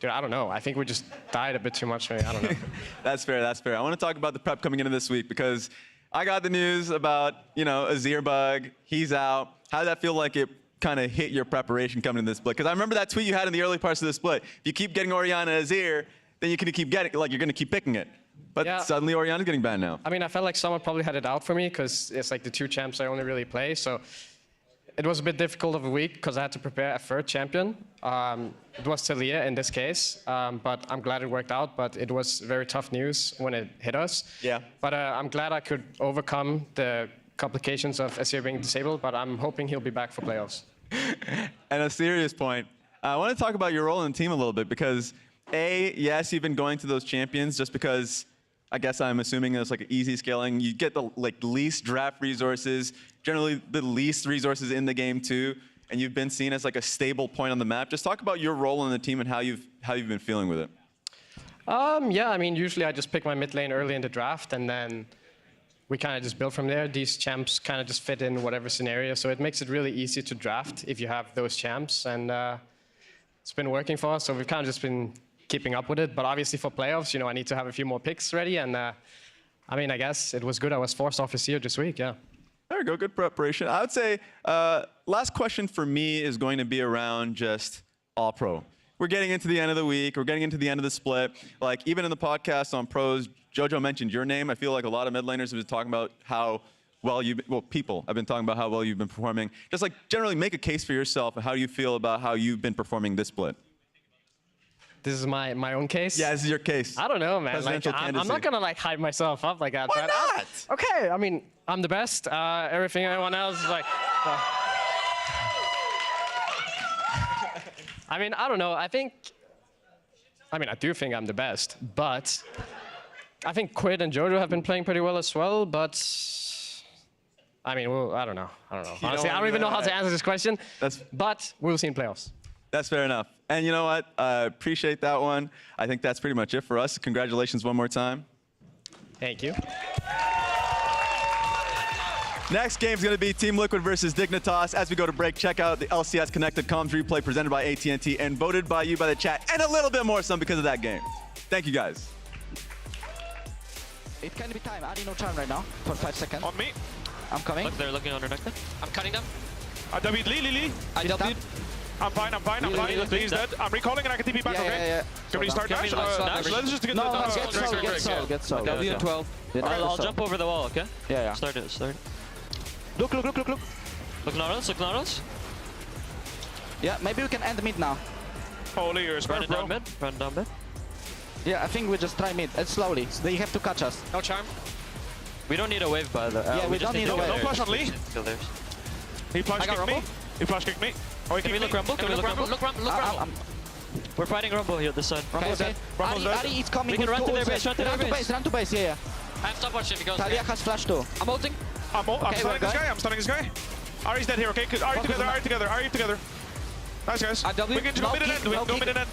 dude, I don't know. I think we just died a bit too much, maybe. I don't know. That's fair, that's fair. I want to talk about the prep coming into this week because I got the news about, Azir bug. He's out. How did that feel like it kind of hit your preparation coming into this split? Because I remember that tweet you had in the early parts of the split. If you keep getting Orianna Azir, then you're going to keep getting, you're going to keep picking it. But suddenly Orianna's getting banned now. I mean, I felt like someone probably had it out for me because it's like the 2 champs I only really play. So it was a bit difficult of a week because I had to prepare a third champion. It was Talia in this case, but I'm glad it worked out. But it was very tough news when it hit us. Yeah. But I'm glad I could overcome the complications of Azir being disabled, but I'm hoping he'll be back for playoffs. And a serious point, I want to talk about your role in the team a little bit because, yes, you've been going to those champions just because I guess I'm assuming it's like easy scaling. You get the least draft resources, generally the least resources in the game too, and you've been seen as like a stable point on the map. Just talk about your role in the team and how you've been feeling with it. Yeah, I mean, usually I just pick my mid lane early in the draft, and then we kind of just build from there. These champs kind of just fit in whatever scenario, so it makes it really easy to draft if you have those champs, and it's been working for us, so we've kind of just been keeping up with it. But obviously for playoffs, I need to have a few more picks ready, and I mean, I guess it was good I was forced off this year this week, yeah. There we go, good preparation. I would say last question for me is going to be around just All-Pro. we're getting into the end of the week. We're getting into the end of the split. Like, even in the podcast on pros, JoJo mentioned your name. I feel like a lot of mid laners have been talking about how well people have been talking about how well you've been performing. Just like generally make a case for yourself and how you feel about how you've been performing this split. This is my own case? Yeah, this is your case. I don't know, man. Like, Presidential I'm not candidacy. gonna like hype myself up like that. Why not? Okay, I mean, I'm the best. Everything everyone else is like. I mean, I don't know. I do think I'm the best, but I think Quid and JoJo have been playing pretty well as well. But I mean, well, I don't know. Honestly, I don't even know how to answer this question. But we'll see in playoffs. That's fair enough. And you know what? Appreciate that one. I think that's pretty much it for us. Congratulations one more time. Thank you. Next game's going to be Team Liquid versus Dignitas. As we go to break, check out the LCS Connected Comms replay presented by AT&T and voted by you by the chat, and a little bit more some because of that game. Thank you, guys. It can be time. Adding no charm right now for 5 seconds. On me. I'm coming. Look, they're looking under nectar. I'm cutting them. I W'd Lee. I W'd. I'm fine. Lee's dead. I'm recalling and I can TP back, okay? Yeah. Can we restart Dash? Let's just get Get so. W and 12. I'll jump over the wall, okay? Yeah. Start it. Look. Look Nautilus. Yeah, maybe we can end mid now. Holy, you're Run smart, bro. Run down mid. Yeah, I think we just try mid, and slowly. They have to catch us. No charm. We don't need a wave, by the way. Yeah, we don't need a wave. No flash on Lee. He flash kicked me. Oh, he can we look Rumble? Look Rumble. We're fighting Rumble here this side. Rumble's dead. Ari is coming. We can run to their base, Run to base, yeah. I have stopwatch if he goes Talia has flash too. I'm ulting. I'm stunning this guy. Ari's dead here, okay? Ari together. Nice, guys. We can go mid and end.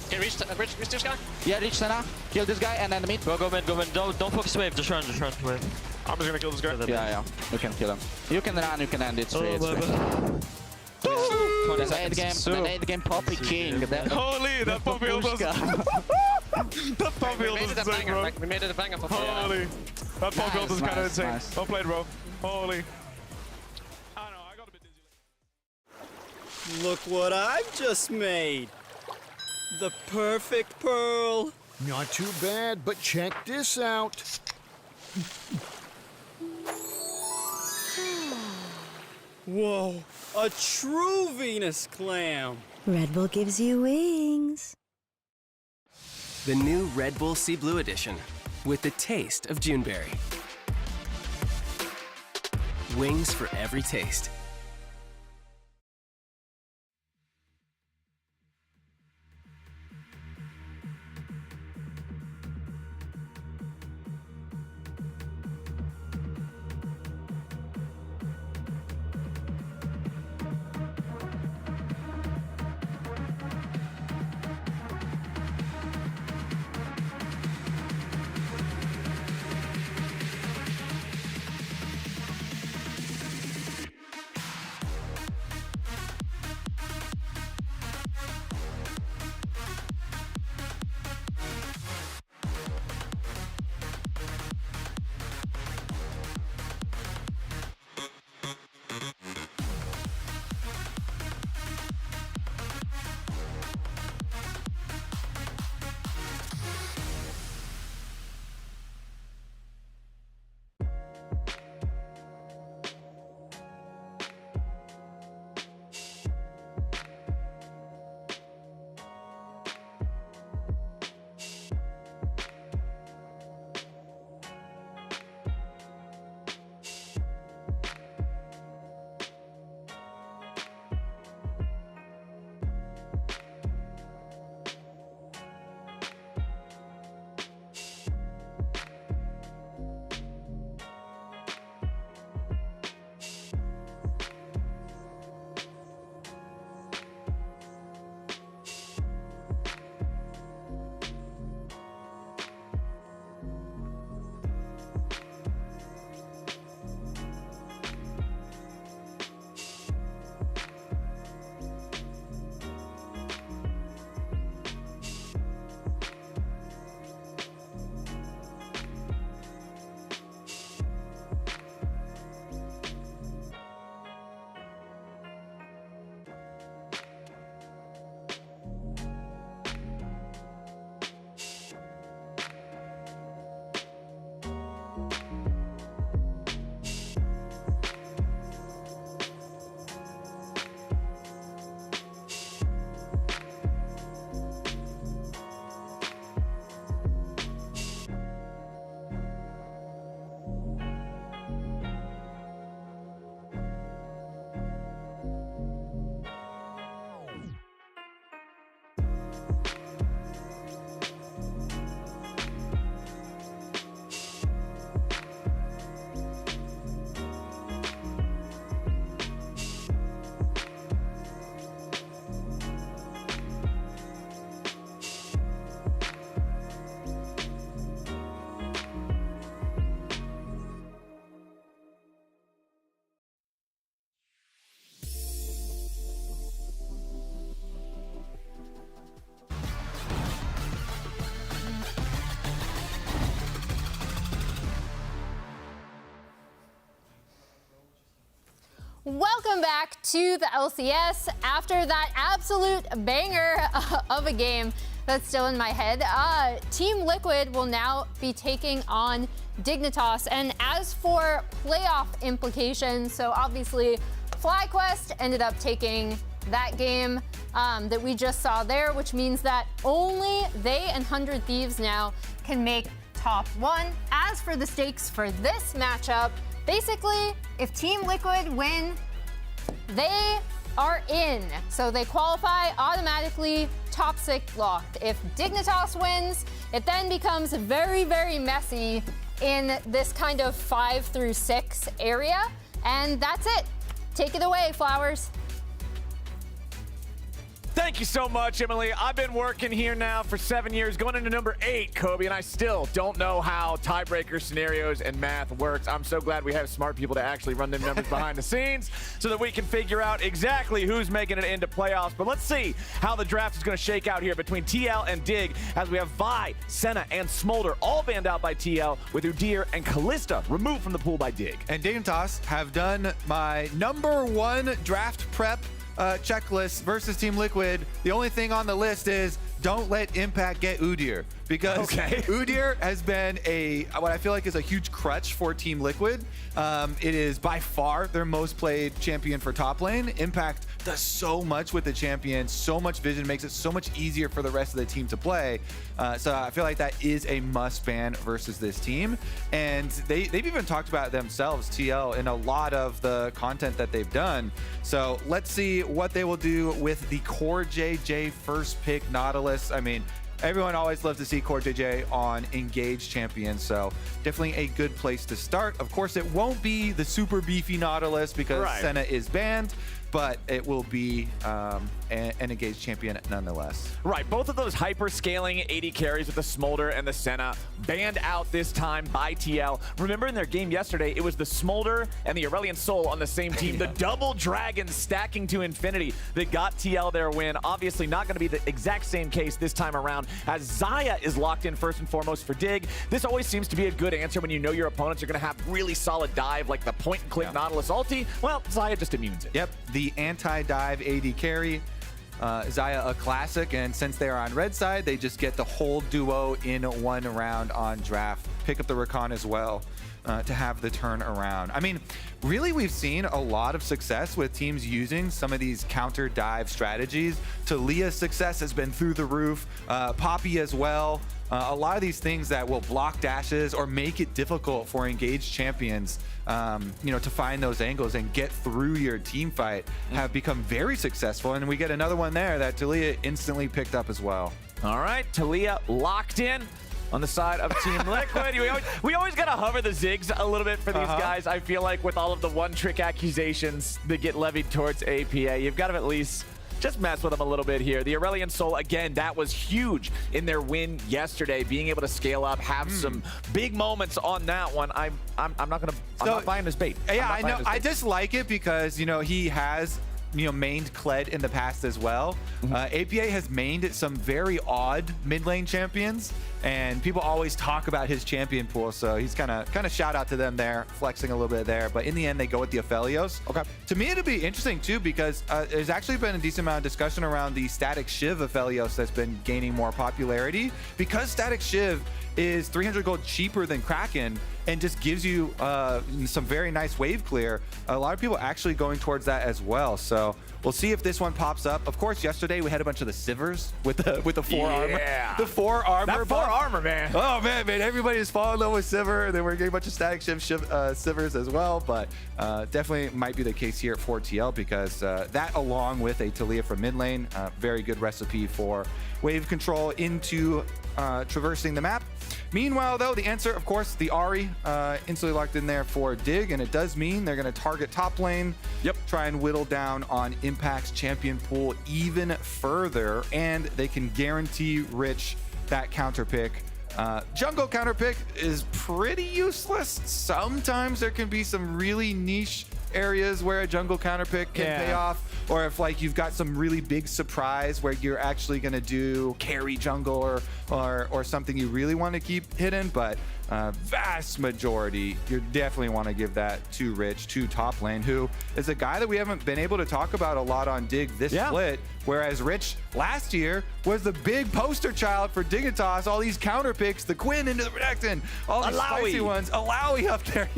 Okay, reach this guy? Yeah, reach Senna. Kill this guy and end mid. Go mid. Don't focus wave. Just run wave. I'm just gonna kill this guy. Yeah. You can kill him. You can run, you can end it straight. The late game Poppy King. Holy, that Poppy was... That Poppy was insane, bro. We made it a banger. Holy. That Poppy was kind of insane. Nice. Well played, bro. Holy. Look what I've just made. The perfect pearl. Not too bad, but check this out. Whoa, a true Venus clam. Red Bull gives you wings. The new Red Bull Sea Blue Edition with the taste of Juneberry. Wings for every taste. Welcome back to the LCS after that absolute banger of a game that's still in my head. Team Liquid will now be taking on Dignitas. And as for playoff implications, so obviously FlyQuest ended up taking that game that we just saw there, which means that only they and 100 Thieves now can make top 1. As for the stakes for this matchup, basically, if Team Liquid win, they are in. So they qualify automatically, top 6 locked. If Dignitas wins, it then becomes very, very messy in this kind of 5 through 6 area. And that's it. Take it away, Flowers. Thank you so much, Emily. I've been working here now for 7 years, going into number 8, Kobe, and I still don't know how tiebreaker scenarios and math works. I'm so glad we have smart people to actually run them numbers behind the scenes so that we can figure out exactly who's making it into playoffs. But let's see how the draft is going to shake out here between TL and Dig, as we have Vi, Senna, and Smolder all banned out by TL, with Udyr and Kalista removed from the pool by Dig. And Dignitas have done my #1 draft prep checklist versus Team Liquid. The only thing on the list is don't let Impact get Udyr, because Udyr has been what I feel like is a huge crutch for Team Liquid. It is by far their most played champion for top lane. Impact does so much with the champion, so much vision, makes it so much easier for the rest of the team to play. So I feel like that is a must ban versus this team. And they've even talked about it themselves, TL, in a lot of the content that they've done. So let's see what they will do with the Core JJ first pick Nautilus. I mean, everyone always loves to see Core JJ on engaged champions, so definitely a good place to start. Of course, it won't be the super beefy Nautilus because Senna is banned, but it will be an engaged champion nonetheless. Right, both of those hyper-scaling 80 carries with the Smolder and the Senna banned out this time by TL. Remember in their game yesterday, it was the Smolder and the Aurelion Sol on the same team. The double dragons stacking to infinity that got TL their win. Obviously not going to be the exact same case this time around, as Xayah is locked in first and foremost for Dig. This always seems to be a good answer when you know your opponents are going to have really solid dive, like the point-and-click Nautilus ulti. Well, Xayah just immunes it. Yep, the anti-dive AD carry. Xayah a classic, and since they're on red side, they just get the whole duo in one round on draft. Pick up the Rakan as well to have the turn around. I mean, really, we've seen a lot of success with teams using some of these counter dive strategies. Talia's success has been through the roof, Poppy as well. A lot of these things that will block dashes or make it difficult for engaged champions to find those angles and get through your team fight have become very successful. And we get another one there that Talia instantly picked up as well. All right, Talia locked in on the side of Team Liquid. We always gotta hover the zigs a little bit for these guys. I feel like with all of the one-trick accusations that get levied towards APA, you've got to at least just mess with them a little bit here. The Aurelion Sol, again, that was huge in their win yesterday, being able to scale up, have some big moments on that one. I'm not buying this bait. Yeah, I know. I just like it because, he has mained Kled in the past as well. APA has mained some very odd mid lane champions, and people always talk about his champion pool, so he's kind of shout out to them there, flexing a little bit there. But in the end, they go with the Aphelios. Okay. To me, it'll be interesting too, because there's actually been a decent amount of discussion around the Static Shiv Aphelios that's been gaining more popularity, because Static Shiv is 300 gold cheaper than Kraken and just gives you some very nice wave clear. A lot of people actually going towards that as well. So we'll see if this one pops up. Of course, yesterday we had a bunch of the Sivers with the 4 armor. The 4 armor. That 4 armor, man. Oh man, everybody is falling in love with Sivir. Then we're getting a bunch of Static Shiv Sivers as well. But definitely might be the case here for TL, because that, along with a Talia from mid lane, very good recipe for wave control into traversing the map. Meanwhile, though, the answer, of course, the Ahri instantly locked in there for Dig, and it does mean they're going to target top lane. Yep. Try and whittle down on Impact's champion pool even further, and they can guarantee Rich that counter pick. Jungle counter pick is pretty useless. Sometimes there can be some really niche areas where a jungle counterpick can pay off, or if like you've got some really big surprise where you're actually going to do carry jungle or something you really want to keep hidden. But vast majority, you definitely want to give that to Rich, to top lane, who is a guy that we haven't been able to talk about a lot on Dig this split. Whereas Rich last year was the big poster child for Dignitas, all these counter picks, the Quinn into the protection, all these spicy ones, Alawi up there,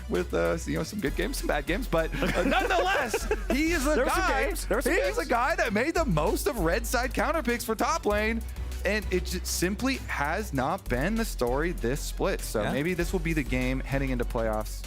with some good games, some bad games, but nonetheless, he is a guy. He's a guy that made the most of red side counter picks for top lane. And it just simply has not been the story this split. So maybe this will be the game heading into playoffs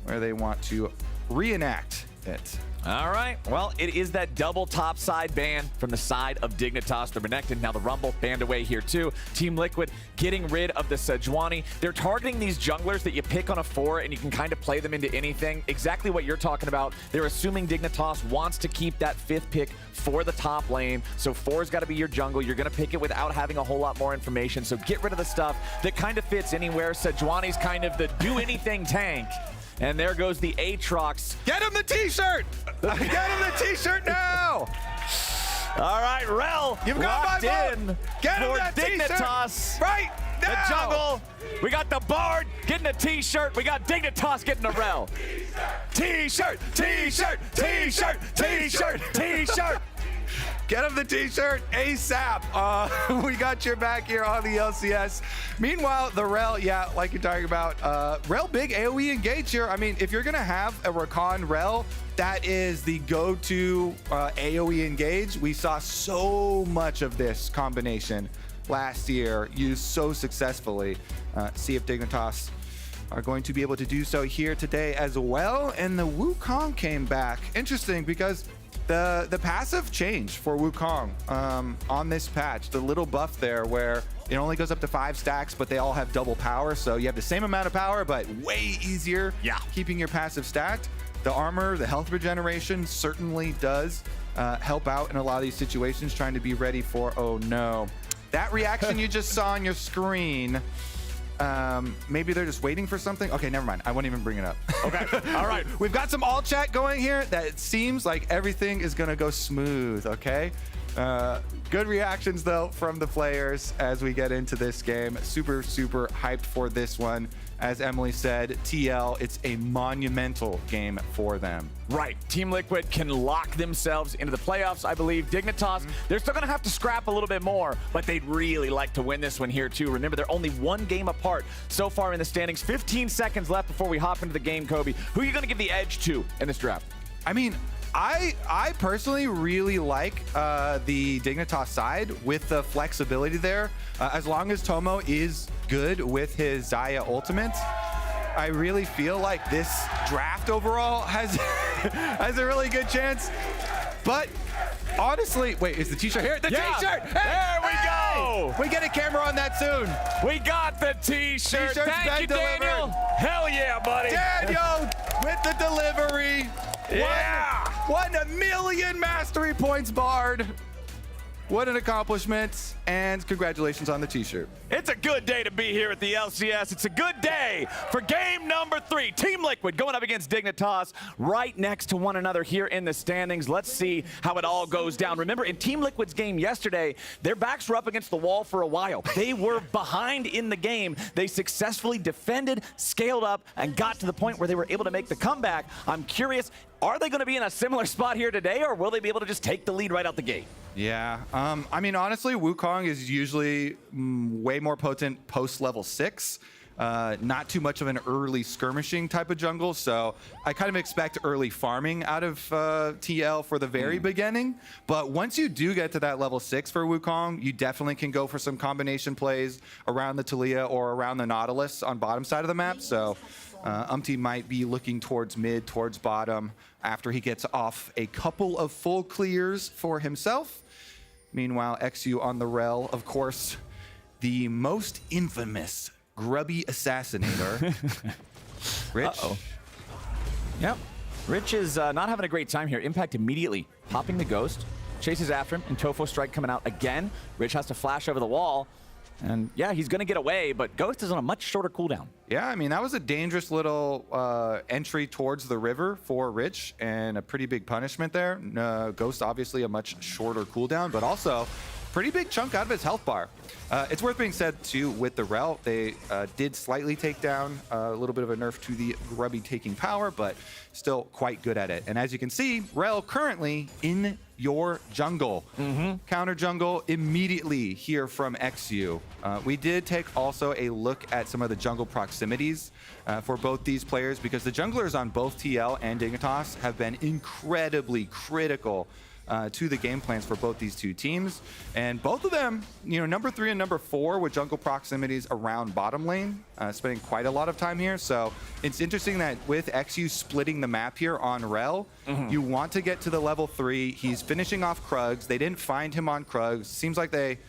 where they want to reenact it. All right, well, it is that double topside ban from the side of Dignitas. The Renekton, now the Rumble banned away here too. Team Liquid getting rid of the Sejuani. They're targeting these junglers that you pick on a 4 and you can kind of play them into anything. Exactly what you're talking about. They're assuming Dignitas wants to keep that 5th pick for the top lane. So 4's got to be your jungle. You're going to pick it without having a whole lot more information. So get rid of the stuff that kind of fits anywhere. Sejuani's kind of the do anything tank. And there goes the Aatrox. Get him the t-shirt! Get him the t-shirt now! All right, Rel, you've got my vote. Get him that Dignitas. Right now! The jungle. We got the Bard getting a t-shirt. We got Dignitas getting a Rel. T-shirt, t-shirt, t-shirt, t-shirt, t-shirt. Get him the t-shirt ASAP. We got your back here on the LCS. Meanwhile, the Rel, like you're talking about, Rel big AoE engage here. I mean, if you're gonna have a Rakan Rel, that is the go-to AoE engage. We saw so much of this combination last year used so successfully. See if Dignitas are going to be able to do so here today as well. And the Wukong came back. Interesting because the passive changed for Wukong on this patch. The little buff there where it only goes up to 5 stacks, but they all have double power. So you have the same amount of power, but way easier keeping your passive stacked. The armor, the health regeneration certainly does help out in a lot of these situations, trying to be ready for, oh no. That reaction you just saw on your screen, maybe they're just waiting for something. Okay, never mind. I won't even bring it up. Okay, all right. We've got some all chat going here that it seems like everything is gonna go smooth, okay? Good reactions though from the players as we get into this game. Super, super hyped for this one. As Emily said, TL, it's a monumental game for them. Right, Team Liquid can lock themselves into the playoffs, I believe. Dignitas, they're still gonna have to scrap a little bit more, but they'd really like to win this one here too. Remember, they're only 1 game apart so far in the standings. 15 seconds left before we hop into the game, Kobe. Who are you gonna give the edge to in this draft? I mean, I personally really like the Dignitas side with the flexibility there. As long as Tomo is good with his Xayah ultimate, I really feel like this draft overall has has a really good chance. But honestly, wait, is the t-shirt here? The t-shirt! Hey, there we go! We get a camera on that soon. We got the t-shirt. Thank you, Daniel. Hell yeah, buddy. Daniel with the delivery. Yeah! 1 million mastery points, Bard. What an accomplishment, and congratulations on the t-shirt. It's a good day to be here at the LCS. It's a good day for game number 3. Team Liquid going up against Dignitas right next to one another here in the standings. Let's see how it all goes down. Remember, in Team Liquid's game yesterday, their backs were up against the wall for a while. They were behind in the game. They successfully defended, scaled up, and got to the point where they were able to make the comeback. I'm curious, are they going to be in a similar spot here today, or will they be able to just take the lead right out the gate? Yeah, I mean, honestly, Wukong is usually way more potent post level 6. Not too much of an early skirmishing type of jungle, so I kind of expect early farming out of TL for the very beginning. But once you do get to that level 6 for Wukong, you definitely can go for some combination plays around the Taliyah or around the Nautilus on bottom side of the map. So Umti might be looking towards mid, towards bottom after he gets off a couple of full clears for himself. Meanwhile, XU on the Rel, of course, the most infamous grubby assassinator. Rich. Uh-oh. Yep. Rich is not having a great time here. Impact immediately popping the Ghost, chases after him, and Tofo Strike coming out again. Rich has to flash over the wall. And yeah, he's going to get away, but Ghost is on a much shorter cooldown. Yeah, I mean, that was a dangerous little entry towards the river for Rich and a pretty big punishment there. Ghost, obviously, a much shorter cooldown, but also pretty big chunk out of his health bar. It's worth being said, too, with the Rel, they did slightly take down a little bit of a nerf to the Grubby taking power, but still quite good at it. And as you can see, Rel currently in your jungle. Counter jungle immediately here from XU. We did take also a look at some of the jungle proximities for both these players because the junglers on both TL and Dignitas have been incredibly critical to the game plans for both these two teams. And both of them, you know, number 3 and number 4 with jungle proximities around bottom lane, spending quite a lot of time here. So it's interesting that with XU splitting the map here on Rel, you want to get to the level 3. He's finishing off Krugs. They didn't find him on Krugs. Seems like they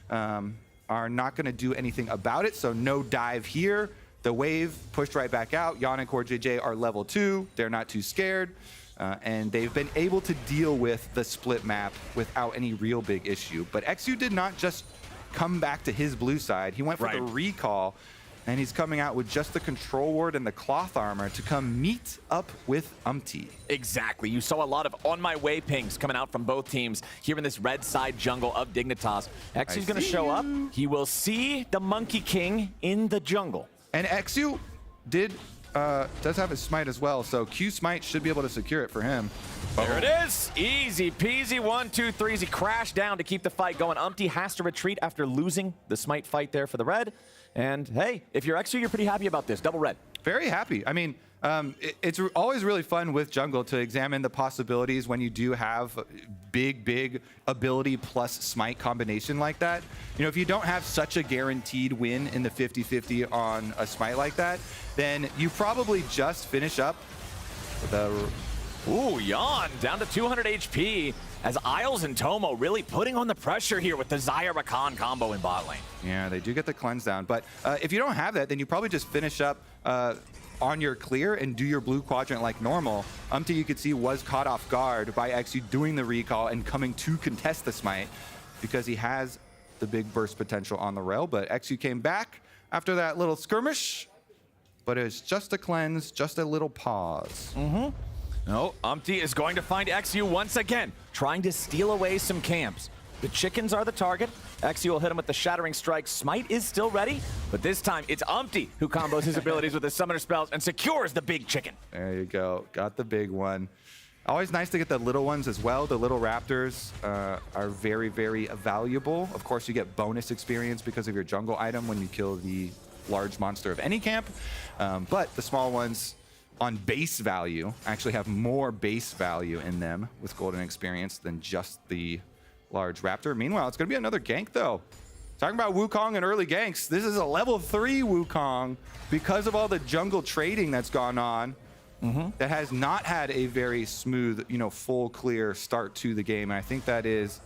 are not going to do anything about it. So no dive here. The wave pushed right back out. Jan and CoreJJ are level 2. They're not too scared. And they've been able to deal with the split map without any real big issue. But XU did not just come back to his blue side. He went for the recall, and he's coming out with just the control ward and the cloth armor to come meet up with Umpty. Exactly. You saw a lot of on my way pings coming out from both teams here in this red side jungle of Dignitas. XU's going to show up. He will see the Monkey King in the jungle. And XU does have his smite as well, so Q smite should be able to secure it for him. There it is. Easy peasy. 1, 2, 3. He crashed down to keep the fight going. Umpty has to retreat after losing the smite fight there for the red. And hey, if you're XU, you're pretty happy about this. Double red. Very happy. I mean, it's always really fun with jungle to examine the possibilities when you do have big ability plus smite combination like that. You know, if you don't have such a guaranteed win in the 50-50 on a smite like that, then you probably just finish up with a... Ooh, Jan down to 200 HP as Isles and Tomo really putting on the pressure here with the Xayah Rakan combo in bot lane. Yeah, they do get the cleanse down. But if you don't have that, then you probably just finish up on your clear and do your blue quadrant like normal. Umpty, you could see, was caught off guard by XU doing the recall and coming to contest the smite because he has the big burst potential on the rail. But XU came back after that little skirmish, but it's just a cleanse, just a little pause. No, Umpty is going to find XU once again, trying to steal away some camps. The chickens are the target. XU will hit him with the Shattering Strike. Smite is still ready, but this time it's Umpty who combos his abilities with his summoner spells and secures the big chicken. There you go. Got the big one. Always nice to get the little ones as well. The little raptors are very valuable. Of course, you get bonus experience because of your jungle item when you kill the large monster of any camp. But the small ones on base value actually have more base value in them with golden experience than just the large raptor. Meanwhile, it's going to be another gank, though. Talking about Wukong and early ganks, this is a level 3 Wukong because of all the jungle trading that's gone on. That has not had a very smooth, you know, full clear start to the game. And I think that is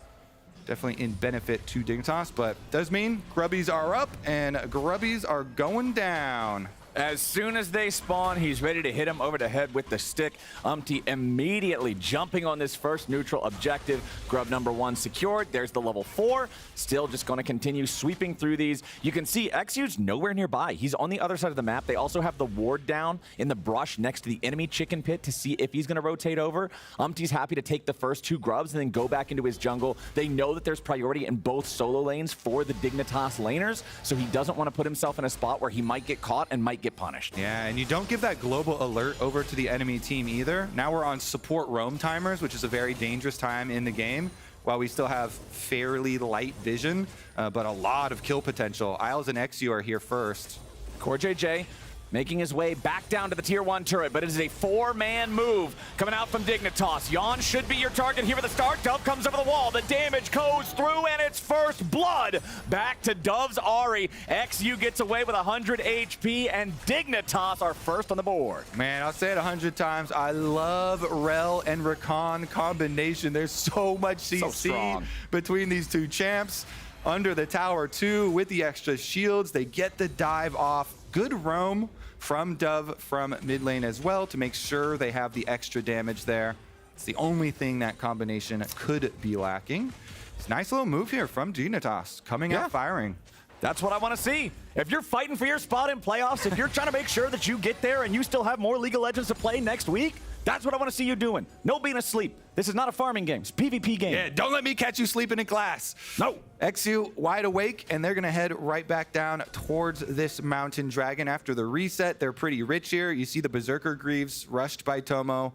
definitely in benefit to Dignitas, but does mean Grubbies are up and Grubbies are going down. As soon as they spawn, he's ready to hit him over the head with the stick. Umpty immediately jumping on this first neutral objective. Grub number 1 secured. There's the level 4. Still just going to continue sweeping through these. You can see XU's nowhere nearby. He's on the other side of the map. They also have the ward down in the brush next to the enemy chicken pit to see if he's going to rotate over. Umpty's happy to take the first 2 grubs and then go back into his jungle. They know that there's priority in both solo lanes for the Dignitas laners, so he doesn't want to put himself in a spot where he might get caught and might get punished. Yeah, and you don't give that global alert over to the enemy team either. Now we're on support roam timers, which is a very dangerous time in the game, while we still have fairly light vision, but a lot of kill potential. Isles and XU are here first. CoreJJ making his way back down to the tier 1 turret, but it is a 4-man move coming out from Dignitas. Jan should be your target here for the start. Dove comes over the wall. The damage goes through, and it's first blood back to Dove's Ahri. XU gets away with 100 HP, and Dignitas are first on the board. Man, I'll say it 100 times. I love Rel and Rakan combination. There's so much CC between these two champs. Under the tower, too, with the extra shields. They get the dive off. Good roam from Dove from mid lane as well to make sure they have the extra damage there. It's the only thing that combination could be lacking. It's a nice little move here from Dignitas, coming out firing. That's what I want to see. If you're fighting for your spot in playoffs, if you're trying to make sure that you get there and you still have more League of Legends to play next week, that's what I want to see you doing. No being asleep. This is not a farming game. It's a PvP game. Yeah, don't let me catch you sleeping in class. No. XU wide awake, and they're going to head right back down towards this Mountain Dragon after the reset. They're pretty rich here. You see the Berserker Greaves rushed by Tomo.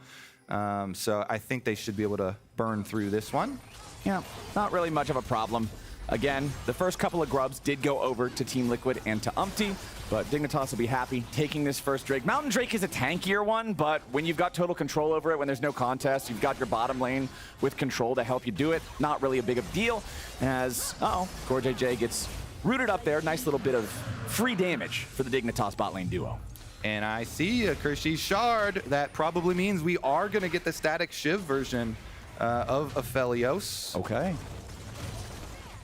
So I think they should be able to burn through this one. Yeah, not really much of a problem. Again, the first couple of grubs did go over to Team Liquid and to Umpty, but Dignitas will be happy taking this first Drake. Mountain Drake is a tankier one, but when you've got total control over it, when there's no contest, you've got your bottom lane with control to help you do it. Not really a big of a deal, as, Core JJ gets rooted up there. Nice little bit of free damage for the Dignitas bot lane duo. And I see a Kershi Shard. That probably means we are going to get the static Shiv version of Aphelios. Okay.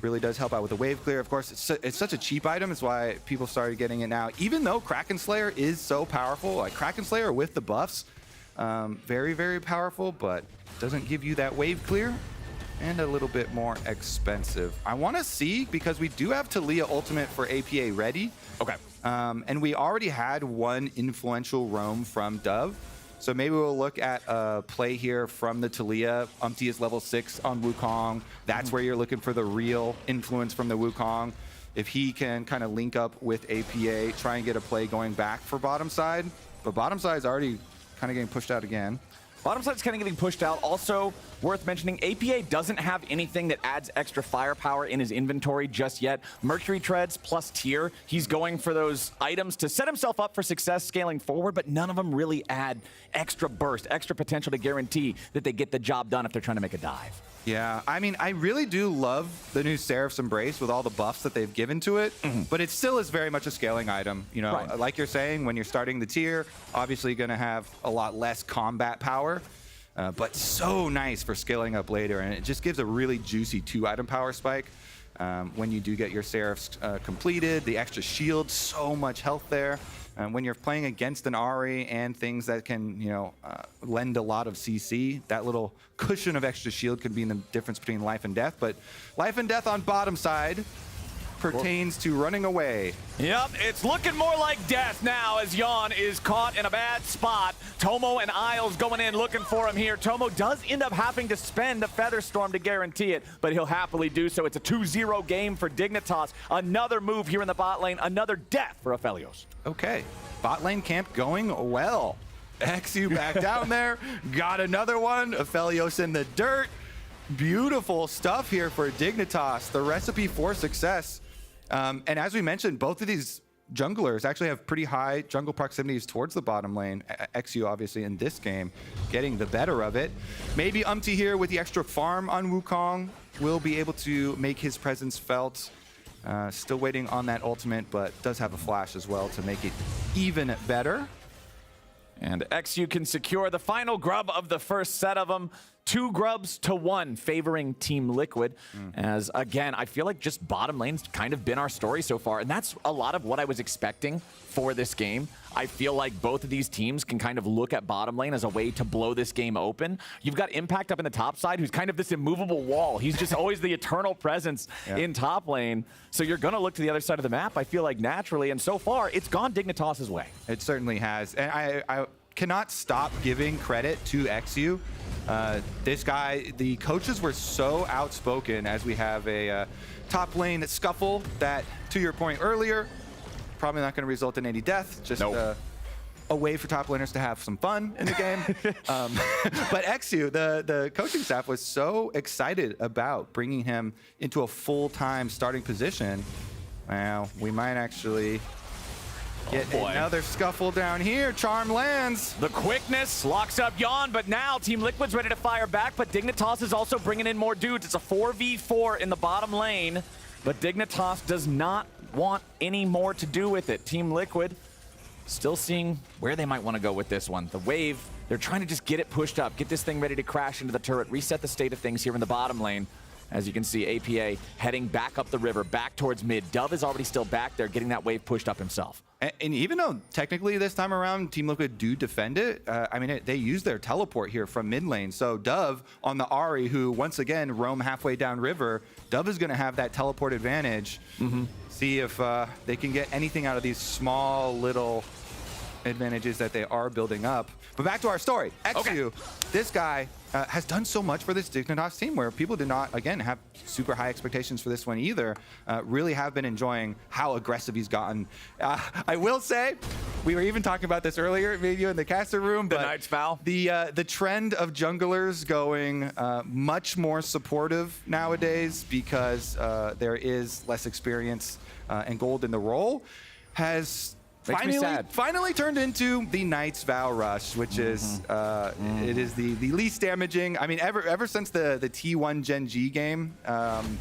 Really does help out with the wave clear. Of course, it's such a cheap item. It's why people started getting it now. Even though Kraken Slayer is so powerful, like Kraken Slayer with the buffs, very, very powerful, but doesn't give you that wave clear and a little bit more expensive. I want to see, because we do have Talia Ultimate for APA ready. Okay. And we already had one influential roam from Dove. So maybe we'll look at a play here from the Talia. Umpty is level 6 on Wukong. That's where you're looking for the real influence from the Wukong. If he can kind of link up with APA, try and get a play going back for bottom side. But bottom side is already kind of getting pushed out again. Bottom side's kind of getting pushed out. Also, worth mentioning, APA doesn't have anything that adds extra firepower in his inventory just yet. Mercury Treads plus tier. He's going for those items to set himself up for success scaling forward, but none of them really add extra burst, extra potential to guarantee that they get the job done if they're trying to make a dive. Yeah, I mean, I really do love the new Seraph's Embrace with all the buffs that they've given to it, but it still is very much a scaling item. You know, like you're saying, when you're starting the tier, obviously going to have a lot less combat power, but so nice for scaling up later, and it just gives a really juicy 2-item power spike when you do get your Seraphs completed. The extra shield, so much health there. When you're playing against an Ahri and things that can, lend a lot of CC, that little cushion of extra shield could be the difference between life and death. But life and death on bottom side pertains to running away. Yep, it's looking more like death now as Yawn is caught in a bad spot. Tomo and Isles going in looking for him here. Tomo does end up having to spend a Featherstorm to guarantee it, but he'll happily do so. It's a 2-0 game for Dignitas. Another move here in the bot lane, another death for Aphelios. Okay, bot lane camp going well. XU back down there, got another one. Aphelios in the dirt. Beautiful stuff here for Dignitas, the recipe for success. And as we mentioned, both of these junglers actually have pretty high jungle proximities towards the bottom lane. XU obviously in this game getting the better of it. Maybe Umpty here with the extra farm on Wukong will be able to make his presence felt. Still waiting on that ultimate, but does have a flash as well to make it even better. And XU can secure the final grub of the first set of them. 2 grubs to 1 favoring Team Liquid. As, again, I feel like just bottom lane's kind of been our story so far. And that's a lot of what I was expecting for this game. I feel like both of these teams can kind of look at bottom lane as a way to blow this game open. You've got Impact up in the top side, who's kind of this immovable wall. He's just always the eternal presence in top lane. So you're going to look to the other side of the map, I feel like, naturally. And so far, it's gone Dignitas' way. It certainly has. And I cannot stop giving credit to XU. This guy, the coaches were so outspoken as we have a top lane scuffle that, to your point earlier, probably not going to result in any death. Just a way for top laners to have some fun in the game. But XU, the coaching staff was so excited about bringing him into a full-time starting position. Well, we might actually get another scuffle down here. Charm lands. The quickness locks up Yawn, but now Team Liquid's ready to fire back, but Dignitas is also bringing in more dudes. It's a 4v4 in the bottom lane, but Dignitas does not want any more to do with it. Team Liquid still seeing where they might want to go with this one. The wave, they're trying to just get it pushed up, get this thing ready to crash into the turret, reset the state of things here in the bottom lane. As you can see, APA heading back up the river, back towards mid. Dove is already still back there, getting that wave pushed up himself. And even though technically this time around Team Liquid do defend it, I mean, they use their teleport here from mid lane. So Dove on the Ahri, who once again roam halfway down river, Dove is going to have that teleport advantage. See if they can get anything out of these small little advantages that they are building up. But back to our story. XU, this guy has done so much for this Dignitas team where people did not, again, have super high expectations for this one either. Really have been enjoying how aggressive he's gotten. I will say, we were even talking about this earlier, maybe in the caster room, but Knight's Vow. The trend of junglers going much more supportive nowadays because there is less experience and gold in the role has finally turned into the Knight's Vow Rush, which is it is the least damaging. I mean, ever since the T1 Gen G game,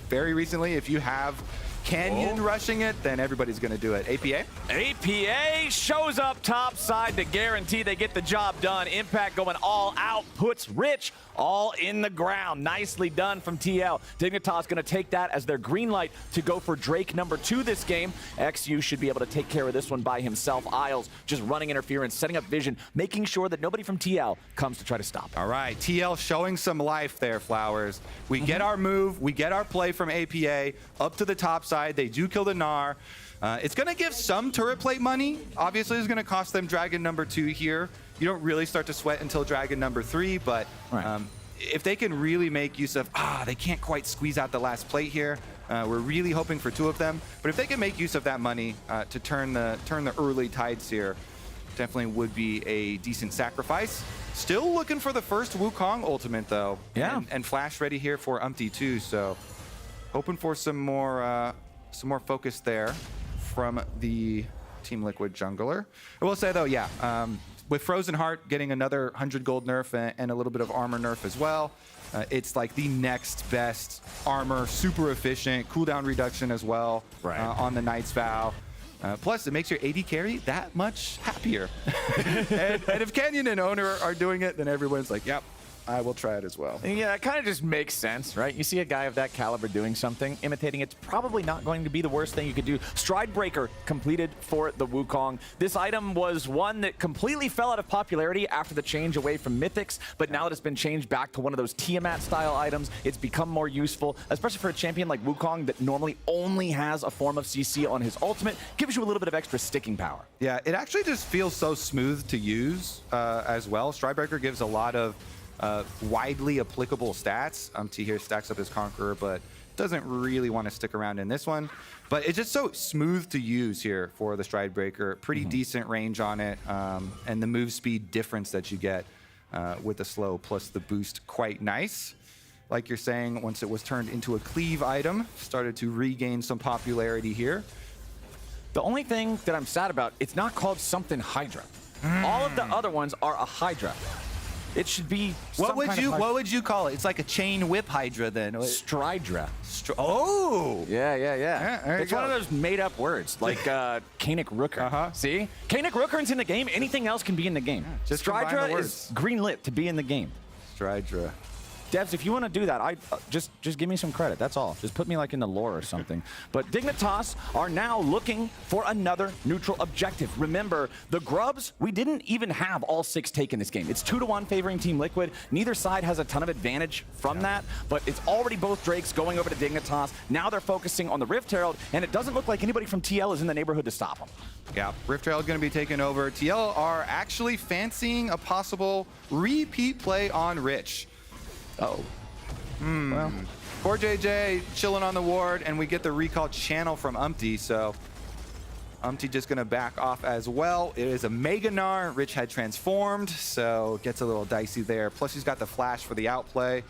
very recently, if you have Canyon rushing it, then everybody's going to do it. APA? APA shows up top side to guarantee they get the job done. Impact going all out, puts Rich all in the ground. Nicely done from TL. Dignitas going to take that as their green light to go for Drake number 2 this game. XU should be able to take care of this one by himself. Isles just running interference, setting up vision, making sure that nobody from TL comes to try to stop him. All right, TL showing some life there, Flowers. We get our move, we get our play from APA up to the top side. They do kill the Gnar. It's going to give some turret plate money. Obviously, it's going to cost them Dragon number 2 here. You don't really start to sweat until Dragon number 3, but if they can really make use of, they can't quite squeeze out the last plate here. We're really hoping for 2 of them. But if they can make use of that money to turn the early tides here, definitely would be a decent sacrifice. Still looking for the first Wukong ultimate, though. Yeah. And Flash ready here for Umpty too, so hoping for some more focus there from the Team Liquid jungler. I will say, though, with Frozen Heart getting another 100 gold nerf and a little bit of armor nerf as well, it's like the next best armor, super efficient, cooldown reduction as well on the Knight's Vow. Plus, it makes your AD carry that much happier. and if Canyon and Owner are doing it, then everyone's like, yep, I will try it as well. Yeah, it kind of just makes sense, right? You see a guy of that caliber doing something, imitating it's probably not going to be the worst thing you could do. Stride Breaker completed for the Wukong. This item was one that completely fell out of popularity after the change away from Mythics, but now that it's been changed back to one of those Tiamat-style items, it's become more useful, especially for a champion like Wukong that normally only has a form of CC on his ultimate. Gives you a little bit of extra sticking power. Yeah, it actually just feels so smooth to use as well. Stride Breaker gives a lot of widely applicable stats. T here stacks up his Conqueror, but doesn't really want to stick around in this one. But it's just so smooth to use here for the Stride Breaker. Pretty decent range on it, and the move speed difference that you get with the slow plus the boost, quite nice. Like you're saying, once it was turned into a cleave item, started to regain some popularity here. The only thing that I'm sad about, it's not called something Hydra. All of the other ones are a Hydra. It should be what would you call it? It's like a chain whip Hydra then. Stridra. Oh! Yeah. It's one of those made-up words, like Kanik Rooker. See? Kanik Rooker's in the game. Anything else can be in the game. Just Stridra is green-lit to be in the game. Stridra. Devs, if you want to do that, just give me some credit. That's all. Just put me like in the lore or something. But Dignitas are now looking for another neutral objective. Remember, the Grubs, we didn't even have all 6 take in this game. It's 2-1 favoring Team Liquid. Neither side has a ton of advantage from that, but it's already both Drakes going over to Dignitas. Now they're focusing on the Rift Herald, and it doesn't look like anybody from TL is in the neighborhood to stop them. Yeah, Rift Herald going to be taken over. TL are actually fancying a possible repeat play on Rich. Well, 4JJ chilling on the ward, and we get the recall channel from Umpty, so Umpty just going to back off as well. It is a Mega Gnar. Rich had transformed, so gets a little dicey there. Plus, he's got the flash for the outplay,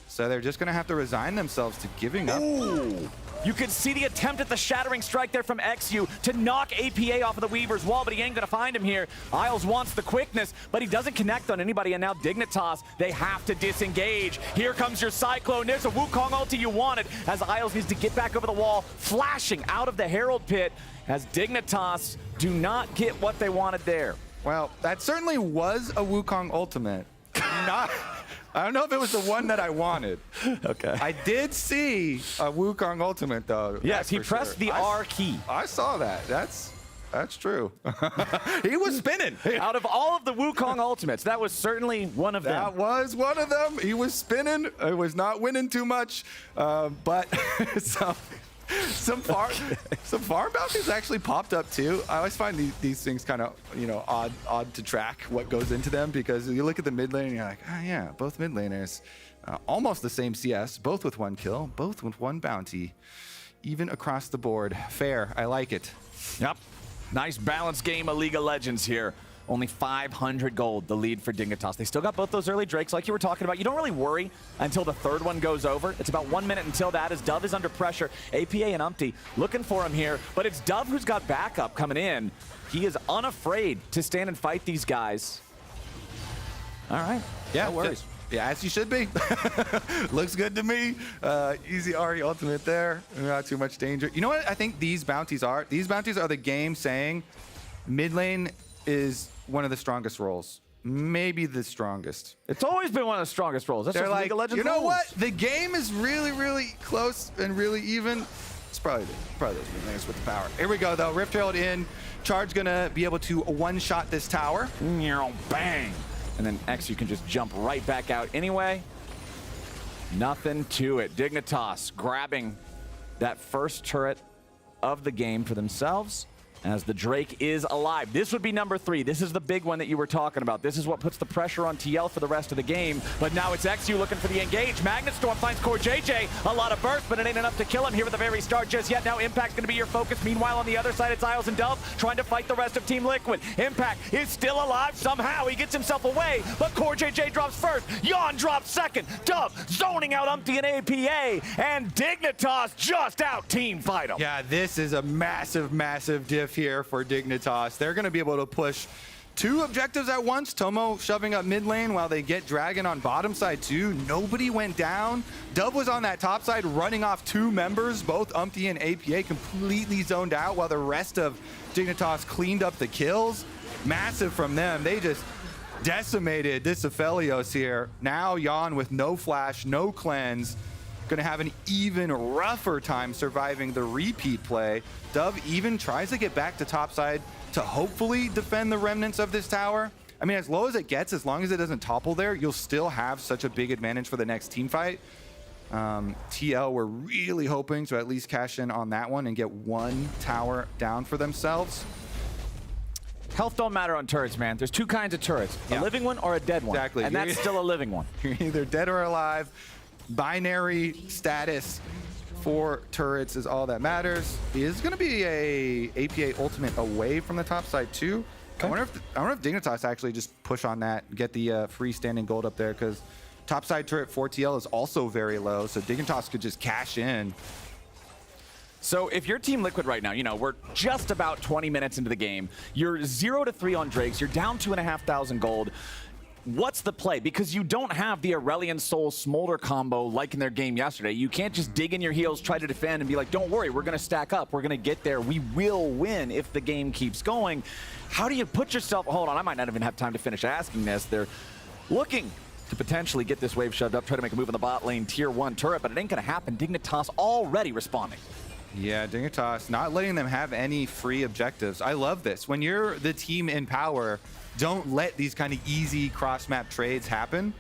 so they're just going to have to resign themselves to giving up. Ooh. You can see the attempt at the shattering strike there from XU to knock APA off of the Weaver's wall, but he ain't gonna find him here. Isles wants the quickness, but he doesn't connect on anybody, and now Dignitas, they have to disengage. Here comes your Cyclone. There's a Wukong ulti you wanted, as Isles needs to get back over the wall, flashing out of the Herald Pit, as Dignitas do not get what they wanted there. Well, that certainly was a Wukong ultimate. I don't know if it was the one that I wanted. Okay. I did see a Wukong ultimate, though. Yes, he pressed the R key. I saw that. That's true. He was spinning. Out of all of the Wukong ultimates, that was certainly one of them. That was one of them. He was spinning. It was not winning too much, but some farm bounties actually popped up too. I always find these things kind of odd to track what goes into them, because you look at the mid lane and you're like, oh yeah, both mid laners, almost the same CS, both with 1 kill, both with 1 bounty, even across the board. Fair. I like it. Yep. Nice balanced game of League of Legends here. Only 500 gold, the lead for Dignitas. They still got both those early Drakes like you were talking about. You don't really worry until the 3rd one goes over. It's about 1 minute until that, as Dove is under pressure. APA and Umpty looking for him here, but it's Dove who's got backup coming in. He is unafraid to stand and fight these guys. All right. Yeah, no worries. Yeah, as you should be. Looks good to me. Easy Ahri ultimate there. Not too much danger. You know what I think these bounties are? These bounties are the game saying mid lane is one of the strongest roles. Maybe the strongest. It's always been one of the strongest roles. That's just like, League of Legends you know rules. what? The game is really, really close and really even. It's probably those mid laners with the power. Here we go, though. Rift Herald in. Charge gonna be able to one-shot this tower. Bang. And then X, you can just jump right back out anyway. Nothing to it. Dignitas grabbing that first turret of the game for themselves, as the Drake is alive. This would be number 3. This is the big one that you were talking about. This is what puts the pressure on TL for the rest of the game. But now it's XU looking for the engage. Magnet Storm finds Core JJ. A lot of burst, but it ain't enough to kill him here at the very start just yet. Now Impact's going to be your focus. Meanwhile, on the other side, it's Isles and Dove trying to fight the rest of Team Liquid. Impact is still alive somehow. He gets himself away, but Core JJ drops first. Yawn drops second. Dove zoning out Umpty and APA. And Dignitas just out team fight him. Yeah, this is a massive, massive diff here for Dignitas. They're going to be able to push 2 objectives at once. Tomo shoving up mid lane while they get Dragon on bottom side too. Nobody went down. Dove was on that top side running off 2 members. Both Umpty and APA completely zoned out while the rest of Dignitas cleaned up the kills. Massive from them. They just decimated this Aphelios here. Now Yawn with no flash, no cleanse. Going to have an even rougher time surviving the repeat play. Dove even tries to get back to topside to hopefully defend the remnants of this tower. I mean, as low as it gets, as long as it doesn't topple there, you'll still have such a big advantage for the next team fight. TL were really hoping to at least cash in on that one and get 1 tower down for themselves. Health don't matter on turrets, man. There's 2 kinds of turrets. A living one or a dead one. Exactly. And that's still a living one. You're either dead or alive. Binary status for turrets is all that matters. Is going to be a APA ultimate away from the top side too. Okay. I wonder if Dignitas actually just push on that, get the freestanding gold up there, because top side turret 4TL is also very low, so Dignitas could just cash in. So if you're Team Liquid right now, you know, we're just about 20 minutes into the game. You're 0-3 on Drakes. You're down 2,500 gold. What's the play? Because you don't have the Aurelion Soul Smolder combo like in their game yesterday. You can't just dig in your heels, try to defend, and be like, don't worry, we're going to stack up. We're going to get there. We will win if the game keeps going. How do you put yourself... Hold on, I might not even have time to finish asking this. They're looking to potentially get this wave shoved up, try to make a move in the bot lane, tier 1 turret, but it ain't going to happen. Dignitas already responding. Yeah, Dignitas not letting them have any free objectives. I love this. When you're the team in power, don't let these kind of easy cross-map trades happen.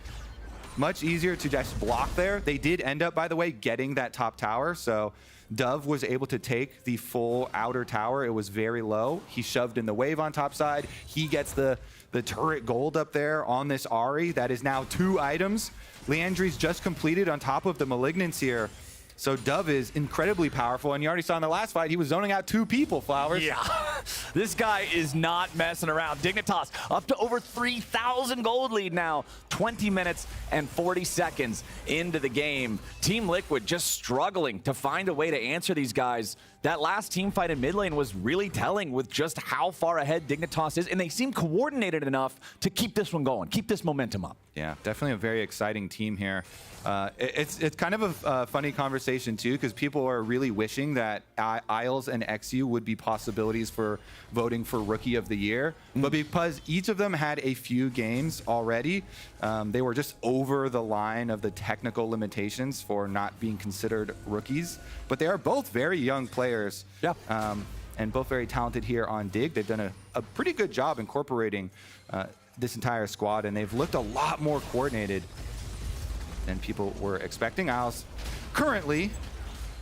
Much easier to just block there. They did end up, by the way, getting that top tower. So Dove was able to take the full outer tower. It was very low. He shoved in the wave on top side. He gets the turret gold up there on this Ahri. That is now 2 items. Leandri's just completed on top of the Malignance here. So Dove is incredibly powerful, and you already saw in the last fight, he was zoning out 2 people, Flowers. Yeah, this guy is not messing around. Dignitas up to over 3,000 gold lead now. 20 minutes and 40 seconds into the game. Team Liquid just struggling to find a way to answer these guys. that last team fight in mid lane was really telling with just how far ahead Dignitas is, and they seem coordinated enough to keep this one going, keep this momentum up. Yeah, definitely a very exciting team here. It's kind of a funny conversation too, because people are really wishing that Isles and XU would be possibilities for voting for Rookie of the Year. But because each of them had a few games already, they were just over the line of the technical limitations for not being considered rookies. But they are both very young players. Yeah. And both very talented here on Dig. They've done a pretty good job incorporating this entire squad, and they've looked a lot more coordinated than people were expecting. Isles currently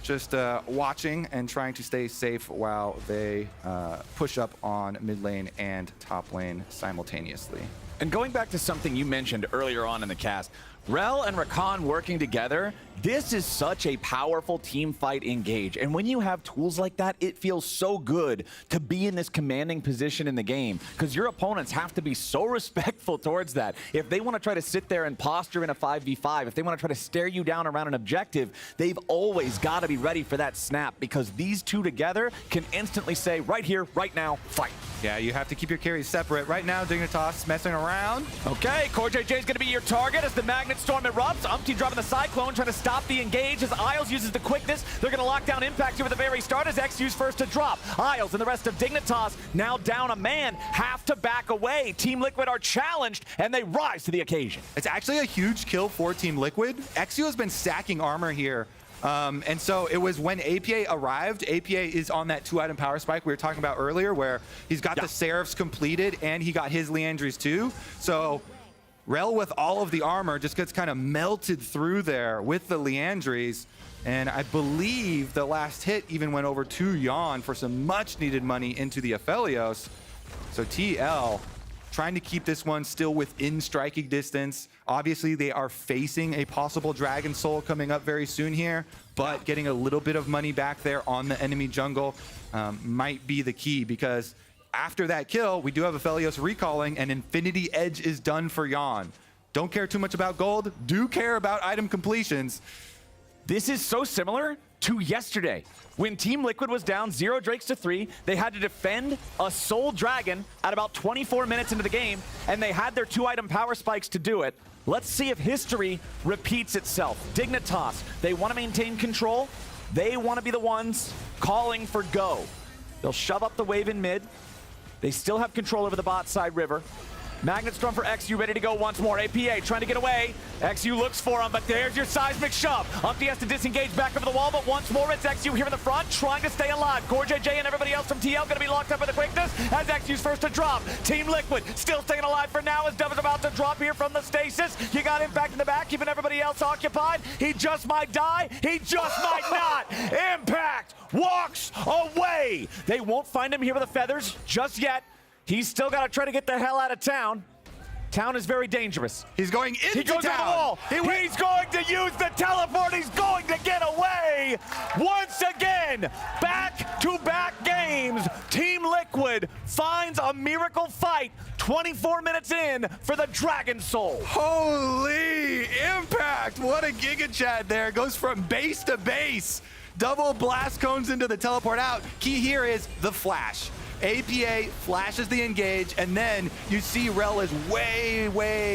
just watching and trying to stay safe while they push up on mid lane and top lane simultaneously. And going back to something you mentioned earlier on in the cast, Rel and Rakan working together, this is such a powerful team fight engage. And when you have tools like that, it feels so good to be in this commanding position in the game, because your opponents have to be so respectful towards that. If they want to try to sit there and posture in a 5v5, if they want to try to stare you down around an objective, they've always got to be ready for that snap, because these two together can instantly say, right here, right now, fight. Yeah, you have to keep your carries separate. Right now, Dignitas messing around. Okay, CoreJJ is going to be your target as the Magnet Storm erupts. Umpty dropping the Cyclone, trying to stop the engage as Isles uses the quickness. They're going to lock down Impact here at the very start as XU's first to drop. Isles and the rest of Dignitas, now down a man, have to back away. Team Liquid are challenged, and they rise to the occasion. It's actually a huge kill for Team Liquid. XU has been stacking armor here. And so it was when APA arrived. APA is on that 2-item power spike we were talking about earlier, where he's got the Seraphs completed and he got his Leandries too. So Rel with all of the armor just gets kind of melted through there with the Leandries. And I believe the last hit even went over to Yawn for some much needed money into the Aphelios. So TL trying to keep this one still within striking distance. Obviously, they are facing a possible Dragon Soul coming up very soon here, but getting a little bit of money back there on the enemy jungle might be the key, because after that kill, we do have Aphelios recalling, and Infinity Edge is done for Yawn. Don't care too much about gold, do care about item completions. This is so similar to yesterday. When Team Liquid was down 0 Drakes to 3, they had to defend a Soul Dragon at about 24 minutes into the game, and they had their 2-item power spikes to do it. Let's see if history repeats itself. Dignitas, they want to maintain control. They want to be the ones calling for go. They'll shove up the wave in mid. They still have control over the bot side river. Magnet Storm for XU ready to go once more. APA trying to get away. XU looks for him, but there's your seismic shove. Umpty has to disengage back over the wall, but once more it's XU here in the front, trying to stay alive. CoreJJ and everybody else from TL going to be locked up with the quickness as XU's first to drop. Team Liquid still staying alive for now as Dove is about to drop here from the stasis. You got Impact in the back, keeping everybody else occupied. He just might die. He just might not. Impact walks away. They won't find him here with the feathers just yet. He's still got to try to get the hell out of town. Town is very dangerous. He's going into town. He goes over the wall. He's going to use the teleport. He's going to get away. Once again, back-to-back games. Team Liquid finds a miracle fight 24 minutes in for the Dragon Soul. Holy Impact. What a Giga Chad there. Goes from base to base. Double blast cones into the teleport out. Key here is the flash. APA flashes the engage, and then you see Rel is way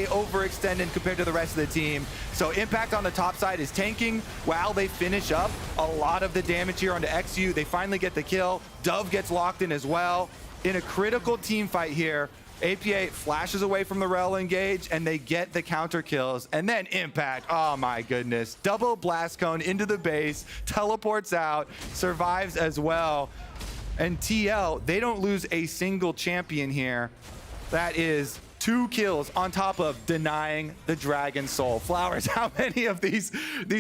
overextended compared to the rest of the team. So Impact on the top side is tanking while they finish up a lot of the damage here onto XU. They finally get the kill. Dove gets locked in as well. In a critical team fight here, APA flashes away from the Rel engage, and they get the counter kills. And then Impact, oh my goodness. Double blast cone into the base, teleports out, survives as well. And TL, they don't lose a single champion here. That is 2 kills on top of denying the Dragon Soul. Flowers, how many of these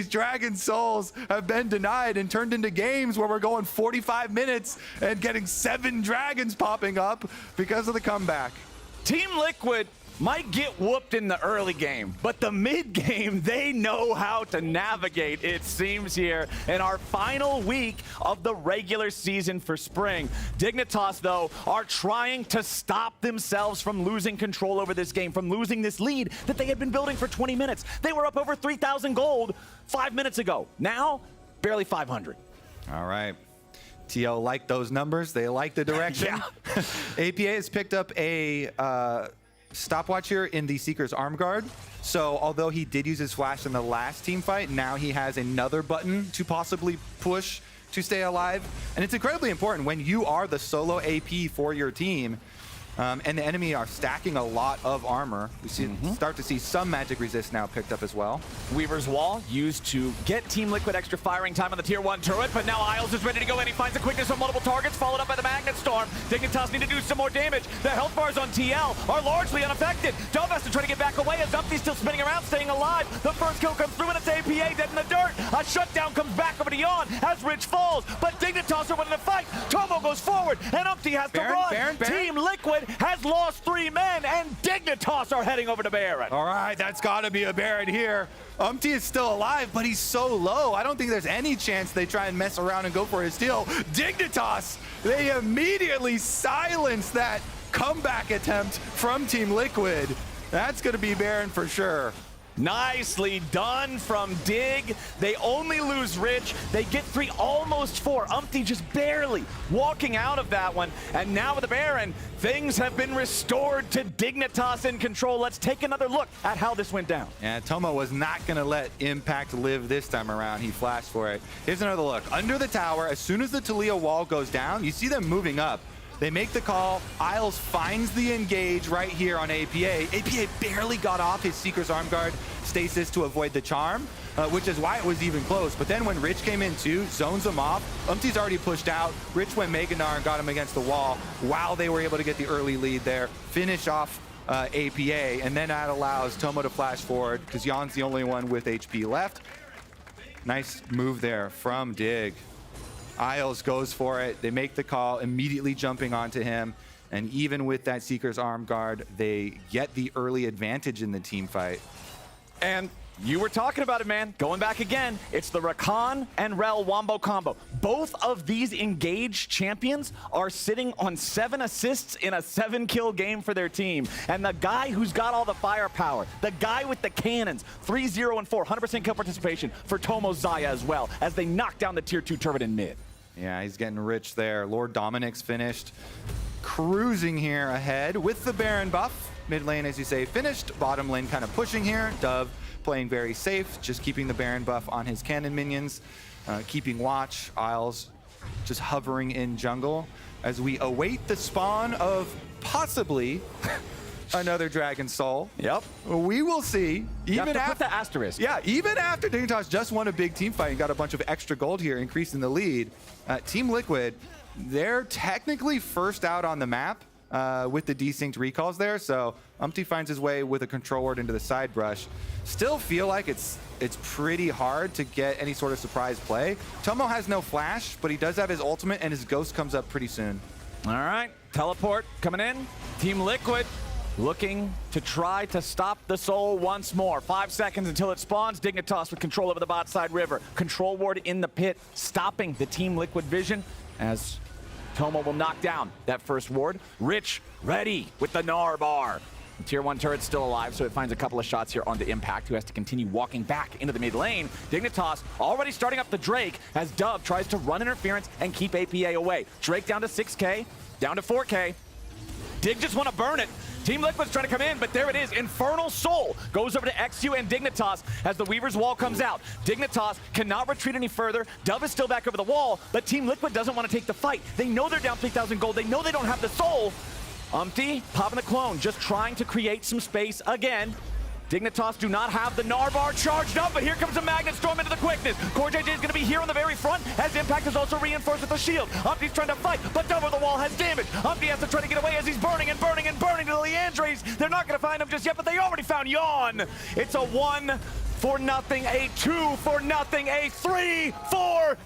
Dragon Souls have been denied and turned into games where we're going 45 minutes and getting 7 dragons popping up because of the comeback? Team Liquid might get whooped in the early game, but the mid game, they know how to navigate, it seems, here in our final week of the regular season for spring. Dignitas, though, are trying to stop themselves from losing control over this game, from losing this lead that they had been building for 20 minutes. They were up over 3,000 gold 5 minutes ago. Now, barely 500. All right. TL like those numbers. They like the direction. APA has picked up a stopwatch here in the Seeker's arm guard. So although he did use his flash in the last team fight, now he has another button to possibly push to stay alive. And it's incredibly important when you are the solo AP for your team. And the enemy are stacking a lot of armor. We start to see some magic resist now picked up as well. Weaver's Wall used to get Team Liquid extra firing time on the tier 1 turret, but now Isles is ready to go and he finds the quickness on multiple targets, followed up by the Magnet Storm. Dignitas need to do some more damage. The health bars on TL are largely unaffected. Dove has to try to get back away as Umpty's still spinning around, staying alive. The first kill comes through and it's APA dead in the dirt. A shutdown comes back over to Yon as Rich falls, but Dignitas are winning the fight. Tomo goes forward and Umpty has to run. Team Liquid has lost 3 men, and Dignitas are heading over to Baron. All right, that's got to be a Baron here. Umpty is still alive, but he's so low. I don't think there's any chance they try and mess around and go for his steal. Dignitas, they immediately silence that comeback attempt from Team Liquid. That's going to be Baron for sure. Nicely done from Dig. They only lose Rich. They get 3, almost 4. Umpty just barely walking out of that one. And now with the Baron, things have been restored to Dignitas in control. Let's take another look at how this went down. Yeah, Tomo was not going to let Impact live this time around. He flashed for it. Here's another look. Under the tower, as soon as the Taliyah wall goes down, you see them moving up. They make the call. Isles finds the engage right here on APA. APA barely got off his Seeker's arm guard stasis to avoid the charm, which is why it was even close. But then when Rich came in too, zones him off. Umpty's already pushed out. Rich went Meganar and got him against the wall while they were able to get the early lead there, finish off APA, and then that allows Tomo to flash forward because Yon's the only one with HP left. Nice move there from Dig. Isles goes for it. They make the call, immediately jumping onto him. And even with that Seeker's arm guard, they get the early advantage in the team fight. And you were talking about it, man. Going back again, it's the Rakan and Rel Wombo combo. Both of these engaged champions are sitting on 7 assists in a 7-kill game for their team. And the guy who's got all the firepower, the guy with the cannons, 3-0 and 4, 100% kill participation for Tomo Zaya as well, as they knock down the tier 2 turret in mid. Yeah, he's getting rich there. Lord Dominic's finished. Cruising here ahead with the Baron buff. Mid lane, as you say, finished. Bottom lane kind of pushing here. Dove playing very safe, just keeping the Baron buff on his cannon minions, keeping watch. Isles just hovering in jungle as we await the spawn of possibly another Dragon Soul. Yep. We will see. Even after the asterisk. Yeah, even after Dignitas just won a big team fight and got a bunch of extra gold here, increasing the lead. Team Liquid, they're technically first out on the map with the desynced recalls there. So Umpty finds his way with a control ward into the side brush. Still feel like it's pretty hard to get any sort of surprise play. Tomo has no flash, but he does have his ultimate, and his ghost comes up pretty soon. All right, teleport coming in. Team Liquid looking to try to stop the soul once more. 5 seconds until it spawns. Dignitas with control over the bot side river. Control ward in the pit, stopping the Team Liquid vision as Tomo will knock down that first ward. Rich ready with the Gnar bar. The tier 1 turret's still alive, so it finds a couple of shots here onto Impact, who has to continue walking back into the mid lane. Dignitas already starting up the Drake as Dove tries to run interference and keep APA away. Drake down to 6K, down to 4K. Dig just want to burn it. Team Liquid's trying to come in, but there it is. Infernal Soul goes over to XU and Dignitas as the Weaver's Wall comes out. Dignitas cannot retreat any further. Dove is still back over the wall, but Team Liquid doesn't want to take the fight. They know they're down 3,000 gold. They know they don't have the soul. Umpty popping the clone, just trying to create some space again. Dignitas do not have the Gnar bar charged up, but here comes a Magnet Storm into the quickness. Core JJ is going to be here on the very front, as Impact is also reinforced with the shield. Umpty's trying to fight, but Dove over the wall has damage. Umpty has to try to get away as he's burning and burning and burning to the Leandres. They're not going to find him just yet, but they already found Yon. It's a 1-0, a 2-0, a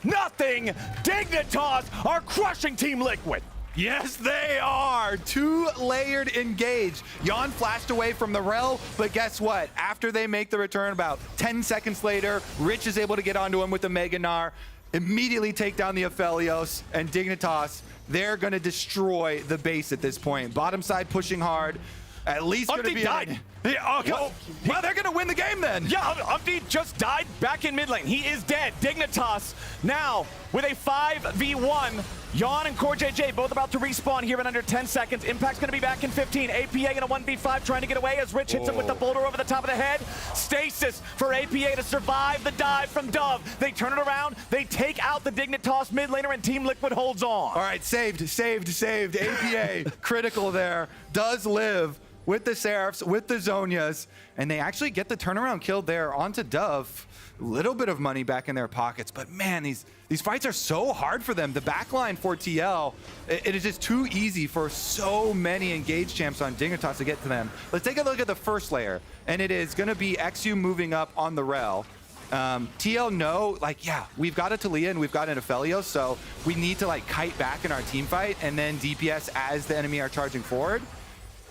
3-0. Dignitas are crushing Team Liquid. Yes, they are. 2-layered engage. Yon flashed away from the Rel, but guess what? After they make the return about 10 seconds later, Rich is able to get onto him with the Mega Gnar, immediately take down the Aphelios, and Dignitas, they're going to destroy the base at this point. Bottom side pushing hard. at least going to be died. Well, they're going to win the game then. Yeah, Umpty just died back in mid lane. He is dead. Dignitas now with a 5v1. Yawn and Core JJ both about to respawn here in under 10 seconds. Impact's going to be back in 15. APA in a 1v5 trying to get away as Rich hits him with the boulder over the top of the head. Stasis for APA to survive the dive from Dove. They turn it around. They take out the Dignitas mid laner and Team Liquid holds on. All right, saved. APA, critical there, does live with the Seraphs, with the Zhonyas, and they actually get the turnaround kill there onto Dove. A little bit of money back in their pockets, but man, these fights are so hard for them. The backline for TL, it is just too easy for so many engaged champs on Dignitas to get to them. Let's take a look at the first layer, and it is going to be XU moving up on the Rel. TL know, like, yeah, we've got a Talia and we've got an Aphelios, so we need to like kite back in our team fight and then DPS as the enemy are charging forward.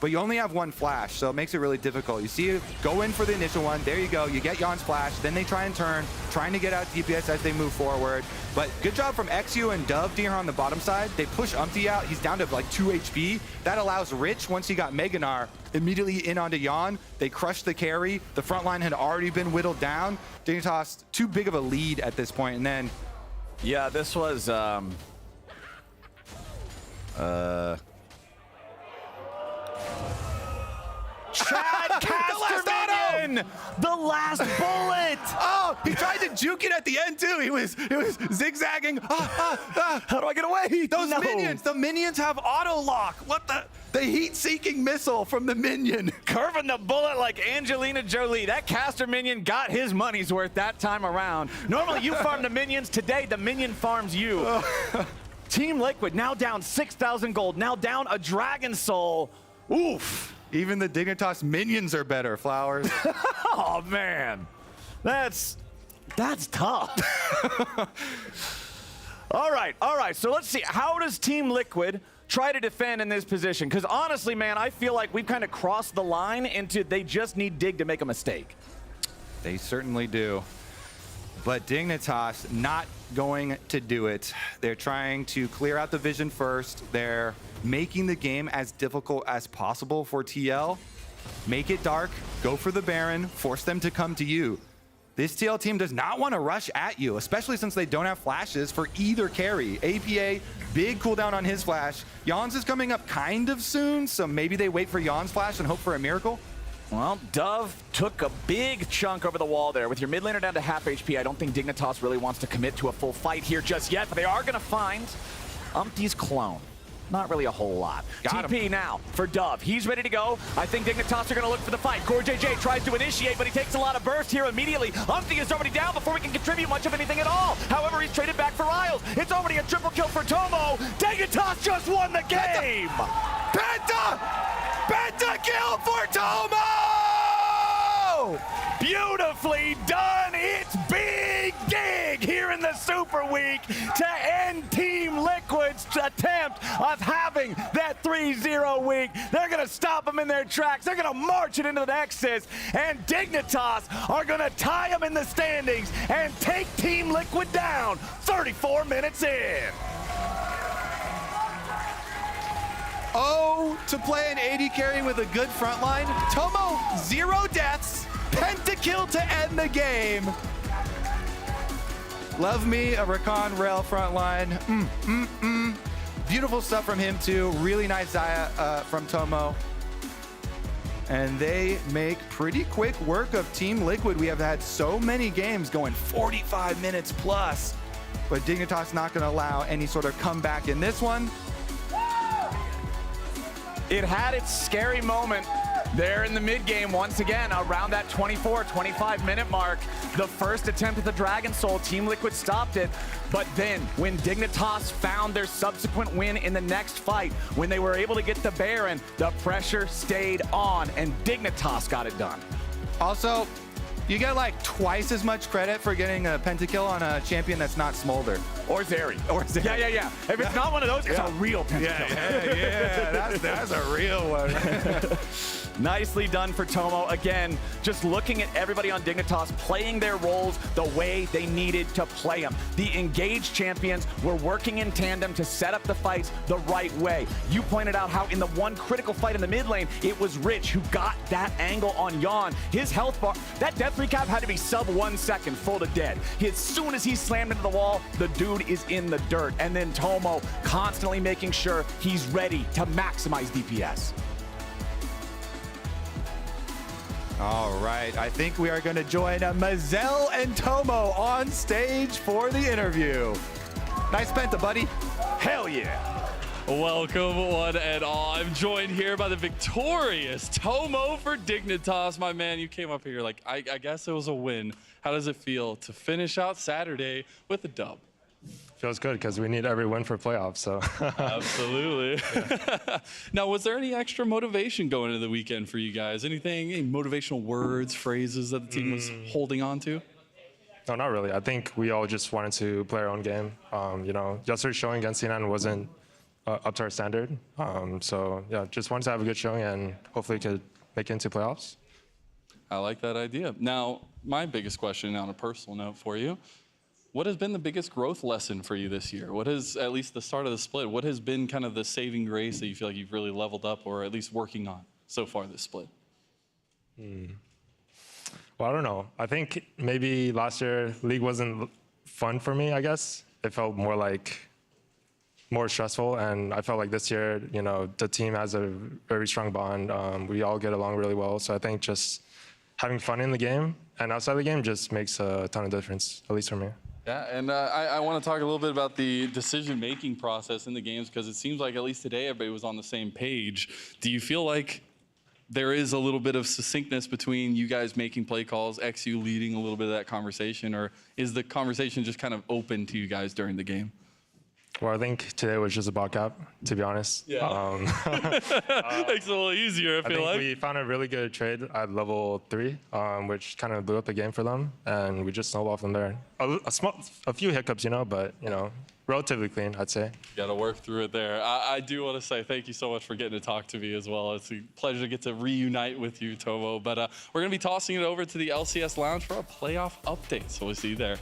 But you only have one flash, so it makes it really difficult. You see, go in for the initial one. There you go. You get Yon's flash. Then they try and turn, trying to get out DPS as they move forward. But good job from XU and Dove here on the bottom side. They push Umpty out. He's down to like 2 HP. That allows Rich, once he got Meganar, immediately in onto Yon. They crushed the carry. The front line had already been whittled down. Dignitas, too big of a lead at this point. And then... yeah, this was... Chad Caster the last bullet! Oh, he tried to juke it at the end too. It was zigzagging. How do I get away? Those minions, the minions have auto lock. What the heat-seeking missile from the minion. Curving the bullet like Angelina Jolie. That caster minion got his money's worth that time around. Normally you farm the minions. Today the minion farms you. Team Liquid now down 6,000 gold. Now down a Dragon Soul. Oof. Even the Dignitas minions are better, Flowers. Oh, man. That's tough. All right. So let's see. How does Team Liquid try to defend in this position? Because honestly, man, I feel like we've kind of crossed the line into they just need Dig to make a mistake. They certainly do. But Dignitas not going to do it. They're trying to clear out the vision first. They're making the game as difficult as possible for TL. Make it dark, go for the Baron, force them to come to you. This TL team does not want to rush at you, especially since they don't have flashes for either carry. APA, big cooldown on his flash. Yon's is coming up kind of soon, so maybe they wait for Yon's flash and hope for a miracle. Well, Dove took a big chunk over the wall there. With your mid laner down to half HP, I don't think Dignitas really wants to commit to a full fight here just yet, but they are going to find Umpty's clone. Not really a whole lot. TP now for Dove. He's ready to go. I think Dignitas are going to look for the fight. Core JJ tries to initiate, but he takes a lot of burst here immediately. Umpty is already down before we can contribute much of anything at all. However, he's traded back for Riles. It's already a triple kill for Tomo. Dignitas just won the game! Penta kill for Tomo! Beautifully done! It's Big Dig here in the Super Week to end Team Liquid's attempt of having that 3-0 week. They're going to stop them in their tracks. They're going to march it into the Nexus, and Dignitas are going to tie them in the standings and take Team Liquid down 34 minutes in. Oh, to play an AD carry with a good front line. Tomo, 0 deaths. Pentakill to end the game. Love me a Rakan Rel front line. Beautiful stuff from him too. Really nice Zaya from Tomo. And they make pretty quick work of Team Liquid. We have had so many games going 45 minutes plus, but Dignitas not gonna allow any sort of comeback in this one. It had its scary moment there in the mid game once again around that 24-25 minute mark. The first attempt at the Dragon Soul, Team Liquid stopped it, but then when Dignitas found their subsequent win in the next fight, when they were able to get the Baron, the pressure stayed on and Dignitas got it done. Also, you get like twice as much credit for getting a pentakill on a champion that's not Smolder. Or Zeri. Yeah. If it's not one of those, it's a real pentakill. Yeah, that's a real one. Nicely done for Tomo. Again, just looking at everybody on Dignitas playing their roles the way they needed to play them. The engaged champions were working in tandem to set up the fights the right way. You pointed out how in the one critical fight in the mid lane, it was Rich who got that angle on Yon. His health bar, that death recap had to be sub 1 second, full to dead. As soon as he slammed into the wall, the dude is in the dirt. And then Tomo constantly making sure he's ready to maximize DPS. All right, I think we are going to join Mazel and Tomo on stage for the interview. Nice penta, buddy. Hell yeah. Welcome, one and all. I'm joined here by the victorious Tomo for Dignitas. My man, you came up here like, I guess it was a win. How does it feel to finish out Saturday with a dub? Feels good because we need every win for playoffs. So absolutely. Now, was there any extra motivation going into the weekend for you guys? Any motivational words, phrases that the team was holding on to? No, not really. I think we all just wanted to play our own game. Yesterday's showing against C9 wasn't up to our standard. So yeah, just wanted to have a good showing and hopefully could make it into playoffs. I like that idea. Now, my biggest question on a personal note for you. What has been the biggest growth lesson for you this year? What is, at least the start of the split, what has been kind of the saving grace that you feel like you've really leveled up or at least working on so far this split? Well, I don't know. I think maybe last year League wasn't fun for me, I guess. It felt more stressful, and I felt like this year, the team has a very strong bond. We all get along really well, so I think just having fun in the game and outside the game just makes a ton of difference, at least for me. Yeah, and I want to talk a little bit about the decision-making process in the games because it seems like at least today everybody was on the same page. Do you feel like there is a little bit of succinctness between you guys making play calls, XU leading a little bit of that conversation, or is the conversation just kind of open to you guys during the game? Well, I think today was just a bot cap, to be honest. Yeah. Makes it a little easier, I feel like. We found a really good trade at level 3, which kind of blew up the game for them, and we just snowballed from there. A few hiccups, but, relatively clean, I'd say. Got to work through it there. I do want to say thank you so much for getting to talk to me as well. It's a pleasure to get to reunite with you, Tomo. But we're going to be tossing it over to the LCS Lounge for a playoff update, so we'll see you there.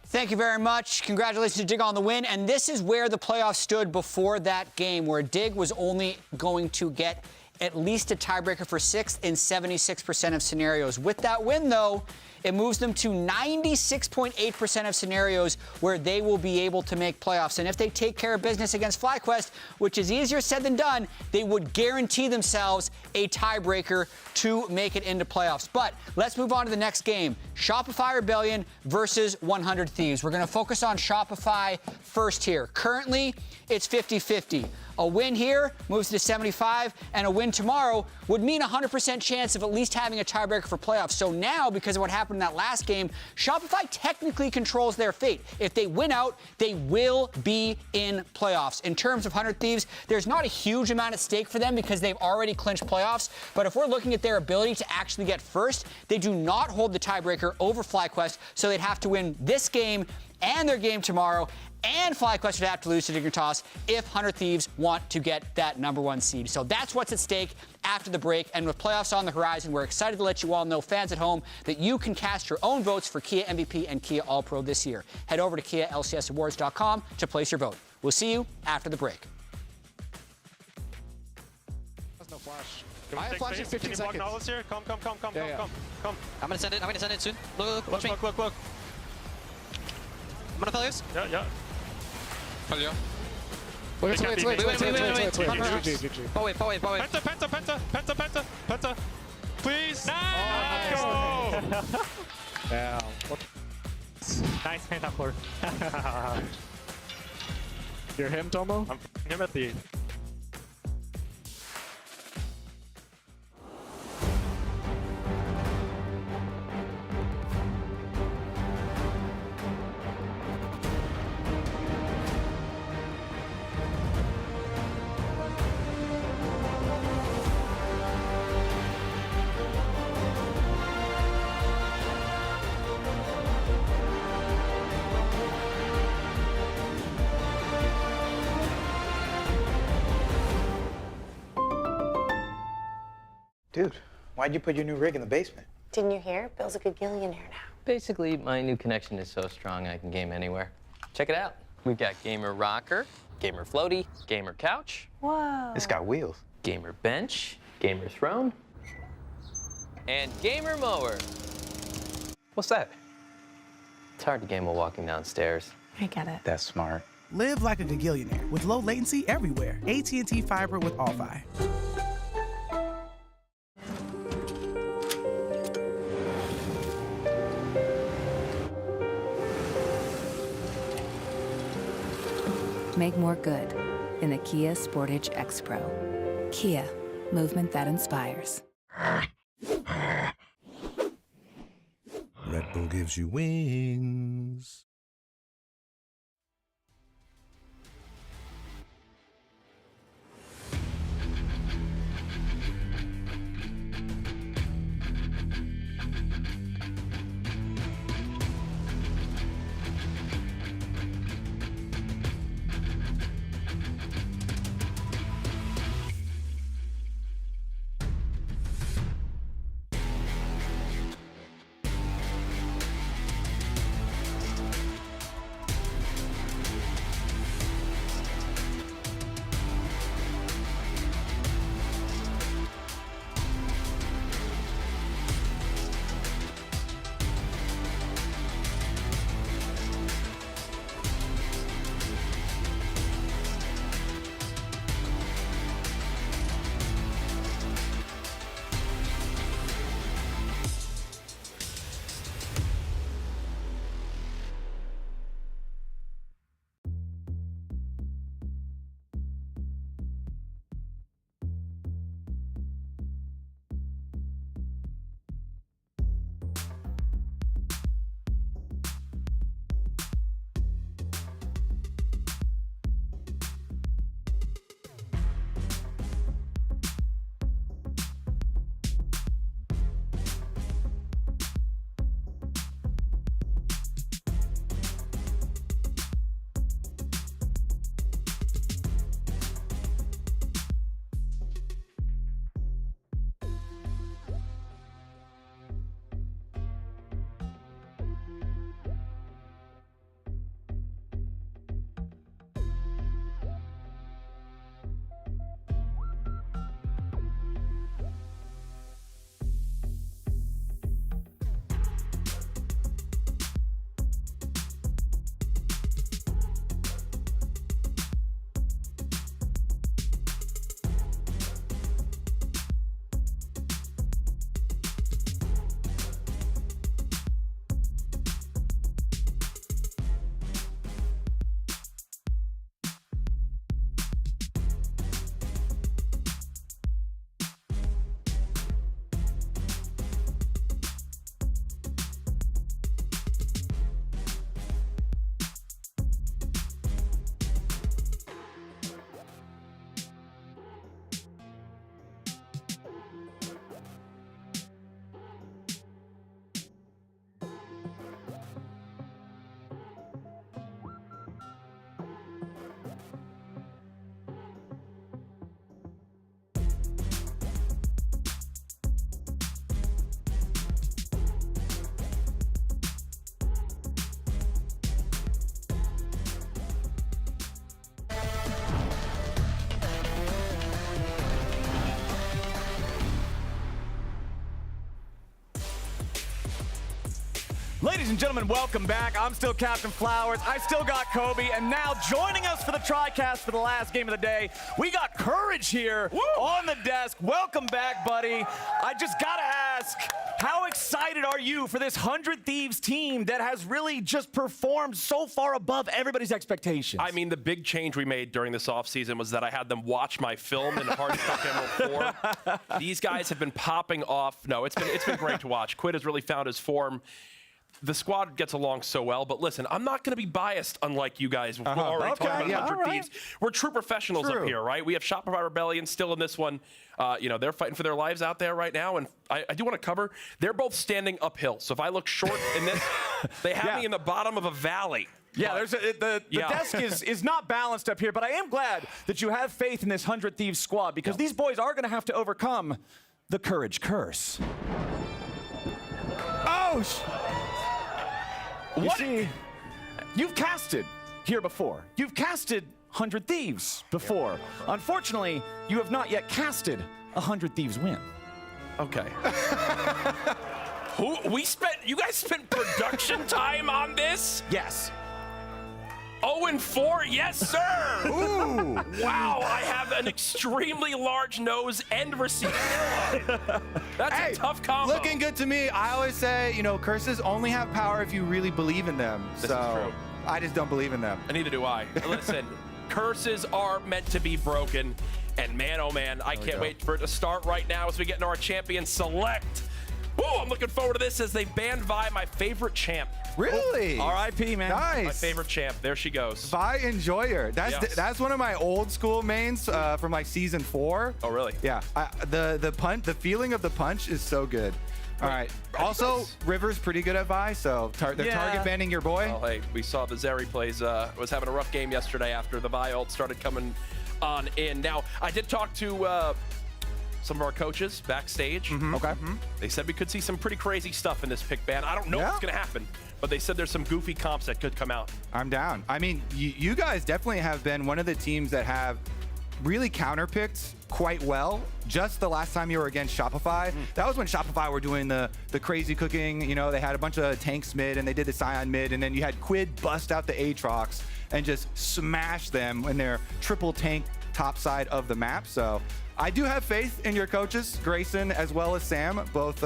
Thank you very much. Congratulations to Dig on the win. And this is where the playoffs stood before that game, where Dig was only going to get at least a tiebreaker for 6th in 76% of scenarios. With that win, though, it moves them to 96.8% of scenarios where they will be able to make playoffs. And if they take care of business against FlyQuest, which is easier said than done, they would guarantee themselves a tiebreaker to make it into playoffs. But let's move on to the next game. Shopify Rebellion versus 100 Thieves. We're going to focus on Shopify first here. Currently, it's 50-50. A win here moves to 75, and a win tomorrow would mean a 100% chance of at least having a tiebreaker for playoffs. So now, because of what happened in that last game, Shopify technically controls their fate. If they win out, they will be in playoffs. In terms of 100 Thieves, there's not a huge amount at stake for them because they've already clinched playoffs. But if we're looking at their ability to actually get first, they do not hold the tiebreaker over FlyQuest, so they'd have to win this game and their game tomorrow, and FlyQuest would have to lose to Dignitas if 100 Thieves want to get that #1 seed. So that's what's at stake after the break. And with playoffs on the horizon, we're excited to let you all know, fans at home, that you can cast your own votes for Kia MVP and Kia All-Pro this year. Head over to KiaLCSAwards.com to place your vote. We'll see you after the break. There's no flash. I have flash in 15 seconds. Can you block here? Come. I'm gonna send it soon. Look, watch me. Look. I'm gonna fail this. Yeah. Failure. Wait. GG. Power. Penta. Please. Nice. Oh, Let's go. Yeah. Nice pentacle. You're him, Tomo? I'm him at the Dude, why'd you put your new rig in the basement? Didn't you hear? Bill's a good gillionaire now. Basically, my new connection is so strong I can game anywhere. Check it out. We've got gamer rocker, gamer floaty, gamer couch. Whoa. It's got wheels. Gamer bench, gamer throne, and gamer mower. What's that? It's hard to game while walking downstairs. I get it. That's smart. Live like a gagillionaire with low latency everywhere. AT&T Fiber with All-Fi. Make more good in the Kia Sportage X Pro. Kia, movement that inspires. Red Bull gives you wings. Ladies and gentlemen, welcome back. I'm still Captain Flowers. I still got Kobe. And now joining us for the TriCast for the last game of the day, we got Courage here on the desk. Welcome back, buddy. I just got to ask, how excited are you for this 100 Thieves team that has really just performed so far above everybody's expectations? I mean, the big change we made during this offseason was that I had them watch my film in Hard Stuck Emerald 4. These guys have been popping off. No, it's been great to watch. Quid has really found his form. The squad gets along so well, but listen, I'm not going to be biased unlike you guys. We're already talking about 100 Thieves. We're true professionals up here, right? We have Shopify Rebellion still in this one. You know, they're fighting for their lives out there right now, and I do want to cover, they're both standing uphill. So if I look short in this, they have me in the bottom of a valley. Yeah, the desk is not balanced up here, but I am glad that you have faith in this 100 Thieves squad because these boys are going to have to overcome the Courage Curse. Oh! You see, you've casted here before. You've casted 100 Thieves before. Unfortunately, you have not yet casted 100 Thieves win. Okay. You guys spent production time on this? Yes. 0-4, yes, sir. Ooh. Wow, I have an extremely large nose and receiver line. That's a tough combo. Looking good to me. I always say, you know, curses only have power if you really believe in them. This is true. I just don't believe in them. And neither do I. Listen, curses are meant to be broken. And man, oh man, I can't wait for it to start right now as we get into our champion select. Woo, I'm looking forward to this as they banned Vi, my favorite champ. Really? R.I.P., man. Nice. My favorite champ. There she goes. Vi Enjoyer. That's one of my old school mains from like season 4. Oh, really? Yeah. The feeling of the punch is so good. All right. Also, River's pretty good at Vi, so they're target banning your boy. Well, hey, we saw the Zeri plays was having a rough game yesterday after the Vi ult started coming on in. Now, I did talk to some of our coaches backstage. Okay. They said we could see some pretty crazy stuff in this pick ban. I don't know what's going to happen, but they said there's some goofy comps that could come out. I'm down. I mean, you guys definitely have been one of the teams that have really counterpicked quite well. Just the last time you were against Shopify, that was when Shopify were doing the crazy cooking. You know, they had a bunch of tanks mid and they did the Scion mid, and then you had Quid bust out the Aatrox and just smash them in their triple tank top side of the map. So I do have faith in your coaches, Grayson as well as Sam, both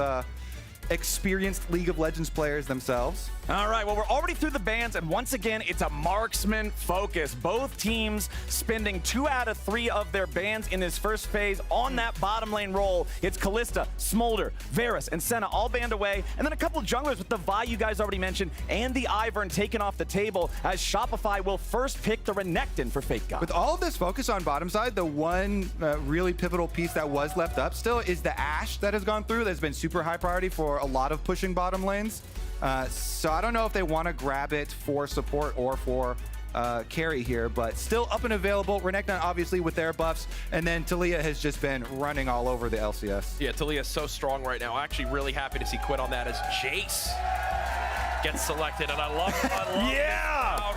experienced League of Legends players themselves. All right, well, we're already through the bans, and once again, it's a marksman focus. Both teams spending 2 out of 3 of their bans in this first phase on that bottom lane role. It's Kalista, Smolder, Varus, and Senna all banned away, and then a couple junglers with the Vi you guys already mentioned, and the Ivern taken off the table, as Shopify will first pick the Renekton for Fake God. With all of this focus on bottom side, the one really pivotal piece that was left up still is the Ashe that has gone through. That's been super high priority for a lot of pushing bottom lanes. So I don't know if they want to grab it for support or for carry here, but still up and available. Renekton obviously with their buffs, and then Taliyah has just been running all over the LCS. Yeah, Taliyah is so strong right now. Actually really happy to see Quid on that as Jace gets selected, and I love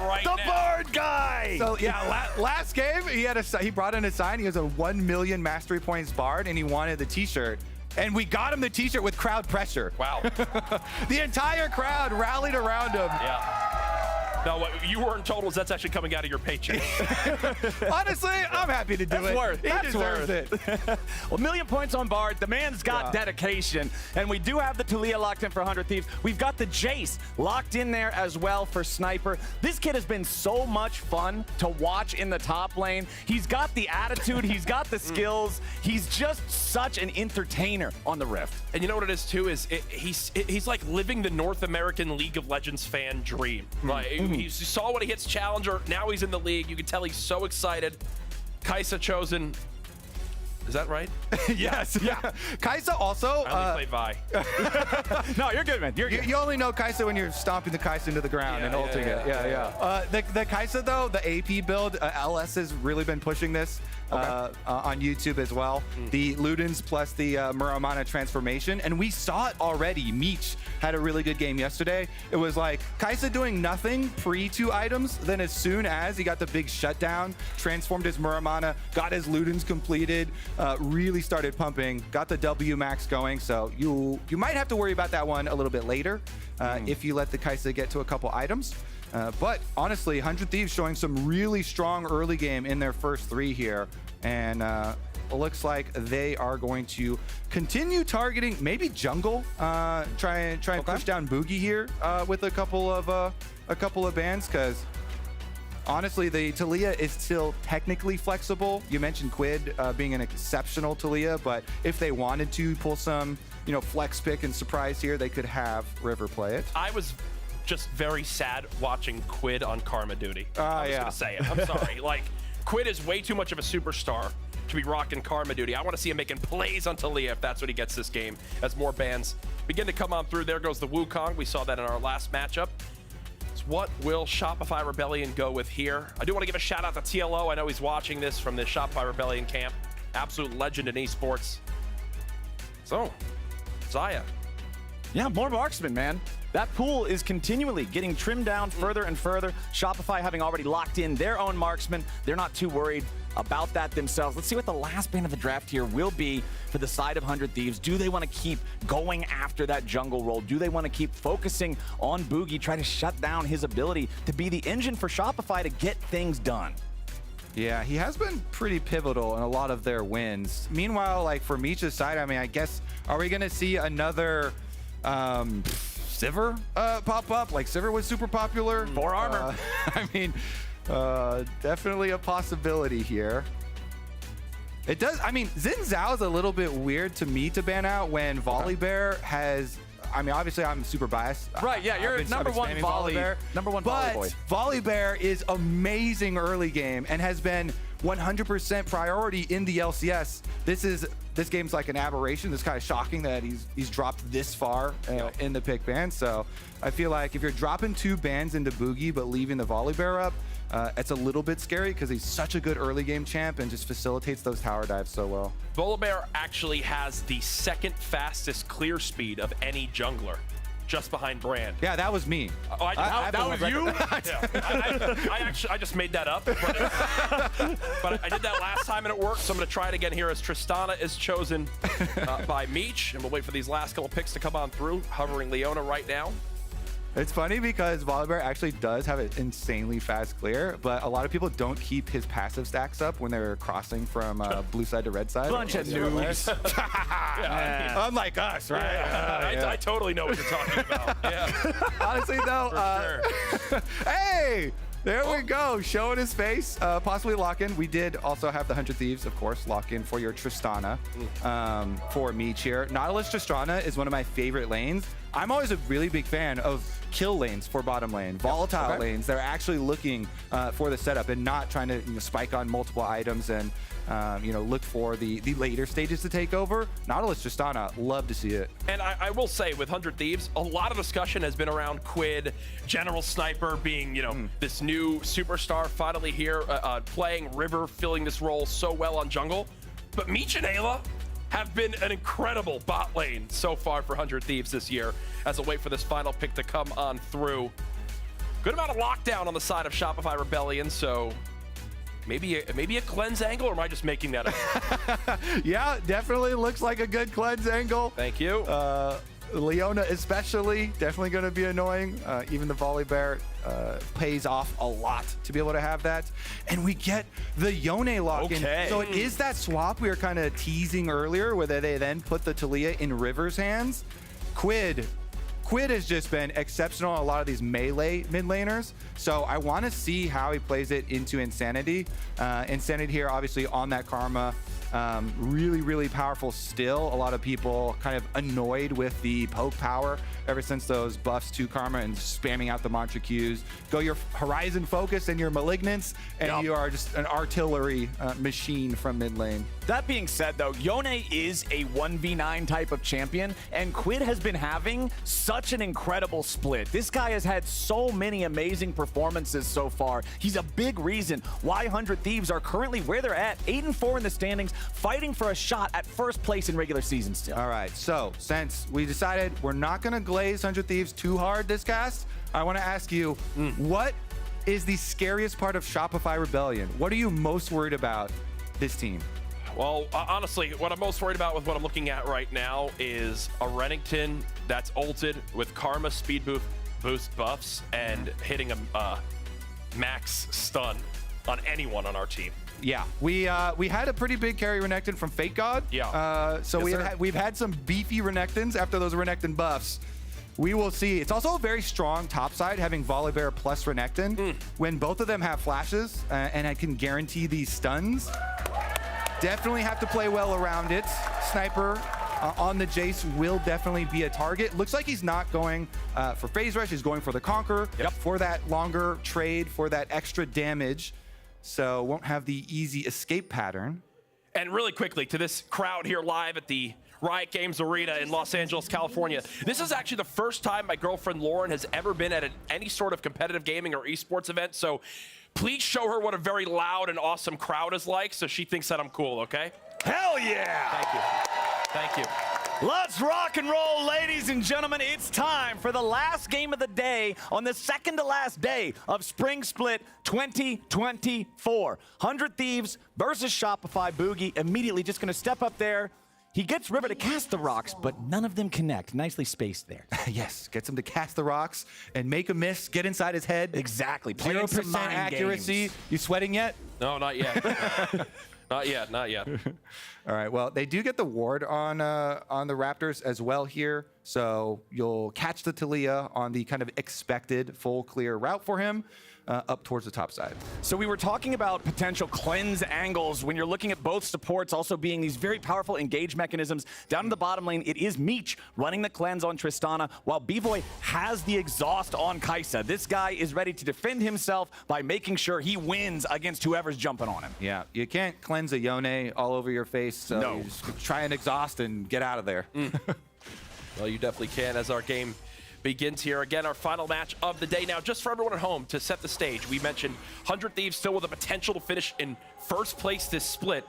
right the now. Bard guy! So yeah, last game he brought in a sign. He was a 1 million mastery points Bard, and he wanted the t-shirt. And we got him the t-shirt with crowd pressure. Wow. The entire crowd rallied around him. Yeah. Now, what you weren't told was that's actually coming out of your paycheck. Honestly, I'm happy to do it. He deserves it. Well, 1 million points on Bard. The man's got dedication. And we do have the Taliyah locked in for 100 Thieves. We've got the Jace locked in there as well for Sniper. This kid has been so much fun to watch in the top lane. He's got the attitude. He's got the skills. He's just such an entertainer on the Rift. And you know what it is, too, is he's like living the North American League of Legends fan dream. Like, you saw when he hits Challenger. Now he's in the league. You can tell he's so excited. Kaisa chosen. Is that right? Yes. Yeah. Kaisa also. I only play Vi. No, you're good, man. You're good. You only know Kaisa when you're stomping the Kaisa into the ground and ulting it. Yeah. The Kaisa, though, the AP build, LS has really been pushing this. On YouTube as well. The Ludens plus the Muramana transformation. And we saw it already. Meech had a really good game yesterday. It was like Kaisa doing nothing pre 2 items. Then as soon as he got the big shutdown, transformed his Muramana, got his Ludens completed, really started pumping, got the W max going. So you might have to worry about that one a little bit later if you let the Kaisa get to a couple items. But honestly, 100 Thieves showing some really strong early game in their first 3 here. And it looks like they are going to continue targeting maybe jungle, try and push down Boogie here with a couple of bans, because honestly, the Taliyah is still technically flexible. You mentioned Quid being an exceptional Taliyah, but if they wanted to pull some, flex pick and surprise here, they could have River play it. I was just very sad watching Quid on Karma duty. I was gonna say it. I'm sorry. Like, Quid is way too much of a superstar to be rocking Karma duty. I want to see him making plays on Taliyah if that's what he gets this game, as more bans begin to come on through. There goes the Wukong. We saw that in our last matchup. So what will Shopify Rebellion go with here? I do want to give a shout out to TLO. I know he's watching this from the Shopify Rebellion camp. Absolute legend in esports. So, Zaya. Yeah, more marksmen, man. That pool is continually getting trimmed down further and further. Shopify having already locked in their own marksmen. They're not too worried about that themselves. Let's see what the last ban of the draft here will be for the side of 100 Thieves. Do they want to keep going after that jungle role? Do they want to keep focusing on Boogie, try to shut down his ability to be the engine for Shopify to get things done? Yeah, he has been pretty pivotal in a lot of their wins. Meanwhile, like for Meech's side, I mean, I guess, are we going to see another Sivir pop up? Like Sivir was super popular. 4 armor. I mean, definitely a possibility here. It does. I mean, Xin Zhao is a little bit weird to me to ban out when Volibear has. I mean, obviously, I'm super biased. Right, yeah, you're number one volley boy. But Volibear is amazing early game and has been 100% priority in the LCS. This game's like an aberration. It's kind of shocking that he's dropped this far in the pick ban. So I feel like if you're dropping 2 bans into Boogie but leaving the Volibear up, it's a little bit scary because he's such a good early game champ and just facilitates those tower dives so well. Volibear actually has the 2nd fastest clear speed of any jungler, just behind Brand. Yeah, that was me. Oh, that was you? Yeah. I just made that up, but I did that last time and it worked, so I'm going to try it again here as Tristana is chosen by Meech, and we'll wait for these last couple picks to come on through. Hovering Leona right now. It's funny because Volibear actually does have an insanely fast clear, but a lot of people don't keep his passive stacks up when they're crossing from blue side to red side. Bunch of noobs. Unlike us, right? I totally know what you're talking about. Yeah. Honestly, though, hey! There we go, showing his face, possibly lock in. We did also have the 100 Thieves, of course, lock in for your Tristana for Meech here. Nautilus Tristana is one of my favorite lanes. I'm always a really big fan of kill lanes for bottom lane, volatile lanes. They're actually looking for the setup and not trying to spike on multiple items and look for the later stages to take over. Nautilus Tristana, love to see it. And I will say, with 100 Thieves, a lot of discussion has been around Quid, General Sniper being, this new superstar finally here, playing River, filling this role so well on jungle. But Meech and Ayla have been an incredible bot lane so far for 100 Thieves this year as I wait for this final pick to come on through. Good amount of lockdown on the side of Shopify Rebellion, so maybe a cleanse angle, or am I just making that up? Yeah, definitely looks like a good cleanse angle. Thank you. Leona especially, definitely going to be annoying. Even the Volibear pays off a lot to be able to have that. And we get the Yone lock-in. Okay. So it is that swap we were kind of teasing earlier, where they then put the Talia in River's hands. Quid has just been exceptional on a lot of these melee mid laners. So I want to see how he plays it into Insanity. Insanity here, obviously on that Karma. Really, really powerful still. A lot of people kind of annoyed with the poke power ever since those buffs to Karma and spamming out the mantra Qs. Go your Horizon Focus and your Malignance, and you are just an artillery machine from mid lane. That being said, though, Yone is a 1v9 type of champion, and Quid has been having such an incredible split. This guy has had so many amazing performances so far. He's a big reason why 100 Thieves are currently where they're at, 8-4 in the standings, fighting for a shot at first place in regular season still. All right, so since we decided we're not going to glaze 100 Thieves too hard this cast, I want to ask you, what is the scariest part of Shopify Rebellion? What are you most worried about this team? Well, honestly, what I'm most worried about with what I'm looking at right now is a Renekton that's ulted with Karma speed boost buffs and hitting a max stun on anyone on our team. Yeah, we had a pretty big carry Renekton from Fate God. Yeah. So we've had some beefy Renektons after those Renekton buffs. We will see. It's also a very strong top side having Volibear plus Renekton. When both of them have flashes and I can guarantee these stuns. Definitely have to play well around it. Sniper on the Jace will definitely be a target. Looks like he's not going for Phase Rush. He's going for the Conquer for that longer trade, for that extra damage. So won't have the easy escape pattern. And really quickly to this crowd here live at the Riot Games Arena in Los Angeles, California. This is actually the first time my girlfriend Lauren has ever been at any sort of competitive gaming or esports event. So please show her what a very loud and awesome crowd is like so she thinks that I'm cool, okay? Hell yeah! Thank you. Thank you. Let's rock and roll, ladies and gentlemen. It's time for the last game of the day on the second to last day of Spring Split 2024. 100 Thieves versus Shopify. Boogie immediately just going to step up there. He gets River to cast the rocks, but none of them connect. Nicely spaced there. Yes, gets him to cast the rocks and make a miss, get inside his head. Exactly. 0% accuracy. Games. You sweating yet? No, not yet. Not yet, not yet. All right, well, they do get the ward on the Raptors as well here, so you'll catch the Talia on the kind of expected full clear route for him up towards the top side. So we were talking about potential cleanse angles when you're looking at both supports also being these very powerful engage mechanisms. Down in the bottom lane, it is Meech running the cleanse on Tristana, while B-Boy has the exhaust on Kaisa. This guy is ready to defend himself by making sure he wins against whoever's jumping on him. Yeah, you can't cleanse a Yone all over your face, so no. you just try and exhaust and get out of there. Well, you definitely can as our game begins here. Again, our final match of the day. Now, just for everyone at home, to set the stage, we mentioned 100 Thieves still with the potential to finish in first place this split.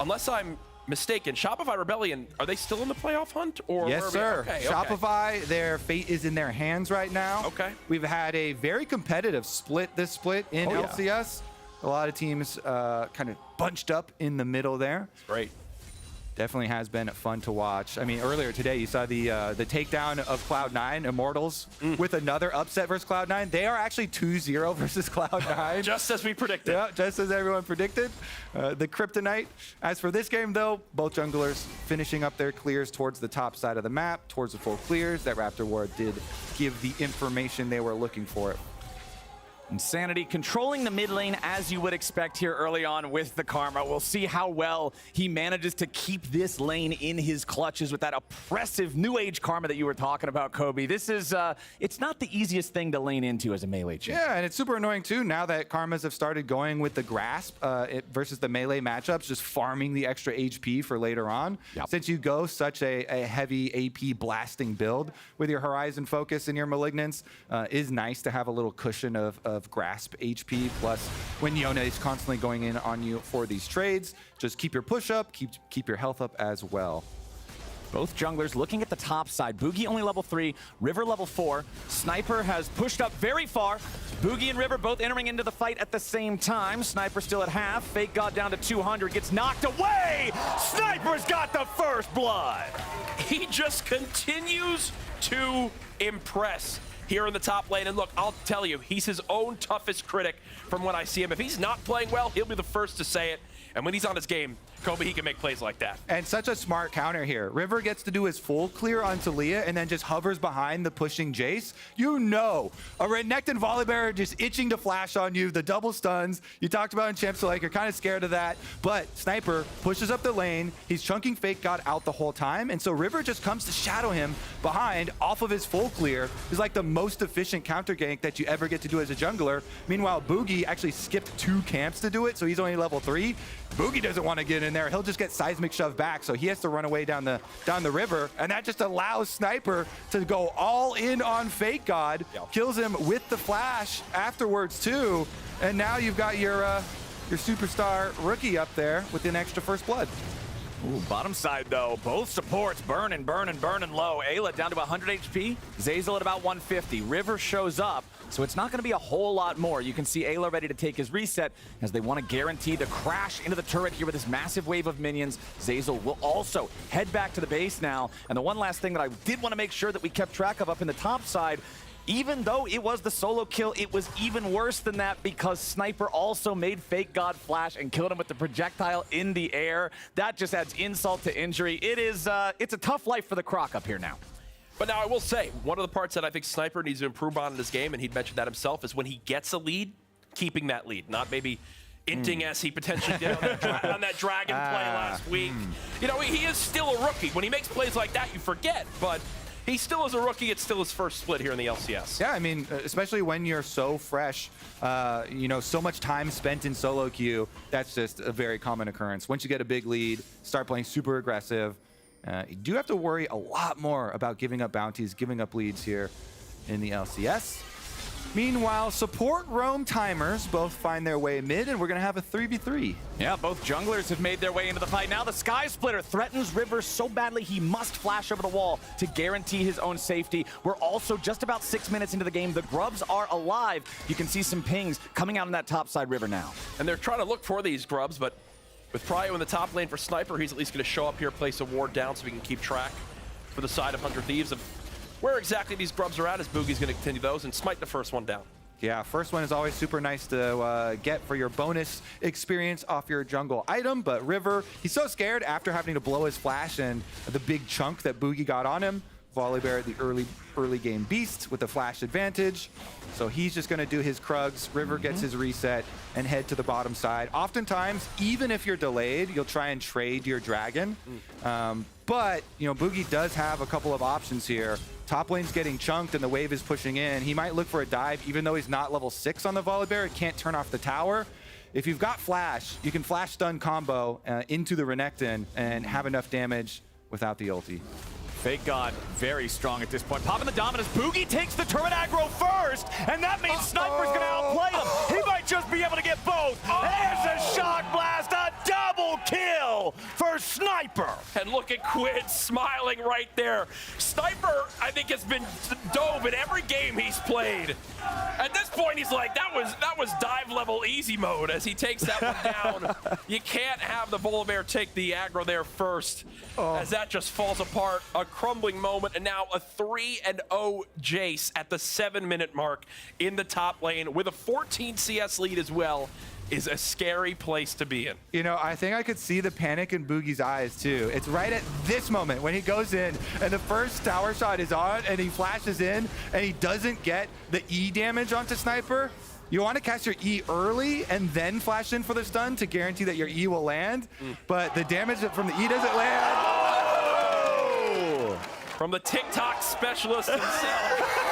Unless I'm mistaken, Shopify Rebellion, are they still in the playoff hunt? Or yes, sir. Okay, Shopify, their fate is in their hands right now. Okay. We've had a very competitive split in LCS. A lot of teams kind of bunched up in the middle there. Great. Definitely has been fun to watch. I mean, earlier today, you saw the takedown of Cloud9, Immortals, with another upset versus Cloud9. They are actually 2-0 versus Cloud9. Just as we predicted. Yeah, just as everyone predicted. The Kryptonite. As for this game, though, both junglers finishing up their clears towards the top side of the map, towards the full clears. That Raptor Ward did give the information they were looking for. Insanity controlling the mid lane as you would expect here early on with the Karma. We'll see how well he manages to keep this lane in his clutches with that oppressive new age Karma that you were talking about, Kobe. This is, it's not the easiest thing to lane into as a melee champ. Yeah, and it's super annoying too now that Karmas have started going with the grasp versus the melee matchups, just farming the extra HP for later on. Yep. Since you go such a heavy AP blasting build with your Horizon focus and your Malignance, is nice to have a little cushion of grasp HP. Plus, when Yone is constantly going in on you for these trades, just keep your push up, keep your health up as well. Both junglers looking at the top side. Boogie only level 3, River level 4. Sniper has pushed up very far. Boogie and River both entering into the fight at the same time. Sniper still at half. Fake God down to 200, gets knocked away. Sniper's got the first blood. He just continues to impress here in the top lane. And look, I'll tell you, he's his own toughest critic from when I see him. If he's not playing well, he'll be the first to say it. And when he's on his game, Kobe, he can make plays like that. And such a smart counter here. River gets to do his full clear on Talia and then just hovers behind the pushing Jace. You know, a Renekton Volibear just itching to flash on you, the double stuns. You talked about in Champ, so like you're kind of scared of that. But Sniper pushes up the lane. He's chunking Fake God out the whole time. And so River just comes to shadow him behind off of his full clear. It's like the most efficient counter gank that you ever get to do as a jungler. Meanwhile, Boogie actually skipped 2 camps to do it, so he's only level 3. Boogie doesn't want to get in there. He'll just get seismic shoved back, so he has to run away down the river, and that just allows Sniper to go all in on Fake God, kills him with the flash afterwards too, and now you've got your superstar rookie up there with an extra first blood. Ooh, bottom side though, both supports burning low. Ayla down to 100 HP, Zeyzal at about 150. River shows up, so it's not going to be a whole lot more. You can see Ayla ready to take his reset as they want to guarantee to crash into the turret here with this massive wave of minions. Zeyzal will also head back to the base now. And the one last thing that I did want to make sure that we kept track of up in the top side, even though it was the solo kill, it was even worse than that because Sniper also made Fake God flash and killed him with the projectile in the air. That just adds insult to injury. It's a tough life for the Croc up here now. But now I will say, one of the parts that I think Sniper needs to improve on in this game, and he'd mentioned that himself, is when he gets a lead, keeping that lead, not maybe inting as he potentially did on that Dragon play last week. You know, he is still a rookie. When he makes plays like that, you forget, but he still is a rookie. It's still his first split here in the LCS. Yeah, I mean, especially when you're so fresh, you know, so much time spent in solo queue, that's just a very common occurrence. Once you get a big lead, start playing super aggressive, you do have to worry a lot more about giving up bounties, giving up leads here in the LCS. Meanwhile, support roam timers both find their way mid, and we're going to have a 3v3. Yeah, both junglers have made their way into the fight. Now the Sky Splitter threatens River so badly he must flash over the wall to guarantee his own safety. We're also just about 6 minutes into the game. The Grubs are alive. You can see some pings coming out on that top side River now. And they're trying to look for these Grubs, but with Pryo in the top lane for Sniper, he's at least going to show up here, place a ward down so we can keep track for the side of 100 Thieves of where exactly these Grubs are at, as Boogie's going to continue those and smite the first one down. Yeah, first one is always super nice to get for your bonus experience off your jungle item, but River, he's so scared after having to blow his flash and the big chunk that Boogie got on him. Volibear, the early game beast with the flash advantage. So he's just going to do his Krugs. River gets his reset and head to the bottom side. Oftentimes, even if you're delayed, you'll try and trade your dragon. But, you know, Boogie does have a couple of options here. Top lane's getting chunked and the wave is pushing in. He might look for a dive, even though he's not level 6 on the Volibear. He can't turn off the tower. If you've got flash, you can flash stun combo into the Renekton and have enough damage without the ulti. Fake God, very strong at this point. Popping the dominance. Boogie takes the turret aggro first, and that means Sniper's going to outplay him. He might just be able to get both. There's a shock blast, a double kill for Sniper. And look at Quinn smiling right there. Sniper, I think, has been dove in every game he's played. At this point, he's like, that was dive level easy mode as he takes that one down. You can't have the Volibear take the aggro there first, as that just falls apart. A crumbling moment, and now a 3-0 Jace at the 7-minute mark in the top lane with a 14 CS lead as well is a scary place to be in. You know, I think I could see the panic in Boogie's eyes too. It's right at this moment when he goes in and the first tower shot is on and he flashes in and he doesn't get the E damage onto Sniper. You want to cast your E early and then flash in for the stun to guarantee that your E will land, but the damage from the E doesn't land. From the TikTok specialist himself.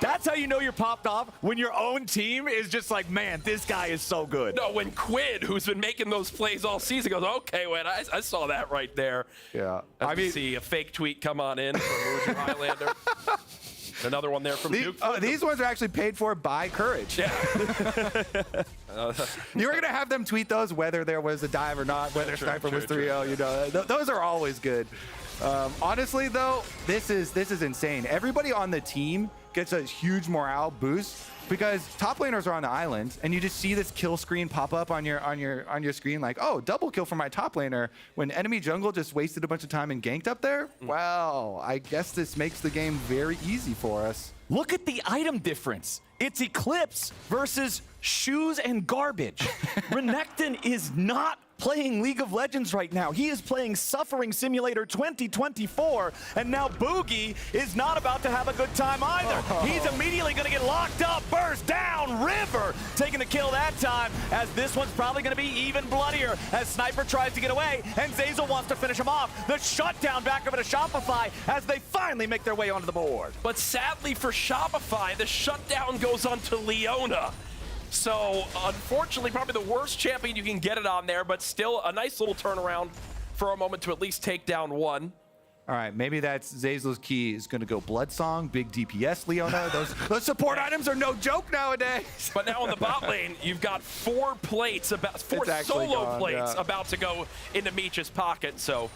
That's how you know you're popped off, when your own team is just like, man, this guy is so good. No, when Quid, who's been making those plays all season, goes, okay, wait, I saw that right there. Yeah. I mean, see a fake tweet come on in from Rouge Highlander. Another one there from Duke. These ones are actually paid for by Courage. Yeah. You were going to have them tweet those whether there was a dive or not, whether Sniper was 3-0. You know, those are always good. Honestly, though, this is insane. Everybody on the team gets a huge morale boost because top laners are on the island, and you just see this kill screen pop up on your screen, like, oh, double kill for my top laner. When enemy jungle just wasted a bunch of time and ganked up there. Well, I guess this makes the game very easy for us. Look at the item difference. It's Eclipse versus shoes and garbage. Renekton is not playing League of Legends right now. He is playing Suffering Simulator 2024, and now Boogie is not about to have a good time either. He's immediately going to get locked up, burst down, River taking the kill that time, as this one's probably going to be even bloodier as Sniper tries to get away, and Zazel wants to finish him off. The shutdown back over to Shopify as they finally make their way onto the board. But sadly for Shopify, the shutdown goes on to Leona. So, unfortunately, probably the worst champion you can get it on there, but still a nice little turnaround for a moment to at least take down one. All right, maybe that's Zazel's key is going to go Bloodsong, big DPS, Leona. Those support items are no joke nowadays. But now in the bot lane, you've got four solo plates about to go into Meech's pocket. So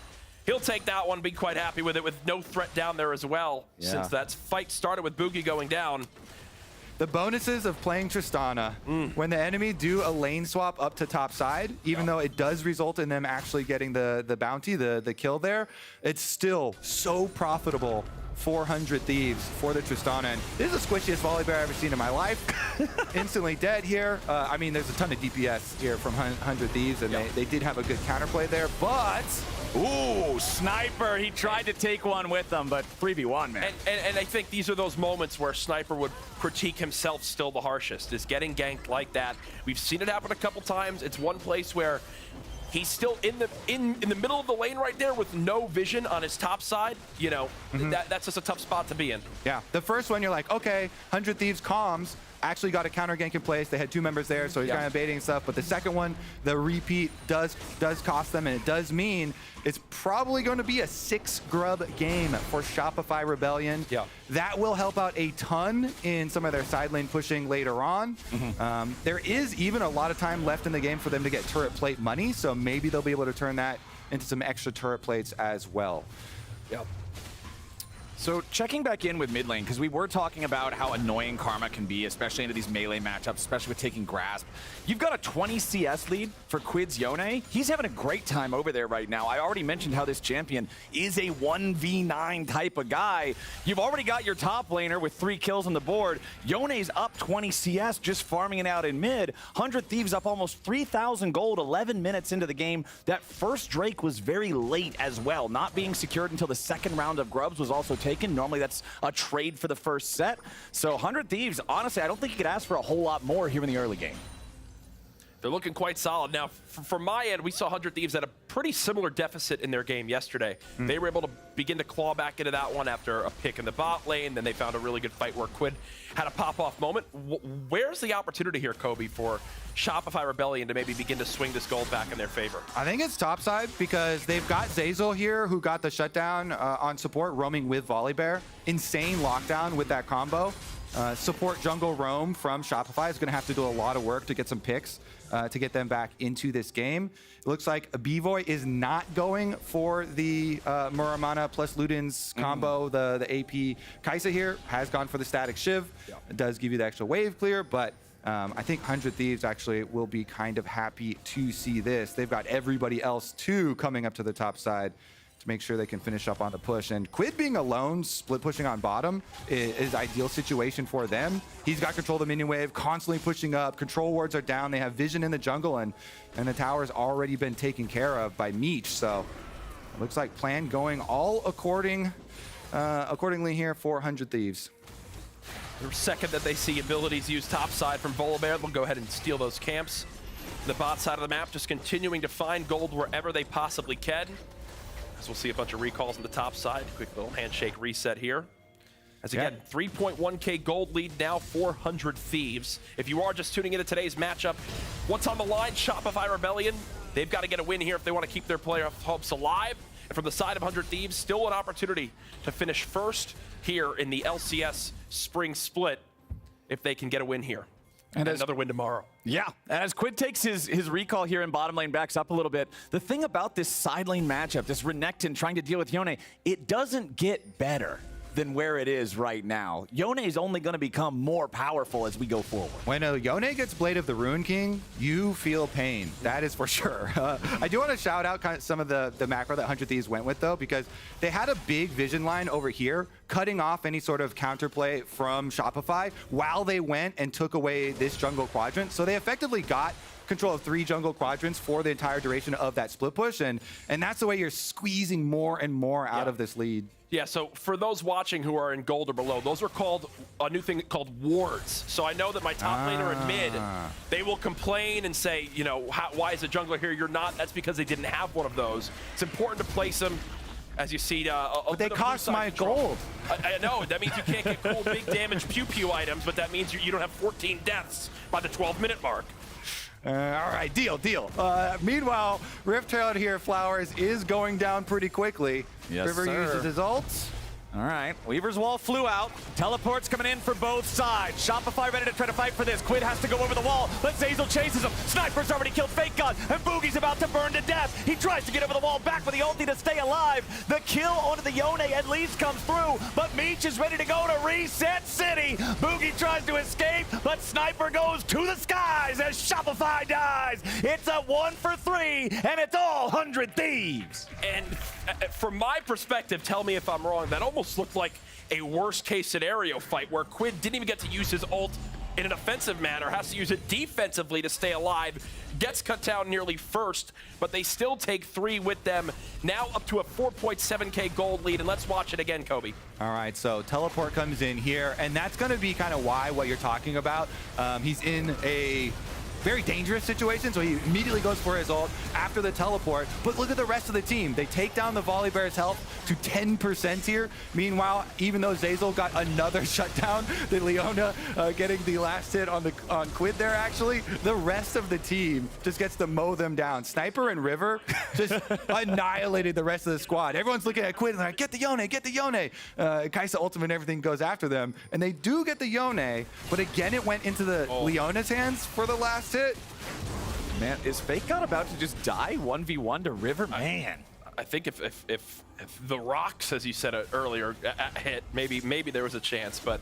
he'll take that one, be quite happy with it, with no threat down there as well, since that fight started with Boogie going down. The bonuses of playing Tristana, when the enemy do a lane swap up to top side, even though it does result in them actually getting the bounty, the kill there, it's still so profitable. 400 Thieves for the Tristana. And this is the squishiest Volibear I've ever seen in my life. Instantly dead here. I mean, there's a ton of DPS here from 100 Thieves, and they did have a good counterplay there, but... Ooh, Sniper, he tried to take one with them, but 3v1, man. And I think these are those moments where Sniper would critique himself still the harshest, is getting ganked like that. We've seen it happen a couple times. It's one place where he's still in the middle of the lane right there with no vision on his top side. You know, that's just a tough spot to be in. Yeah, the first one you're like, okay, 100 Thieves comms, actually got a counter gank in place. They had 2 members there, so he's kind of baiting stuff. But the second one, the repeat does cost them, and it does mean it's probably going to be a 6-grub game for Shopify Rebellion. Yeah. That will help out a ton in some of their side lane pushing later on. There is even a lot of time left in the game for them to get turret plate money, so maybe they'll be able to turn that into some extra turret plates as well. Yep. So checking back in with mid lane, because we were talking about how annoying Karma can be, especially into these melee matchups, especially with taking Grasp. You've got a 20 CS lead for Quid's Yone. He's having a great time over there right now. I already mentioned how this champion is a 1v9 type of guy. You've already got your top laner with 3 kills on the board. Yone's up 20 CS, just farming it out in mid. 100 Thieves up almost 3,000 gold, 11 minutes into the game. That first Drake was very late as well, not being secured until the second round of grubs was also taken. Normally that's a trade for the first set. So 100 Thieves, honestly, I don't think you could ask for a whole lot more here in the early game. They're looking quite solid. Now, from my end, we saw 100 Thieves at a pretty similar deficit in their game yesterday. They were able to begin to claw back into that one after a pick in the bot lane. Then they found a really good fight where Quid had a pop-off moment. Where's the opportunity here, Kobe, for Shopify Rebellion to maybe begin to swing this gold back in their favor? I think it's topside because they've got Zeyzal here who got the shutdown on support, roaming with Volibear. Insane lockdown with that combo. Support jungle roam from Shopify is going to have to do a lot of work to get some picks to get them back into this game. It looks like Bivoy is not going for the Muramana plus Luden's combo. The AP Kaisa here has gone for the static Shiv. It does give you the extra wave clear, but I think 100 Thieves actually will be kind of happy to see this. They've got everybody else too coming up to the top side to make sure they can finish up on the push. And Quid being alone, split pushing on bottom is ideal situation for them. He's got control of the minion wave, constantly pushing up. Control wards are down. They have vision in the jungle, and the tower's already been taken care of by Meech. So it looks like plan going all accordingly here for 100 Thieves. The second that they see abilities used topside from Volibear, they'll go ahead and steal those camps. The bot side of the map just continuing to find gold wherever they possibly can. As we'll see a bunch of recalls on the top side. Quick little handshake reset here. As again, 3.1k gold lead now, 400 Thieves. If you are just tuning into today's matchup, what's on the line? Shopify Rebellion. They've got to get a win here if they want to keep their playoff hopes alive. And from the side of 100 Thieves, still an opportunity to finish first here in the LCS Spring Split if they can get a win here. And another win tomorrow. Yeah, and as Quid takes his recall here in bottom lane, backs up a little bit, the thing about this side lane matchup, this Renekton trying to deal with Yone, it doesn't get better than where it is right now. Yone is only going to become more powerful as we go forward. When Yone gets Blade of the Ruin King, you feel pain. That is for sure. I do want to shout out kind of some of the macro that 100 Thieves went with, though, because they had a big vision line over here, cutting off any sort of counterplay from Shopify while they went and took away this jungle quadrant. So they effectively got control of 3 jungle quadrants for the entire duration of that split push, and that's the way you're squeezing more and more out of this lead. Yeah, so for those watching who are in gold or below, those are called a new thing called wards. So I know that my top laner in mid, they will complain and say, you know, why is a jungler here? You're not. That's because they didn't have one of those. It's important to place them. As you see, but they cost my gold. I know, that means you can't get cool big damage pew-pew items, but that means you don't have 14 deaths by the 12-minute mark. All right, deal. Meanwhile, Rift Herald here, Flowers, is going down pretty quickly. Yes, River sir. uses his ults. All right, Weaver's Wall flew out. Teleports coming in for both sides. Shopify ready to try to fight for this. Quid has to go over the wall, but Zeyzal chases him. Sniper's already killed Fake God, and Boogie's about to burn to death. He tries to get over the wall, back with the ulti to stay alive. The kill onto the Yone at least comes through, but Meech is ready to go to Reset City. Boogie tries to escape, but Sniper goes to the skies as Shopify dies. It's a 1 for 3, and it's all 100 Thieves. And from my perspective, tell me if I'm wrong, that almost looked like a worst-case scenario fight where Quid didn't even get to use his ult in an offensive manner, has to use it defensively to stay alive, gets cut down nearly first, but they still take 3 with them, now up to a 4.7k gold lead, and let's watch it again, Kobe. All right, so teleport comes in here, and that's going to be kind of why what you're talking about. He's in a very dangerous situation, so he immediately goes for his ult after the teleport. But look at the rest of the team. They take down the Volley Bear's health to 10% here. Meanwhile, even though Zeyzal got another shutdown, the Leona getting the last hit on Quid there, actually, the rest of the team just gets to mow them down. Sniper and River just annihilated the rest of the squad. Everyone's looking at Quid and they're like, get the Yone, get the Yone. Kaisa ultimate and everything goes after them, and they do get the Yone, but again, it went into the Leona's hands for the last hit. Man, is Fake God about to just die 1v1 to River? Man. I think if the rocks, as you said earlier, hit, maybe there was a chance, but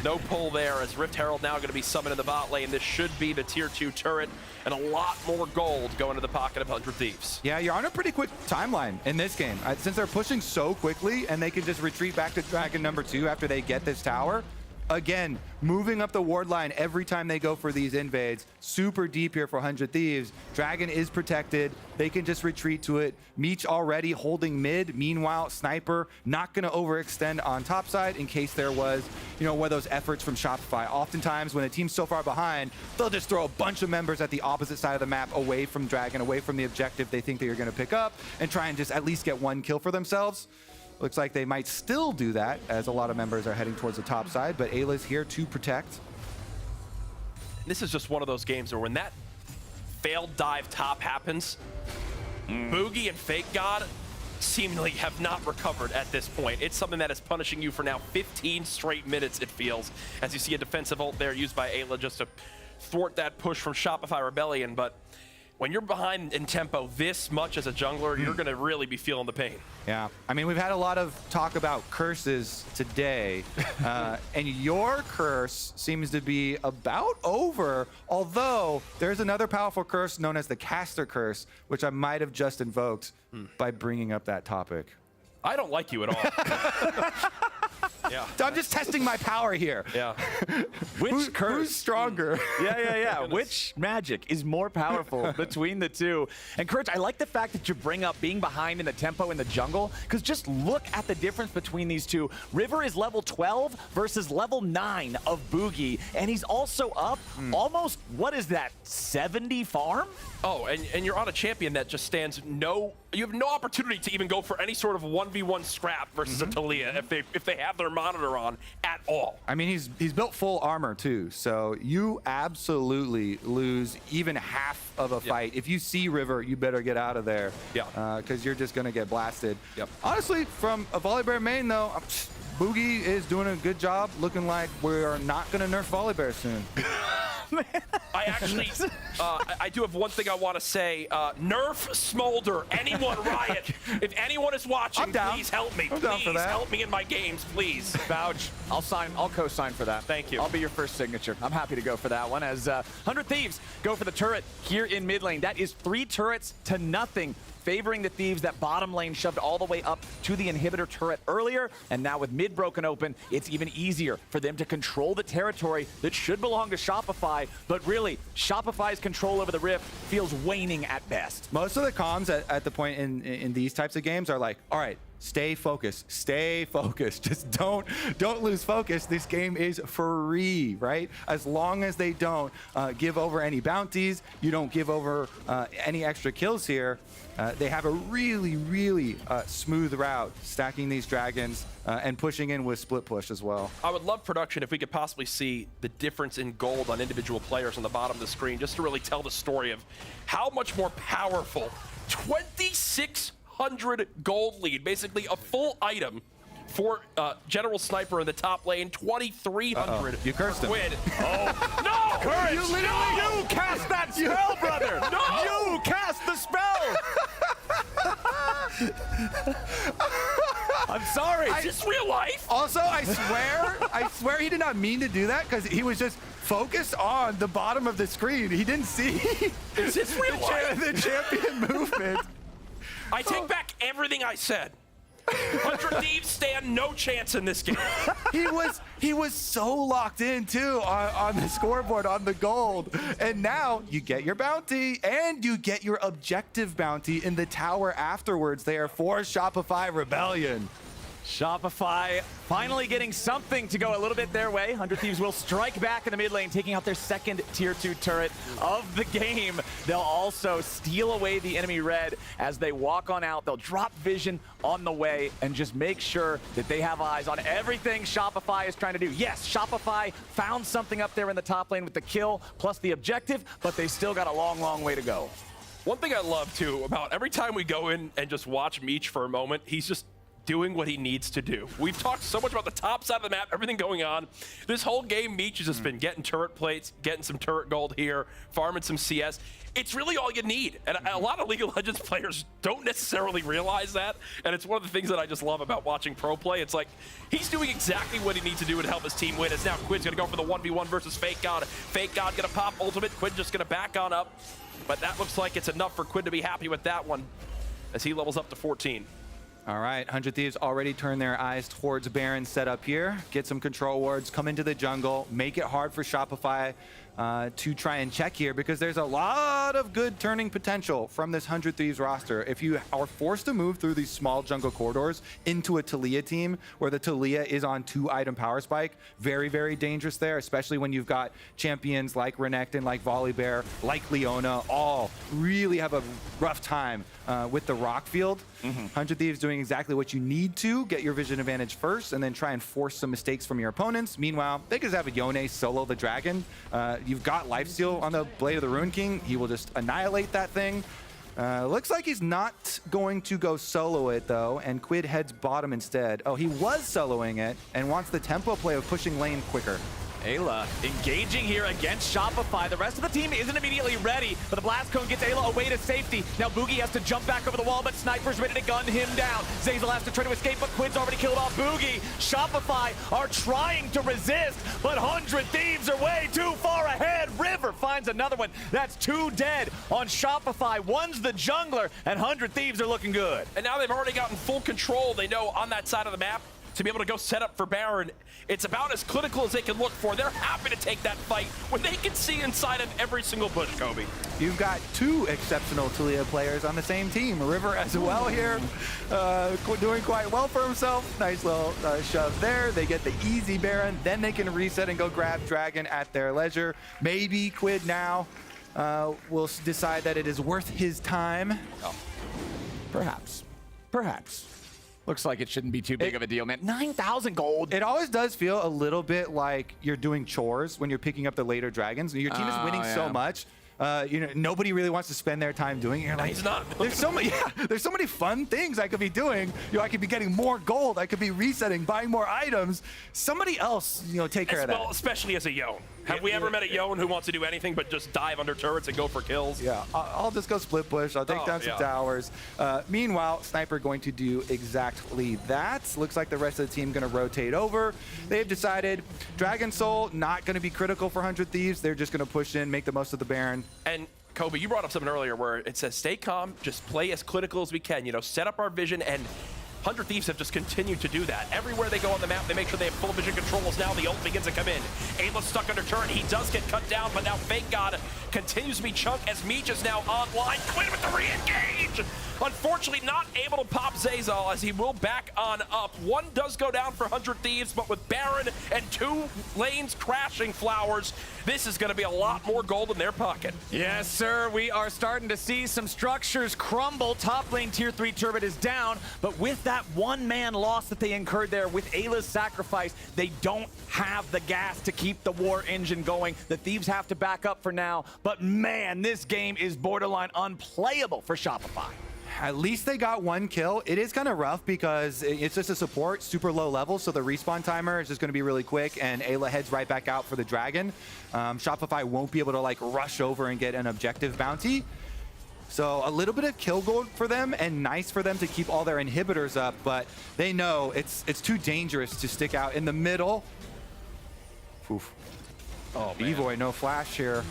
no pull there as Rift Herald now going to be summoned in the bot lane. This should be the tier 2 turret and a lot more gold going to the pocket of 100 Thieves. Yeah, you're on a pretty quick timeline in this game. Since they're pushing so quickly and they can just retreat back to Dragon number 2 after they get this tower. Again, moving up the ward line every time they go for these invades. Super deep here for 100 Thieves. Dragon is protected. They can just retreat to it. Meech already holding mid. Meanwhile, Sniper not going to overextend on top side in case there was, one of those efforts from Shopify. Oftentimes, when a team's so far behind, they'll just throw a bunch of members at the opposite side of the map away from Dragon, away from the objective they think they're going to pick up, and try and just at least get one kill for themselves. Looks like they might still do that, as a lot of members are heading towards the top side, but Ayla's here to protect. This is just one of those games where when that failed dive top happens, Boogie and Fake God seemingly have not recovered at this point. It's something that is punishing you for now 15 straight minutes, it feels, as you see a defensive ult there used by Ayla just to thwart that push from Shopify Rebellion, but when you're behind in tempo this much as a jungler, you're going to really be feeling the pain. Yeah, I mean, we've had a lot of talk about curses today, and your curse seems to be about over, although there's another powerful curse known as the caster curse, which I might have just invoked by bringing up that topic. I don't like you at all. Yeah. I'm just testing my power here. Yeah. Which curse? Who's stronger? Yeah. Which magic is more powerful between the two? And Courage, I like the fact that you bring up being behind in the tempo in the jungle, because just look at the difference between these two. River is level 12 versus level 9 of Boogie, and he's also up almost, what is that, 70 farm? Oh, and you're on a champion that just stands you have no opportunity to even go for any sort of 1v1 scrap versus a Talia if they have their monitor on at all. I mean, he's built full armor too, so you absolutely lose even half of a fight. If you see River, you better get out of there. Yeah. Because you're just gonna get blasted. Yep. Honestly, from a Volley Bear main though, Boogie is doing a good job. Looking like we are not gonna nerf Volley Bear soon. I actually, I do have one thing I want to say. Nerf Smolder. Anyone, Riot. If anyone is watching, please help me. Please help me in my games, please. Vouch. I'll co-sign for that. Thank you. I'll be your first signature. I'm happy to go for that one as 100 Thieves go for the turret here in mid lane. That is 3 turrets to nothing, favoring the Thieves. That bottom lane shoved all the way up to the inhibitor turret earlier, and now with mid broken open, it's even easier for them to control the territory that should belong to Shopify, but really, Shopify's control over the Rift feels waning at best. Most of the comms at the point in these types of games are like, all right, stay focused, just don't lose focus. This game is free, right? As long as they don't give over any bounties, you don't give over any extra kills here, they have a really smooth route stacking these dragons and pushing in with split push as well. I would love production if we could possibly see the difference in gold on individual players on the bottom of the screen, just to really tell the story of how much more powerful 2,600 gold lead, basically a full item for General Sniper in the top lane, 2,300. You cursed him. Quid. Oh, no! Courage! You literally You cast that spell, brother! No! You cast the spell! I'm sorry. Is this real life? Also, I swear he did not mean to do that, because he was just focused on the bottom of the screen. He didn't see Is this real life? the champion movement. I take back everything I said. 100 Thieves stand no chance in this game. He was so locked in too on the scoreboard, on the gold, and now you get your bounty and you get your objective bounty in the tower afterwards there for Shopify Rebellion. Shopify finally getting something to go a little bit their way. 100 Thieves will strike back in the mid lane, taking out their second tier 2 turret of the game. They'll also steal away the enemy red as they walk on out. They'll drop vision on the way and just make sure that they have eyes on everything Shopify is trying to do. Yes, Shopify found something up there in the top lane with the kill plus the objective, but they still got a long, long way to go. One thing I love, too, about every time we go in and just watch Meech for a moment, he's just doing what he needs to do. We've talked so much about the top side of the map, everything going on. This whole game, Meech has just been getting turret plates, getting some turret gold here, farming some CS. It's really all you need. And a lot of League of Legends players don't necessarily realize that. And it's one of the things that I just love about watching pro play. It's like, he's doing exactly what he needs to do to help his team win. As now Quid's gonna go for the 1v1 versus Fake God. Fake God gonna pop ultimate, Quid just gonna back on up. But that looks like it's enough for Quid to be happy with that one as he levels up to 14. All right, 100 Thieves already turn their eyes towards Baron set up here. Get some control wards, come into the jungle, make it hard for Shopify to try and check here because there's a lot of good turning potential from this 100 Thieves roster. If you are forced to move through these small jungle corridors into a Taliyah team where the Taliyah is on 2-item power spike, very, very dangerous there, especially when you've got champions like Renekton, like Volibear, like Leona, all really have a rough time with the rock field. 100 Thieves doing exactly what you need to, get your vision advantage first, and then try and force some mistakes from your opponents. Meanwhile, they could have a Yone solo the dragon. You've got lifesteal on the Blade of the Ruined King. He will just annihilate that thing. Looks like he's not going to go solo it, though, and Quid heads bottom instead. Oh, he was soloing it and wants the tempo play of pushing lane quicker. Ayla engaging here against Shopify. The rest of the team isn't immediately ready, but the blast cone gets Ayla away to safety. Now Boogie has to jump back over the wall, but Sniper's ready to gun him down. Zeyzal has to try to escape, but Quid's already killed off Boogie. Shopify are trying to resist, but 100 Thieves are way too far ahead. River finds another one. That's 2 dead on Shopify. One's the jungler, and 100 Thieves are looking good. And now they've already gotten full control. They know on that side of the map to be able to go set up for Baron. It's about as clinical as they can look for. They're happy to take that fight when they can see inside of every single bush, Kobe. You've got 2 exceptional Taliyah players on the same team. River as well here, doing quite well for himself. Nice little shove there. They get the easy Baron, then they can reset and go grab Dragon at their leisure. Maybe Quid now will decide that it is worth his time. Oh. Perhaps. Perhaps. Looks like it shouldn't be too big of a deal, man. 9,000 gold. It always does feel a little bit like you're doing chores when you're picking up the later dragons. Your team is winning so much. You know, nobody really wants to spend their time doing it. You're like, there's so many, there's so many fun things I could be doing. You know, I could be getting more gold. I could be resetting, buying more items. Somebody else, you know, take care of that. Well, especially as a Yone. Have we ever met a Yone who wants to do anything but just dive under turrets and go for kills? Yeah, I'll just go split push. I'll take down some towers. Meanwhile, Sniper going to do exactly that. Looks like the rest of the team going to rotate over. They've decided Dragon Soul not going to be critical for 100 Thieves. They're just going to push in, make the most of the Baron. And Kobe, you brought up something earlier where it says stay calm, just play as clinical as we can. You know, set up our vision, and 100 Thieves have just continued to do that. Everywhere they go on the map, they make sure they have full vision controls. Now the ult begins to come in. Ayla's stuck under turret. He does get cut down, but now Fake God continues to be chunked as Meech is now online. Quid with the re-engage! Unfortunately, not able to pop Zeyzal as he will back on up. One does go down for 100 Thieves, but with Baron and 2 lanes crashing Flowers, this is going to be a lot more gold in their pocket. Yes, sir. We are starting to see some structures crumble. Top lane tier 3 turret is down, but with that one-man loss that they incurred there with Ayla's sacrifice, they don't have the gas to keep the war engine going. The Thieves have to back up for now, but man, this game is borderline unplayable for Shopify. At least they got 1 kill. It is kind of rough because it's just a support, super low level, so the respawn timer is just going to be really quick, and Ayla heads right back out for the dragon. Shopify won't be able to like rush over and get an objective bounty. So a little bit of kill gold for them, and nice for them to keep all their inhibitors up, but they know it's too dangerous to stick out in the middle. Oof. Oh, B-Boy, no flash here.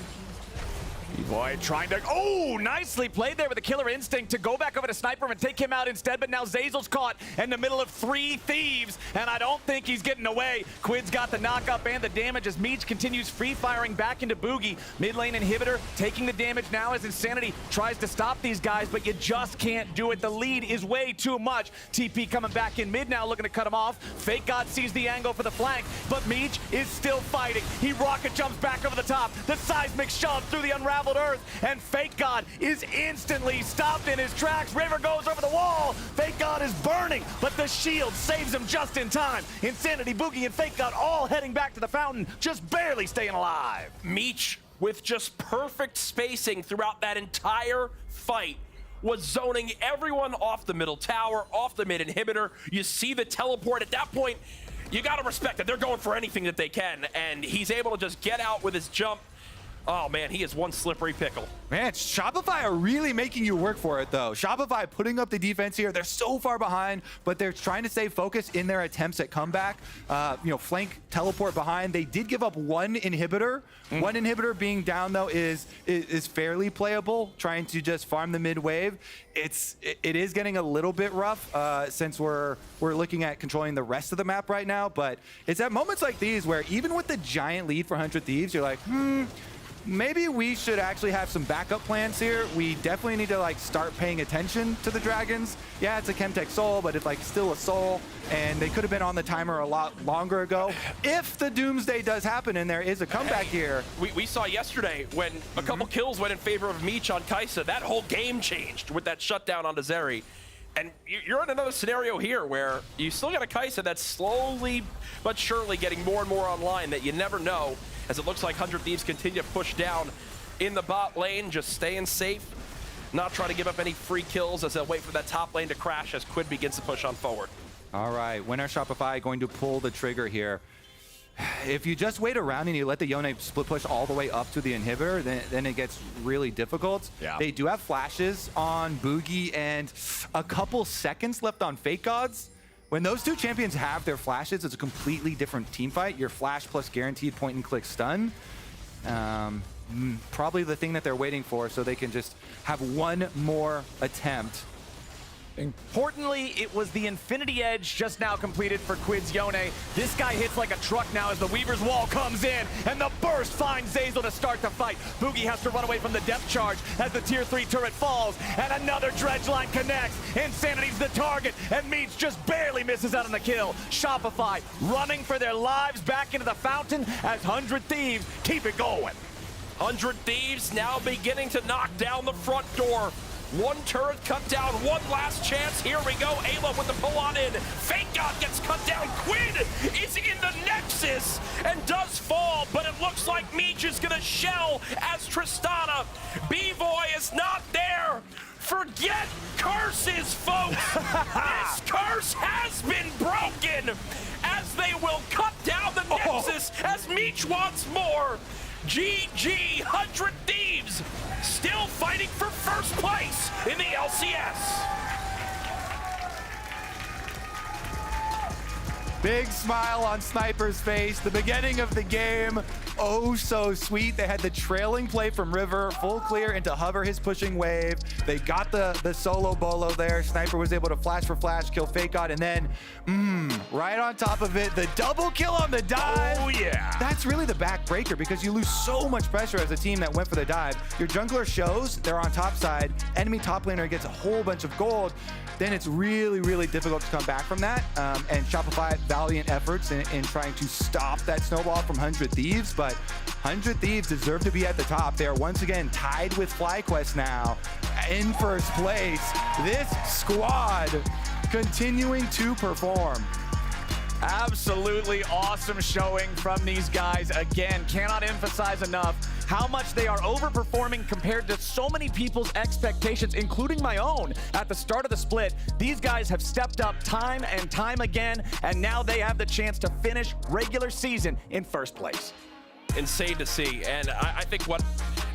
Boy, trying to, oh, nicely played there with the killer instinct to go back over to Sniper and take him out instead, but now Zazel's caught in the middle of 3 Thieves, and I don't think he's getting away. Quid's got the knock-up and the damage as Meech continues free-firing back into Boogie. Mid lane inhibitor taking the damage now as Insanity tries to stop these guys, but you just can't do it. The lead is way too much. TP coming back in mid now, looking to cut him off. Fake God sees the angle for the flank, but Meech is still fighting. He rocket jumps back over the top. The seismic shove through the unraveled earth, and Fake God is instantly stopped in his tracks. River goes over the wall. Fake God is burning, but the shield saves him just in time. Insanity, Boogie, and Fake God all heading back to the fountain, just barely staying alive. Meech, with just perfect spacing throughout that entire fight, was zoning everyone off the middle tower, off the mid inhibitor. You see the teleport. At that point, you got to respect that they're going for anything that they can, and he's able to just get out with his jump. Oh man, he is one slippery pickle. Man, Shopify are really making you work for it though. Shopify putting up the defense here. They're so far behind, but they're trying to stay focused in their attempts at comeback. Flank, teleport behind. They did give up 1 inhibitor. 1 inhibitor being down though is fairly playable, trying to just farm the mid wave. It is getting a little bit rough since we're looking at controlling the rest of the map right now, but it's at moments like these where even with the giant lead for 100 Thieves, you're like, maybe we should actually have some backup plans here. We definitely need to start paying attention to the Dragons. Yeah, it's a Chemtech Soul, but it's still a Soul, and they could have been on the timer a lot longer ago. If the Doomsday does happen and there is a comeback here. We saw yesterday when a couple kills went in favor of Meech on Kai'Sa, that whole game changed with that shutdown on Zeri. And you're in another scenario here where you still got a Kai'Sa that's slowly but surely getting more and more online that you never know, as it looks like 100 Thieves continue to push down in the bot lane, just staying safe, not trying to give up any free kills as they'll wait for that top lane to crash as Quid begins to push on forward. All right, when are Shopify going to pull the trigger here? If you just wait around and you let the Yone split push all the way up to the inhibitor, then it gets really difficult. Yeah. They do have flashes on Boogie and a couple seconds left on Fake Gods. When those two champions have their flashes, it's a completely different team fight. Your flash plus guaranteed point and click stun. Probably the thing that they're waiting for so they can just have one more attempt. Importantly, it was the Infinity Edge just now completed for Quid's Yone. This guy hits like a truck now as the Weaver's Wall comes in, and the burst finds Zazel to start the fight. Boogie has to run away from the depth charge as the tier 3 turret falls, and another dredge line connects. Insanity's the target, and Meech just barely misses out on the kill. Shopify running for their lives back into the fountain as 100 Thieves keep it going. 100 Thieves now beginning to knock down the front door. 1 turret cut down, 1 last chance. Here we go. Ayla with the pull on in. Fake God gets cut down. Quid is in the Nexus and does fall, but it looks like Meech is going to shell as Tristana. B-Boy is not there. Forget curses, folks. This curse has been broken as they will cut down the Nexus as Meech wants more. GG 100 Thieves still fighting for first place in the LCS. Big smile on Sniper's face. The beginning of the game, oh so sweet. They had the trailing play from River, full clear into Hover, his pushing wave. They got the solo bolo there. Sniper was able to flash for flash, kill Fake God, and then, right on top of it, the double kill on the dive. Oh yeah. That's really the backbreaker because you lose so much pressure as a team that went for the dive. Your jungler shows they're on top side, enemy top laner gets a whole bunch of gold, then it's really, really difficult to come back from that. And Shopify, valiant efforts in trying to stop that snowball from 100 Thieves, but 100 Thieves deserve to be at the top. They are once again tied with FlyQuest now in first place. This squad continuing to perform. Absolutely awesome showing from these guys. Again, cannot emphasize enough how much they are overperforming compared to so many people's expectations, including my own. At the start of the split, these guys have stepped up time and time again, and now they have the chance to finish regular season in first place. Insane to see, and I think what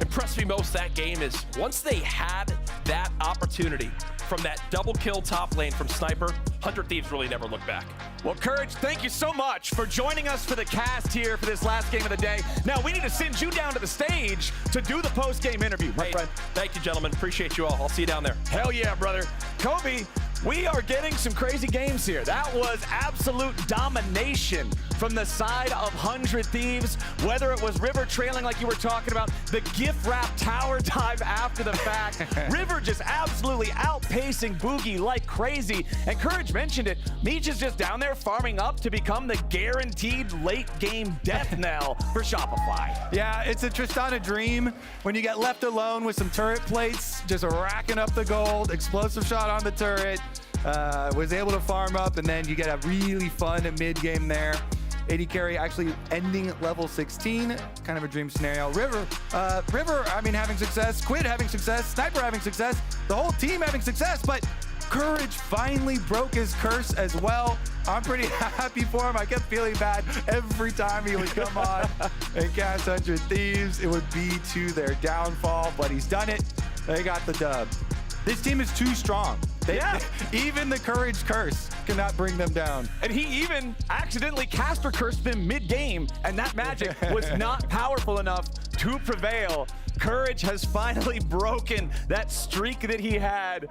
impressed me most that game is once they had that opportunity from that double kill top lane from Sniper, 100 Thieves really never looked back. Well, Courage, thank you so much for joining us for the cast here for this last game of the day. Now, we need to send you down to the stage to do the post-game interview, my friend. Thank you, gentlemen. Appreciate you all. I'll see you down there. Hell yeah, brother. Kobe, we are getting some crazy games here. That was absolute domination from the side of 100 Thieves, whether it was River trailing like you were talking about, the gift wrap tower dive after the fact. River just absolutely outpacing Boogie like crazy. And Courage mentioned it, Meech is just down there farming up to become the guaranteed late game death knell for Shopify. Yeah, it's a Tristana dream when you get left alone with some turret plates, just racking up the gold, explosive shot on the turret. Was able to farm up, and then you get a really fun mid game there. AD carry actually ending at level 16, kind of a dream scenario. River, I mean, having success. Quid having success. Sniper having success. The whole team having success, but Courage finally broke his curse as well. I'm pretty happy for him. I kept feeling bad every time he would come on and cast 100 Thieves. It would be to their downfall, but he's done it. They got the dub. This team is too strong. Even the Courage curse cannot bring them down. And he even accidentally caster cursed them mid-game, and that magic was not powerful enough to prevail. Courage has finally broken that streak that he had.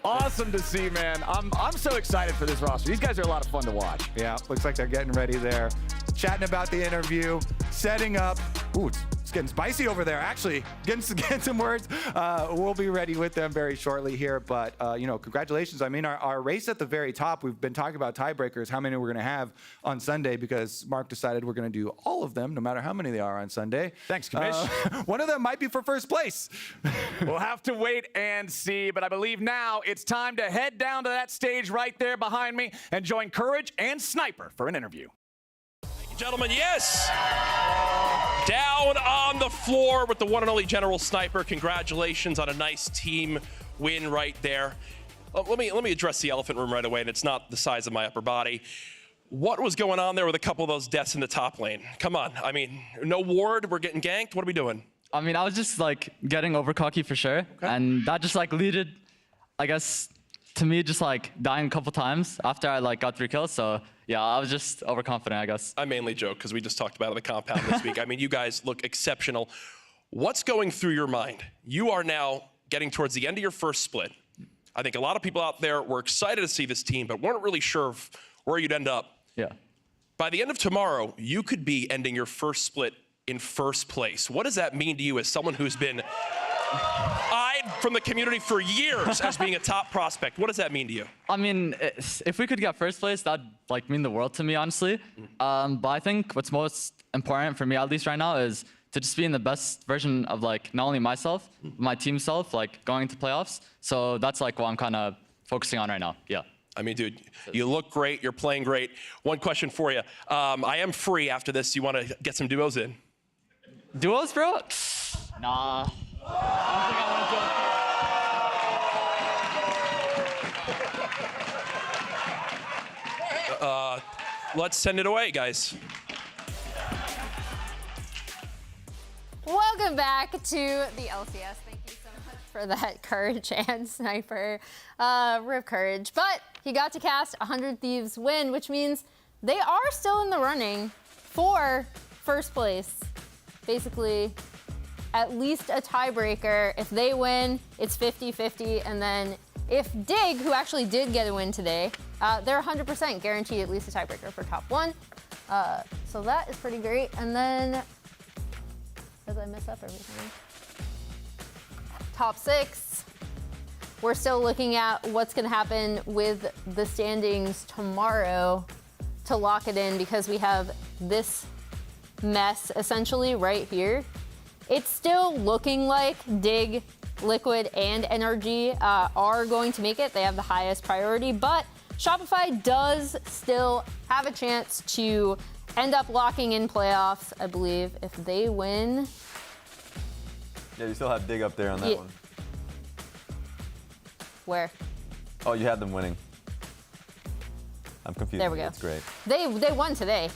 Awesome to see, man. I'm so excited for this roster. These guys are a lot of fun to watch. Yeah, looks like they're getting ready there. Chatting about the interview, setting up. Ooh, it's getting spicy over there, actually. Getting some words. We'll be ready with them very shortly here. But, congratulations. I mean, our race at the very top, we've been talking about tiebreakers, how many we're going to have on Sunday, because Mark decided we're going to do all of them, no matter how many they are on Sunday. Thanks, Kamish. One of them might be for first place. We'll have to wait and see, but I believe now it's time to head down to that stage right there behind me and join Courage and Sniper for an interview. Gentlemen, yes! Down on the floor with the one and only General Sniper. Congratulations on a nice team win right there. Let me address the elephant room right away, and it's not the size of my upper body. What was going on there with a couple of those deaths in the top lane? Come on, I mean, no ward, we're getting ganked, what are we doing? I mean, I was just like getting over cocky for sure, and that just like leaded, I guess, to me just like dying a couple times after I like got 3 kills, so yeah, I was just overconfident, I guess. I mainly joke because we just talked about it on the compound this week. I mean, you guys look exceptional. What's going through your mind? You are now getting towards the end of your first split. I think a lot of people out there were excited to see this team, but weren't really sure of where you'd end up. Yeah. By the end of tomorrow, you could be ending your first split in first place. What does that mean to you as someone who's been eyed from the community for years as being a top prospect? What does that mean to you? I mean, if we could get first place, that'd like mean the world to me, honestly. But I think what's most important for me, at least right now, is to just be in the best version of like not only myself, but my team self, like going into playoffs. So that's like what I'm kind of focusing on right now. Yeah. I mean, dude, you look great. You're playing great. One question for you. I am free after this. You want to get some duos in? Duos, bro? Nah. Let's send it away, guys. Welcome back to the LCS. Thank you so much for that, Courage and Sniper. Rip Courage. But he got to cast 100 Thieves win, which means they are still in the running for first place. Basically, at least a tiebreaker. If they win, it's 50-50. And then if Dig, who actually did get a win today, they're 100% guaranteed at least a tiebreaker for top 1. So that is pretty great. And then, as I mess up everything, top 6. We're still looking at what's going to happen with the standings tomorrow to lock it in, because we have this mess essentially right here. It's still looking like Dig, Liquid, and NRG are going to make it. They have the highest priority, but Shopify does still have a chance to end up locking in playoffs, I believe, if they win. Yeah, you still have Dig up there on that one. Where? Oh, you had them winning. I'm confused. There we go. That's great. They won today.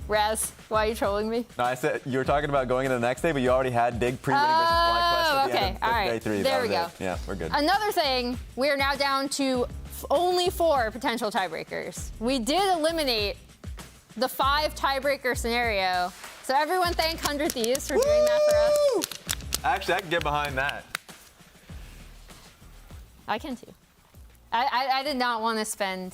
Raz, why are you trolling me? No, I said you were talking about going into the next day, but you already had Dig pre-winning versus FlyQuest at Okay, all right. Day 3, there that we was go. it. Yeah, we're good. Another thing, we're now down to only 4 potential tiebreakers. We did eliminate the 5 tiebreaker scenario. So everyone thank 100 Thieves for doing that for us. Actually, I can get behind that. I can too. I did not want to spend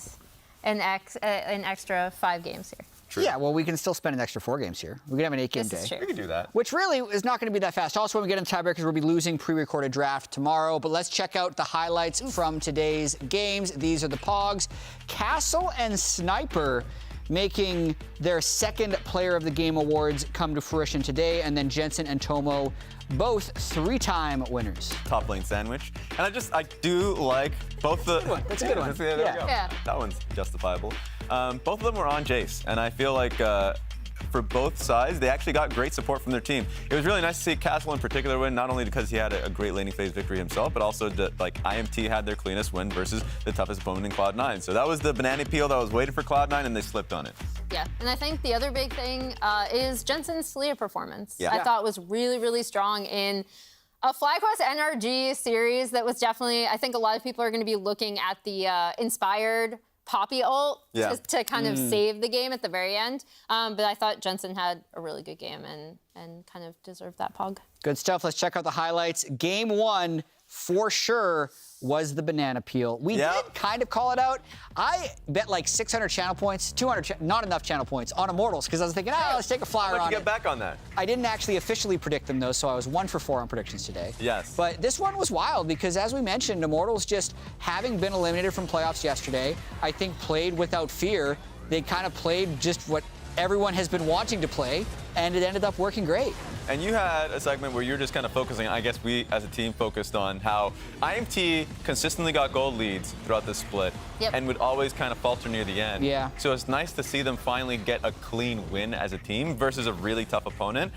an extra 5 games here. True. Yeah, well, we can still spend an extra 4 games here. We can have an 8-game day. This is true. We can do that. Which really is not going to be that fast. Also, when we get into tiebreakers, we'll be losing pre-recorded draft tomorrow. But let's check out the highlights from today's games. These are the Pogs. Castle and Sniper making their 2nd Player of the Game awards come to fruition today. And then Jensen and Tomo, both 3-time winners. Top lane sandwich. And I do like both the... That's a good one. There we go. Yeah. That one's justifiable. Both of them were on Jace, and I feel like for both sides, they actually got great support from their team. It was really nice to see Castle in particular win, not only because he had a great laning phase victory himself, but also that IMT had their cleanest win versus the toughest opponent in Cloud9. So that was the banana peel that was waiting for Cloud9, and they slipped on it. Yeah, and I think the other big thing is Jensen's Talia performance. Yeah. I thought was really, really strong in a FlyQuest NRG series that was definitely, I think a lot of people are going to be looking at the inspired Poppy ult to kind of save the game at the very end. But I thought Jensen had a really good game and kind of deserved that pog. Good stuff. Let's check out the highlights. Game 1, for sure, was the banana peel. We did kind of call it out. I bet like 600 channel points, 200, not enough channel points on Immortals because I was thinking, let's take a flyer on it. How'd you get back on that? I didn't actually officially predict them though, so I was 1 for 4 on predictions today. Yes. But this one was wild because as we mentioned, Immortals just having been eliminated from playoffs yesterday, I think played without fear. They kind of played just what everyone has been wanting to play, and it ended up working great. And you had a segment where you're just kind of focusing, I guess we as a team focused on how IMT consistently got gold leads throughout the split and would always kind of falter near the end. Yeah. So it's nice to see them finally get a clean win as a team versus a really tough opponent.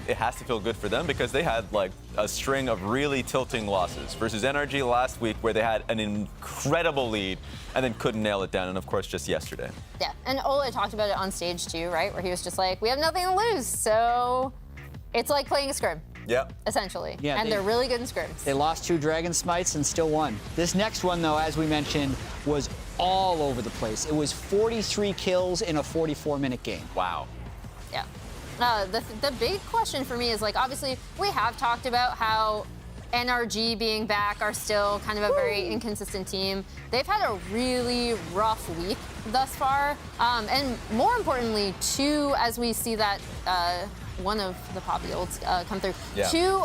It has to feel good for them because they had like a string of really tilting losses versus NRG last week where they had an incredible lead and then couldn't nail it down. And of course, just yesterday. Yeah, and Ola talked about it on stage too, right? Where he was just like, we have nothing to lose, so it's like playing a scrim. Yep. Essentially. Yeah, and they're really good in scrims. They lost 2 Dragon Smites and still won. This next one, though, as we mentioned, was all over the place. It was 43 kills in a 44-minute game. Wow. Yeah. The big question for me is, like, obviously, we have talked about how NRG being back are still kind of a very inconsistent team. They've had a really rough week thus far. And more importantly, too, as we see that one of the Poppy ults come through, 2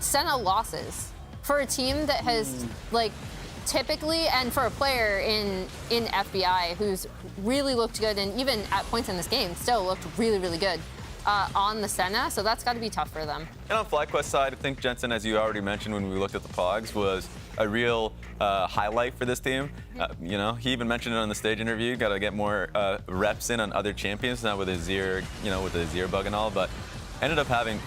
Senna losses for a team that has, like, typically, and for a player in FBI who's really looked good, and even at points in this game still looked really, really good on the Senna, so that's got to be tough for them. And on FlyQuest side, I think Jensen, as you already mentioned when we looked at the Pogs, was a real highlight for this team. You know, he even mentioned it on the stage interview. Got to get more reps in on other champions, not with his Azir, you know, with the Azir bug and all, but ended up having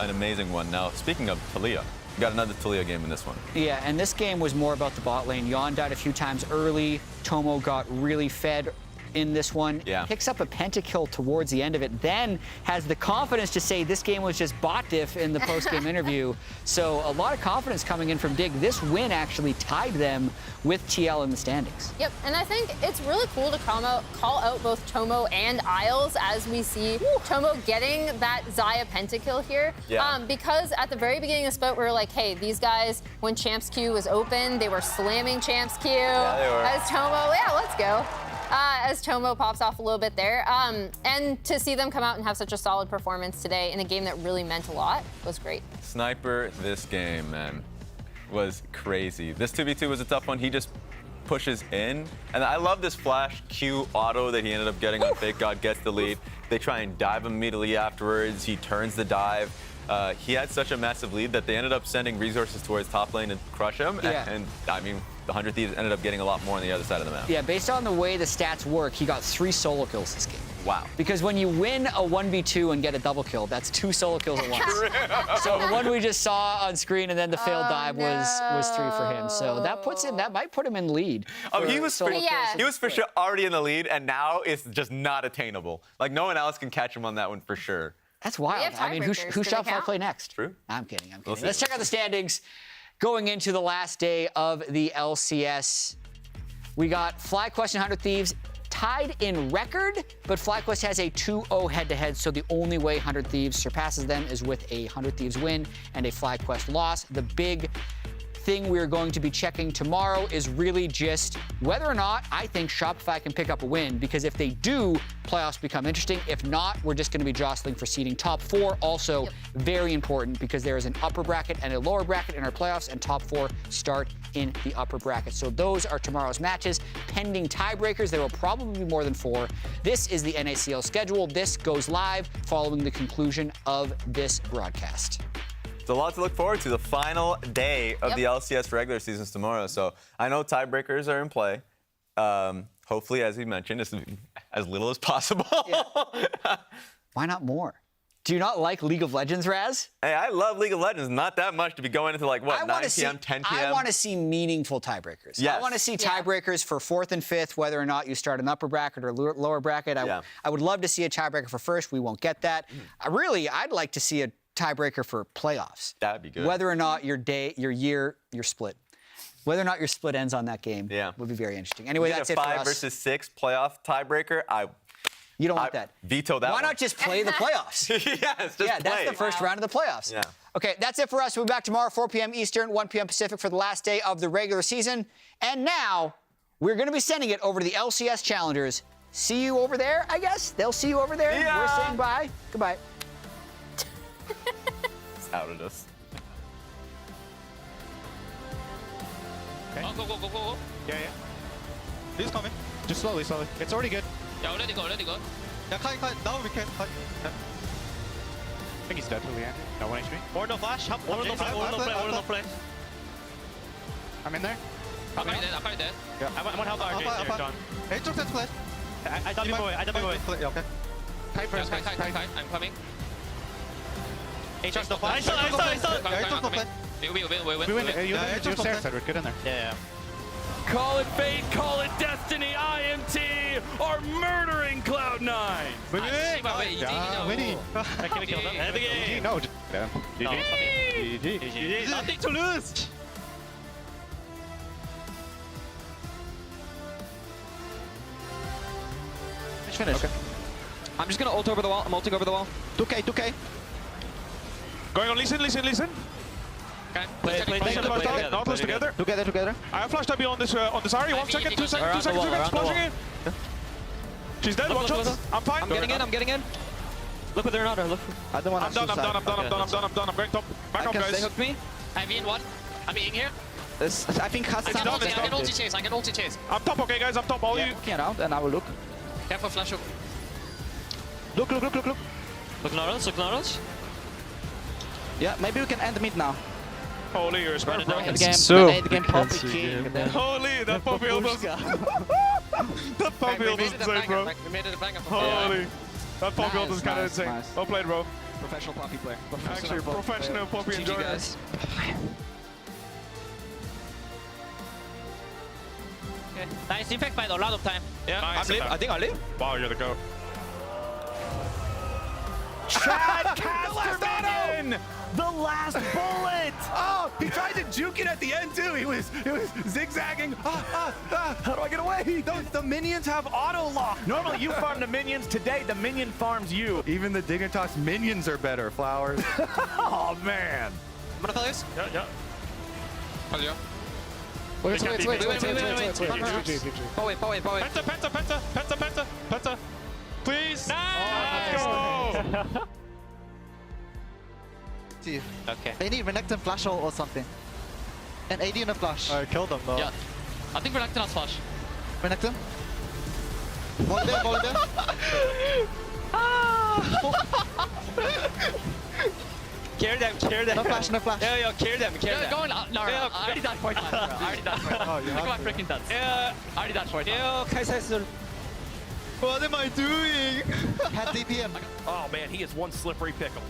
an amazing one. Now, speaking of Talia, we got another Talia game in this one. Yeah, and this game was more about the bot lane. Yon died a few times early. Tomo got really fed in this one. Picks up a pentakill towards the end of it, then has the confidence to say this game was just bot diff in the post-game interview. So a lot of confidence coming in from Dig. This win actually tied them with TL in the standings. Yep, and I think it's really cool to call out both Tomo and Isles as we see Tomo getting that Xayah pentakill here. Because at the very beginning of the split, we were like, hey, these guys, when Champs Q was open, they were slamming Champs Q. Yeah, they were. As Tomo, let's go. As Tomo pops off a little bit there. And to see them come out and have such a solid performance today in a game that really meant a lot was great. Sniper this game, man, was crazy. This 2v2 was a tough one. He just pushes in. And I love this flash Q auto that he ended up getting on Fake God, gets the lead. They try and dive immediately afterwards. He turns the dive. He had such a massive lead that they ended up sending resources towards top lane and crush him. And I mean, the 100 Thieves ended up getting a lot more on the other side of the map. Yeah, based on the way the stats work, he got 3 solo kills this game. Wow. Because when you win a 1v2 and get a double kill, that's 2 solo kills at once. So the one we just saw on screen and then the failed dive was 3 for him. So that might put him in lead. He was for sure already in the lead, and now it's just not attainable. Like, no one else can catch him on that one for sure. That's wild. I mean, who shall play next? True. I'm kidding. Let's check out the standings going into the last day of the LCS. We got FlyQuest and 100 Thieves tied in record, but FlyQuest has a 2-0 head-to-head, so the only way 100 Thieves surpasses them is with a 100 Thieves win and a FlyQuest loss. The big thing we're going to be checking tomorrow is really just whether or not I think Shopify can pick up a win, because if they do, playoffs become interesting. If not, we're just going to be jostling for seeding. Top 4 also very important, because there is an upper bracket and a lower bracket in our playoffs, and top 4 start in the upper bracket. So those are tomorrow's matches. Pending tiebreakers, there will probably be more than 4. This is the NACL schedule. This goes live following the conclusion of this broadcast. It's a lot to look forward to. The final day of the LCS regular seasons tomorrow. So I know tiebreakers are in play. Hopefully, as we mentioned, as little as possible. Why not more? Do you not like League of Legends, Raz? Hey, I love League of Legends. Not that much to be going into 9 p.m., 10 p.m. I want to see meaningful tiebreakers. Yes. I want to see tiebreakers for 4th and 5th, whether or not you start an upper bracket or lower bracket. I would love to see a tiebreaker for first. We won't get that. I'd like to see a tiebreaker for playoffs. That'd be good. Whether or not your split. Whether or not your split ends on that game would be very interesting. Anyway, that's it for us. 5 versus 6 playoff tiebreaker. You don't want that. Veto that. Why not just play the playoffs? Yes, just play. That's the first round of the playoffs. Yeah. Okay, that's it for us. We'll be back tomorrow, 4 p.m. Eastern, 1 p.m. Pacific for the last day of the regular season. And now we're going to be sending it over to the LCS Challengers. See you over there, I guess. They'll see you over there. Yeah. We're saying bye. Goodbye. Outed us. Okay. Oh, go. Yeah. He's coming. Just slowly. It's already good. Yeah, already go. Yeah, cut. Now we can cut. I think he's dead, Leandro. No 1 HP. Or no flash. No play. I'm in there. I'm dead. Yeah. I'm on health RJ. John. Hey, took that split. I W boy. Okay. Kite first. Kite. I'm coming. H no flash. I saw. We win. You stairs, Edward. Get in there. Yeah. Call it fate, call it destiny. IMT are murdering Cloud9. Winning. I can't kill them. End the game. No. GG. Nothing to lose. Finish. Okay. I'm just gonna ult over the wall. I'm ulting over the wall. 2K. Going on, listen. Okay. Play Nautilus together. Together. I have flashed up on this Ari. 1 second, 2 seconds, 2 seconds. Splashing in. She's dead. 1 shot. I'm fine. I'm getting in. Look what they're not. Look. I don't want I'm done. I'm going top. Back up, guys. They hooked me. I'm in one. I'm in here. I think I can ulti chase. I'm top, okay, guys. I'm top. All you. Looking around, and I will look. Careful, flash hook. Look. Look Laurels. Yeah, maybe we can end mid now. Holy, you're smart, bro. The game Poppy King. Holy, that Poppy almost. That Poppy almost insane, bro. We made it a banger. Holy. That Poppy is kind of insane. Nice. Well played, bro. Professional Poppy player. Actually, professional Poppy enjoyer. guys. Okay. Nice impact by a lot of time. Yeah, nice. I think I live. Wow, you're the go. Chad Casterman! The last bullet! Oh, he tried to juke it at the end too. He was zigzagging. How do I get away? The minions have auto lock. Normally you farm the minions. Today the minion farms you. Even the Dignitas minions are better, Flowers. Oh man. I'm gonna play this. Yeah. Wait. Penta. Please. Nice. Let's go. Okay. They need Renekton flash or something. And AD in a flash. I killed them though. Yeah. I think Renekton has flash. Renekton? Volley there. Carry them. No flash. Yo, carry them. Go on, no, I already died for it. Look at my freaking stats. I already died for it. What am I doing? Had DPM. Oh man, he is one slippery pickle.